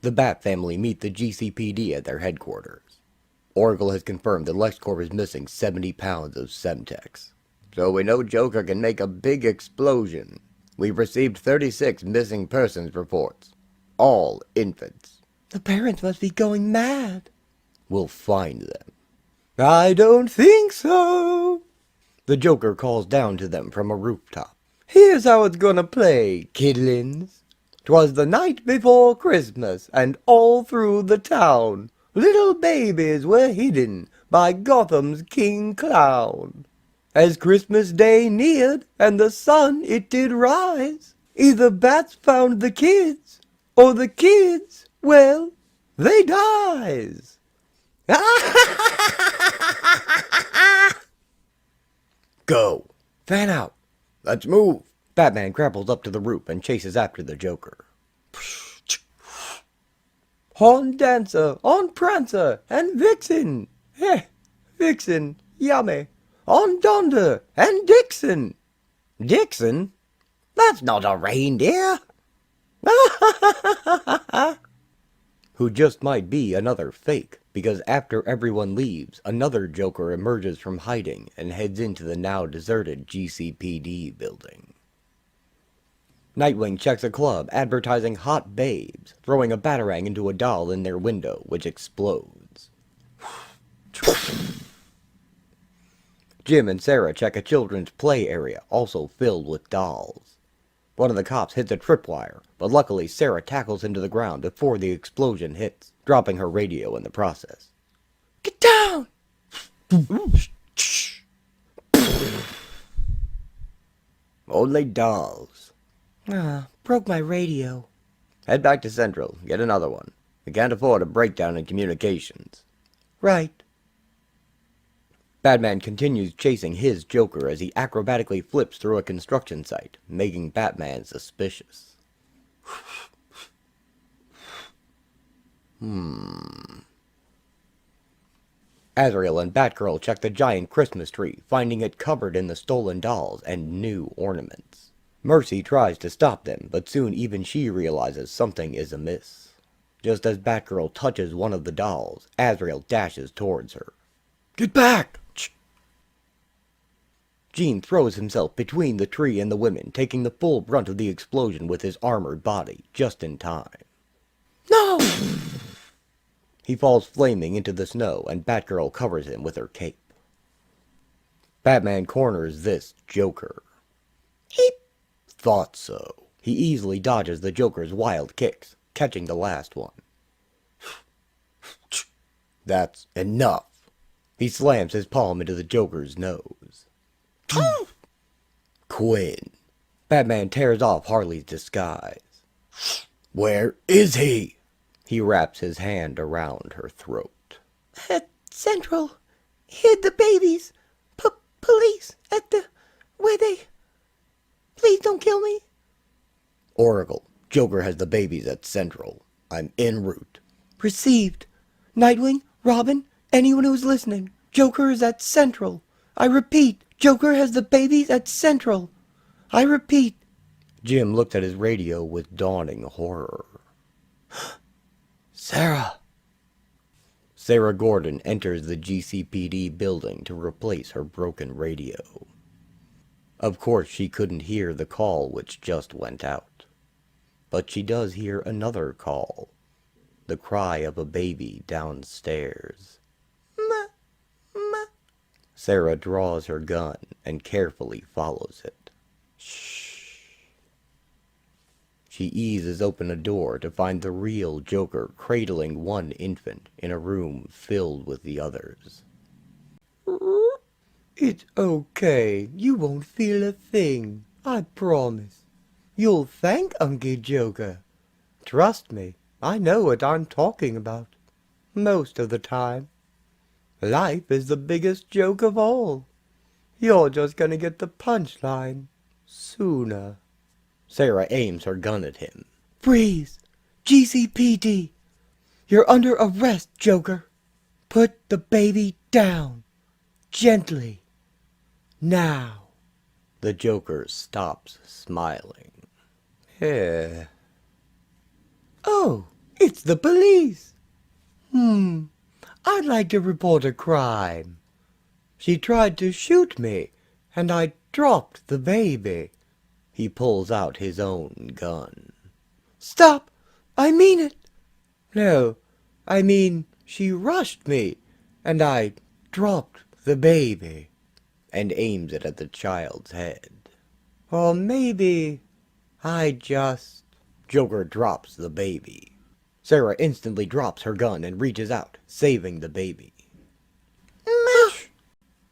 The Bat family meet the GCPD at their headquarters. Oracle has confirmed that LexCorp is missing 70 pounds of Semtex. So we know Joker can make a big explosion. We've received 36 missing persons reports. All infants. The parents must be going mad. We'll find them. I don't think so. The Joker calls down to them from a rooftop. Here's how it's gonna play, kidlings. 'Twas the night before Christmas, and all through the town, little babies were hidden by Gotham's King Clown. As Christmas Day neared, and the sun it did rise, either bats found the kids, or the kids, well, they dies. Go! Fan out. Let's move! Batman grapples up to the roof and chases after the Joker. On Dancer, on Prancer, and Vixen. Vixen, yummy. On Donder and Dixon. Dixon? That's not a reindeer! Who just might be another fake, because after everyone leaves, another Joker emerges from hiding and heads into the now deserted GCPD building. Nightwing checks a club advertising hot babes, throwing a batarang into a doll in their window, which explodes. Jim and Sarah check a children's play area, also filled with dolls. One of the cops hits a tripwire, but luckily Sarah tackles him to the ground before the explosion hits, dropping her radio in the process. Get down! Only dolls. Broke my radio. Head back to Central, get another one. We can't afford a breakdown in communications. Right. Batman continues chasing his Joker as he acrobatically flips through a construction site, making Batman suspicious. Azrael and Batgirl check the giant Christmas tree, finding it covered in the stolen dolls and new ornaments. Mercy tries to stop them, but soon even she realizes something is amiss. Just as Batgirl touches one of the dolls, Azrael dashes towards her. Get back! Gene throws himself between the tree and the women, taking the full brunt of the explosion with his armored body, just in time. No! He falls flaming into the snow, and Batgirl covers him with her cape. Batman corners this Joker. He... Thought so. He easily dodges the Joker's wild kicks, catching the last one. That's enough. He slams his palm into the Joker's nose. Quinn. Batman tears off Harley's disguise. Where is he? He wraps his hand around her throat. At Central. Hid the babies. Police. At the... Where they... Please don't kill me. Oracle. Joker has the babies at Central. I'm en route. Received. Nightwing, Robin, anyone who's listening. Joker is at Central. I repeat, Joker has the babies at Central. I repeat. Jim looked at his radio with dawning horror. Sarah! Sarah Gordon enters the GCPD building to replace her broken radio. Of course, she couldn't hear the call which just went out. But she does hear another call. The cry of a baby downstairs. Ma. Sarah draws her gun and carefully follows it. Shh. She eases open a door to find the real Joker cradling one infant in a room filled with the others. It's okay. You won't feel a thing. I promise. You'll thank Unky Joker. Trust me, I know what I'm talking about. Most of the time. Life is the biggest joke of all. You're just gonna get the punchline sooner. Sarah aims her gun at him. Freeze. GCPD. You're under arrest, Joker. Put the baby down. Gently. Now. The Joker stops smiling. Yeah. Oh, it's the police. I'd like to report a crime. She tried to shoot me, and I dropped the baby. He pulls out his own gun. Stop! I mean it. No, I mean she rushed me, and I dropped the baby. And aims it at the child's head. Or maybe I just... Joker drops the baby. Sarah instantly drops her gun and reaches out, saving the baby.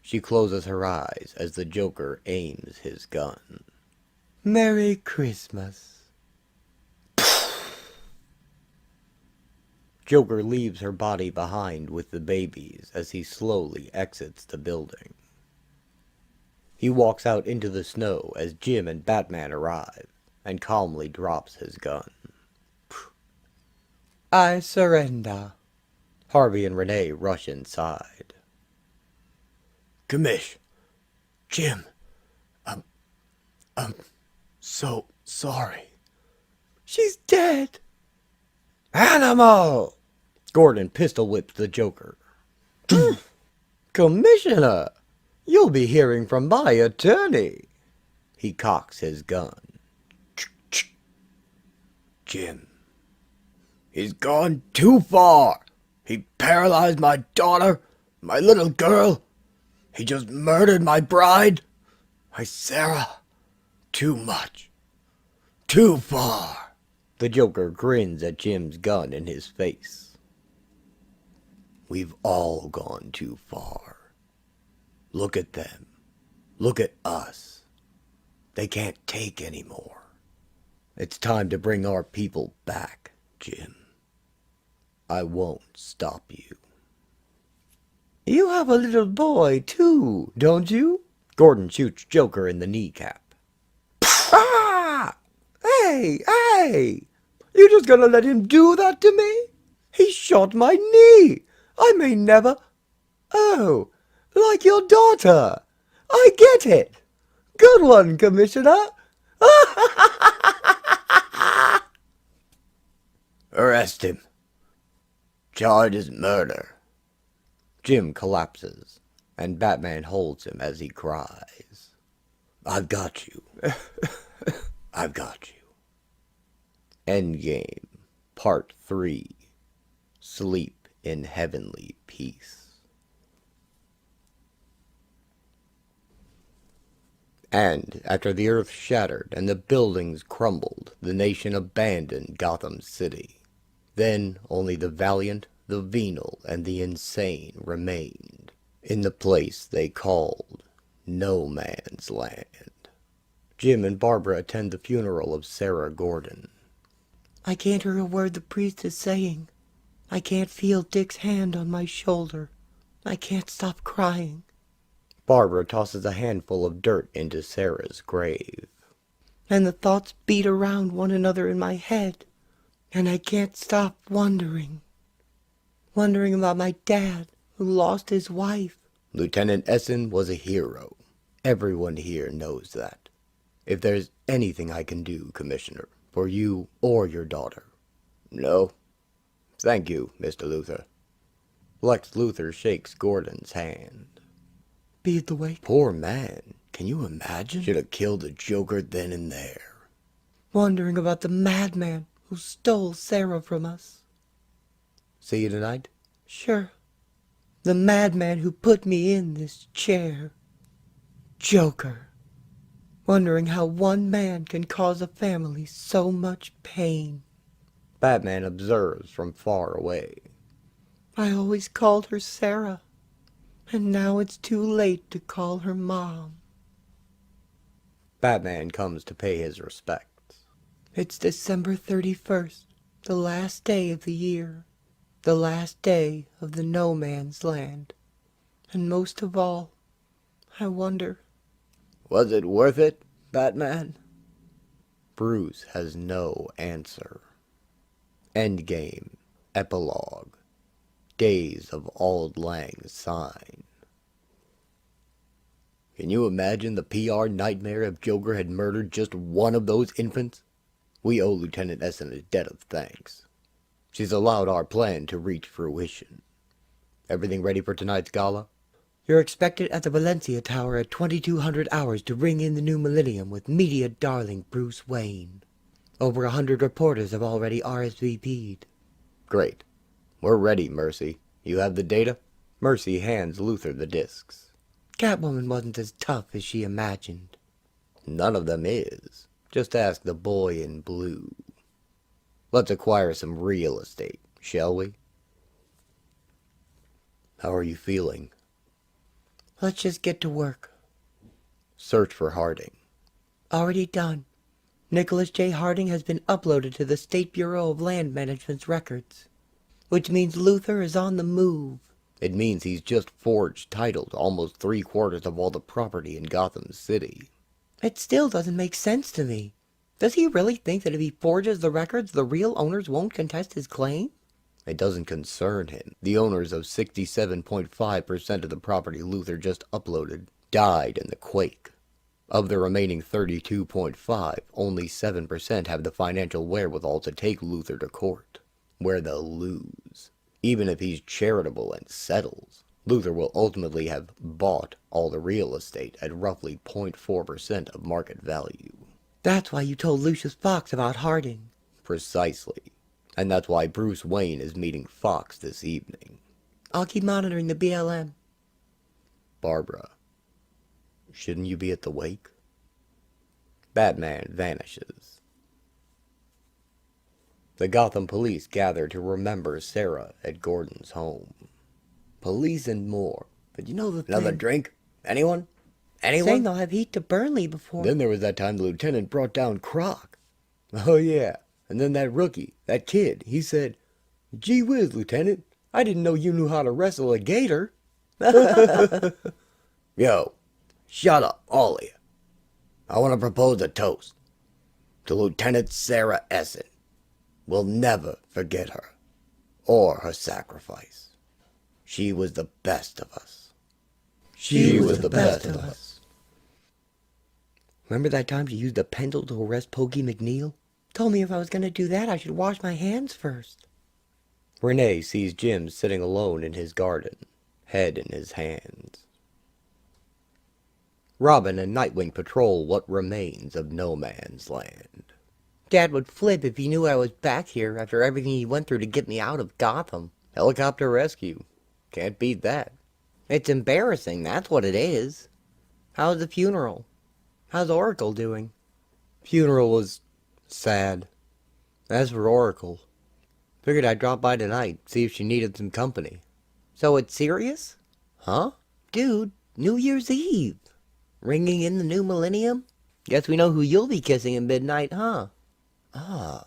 She closes her eyes as the Joker aims his gun. Merry Christmas. Joker leaves her body behind with the babies as he slowly exits the building. He walks out into the snow as Jim and Batman arrive, and calmly drops his gun. I surrender. Harvey and Renee rush inside. Commish. Jim. I'm so sorry. She's dead. Animal! Gordon pistol whips the Joker. Commissioner! You'll be hearing from my attorney. He cocks his gun. Jim. He's gone too far. He paralyzed my daughter, my little girl. He just murdered my bride, my Sarah. Too much. Too far. The Joker grins at Jim's gun in his face. We've all gone too far. Look at them. Look at us. They can't take any more. It's time to bring our people back, Jim. I won't stop you. You have a little boy, too, don't you? Gordon shoots Joker in the kneecap. Ah! Hey! You just gonna let him do that to me? He shot my knee. I may never... Oh, like your daughter. I get it. Good one, Commissioner. Arrest him. Charge is murder. Jim collapses, and Batman holds him as he cries. I've got you. I've got you. Endgame, Part 3. Sleep in Heavenly Peace. And, after the earth shattered and the buildings crumbled, the nation abandoned Gotham City. Then only the valiant, the venal, and the insane remained, in the place they called No Man's Land. Jim and Barbara attend the funeral of Sarah Gordon. I can't hear a word the priest is saying. I can't feel Dick's hand on my shoulder. I can't stop crying. Barbara tosses a handful of dirt into Sarah's grave. And the thoughts beat around one another in my head. And I can't stop wondering. Wondering about my dad, who lost his wife. Lieutenant Essen was a hero. Everyone here knows that. If there's anything I can do, Commissioner, for you or your daughter. No. Thank you, Mr. Luthor. Lex Luthor shakes Gordon's hand. Be at the wake. Poor man. Can you imagine? Should have killed the Joker then and there. Wondering about the madman who stole Sarah from us. See you tonight? Sure. The madman who put me in this chair. Joker. Wondering how one man can cause a family so much pain. Batman observes from far away. I always called her Sarah. And now it's too late to call her Mom. Batman comes to pay his respects. It's December 31st, the last day of the year. The last day of the No Man's Land. And most of all, I wonder... Was it worth it, Batman? Bruce has no answer. Endgame, Epilogue. Days of Auld Lang Syne. Can you imagine the PR nightmare if Joker had murdered just one of those infants? We owe Lieutenant Essen a debt of thanks. She's allowed our plan to reach fruition. Everything ready for tonight's gala? You're expected at the Valencia Tower at 2200 hours to ring in the new millennium with media darling Bruce Wayne. Over 100 reporters have already RSVP'd. Great. We're ready, Mercy. You have the data? Mercy hands Luthor the discs. Catwoman wasn't as tough as she imagined. None of them is. Just ask the boy in blue. Let's acquire some real estate, shall we? How are you feeling? Let's just get to work. Search for Harding. Already done. Nicholas J. Harding has been uploaded to the State Bureau of Land Management's records. Which means Luthor is on the move. It means he's just forged title to almost 3/4 of all the property in Gotham City. It still doesn't make sense to me. Does he really think that if he forges the records, the real owners won't contest his claim? It doesn't concern him. The owners of 67.5% of the property Luthor just uploaded died in the quake. Of the remaining 32.5, only 7% have the financial wherewithal to take Luthor to court, where they'll lose. Even if he's charitable and settles, Luthor will ultimately have bought all the real estate at roughly 0.4% of market value. That's why you told Lucius Fox about Harding. Precisely. And that's why Bruce Wayne is meeting Fox this evening. I'll keep monitoring the BLM. Barbara, shouldn't you be at the wake? Batman vanishes. The Gotham police gather to remember Sarah at Gordon's home. Police and more. But you know the thing... Another drink? Anyone? Saying Anyone? they'll have heat to Burnley before... Then there was that time the lieutenant brought down Croc. Oh yeah, and then that rookie, that kid, he said, "Gee whiz, Lieutenant, I didn't know you knew how to wrestle a gator." Yo, shut up, all of you. I want to propose a toast to Lieutenant Sarah Essen. We'll never forget her, or her sacrifice. She was the best of us. She was the best of us. Remember that time she used a pencil to arrest Pokey McNeil? Told me if I was going to do that, I should wash my hands first. Renee sees Jim sitting alone in his garden, head in his hands. Robin and Nightwing patrol what remains of No Man's Land. Dad would flip if he knew I was back here after everything he went through to get me out of Gotham. Helicopter rescue. Can't beat that. It's embarrassing, that's what it is. How's the funeral? How's Oracle doing? Funeral was sad. As for Oracle, figured I'd drop by tonight, see if she needed some company. So it's serious? Huh? Dude, New Year's Eve. Ringing in the new millennium? Guess we know who you'll be kissing at midnight, huh? Ah.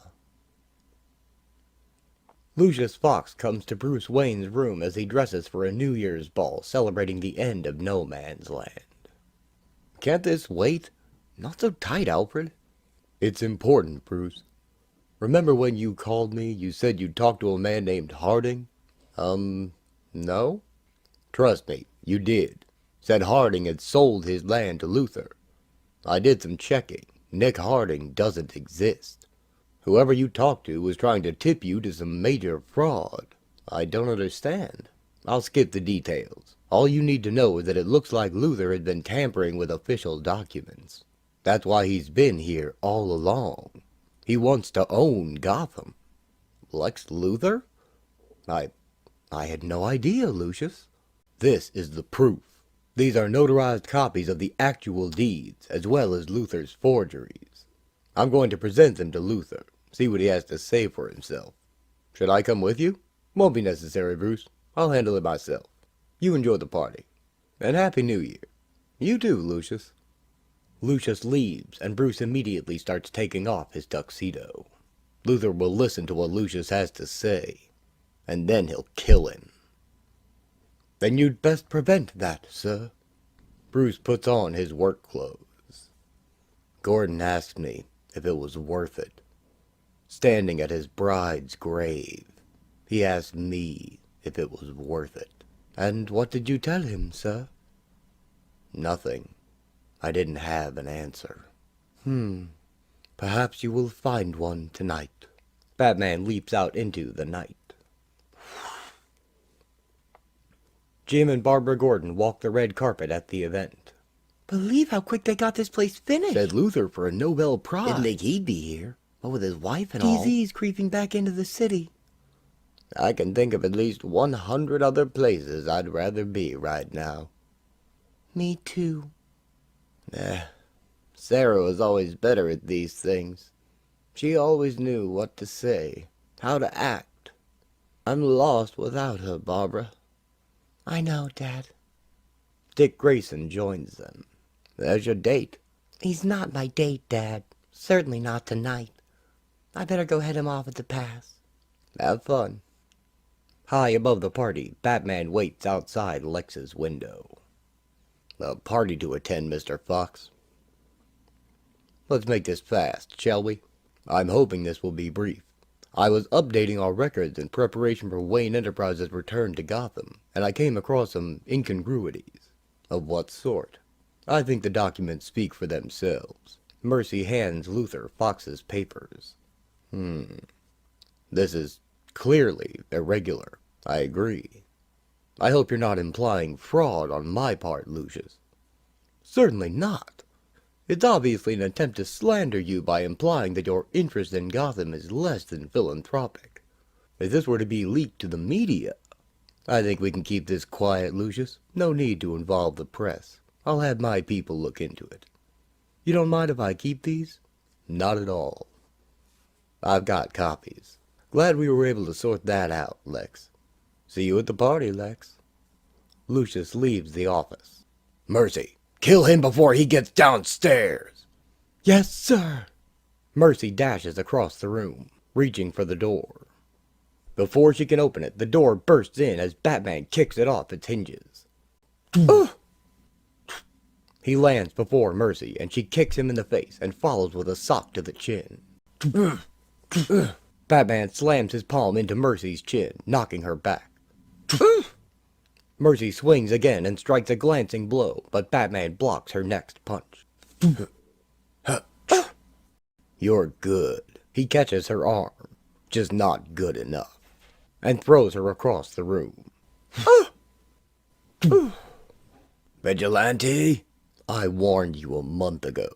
Lucius Fox comes to Bruce Wayne's room as he dresses for a New Year's ball celebrating the end of No Man's Land. Can't this wait? Not so tight, Alfred. It's important, Bruce. Remember when you called me, you said you'd talk to a man named Harding? No? Trust me, you did. Said Harding had sold his land to Luther. I did some checking. Nick Harding doesn't exist. Whoever you talked to was trying to tip you to some major fraud. I don't understand. I'll skip the details. All you need to know is that it looks like Luther had been tampering with official documents. That's why he's been here all along. He wants to own Gotham. Lex Luthor? I had no idea, Lucius. This is the proof. These are notarized copies of the actual deeds, as well as Luther's forgeries. I'm going to present them to Luther, see what he has to say for himself. Should I come with you? Won't be necessary, Bruce. I'll handle it myself. You enjoy the party. And Happy New Year. You too, Lucius. Lucius leaves, and Bruce immediately starts taking off his tuxedo. Luther will listen to what Lucius has to say, and then he'll kill him. Then you'd best prevent that, sir. Bruce puts on his work clothes. Gordon asked me if it was worth it. Standing at his bride's grave, he asked me if it was worth it. And what did you tell him, sir? Nothing. I didn't have an answer. Perhaps you will find one tonight. Batman leaps out into the night. Jim and Barbara Gordon walk the red carpet at the event. Believe how quick they got this place finished. Said Luther for a Nobel Prize. Didn't think he'd be here. What with his wife and DZ's creeping back into the city. I can think of at least 100 other places I'd rather be right now. Me too. Sarah was always better at these things. She always knew what to say, how to act. I'm lost without her, Barbara. I know, Dad. Dick Grayson joins them. There's your date. He's not my date, Dad. Certainly not tonight. I better go head him off at the pass. Have fun. High above the party, Batman waits outside Lex's window. A party to attend, Mr. Fox. Let's make this fast, shall we? I'm hoping this will be brief. I was updating our records in preparation for Wayne Enterprises' return to Gotham, and I came across some incongruities. Of what sort? I think the documents speak for themselves. Mercy hands Luther Fox's papers. This is clearly irregular. I agree. I hope you're not implying fraud on my part, Lucius. Certainly not. It's obviously an attempt to slander you by implying that your interest in Gotham is less than philanthropic. If this were to be leaked to the media, I think we can keep this quiet, Lucius. No need to involve the press. I'll have my people look into it. You don't mind if I keep these? Not at all. I've got copies. Glad we were able to sort that out, Lex. See you at the party, Lex. Lucius leaves the office. Mercy, kill him before he gets downstairs. Yes, sir. Mercy dashes across the room, reaching for the door. Before she can open it, the door bursts in as Batman kicks it off its hinges. He lands before Mercy, and she kicks him in the face and follows with a sock to the chin. Batman slams his palm into Mercy's chin, knocking her back. Mercy swings again and strikes a glancing blow, but Batman blocks her next punch. You're good. He catches her arm, just not good enough, and throws her across the room. Vigilante? I warned you a month ago.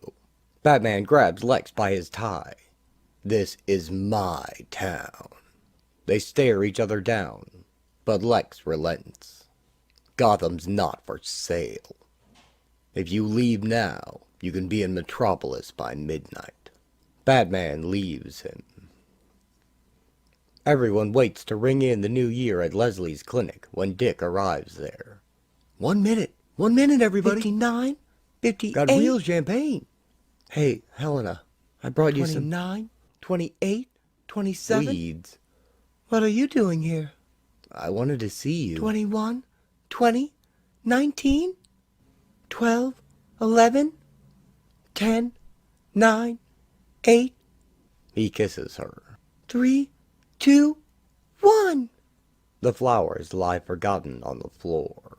Batman grabs Lex by his tie. This is my town. They stare each other down, but Lex relents. Gotham's not for sale. If you leave now, you can be in Metropolis by midnight. Batman leaves him. Everyone waits to ring in the new year at Leslie's clinic when Dick arrives there. 1 minute. 1 minute, everybody. 59, 58, Got real champagne. Hey, Helena, I brought you some 29, 28, 27. weeds. What are you doing here? I wanted to see you. 21, 20, 19, 12, 11, 10, 9, 8, He kisses her. 3, 2, 1. The flowers lie forgotten on the floor.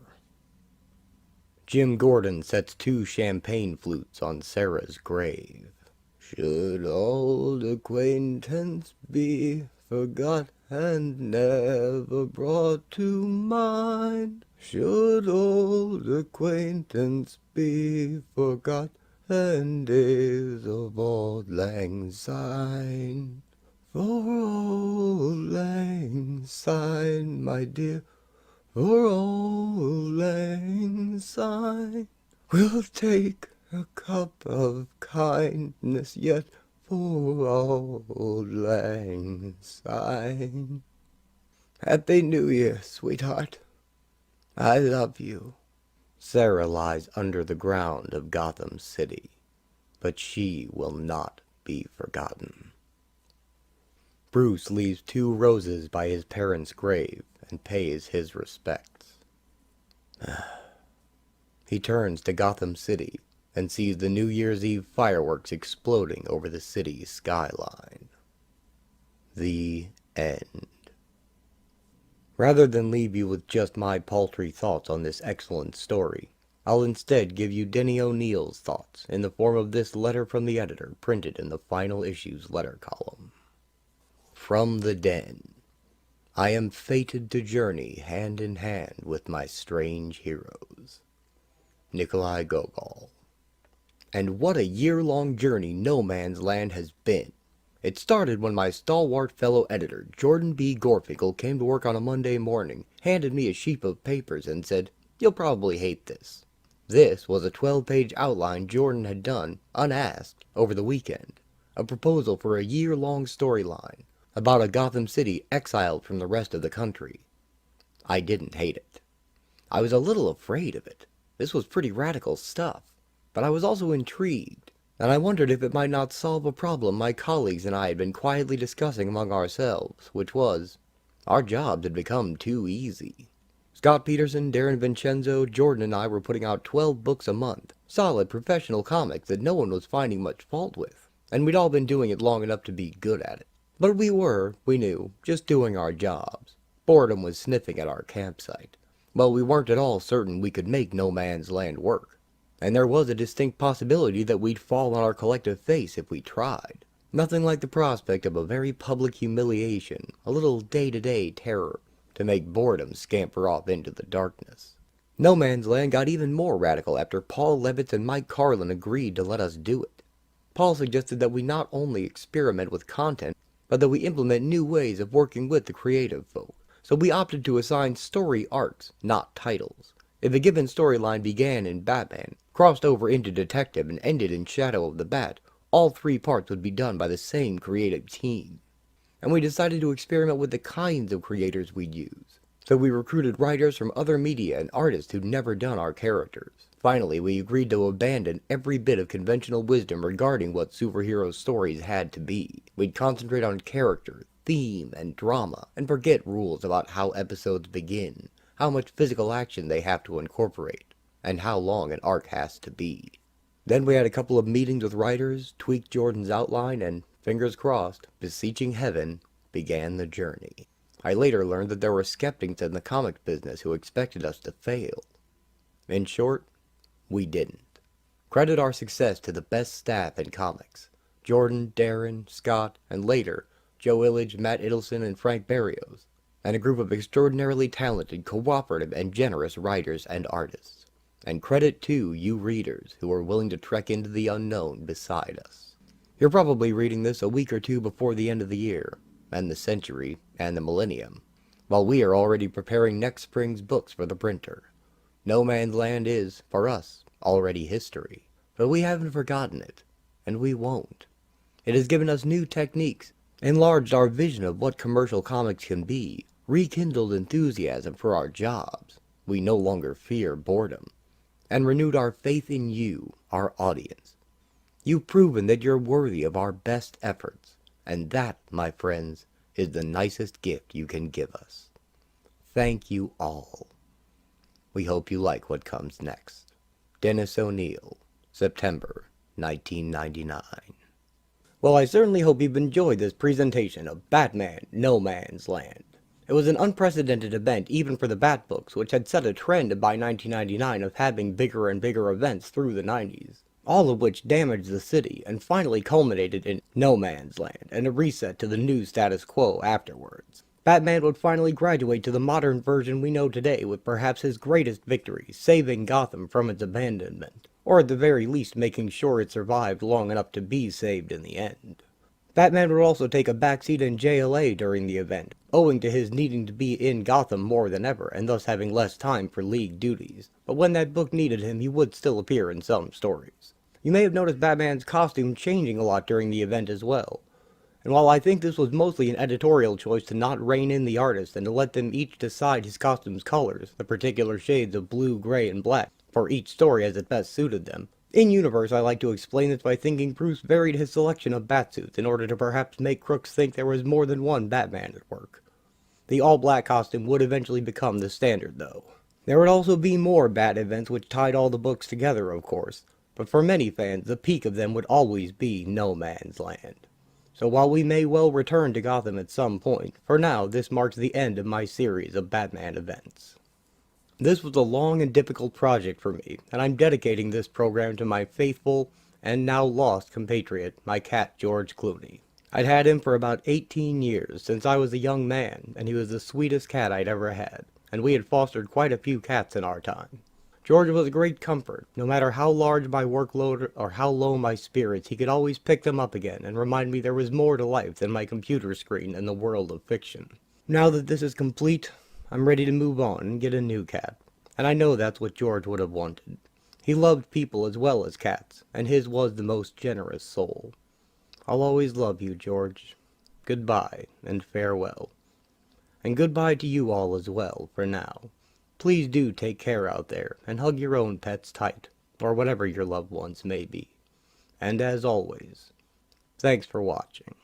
Jim Gordon sets 2 champagne flutes on Sarah's grave. Should old acquaintance be forgot and never brought to mind? Should old acquaintance be forgot and days of auld lang syne? For auld lang syne, my dear, for auld lang syne, we'll take a cup of kindness yet for auld lang syne. Happy New Year, sweetheart. I love you. Sarah lies under the ground of Gotham City, but she will not be forgotten. Bruce leaves 2 roses by his parents' grave and pays his respects. He turns to Gotham City and sees the New Year's Eve fireworks exploding over the city's skyline. The end. Rather than leave you with just my paltry thoughts on this excellent story, I'll instead give you Denny O'Neill's thoughts in the form of this letter from the editor printed in the final issue's letter column. From the den. I am fated to journey hand in hand with my strange heroes. Nikolai Gogol. And what a year-long journey No Man's Land has been. It started when my stalwart fellow editor, Jordan B. Gorfinkel, came to work on a Monday morning, handed me a sheaf of papers, and said, "You'll probably hate this." This was a 12-page outline Jordan had done, unasked, over the weekend. A proposal for a year-long storyline about a Gotham City exiled from the rest of the country. I didn't hate it. I was a little afraid of it. This was pretty radical stuff. But I was also intrigued, and I wondered if it might not solve a problem my colleagues and I had been quietly discussing among ourselves, which was, our jobs had become too easy. Scott Peterson, Darren Vincenzo, Jordan, and I were putting out 12 books a month, solid professional comics that no one was finding much fault with, and we'd all been doing it long enough to be good at it. But we knew, just doing our jobs. Boredom was sniffing at our campsite. Well, we weren't at all certain we could make No Man's Land work. And there was a distinct possibility that we'd fall on our collective face if we tried. Nothing like the prospect of a very public humiliation, a little day-to-day terror, to make boredom scamper off into the darkness. No Man's Land got even more radical after Paul Levitz and Mike Carlin agreed to let us do it. Paul suggested that we not only experiment with content, but that we implement new ways of working with the creative folk. So we opted to assign story arcs, not titles. If a given storyline began in Batman, crossed over into Detective, and ended in Shadow of the Bat, all 3 parts would be done by the same creative team. And we decided to experiment with the kinds of creators we'd use. So we recruited writers from other media and artists who'd never done our characters. Finally, we agreed to abandon every bit of conventional wisdom regarding what superhero stories had to be. We'd concentrate on character, theme, and drama, and forget rules about how episodes begin, how much physical action they have to incorporate, and how long an arc has to be. Then we had a couple of meetings with writers, tweaked Jordan's outline, and, fingers crossed, beseeching heaven, began the journey. I later learned that there were skeptics in the comic business who expected us to fail. In short, we didn't. Credit our success to the best staff in comics. Jordan, Darren, Scott, and later, Joe Illidge, Matt Idelson, and Frank Barrios, and a group of extraordinarily talented, cooperative, and generous writers and artists. And credit to you readers who are willing to trek into the unknown beside us. You're probably reading this a week or two before the end of the year, and the century, and the millennium, while we are already preparing next spring's books for the printer. No Man's Land is, for us, already history, but we haven't forgotten it, and we won't. It has given us new techniques, enlarged our vision of what commercial comics can be, rekindled enthusiasm for our jobs, we no longer fear boredom, and renewed our faith in you, our audience. You've proven that you're worthy of our best efforts, and that, my friends, is the nicest gift you can give us. Thank you all. We hope you like what comes next. Dennis O'Neil, September 1999. Well, I certainly hope you've enjoyed this presentation of Batman No Man's Land. It was an unprecedented event even for the Bat books, which had set a trend by 1999 of having bigger and bigger events through the 90s, all of which damaged the city and finally culminated in No Man's Land and a reset to the new status quo afterwards. Batman would finally graduate to the modern version we know today with perhaps his greatest victory, saving Gotham from its abandonment, or at the very least making sure it survived long enough to be saved in the end. Batman would also take a backseat in JLA during the event, owing to his needing to be in Gotham more than ever and thus having less time for League duties, but when that book needed him he would still appear in some stories. You may have noticed Batman's costume changing a lot during the event as well. And while I think this was mostly an editorial choice to not rein in the artists and to let them each decide his costume's colors, the particular shades of blue, gray, and black, for each story as it best suited them, in-universe I like to explain this by thinking Bruce varied his selection of batsuits in order to perhaps make crooks think there was more than one Batman at work. The all-black costume would eventually become the standard, though. There would also be more Bat events which tied all the books together, of course, but for many fans, the peak of them would always be No Man's Land. So while we may well return to Gotham at some point, for now this marks the end of my series of Batman events. This was a long and difficult project for me, and I'm dedicating this program to my faithful and now lost compatriot, my cat George Clooney. I'd had him for about 18 years, since I was a young man, and he was the sweetest cat I'd ever had, and we had fostered quite a few cats in our time. George was a great comfort. No matter how large my workload or how low my spirits, he could always pick them up again and remind me there was more to life than my computer screen and the world of fiction. Now that this is complete, I'm ready to move on and get a new cat, and I know that's what George would have wanted. He loved people as well as cats, and his was the most generous soul. I'll always love you, George. Goodbye, and farewell. And goodbye to you all as well, for now. Please do take care out there, and hug your own pets tight, or whatever your loved ones may be. And as always, thanks for watching.